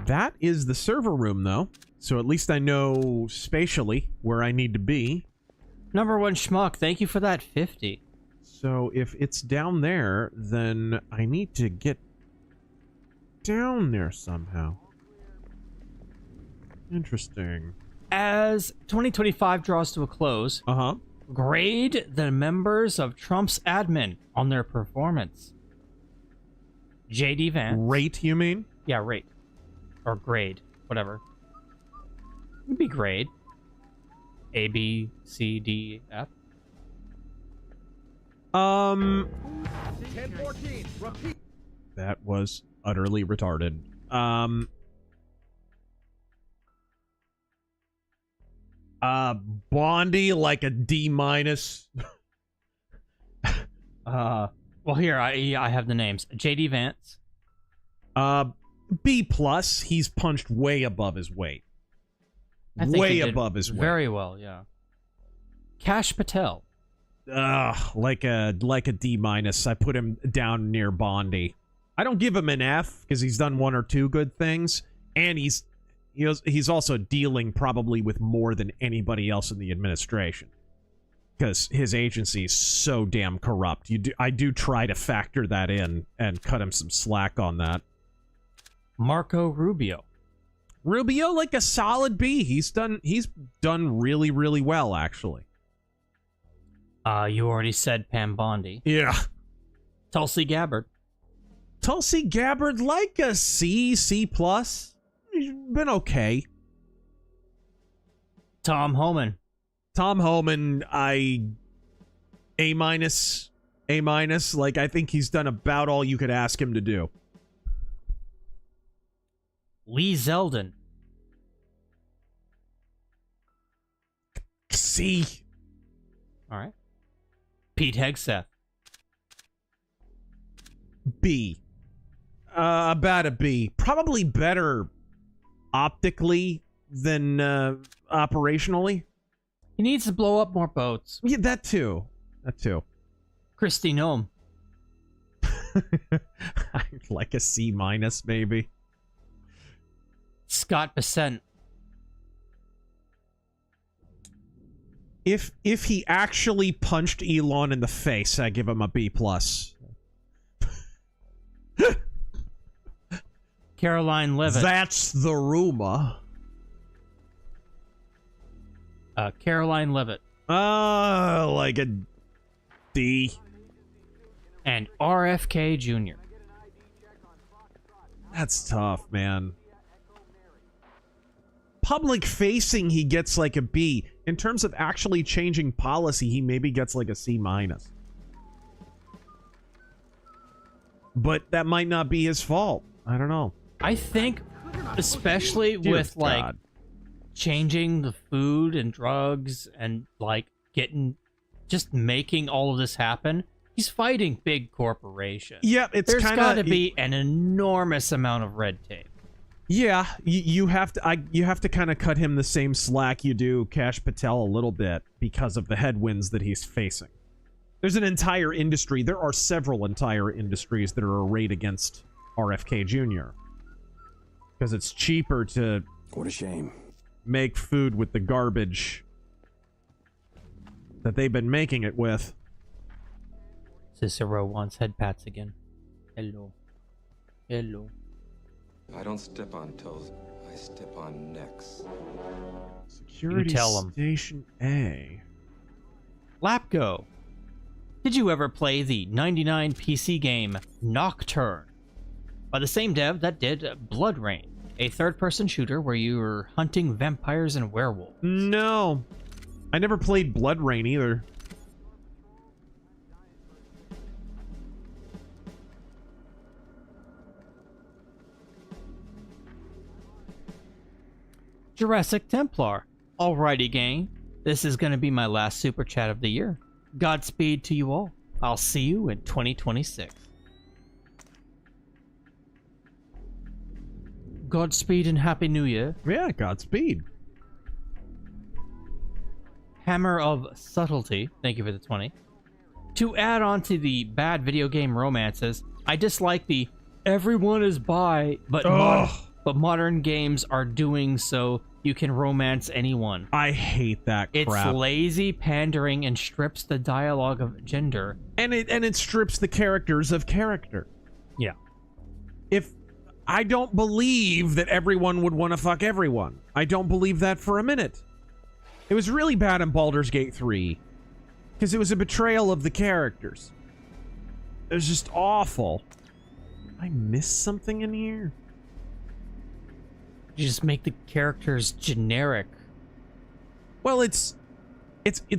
That is the server room, though. So at least I know spatially where I need to be. Number one schmuck, thank you for that 50. So if it's down there, then I need to get down there somehow. Interesting. As 2025 draws to a close, grade the members of Trump's admin on their performance. JD Vance. Rate, you mean? Yeah, rate. Or grade. Whatever. It'd be grade. A, B, C, D, F. 10-14. Repeat. That was utterly retarded. Bondi like a D minus. Well, here I have the names. JD Vance. B plus. He's punched way above his weight. I think Way he did above his weight. very well, yeah. Cash Patel. Like a D minus. I put him down near Bondi. I don't give him an F because he's done one or two good things, and he's also dealing probably with more than anybody else in the administration because his agency is so damn corrupt. I do try to factor that in and cut him some slack on that. Marco Rubio. Rubio, like a solid B. He's done really, really well, actually. You already said Pam Bondi. Yeah. Tulsi Gabbard. Tulsi Gabbard, like a C, C plus. He's been okay. Tom Homan. Tom Homan, A minus. Like, I think he's done about all you could ask him to do. Lee Zeldin. C. All right. Pete Hegseth. B. About a B. Probably better optically than operationally. He needs to blow up more boats. Yeah, that too. That too. Christy Nome. Like a C minus, maybe. Scott Bessent. If he actually punched Elon in the face, I give him a B+. Caroline Levitt. That's the rumor. Caroline Levitt. Like a D. And RFK Jr. That's tough, man. Public facing, he gets like a B. In terms of actually changing policy, he maybe gets like a C-. But that might not be his fault. I don't know. I think, especially Dear with like God. changing the food and drugs and like just making all of this happen, he's fighting big corporations. Yeah, it's There's kind got to of be an enormous amount of red tape. Yeah, you have to kind of cut him the same slack you do Kash Patel a little bit because of the headwinds that he's facing. There's an entire industry. There are several entire industries that are arrayed against RFK Jr. because it's cheaper to What a shame. make food with the garbage that they've been making it with. Cicero wants head pats again. Hello. Hello. I don't step on toes, I step on necks. Security You tell 'em. Station A. Lapgo. Did you ever play the 99 PC game Nocturne? By the same dev that did Blood Rain, a third-person shooter where you were hunting vampires and werewolves. No. I never played Blood Rain either. Jurassic Templar. Alrighty, gang. This is going to be my last super chat of the year. Godspeed to you all. I'll see you in 2026. Godspeed and Happy New Year. Yeah, Godspeed. Hammer of Subtlety. Thank you for the 20. To add on to the bad video game romances, I dislike the everyone is bi, but modern games are doing so you can romance anyone. I hate that crap. It's lazy pandering and strips the dialogue of gender. And it strips the characters of character. Yeah. If I don't believe that everyone would want to fuck everyone. I don't believe that for a minute. It was really bad in Baldur's Gate 3 because it was a betrayal of the characters. It was just awful. I missed something in here. You just make the characters generic. Well, it's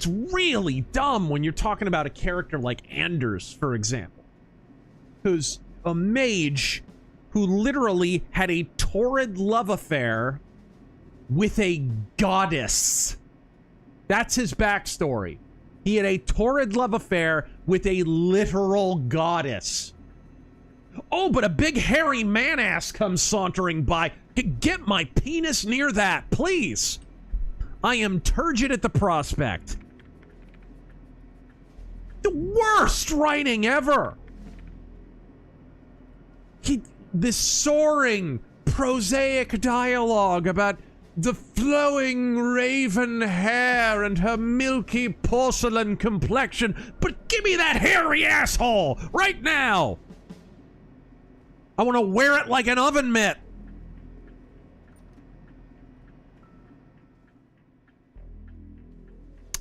really dumb when you're talking about a character like Anders, for example, who's a mage who literally had a torrid love affair with a goddess. That's his backstory. He had a torrid love affair with a literal goddess. Oh, but a big hairy man-ass comes sauntering by. Get my penis near that, please. I am turgid at the prospect. The worst writing ever. This soaring, prosaic dialogue about the flowing raven hair and her milky porcelain complexion. But give me that hairy asshole right now. I want to wear it like an oven mitt.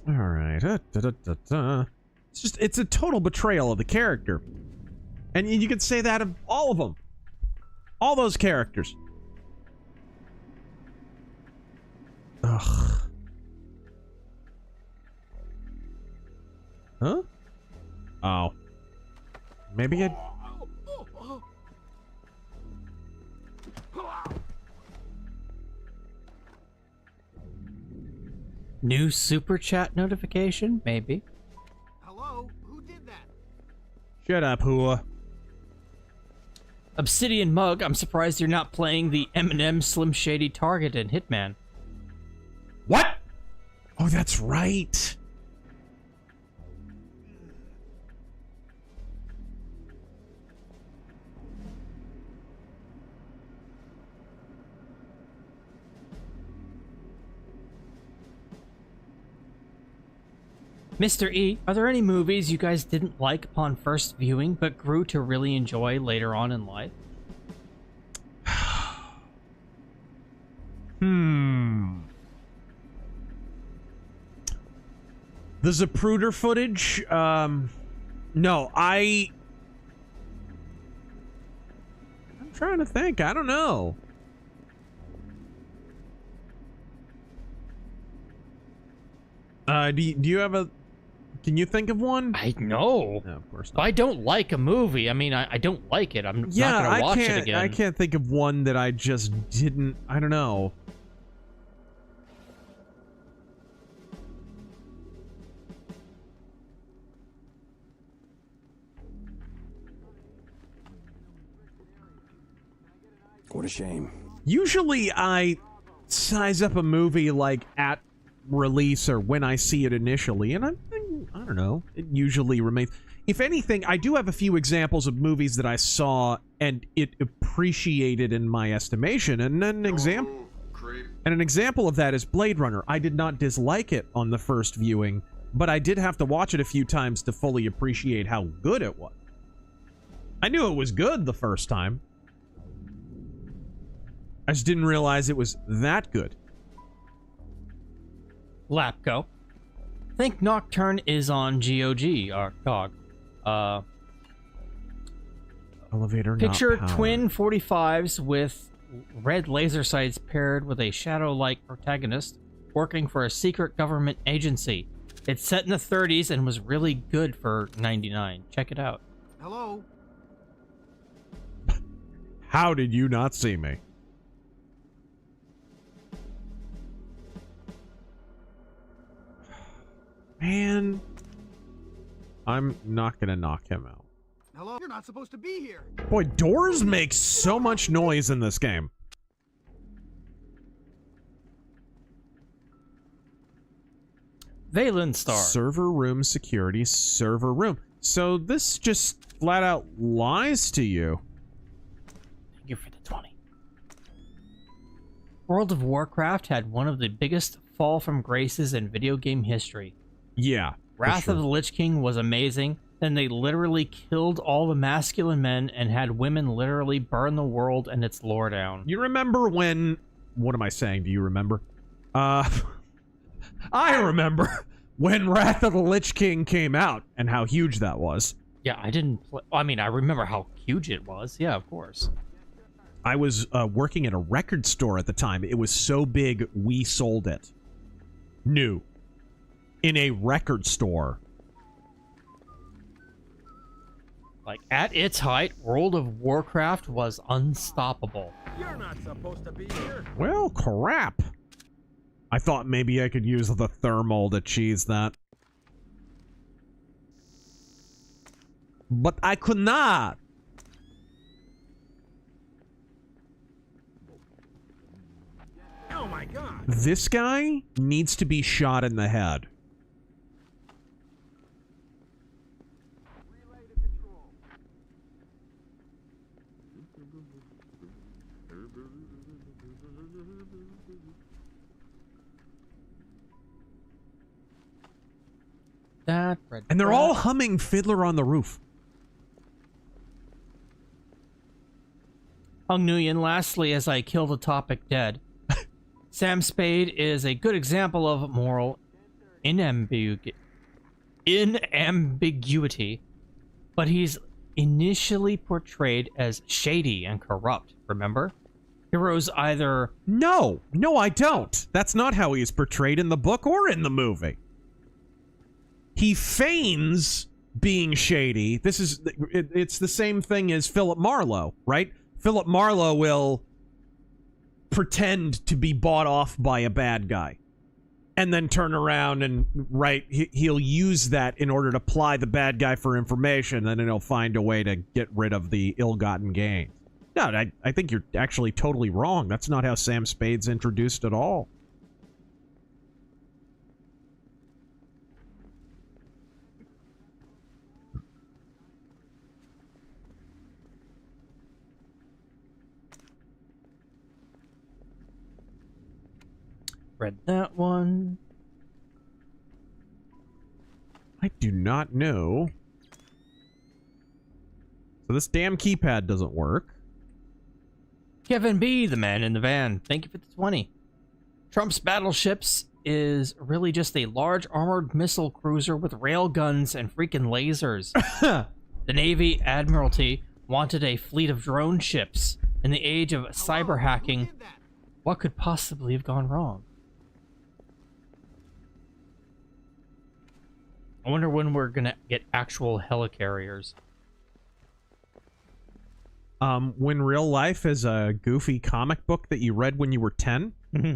All right. It's a total betrayal of the character. And you could say that of all of them. All those characters. Ugh. Huh? Oh. Maybe I... New super chat notification? Maybe. Hello? Who did that? Shut up, Hua. Obsidian Mug, I'm surprised you're not playing the Eminem Slim Shady Target in Hitman. What? Oh, that's right. Mr. E, are there any movies you guys didn't like upon first viewing but grew to really enjoy later on in life? The Zapruder footage? No, I'm trying to think. I don't know. Do you have a... Can you think of one? I know. No, of course not. I don't like a movie. I mean, I don't like it. I'm not going to watch it again. I can't think of one that I just didn't... I don't know. What a shame. Usually I size up a movie like at release or when I see it initially, and I don't know, it usually remains. If anything, I do have a few examples of movies that I saw and it appreciated in my estimation, and an example of that is Blade Runner. I did not dislike it on the first viewing, but I did have to watch it a few times to fully appreciate how good it was. I knew it was good the first time. I just didn't realize it was that good. Lapco. Think Nocturne is on GOG, or GOG. Elevator Picture not twin 45s with red laser sights paired with a shadow-like protagonist working for a secret government agency. It's set in the 30s and was really good for '99. Check it out. Hello? How did you not see me? Man, I'm not gonna knock him out. Hello? You're not supposed to be here. Boy, doors make so much noise in this game. Valenstar. Server room security, server room. So this just flat out lies to you. Thank you for the 20. World of Warcraft had one of the biggest fall from graces in video game history. Yeah. Wrath of the Lich King was amazing. Then they literally killed all the masculine men and had women literally burn the world and its lore down. You remember when... What am I saying? Do you remember? I remember when Wrath of the Lich King came out and how huge that was. Yeah, I didn't... I mean, I remember how huge it was. Yeah, of course. I was working at a record store at the time. It was so big, we sold it. New. In a record store. Like, at its height, World of Warcraft was unstoppable. You're not supposed to be here. Well, crap. I thought maybe I could use the thermal to cheese that. But I could not. Oh my god. This guy needs to be shot in the head. And they're all humming Fiddler on the Roof. Hung Nguyen, lastly, as I kill the topic dead. Sam Spade is a good example of moral inambiguity, but he's initially portrayed as shady and corrupt, remember? Heroes either... No, I don't. That's not how he is portrayed in the book or in the movie. He feigns being shady. This is... It's the same thing as Philip Marlowe, right? Philip Marlowe will pretend to be bought off by a bad guy and then turn around and, right, he'll use that in order to ply the bad guy for information, and then he'll find a way to get rid of the ill-gotten gain. No, I think you're actually totally wrong. That's not how Sam Spade's introduced at all. Read that one. I do not know. So this damn keypad doesn't work. Kevin B, the man in the van. Thank you for the 20. Trump's battleships is really just a large armored missile cruiser with rail guns and freaking lasers. The Navy Admiralty wanted a fleet of drone ships. In the age of cyber hacking, what could possibly have gone wrong? I wonder when we're gonna get actual helicarriers. When real life is a goofy comic book that you read when you were 10? Mm-hmm.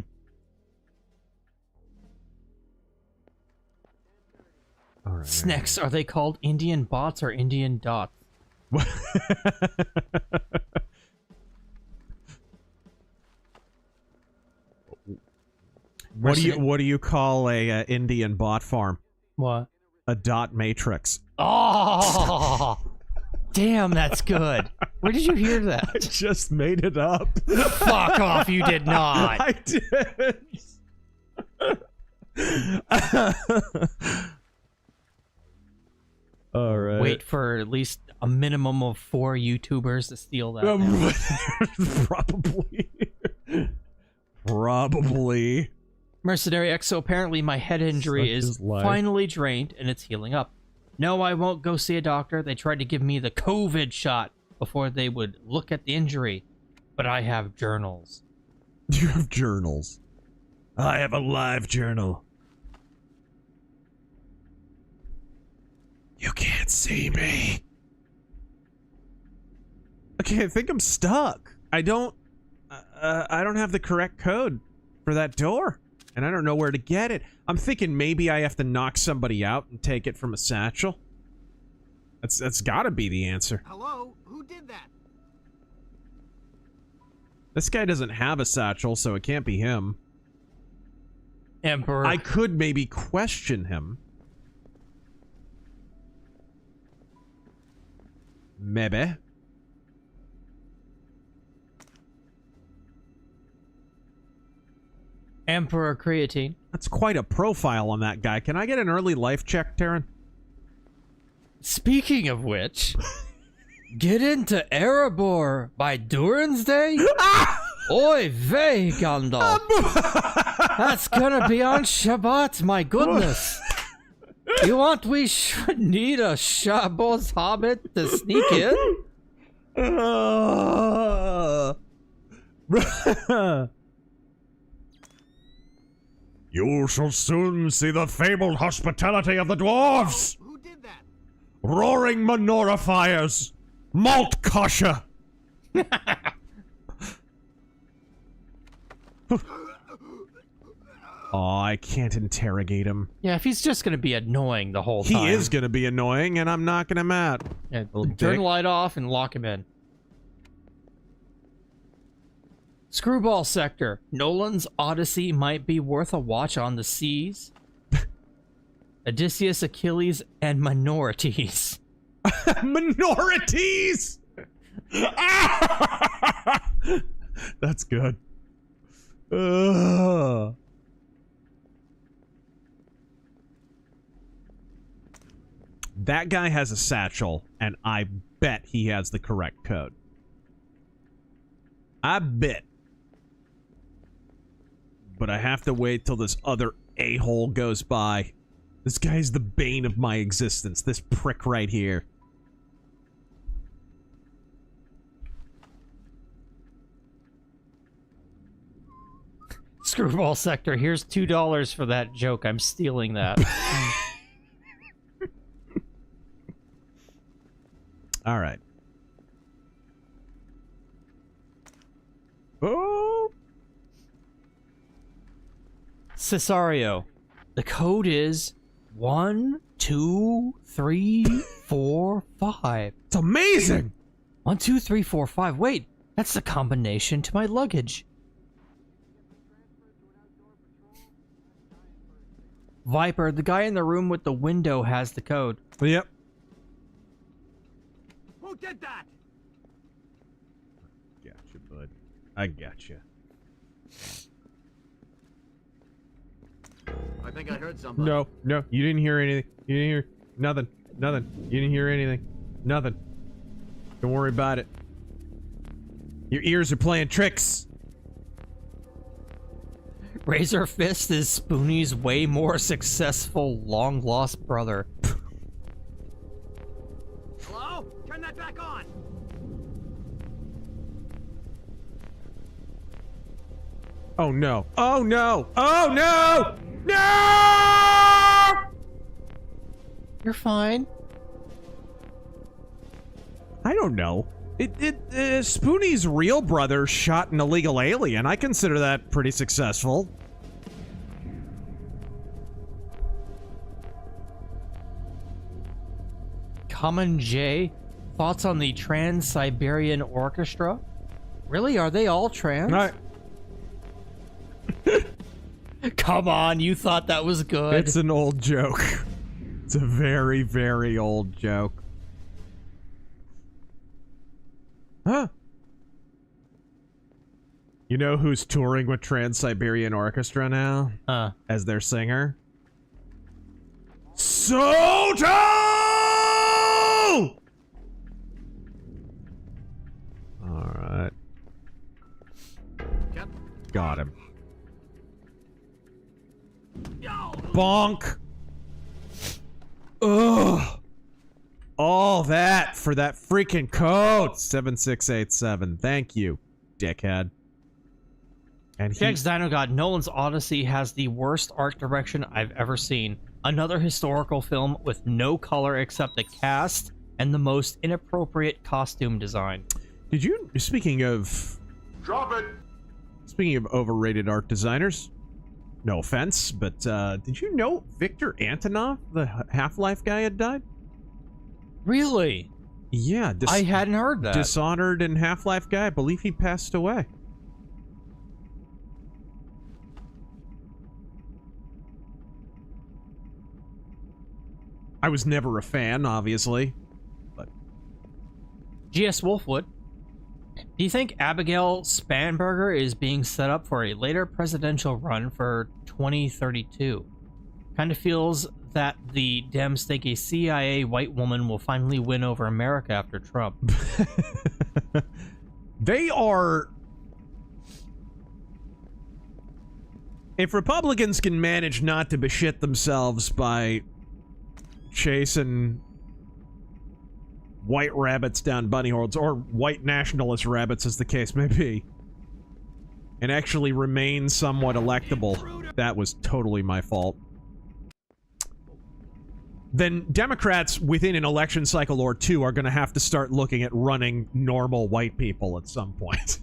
All right. Snacks, are they called Indian bots or Indian dots? What do you call a Indian bot farm? What? A dot matrix. Oh, damn, that's good. Where did you hear that? I just made it up. Fuck off, you did not. I did. All right. Wait for at least a minimum of 4 YouTubers to steal that. Probably. Mercenary X, so apparently my head injury is finally drained and it's healing up. No, I won't go see a doctor. They tried to give me the COVID shot before they would look at the injury. But I have journals. You have journals. I have a live journal. You can't see me. Okay, I think I'm stuck. I don't have the correct code for that door. And I don't know where to get it. I'm thinking maybe I have to knock somebody out and take it from a satchel. That's gotta be the answer. Hello? Who did that? This guy doesn't have a satchel, so it can't be him. Emperor. I could maybe question him. Maybe. Emperor Creatine. That's quite a profile on that guy. Can I get an early life check, Taryn? Speaking of which, get into Erebor by Durin's Day? Oy vey, Gandalf. That's gonna be on Shabbat, my goodness. You want we should need a Shabbos hobbit to sneak in? You shall soon see the fabled hospitality of the dwarves! Who did that? Roaring menorah fires! Malt kosher! Oh, I can't interrogate him. Yeah, if he's just gonna be annoying the whole time. He is gonna be annoying, and I'm knocking him out. Yeah, turn the light off and lock him in. Screwball Sector. Nolan's Odyssey might be worth a watch on the seas. Odysseus, Achilles, and Minorities. Minorities! That's good. That guy has a satchel, and I bet he has the correct code. I bet. But I have to wait till this other a-hole goes by. This guy's the bane of my existence. This prick right here. Screwball Sector. Here's $2 for that joke. I'm stealing that. All right. Oh. Cesario. The code is 1, 2, 3, 4, 5. It's amazing. 1, 2, 3, 4, 5. Wait, that's the combination to my luggage. Viper, the guy in the room with the window has the code. Yep. Who did that? Gotcha, bud. I gotcha. I think I heard somebody. No, you didn't hear anything. You didn't hear. Nothing. Nothing. You didn't hear anything. Nothing. Don't worry about it. Your ears are playing tricks. RazörFist is Spoonie's way more successful long-lost brother. Hello? Turn that back on! Oh no. Oh no! Oh no! No! You're fine. I don't know. Spoonie's real brother shot an illegal alien. I consider that pretty successful. Common J, thoughts on the Trans-Siberian Orchestra? Really? Are they all trans? Come on, you thought that was good. It's an old joke. It's a very, very old joke. Huh? You know who's touring with Trans-Siberian Orchestra now? As their singer? Soto! Alright. Got him. Bonk! Ugh! All that for that freaking code! 7687. Thank you, dickhead. And Jags Dino God, Nolan's Odyssey has the worst art direction I've ever seen. Another historical film with no color except the cast and the most inappropriate costume design. Did you, speaking of... Drop it! Speaking of overrated art designers, no offense, but did you know Victor Antonov, the Half-Life guy, had died? Really? Yeah. I hadn't heard that. Dishonored and Half-Life guy, I believe he passed away. I was never a fan, obviously, but... G.S. Wolfwood, do you think Abigail Spanberger is being set up for a later presidential run for 2032? Kind of feels that the Dems think a CIA white woman will finally win over America after Trump. They are... If Republicans can manage not to beshit themselves by chasing white rabbits down bunny holes, or white nationalist rabbits as the case may be, and actually remain somewhat electable, that was totally my fault, then Democrats within an election cycle or two are going to have to start looking at running normal white people at some point.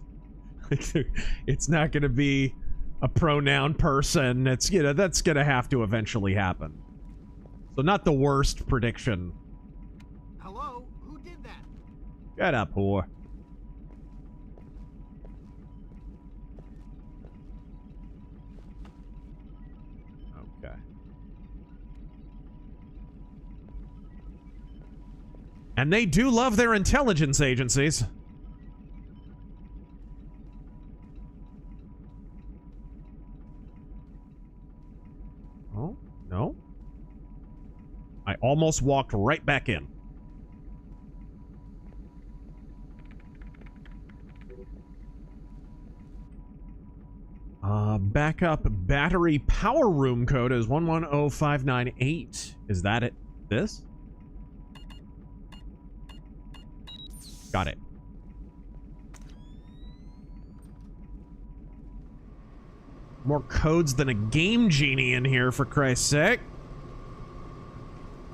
It's not going to be a pronoun person. It's, you know, that's going to have to eventually happen. So not the worst prediction. Hello? Who did that? Shut up, whore. Okay. And they do love their intelligence agencies. Oh, no. I almost walked right back in. Backup battery power room code is 110598. Is that it? This? Got it. More codes than a game genie in here, for Christ's sake.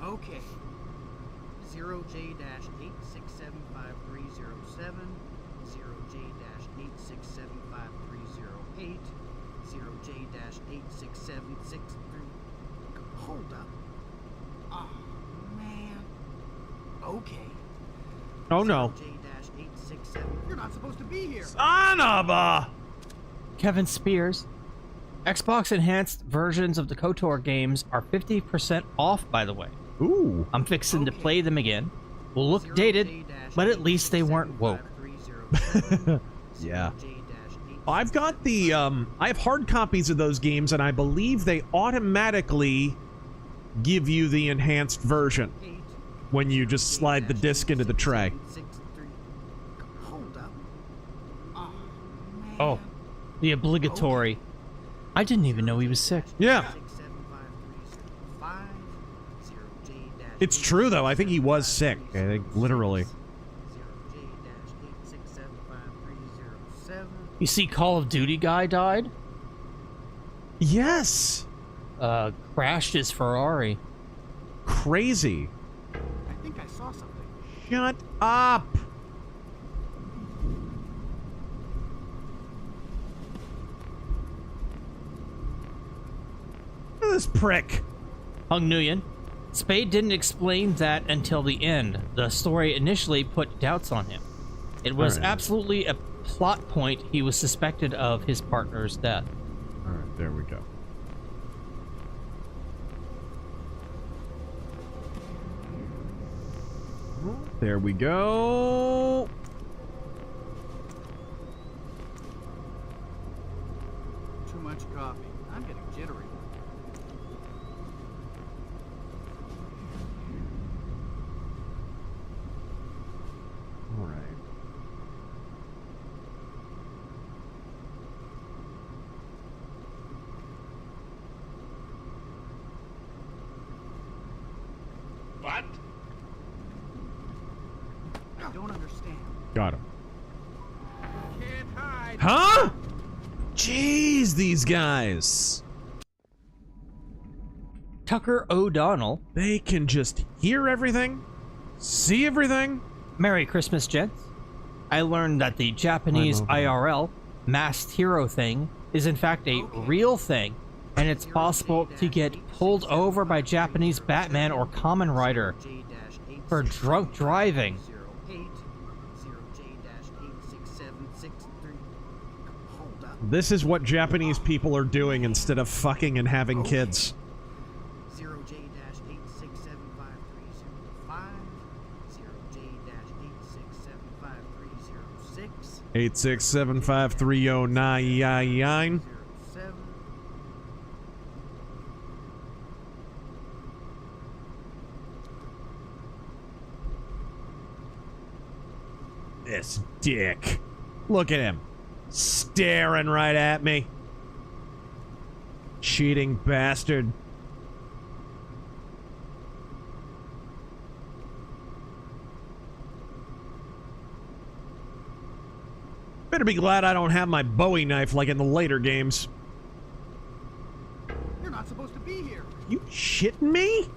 Okay. 0J-8675307, 0J-8675308, 0J-8676. Hold up. Oh, man. Okay. Oh, no. 0J-867. You're not supposed to be here. Son of a... Kevin Spears. Xbox enhanced versions of the KOTOR games are 50% off, by the way. Ooh. I'm fixing to play them again. Will look dated, but at least they weren't woke. Yeah. I've got the, I have hard copies of those games, and I believe they automatically give you the enhanced version when you just slide the disc into the tray. Oh, the obligatory. I didn't even know he was sick. Yeah. It's true, though. I think he was sick. I think, literally. You see Call of Duty guy died? Yes! Crashed his Ferrari. Crazy. I think I saw something. Shut up! Look at this prick. Hung Nguyen. Spade didn't explain that until the end. The story initially put doubts on him. It was absolutely a plot point. He was suspected of his partner's death. Alright, there we go. There we go. Too much coffee. I'm getting jittery. All right. What? I don't understand. Got him. Can't hide. Huh? Jeez, these guys. Tucker O'Donnell. They can just hear everything, see everything. Merry Christmas, gents. I learned that the Japanese IRL masked hero thing is in fact a real thing, and it's possible to get pulled over by Japanese Batman or Kamen Rider for drunk driving. This is what Japanese people are doing instead of fucking and having kids. 8675306. This dick. Look at him. Staring right at me. Cheating bastard. Better be glad I don't have my Bowie knife like in the later games. You're not supposed to be here. You shitting me?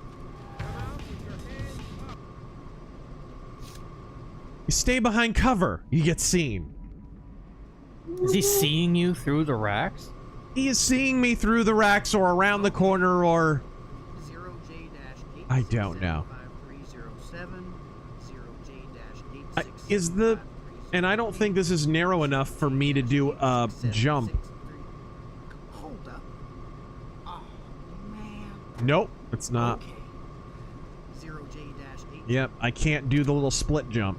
You stay behind cover. You get seen. Is he seeing you through the racks? He is seeing me through the racks or around the corner or... I don't know. Is the... And I don't think this is narrow enough for me to do a jump. Nope, it's not. Yep, I can't do the little split jump.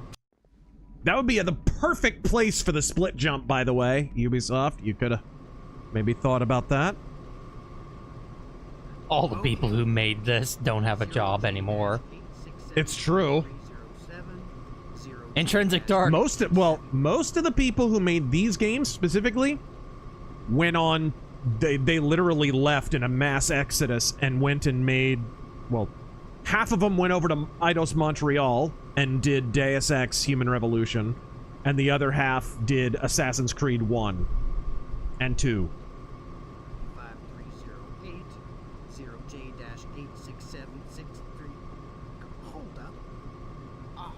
That would be the perfect place for the split jump, by the way. Ubisoft, you could have maybe thought about that. All the people who made this don't have a job anymore. It's true. Intrinsic Dark. Most of the people who made these games specifically went on, they literally left in a mass exodus and went and made, well, half of them went over to Eidos Montreal and did Deus Ex Human Revolution, and the other half did Assassin's Creed 1 and 2. 5308-0J-86763. Hold up. Oh,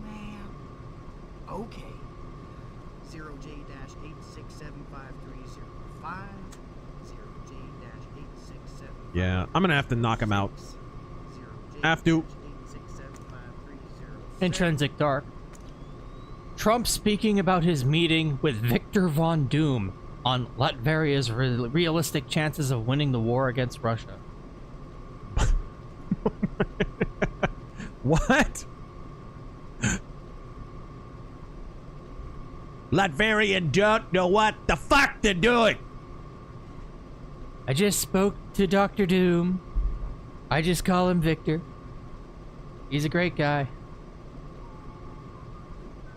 man. Okay. 0J-8675305. 0J-867. Yeah, I'm gonna have to knock him out. Have to. Intrinsic Dark. Trump speaking about his meeting with Victor Von Doom on Latveria's realistic chances of winning the war against Russia. What? Latvian don't know what the fuck they're doing. I just spoke to Dr. Doom. I just call him Victor. He's a great guy.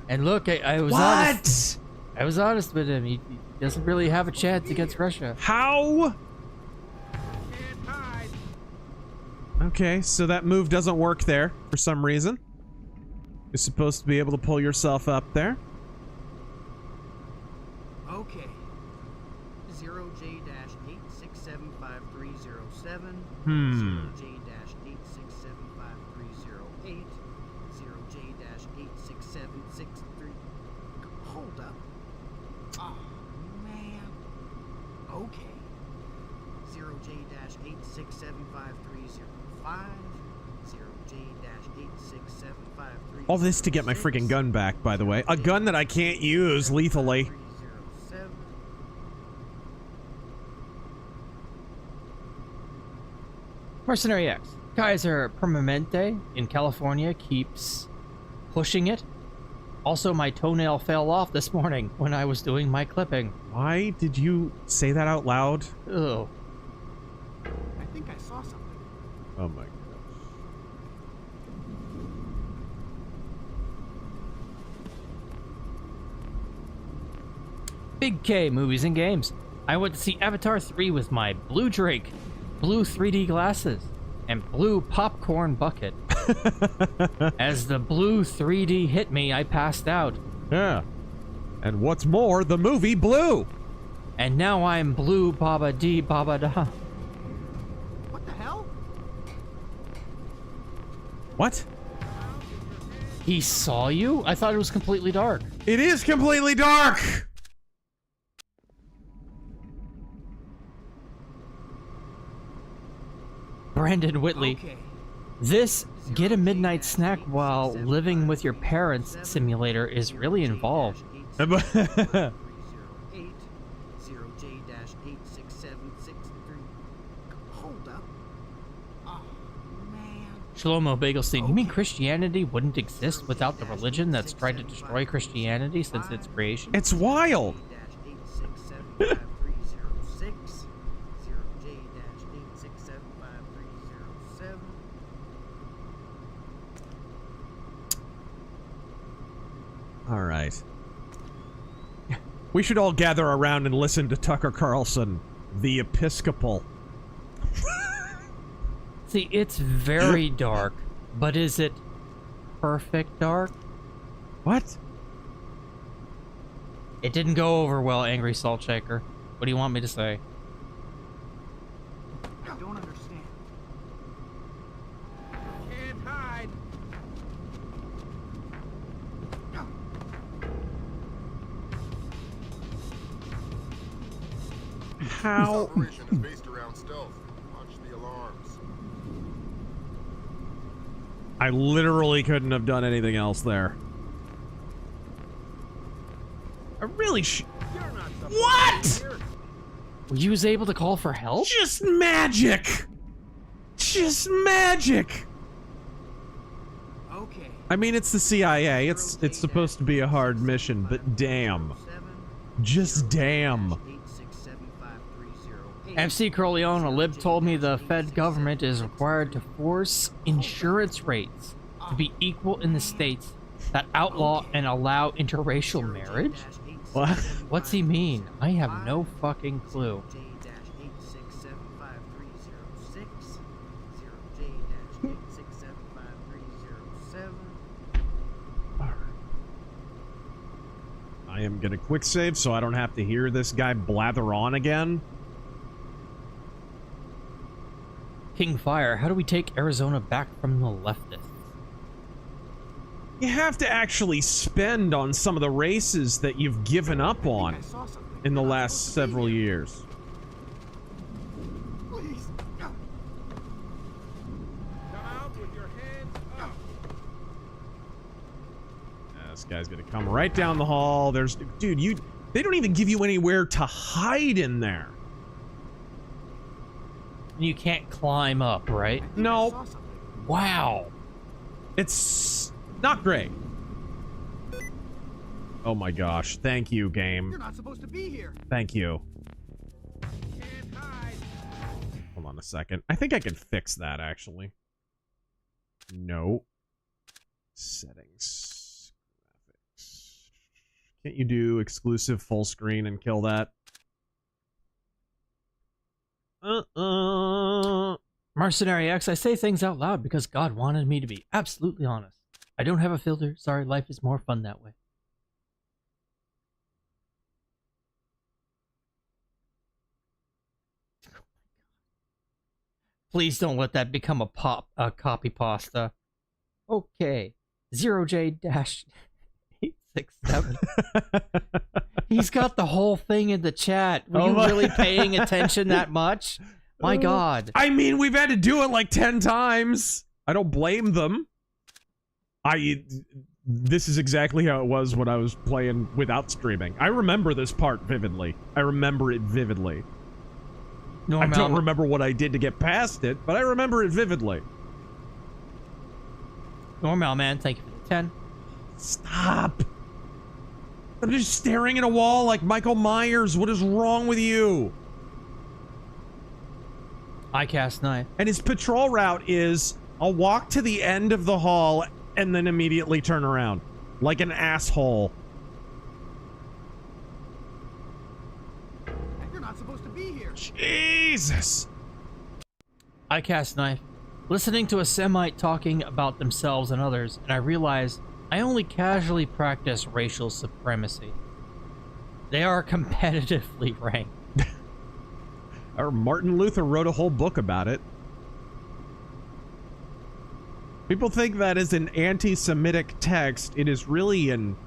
And look, I was honest. I was honest with him. He doesn't really have a chance against Russia. How? Okay, so that move doesn't work there for some reason. You're supposed to be able to pull yourself up there. Okay. 0J-8675307. 0J-8675308. 0J-86763. Hold up. Oh, man. Okay. 0J-8675305. 0J-86753. All this to get my freaking gun back, by the way. A gun that I can't use lethally. Mercenary X. Kaiser Permanente in California keeps pushing it. Also, my toenail fell off this morning when I was doing my clipping. Why did you say that out loud? Ugh. I think I saw something. Oh my god. Big K Movies and Games. I went to see Avatar 3 with my blue drink, blue 3D glasses, and blue popcorn bucket. As the blue 3D hit me, I passed out. Yeah. And what's more, the movie blew. And now I'm blue baba dee baba da. What the hell? What? He saw you? I thought it was completely dark. It is completely dark! Brandon Whitley. Okay. This get a midnight snack while living with your parents simulator is really involved. 0J-86763. Hold up. Oh, man. Shlomo Bagelstein, you mean Christianity wouldn't exist without the religion that's tried to destroy Christianity since its creation? It's wild. 0J-8675306. 0J-8675307. All right. We should all gather around and listen to Tucker Carlson, the Episcopal. See, it's very dark, but is it perfect dark? What? It didn't go over well, Angry Salt Shaker. What do you want me to say? I don't understand. Can't hide. How? This operation is based around stealth. Watch the alarms. I literally couldn't have done anything else there. I really What? Were you able to call for help? Just magic! Just magic! Okay. I mean, it's the CIA. It's supposed to be a hard mission, but damn. Just damn. MC Corleone, a lib, told me the Fed government is required to force insurance rates to be equal in the states that outlaw and allow interracial marriage? What? What's he mean? I have no fucking clue. I am gonna quick save so I don't have to hear this guy blather on again. King Fire, how do we take Arizona back from the leftists? You have to actually spend on some of the races that you've given up on in the last several years. Please. Come out with your hands up. This guy's gonna come right down the hall. There's, dude, they don't even give you anywhere to hide in there. You can't climb up, right? No. Wow. It's not great. Oh my gosh. Thank you, game. You're not supposed to be here. Thank you. Can't hide. Hold on a second. I think I can fix that, actually. No. Settings. Graphics. Can't you do exclusive full screen and kill that? Mercenary X, I say things out loud because God wanted me to be absolutely honest. I don't have a filter. Sorry, life is more fun that way. Please don't let that become a copy pasta. Okay. 0J-867. He's got the whole thing in the chat. Were you really paying attention that much? My God. I mean, we've had to do it like 10 times. I don't blame them. This is exactly how it was when I was playing without streaming. I remember this part vividly. I remember it vividly. I don't remember what I did to get past it, but I remember it vividly. Normal, man. Thank you for the 10. Stop. I'm just staring at a wall like Michael Myers. What is wrong with you? I cast knife. And his patrol route is, I'll walk to the end of the hall and then immediately turn around. Like an asshole. You're not supposed to be here. Jesus. I cast knife. Listening to a Semite talking about themselves and others, and I realized I only casually practice racial supremacy. They are competitively ranked. Or Martin Luther wrote a whole book about it. People think that is an anti-Semitic text. It is really an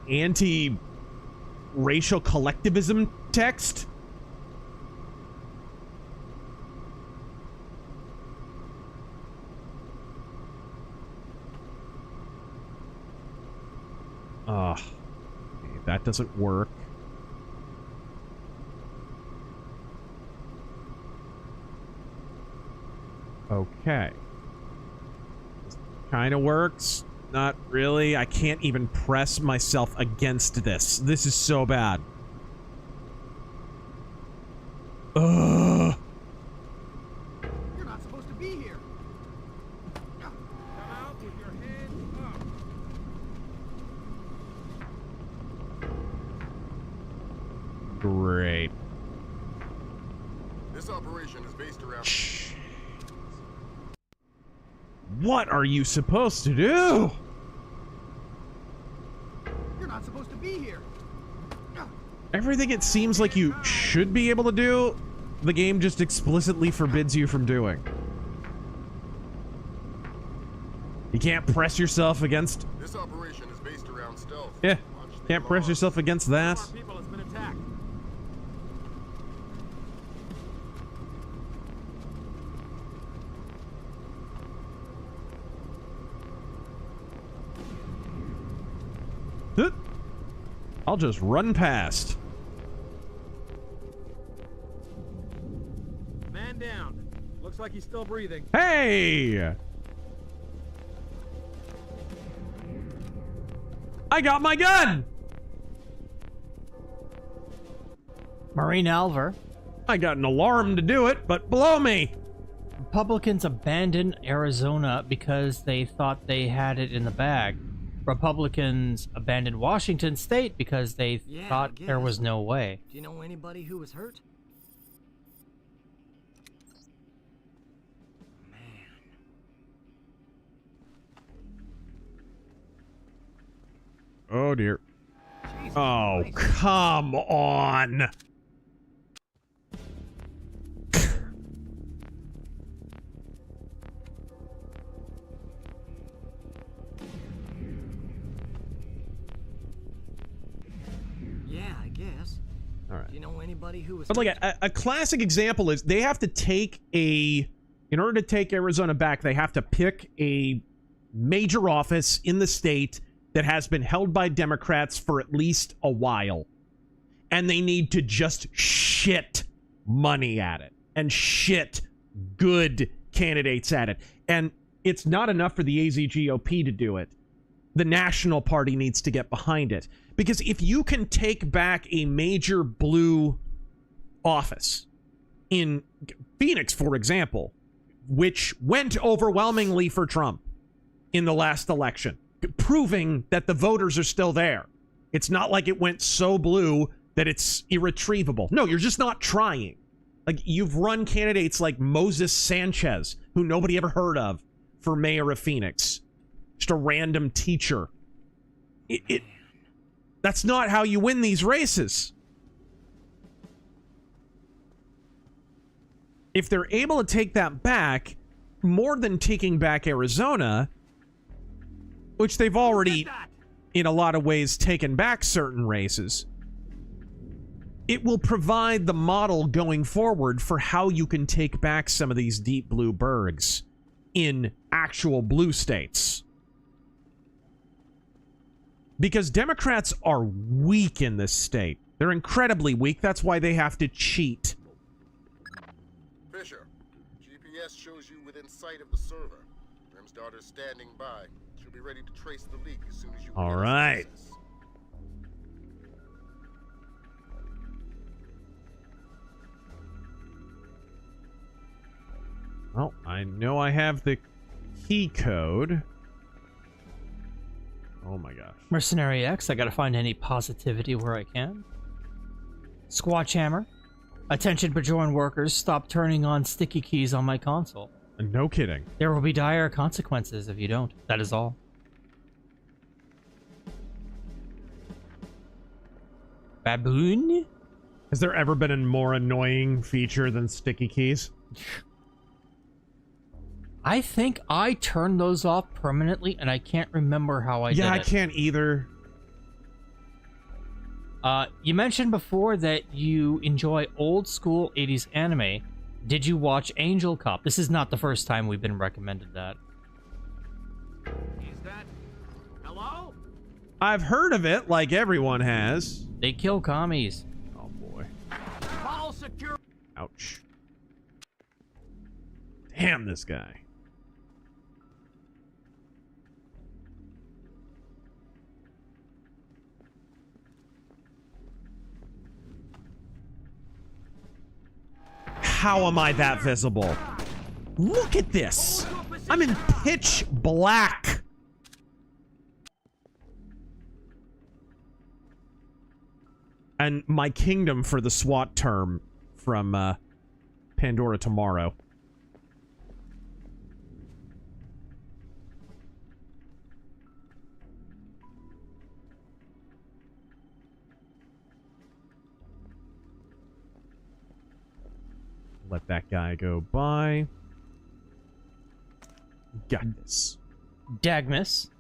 anti-racial collectivism text. Okay, that doesn't work. Okay. This kind of works. Not really. I can't even press myself against this. This is so bad. Ugh. You're not supposed to be here. Come out with your hands up. Great. This operation is based around... What are you supposed to do? You're not supposed to be here. Everything it seems like you should be able to do, the game just explicitly forbids you from doing. You can't press yourself against... This operation is based around stealth. Yeah, can't press yourself against that. People has been attacked. I'll just run past. Man down. Looks like he's still breathing. Hey! I got my gun! Marine Alver. I got an alarm to do it, but blow me! Republicans abandoned Arizona because they thought they had it in the bag. Republicans abandoned Washington State because they thought there was no way. Do you know anybody who was hurt? Oh dear. Oh, come on! Do you know anybody who was... But like a classic example is they have to take in order to take Arizona back, they have to pick a major office in the state that has been held by Democrats for at least a while. And they need to just shit money at it and shit good candidates at it. And it's not enough for the AZ GOP to do it. The National Party needs to get behind it. Because if you can take back a major blue office in Phoenix, for example, which went overwhelmingly for Trump in the last election, proving that the voters are still there. It's not like it went so blue that it's irretrievable. No, you're just not trying. Like, you've run candidates like Moses Sanchez, who nobody ever heard of, for mayor of Phoenix. Just a random teacher. That's not how you win these races. If they're able to take that back, more than taking back Arizona, which they've already, in a lot of ways, taken back certain races, it will provide the model going forward for how you can take back some of these deep blue burgs in actual blue states. Because Democrats are weak in this state. They're incredibly weak. That's why they have to cheat. Fisher, GPS shows you within sight of the server. Grim's daughter's standing by. She'll be ready to trace the leak as soon as you All right. Well, I know I have the key code. Oh my gosh. Mercenary X, I gotta find any positivity where I can. Squatch Hammer. Attention Bajoran workers, stop turning on sticky keys on my console. No kidding. There will be dire consequences if you don't. That is all. Baboon? Has there ever been a more annoying feature than sticky keys? I think I turned those off permanently, and I can't remember how I did it. Yeah, I can't either. You mentioned before that you enjoy old school 80s anime. Did you watch Angel Cop? This is not the first time we've been recommended that. Is that... Hello? I've heard of it, like everyone has. They kill commies. Oh boy. Call secure. Ouch. Damn this guy. How am I that visible? Look at this. I'm in pitch black. And my kingdom for the SWAT term from Pandora Tomorrow. Let that guy go by. Got this. Dagmas.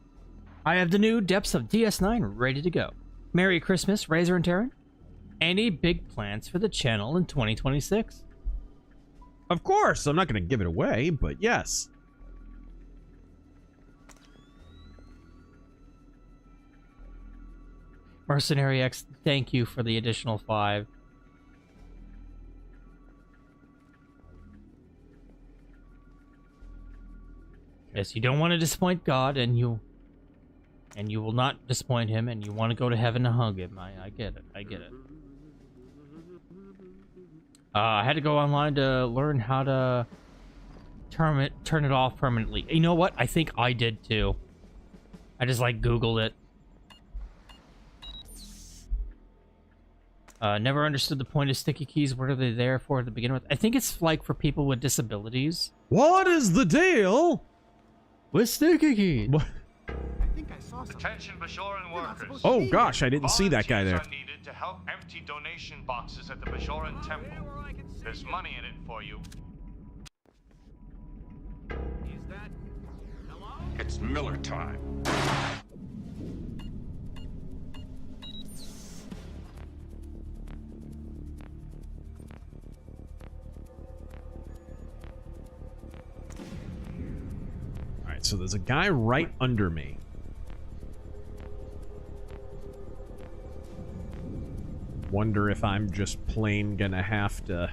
I have the new Depths of DS9 ready to go. Merry Christmas, Razor and Terran. Any big plans for the channel in 2026? Of course, I'm not going to give it away, but yes. Mercenary X, thank you for the additional 5. Yes, you don't want to disappoint God, and you will not disappoint him, and you want to go to heaven to hug him. I get it. I get it. I had to go online to learn how to turn it off permanently. You know what? I think I did too. I just like Googled it. Never understood the point of sticky keys. What are they there for to begin with? I think it's like for people with disabilities. What is the deal with sticky keys? Attention Bajoran workers. Oh gosh, I didn't see that guy there. Volunteers are needed to help empty donation boxes at the Bajoran temple. There's money in it for you. Is that... Hello? It's Miller time. Alright, so there's a guy right under me. Wonder if I'm just plain gonna have to...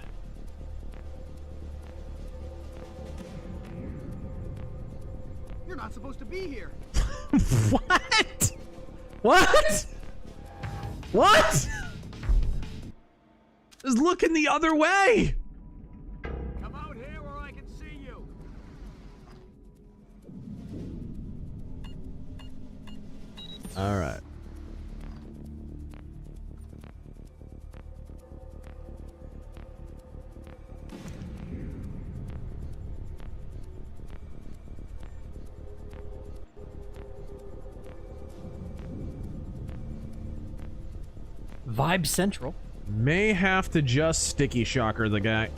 You're not supposed to be here. What? What? What? Just looking the other way. All right. Vibe Central. May have to just sticky shocker the guy.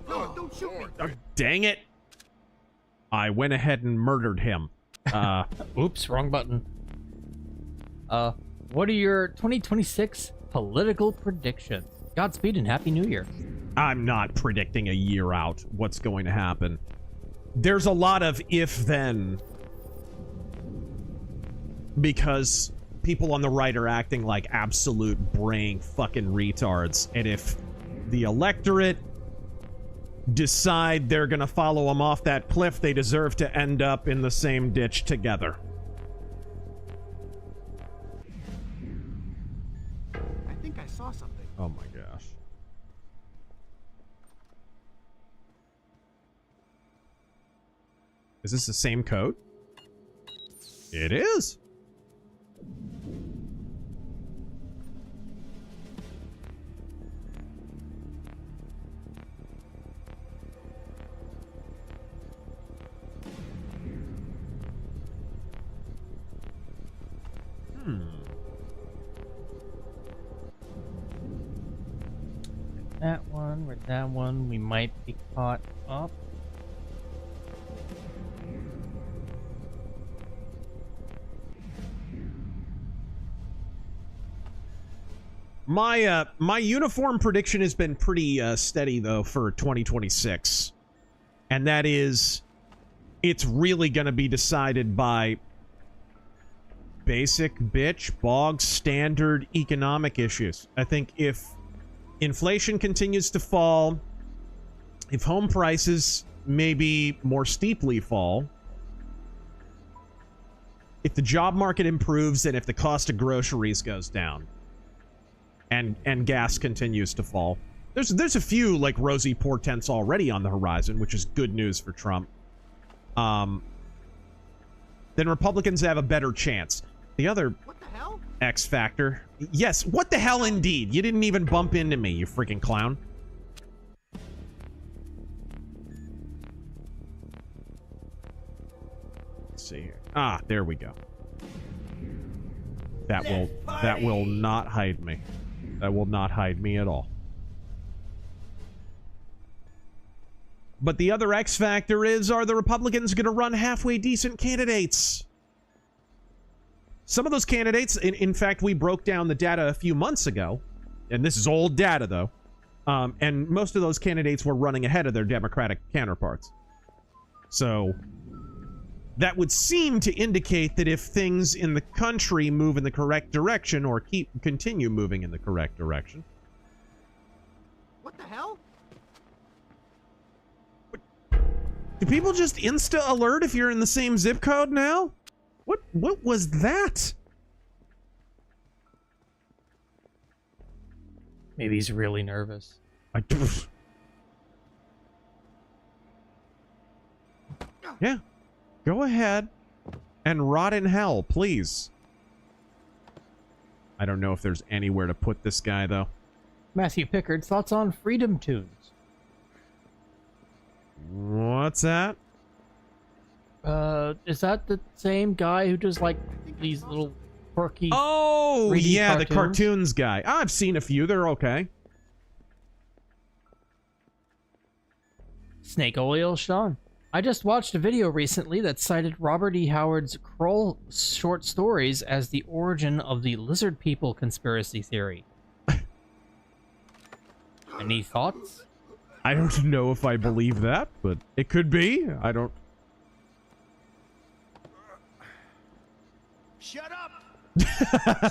No, don't shoot me. Oh, dang it. I went ahead and murdered him. Oops, wrong button. What are your 2026 political predictions? Godspeed and Happy New Year. I'm not predicting a year out what's going to happen. There's a lot of if-then. Because people on the right are acting like absolute brain fucking retards. And if the electorate decide they're gonna follow them off that cliff, they deserve to end up in the same ditch together. I think I saw something. Oh my gosh. Is this the same code? It is. With that one, we might be caught up. My uniform prediction has been pretty steady though for 2026, and that is, it's really going to be decided by basic bitch bog standard economic issues. I think if inflation continues to fall, if home prices maybe more steeply fall, if the job market improves, and if the cost of groceries goes down, and gas continues to fall, there's a few like rosy portents already on the horizon, which is good news for Trump. Then Republicans have a better chance. The other X factor. Yes, what the hell indeed. You didn't even bump into me, you freaking clown. Let's see here. Ah, there we go. That will not hide me. That will not hide me at all. But the other X factor is, are the Republicans going to run halfway decent candidates? Some of those candidates, in fact, we broke down the data a few months ago, and this is old data, though, and most of those candidates were running ahead of their Democratic counterparts. So that would seem to indicate that if things in the country move in the correct direction, or continue moving in the correct direction. What the hell? Do people just insta-alert if you're in the same zip code now? What was that? Maybe he's really nervous. Yeah. Go ahead and rot in hell, please. I don't know if there's anywhere to put this guy, though. Matthew Pickard, thoughts on Freedom Tunes? What's that? Is that the same guy who does, like, these little quirky... Oh, yeah, cartoons? the cartoons guy. I've seen a few. They're okay. Snake Oil Sean. I just watched a video recently that cited Robert E. Howard's Kroll short stories as the origin of the lizard people conspiracy theory. Any thoughts? I don't know if I believe that, but it could be. I don't... Shut up!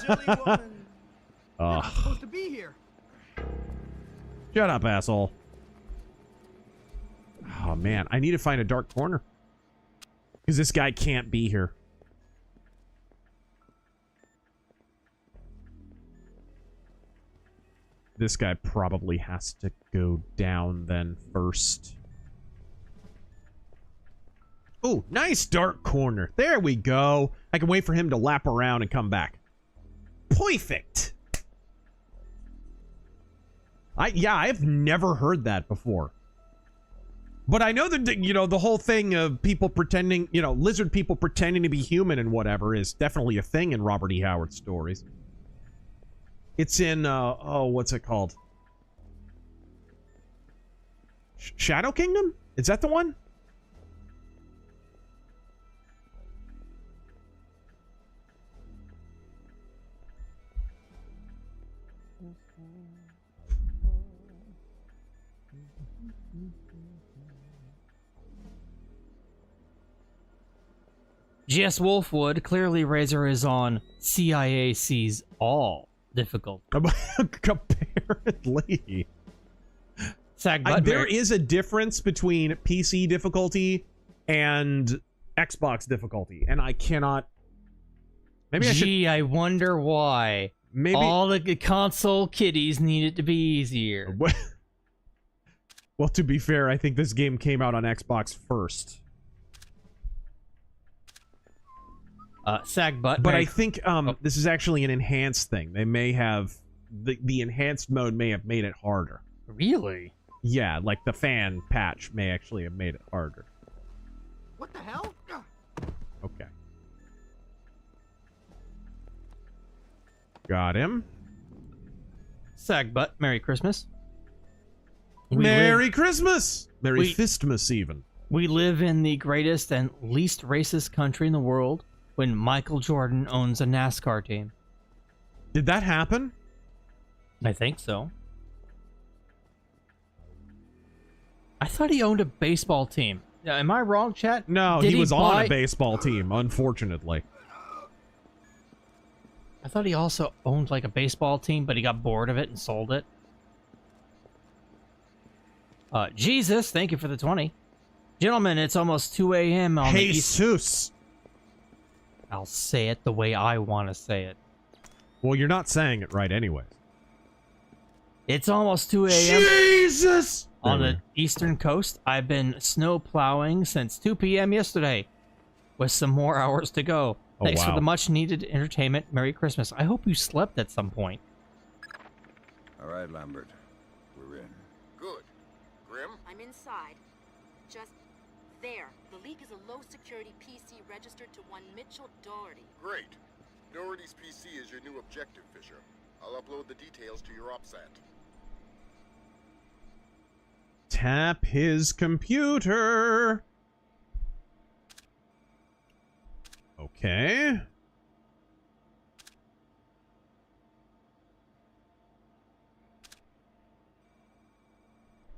Silly woman. You're not supposed to be here. Shut up, asshole. Oh, man. I need to find a dark corner. Because this guy can't be here. This guy probably has to go down then first. Ooh, nice dark corner. There we go. I can wait for him to lap around and come back. Perfect. I've never heard that before. But I know that, you know, the whole thing of people pretending, you know, lizard people pretending to be human and whatever is definitely a thing in Robert E. Howard stories. It's in, oh, what's it called? Shadow Kingdom? Is that the one? G.S. Wolfwood, clearly Razor is on CIA sees all difficult. Apparently. There is a difference between PC difficulty and Xbox difficulty, and I cannot... Maybe I wonder why. Maybe all the console kiddies need it to be easier. Well, to be fair, I think this game came out on Xbox first. Sagbutt. But I think this is actually an enhanced thing. They may have... The enhanced mode may have made it harder. Really? Yeah, like the fan patch may actually have made it harder. What the hell? Okay. Got him. Sagbutt, Merry Christmas. Merry Christmas! Merry Fistmas, even. We live in the greatest and least racist country in the world when Michael Jordan owns a NASCAR team. Did that happen? I think so. I thought he owned a baseball team. Am I wrong, chat? No, he was on a baseball team, unfortunately. I thought he also owned like a baseball team, but he got bored of it and sold it. Jesus, thank you for the 20. Gentlemen, it's almost 2 a.m. on the East. Jesus! I'll say it the way I want to say it. Well, you're not saying it right anyways. It's almost 2 a.m. Jesus! On the eastern coast. I've been snow plowing since 2 p.m. yesterday, with some more hours to go. Thanks for the much-needed entertainment. Merry Christmas. I hope you slept at some point. All right, Lambert. We're in. Good. Grim? I'm inside. Just there. The leak is a low-security PC registered to one Mitchell Doherty. Great. Doherty's PC is your new objective, Fisher. I'll upload the details to your OPSAT. Tap his computer. Okay.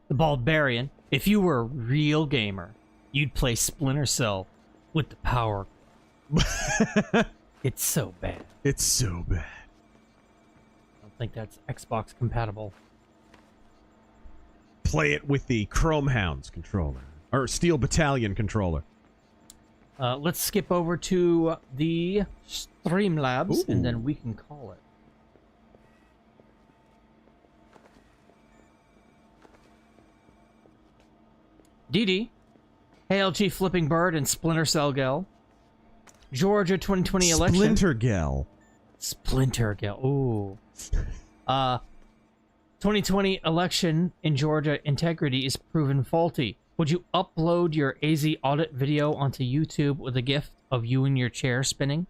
The Barbarian. If you were a real gamer, you'd play Splinter Cell with the power. It's so bad. It's so bad. I don't think that's Xbox compatible. Play it with the Chrome Hounds controller. Or Steel Battalion controller. Let's skip over to the Streamlabs, and then we can call it. DD, ALG Flipping Bird, and Splinter Cell Gel. Georgia 2020 election. Splinter Gel. Splinter Gel. Ooh. 2020 election in Georgia integrity is proven faulty. Would you upload your AZ audit video onto YouTube with a GIF of you in your chair spinning?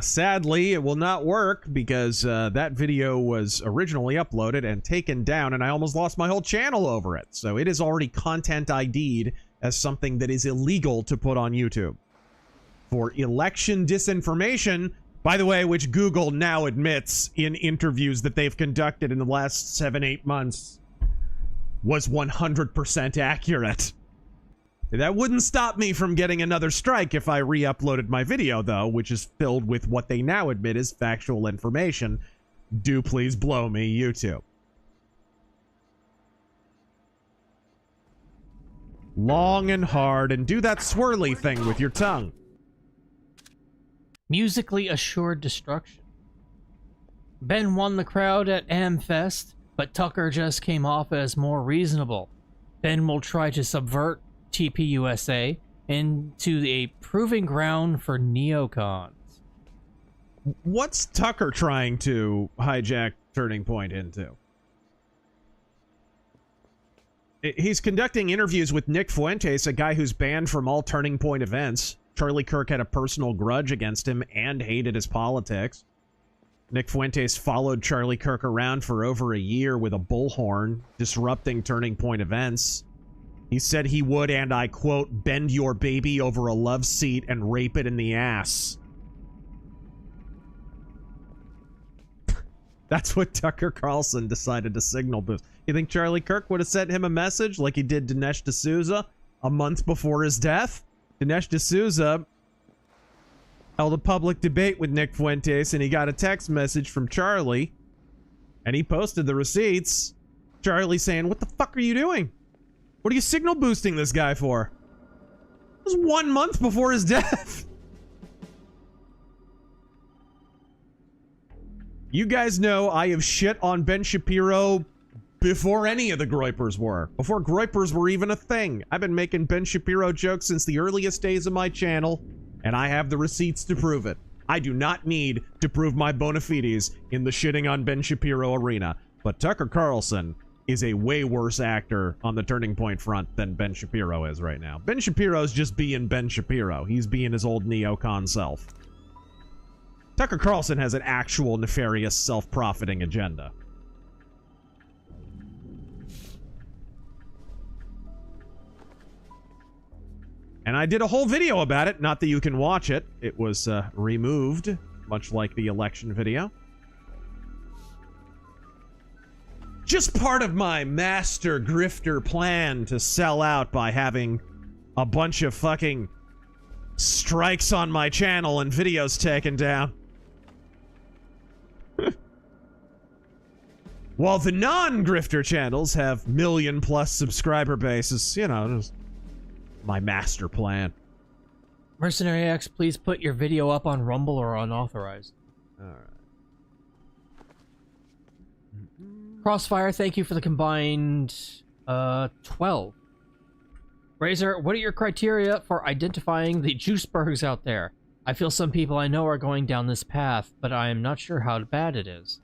Sadly, it will not work because that video was originally uploaded and taken down, and I almost lost my whole channel over it. So it is already content ID'd as something that is illegal to put on YouTube. For election disinformation, by the way, which Google now admits in interviews that they've conducted in the last 7-8 months, was 100% accurate. That wouldn't stop me from getting another strike if I re-uploaded my video, though, which is filled with what they now admit is factual information. Do please blow me, YouTube. Long and hard, and do that swirly thing with your tongue. Musically assured destruction. Ben won the crowd at Amfest, but Tucker just came off as more reasonable. Ben will try to subvert TPUSA into a proving ground for neocons. What's Tucker trying to hijack Turning Point into? He's conducting interviews with Nick Fuentes, a guy who's banned from all Turning Point events. Charlie Kirk had a personal grudge against him and hated his politics. Nick Fuentes followed Charlie Kirk around for over a year with a bullhorn, disrupting Turning Point events. He said he would, and I quote, bend your baby over a love seat and rape it in the ass. That's what Tucker Carlson decided to signal boost. You think Charlie Kirk would have sent him a message like he did Dinesh D'Souza a month before his death? Dinesh D'Souza held a public debate with Nick Fuentes, and he got a text message from Charlie, and he posted the receipts. Charlie saying, what the fuck are you doing? What are you signal boosting this guy for? It was 1 month before his death. You guys know I have shit on Ben Shapiro before any of the Groypers were. Before Groypers were even a thing. I've been making Ben Shapiro jokes since the earliest days of my channel, and I have the receipts to prove it. I do not need to prove my bona fides in the shitting on Ben Shapiro arena. But Tucker Carlson is a way worse actor on the Turning Point front than Ben Shapiro is right now. Ben Shapiro's just being Ben Shapiro. He's being his old neocon self. Tucker Carlson has an actual nefarious self-profiting agenda. And I did a whole video about it. Not that you can watch it. It was removed, much like the election video. Just part of my master grifter plan to sell out by having a bunch of fucking strikes on my channel and videos taken down. While the non-grifter channels have million-plus subscriber bases, you know, just my master plan. Mercenary X, please put your video up on Rumble or Unauthorized. Alright. Crossfire, thank you for the combined 12. Razor, what are your criteria for identifying the juicebergs out there? I feel some people I know are going down this path, but I am not sure how bad it is.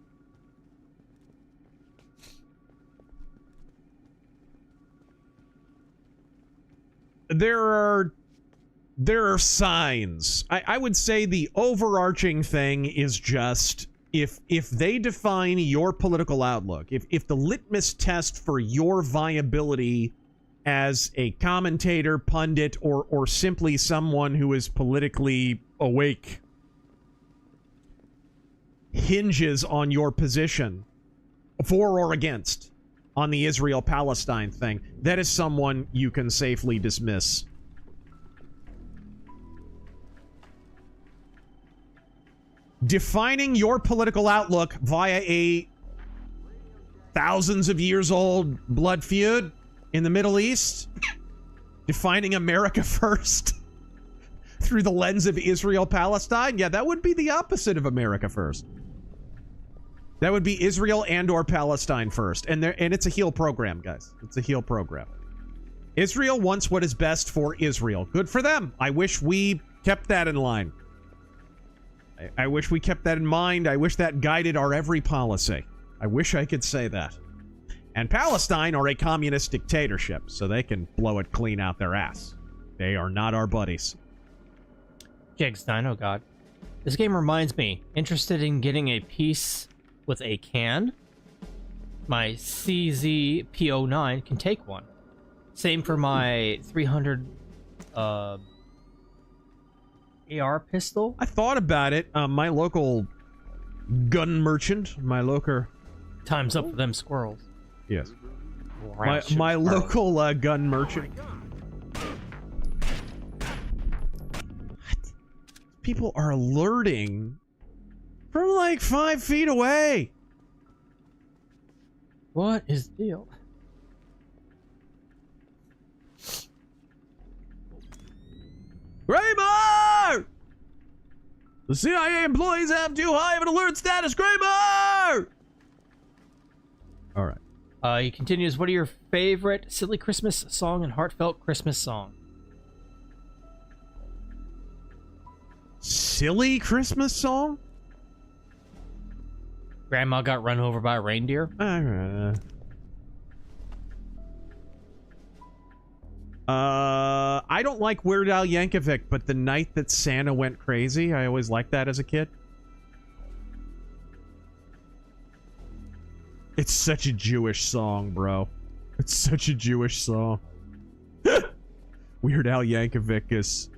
There are signs. I would say the overarching thing is just if they define your political outlook, if the litmus test for your viability as a commentator, pundit, or simply someone who is politically awake hinges on your position for or against on the Israel-Palestine thing, that is someone you can safely dismiss. Defining your political outlook via a thousands of years old blood feud in the Middle East, defining America first through the lens of Israel-Palestine, yeah, that would be the opposite of America first. That would be Israel and or Palestine first. And it's a heal program, guys. It's a heal program. Israel wants what is best for Israel. Good for them. I wish we kept that in line. I wish we kept that in mind. I wish that guided our every policy. I wish I could say that. And Palestine are a communist dictatorship, so they can blow it clean out their ass. They are not our buddies. Jigs9, oh god. This game reminds me, interested in getting a piece with a can? My CZP09 can take one. Same for my 300 AR pistol. I thought about it. My local gun merchant, my local... Time's up for them squirrels. Yes. My local gun merchant. What? People are alerting from like 5 feet away. What is the deal? Kramer! The CIA employees have too high of an alert status. Kramer! All right. He continues, what are your favorite silly Christmas song and heartfelt Christmas song? Silly Christmas song? Grandma got run over by a reindeer? I don't like Weird Al Yankovic, but The Night That Santa Went Crazy, I always liked that as a kid. It's such a Jewish song, bro. It's such a Jewish song. Weird Al Yankovic is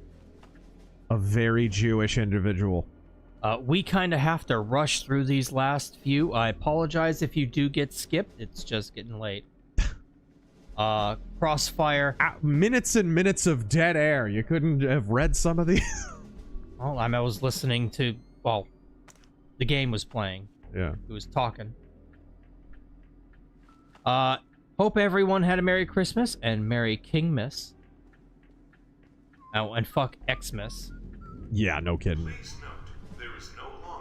a very Jewish individual. We kind of have to rush through these last few. I apologize if you do get skipped. It's just getting late. Crossfire. Minutes and minutes of dead air. You couldn't have read some of these? Well, I was listening to... Well, the game was playing. Yeah. It was talking. Hope everyone had a Merry Christmas and Merry Kingmas. Oh, and fuck Xmas. Yeah, no kidding.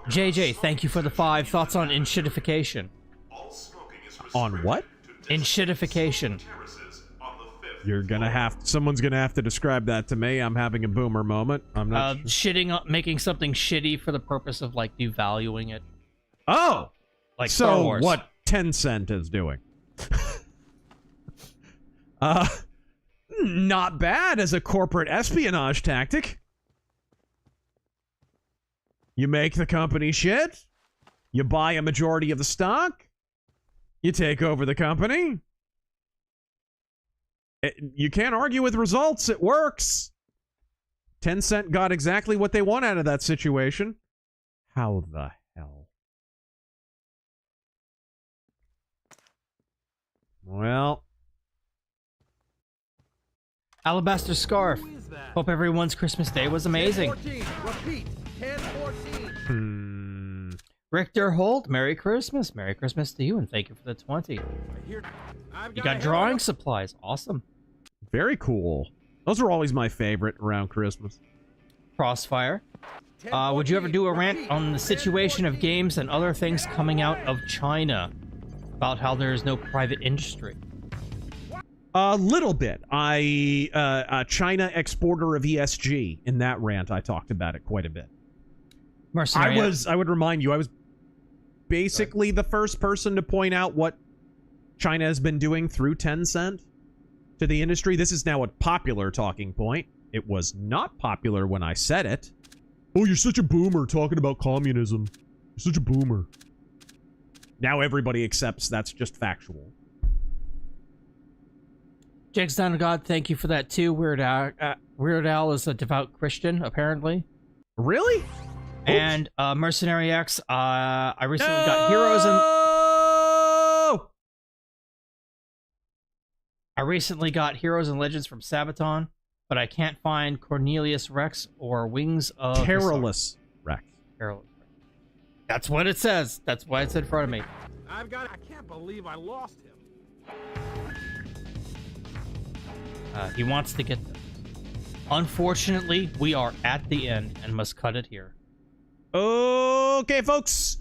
JJ, thank you for the 5. Thoughts on enshittification? On what? Enshittification. You're gonna have... Someone's gonna have to describe that to me. I'm having a boomer moment. I'm not sure. Shitting up, making something shitty for the purpose of, like, devaluing it. Oh! Like Star Wars. So, what Tencent is doing. Not bad as a corporate espionage tactic. You make the company shit. You buy a majority of the stock. You take over the company. You can't argue with results. It works. Tencent got exactly what they want out of that situation. How the hell? Well... Alabaster Scarf. Hope everyone's Christmas Day was amazing. 10-14. Repeat. 10-14. Richter Holt, Merry Christmas. Merry Christmas to you, and thank you for the 20. You got drawing supplies. Awesome. Very cool. Those are always my favorite around Christmas. Crossfire. Would you ever do a rant on the situation of games and other things coming out of China? About how there is no private industry? A little bit. China exporter of ESG. In that rant, I talked about it quite a bit. I would remind you, I was basically the first person to point out what China has been doing through Tencent to the industry. This is now a popular talking point. It was not popular when I said it. Oh, you're such a boomer talking about communism. You're such a boomer. Now everybody accepts that's just factual. Jake's Down to God, thank you for that too. Weird Al is a devout Christian, apparently. Really? And Mercenary X, I recently got Heroes and... I recently got Heroes and Legends from Sabaton, but I can't find Cornelius Rex or Wings of... Carolus Rex. Carolus Rex. That's what it says. That's why it's in front of me. I can't believe I lost him. He wants to get them. Unfortunately, we are at the end and must cut it here. Okay, folks.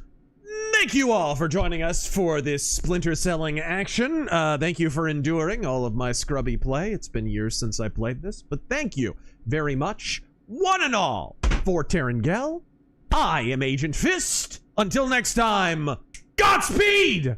Thank you all for joining us for this Splinter selling action. Thank you for enduring all of my scrubby play. It's been years since I played this, but thank you very much, one and all, for Terrangel. I am Agent Fist. Until next time, Godspeed!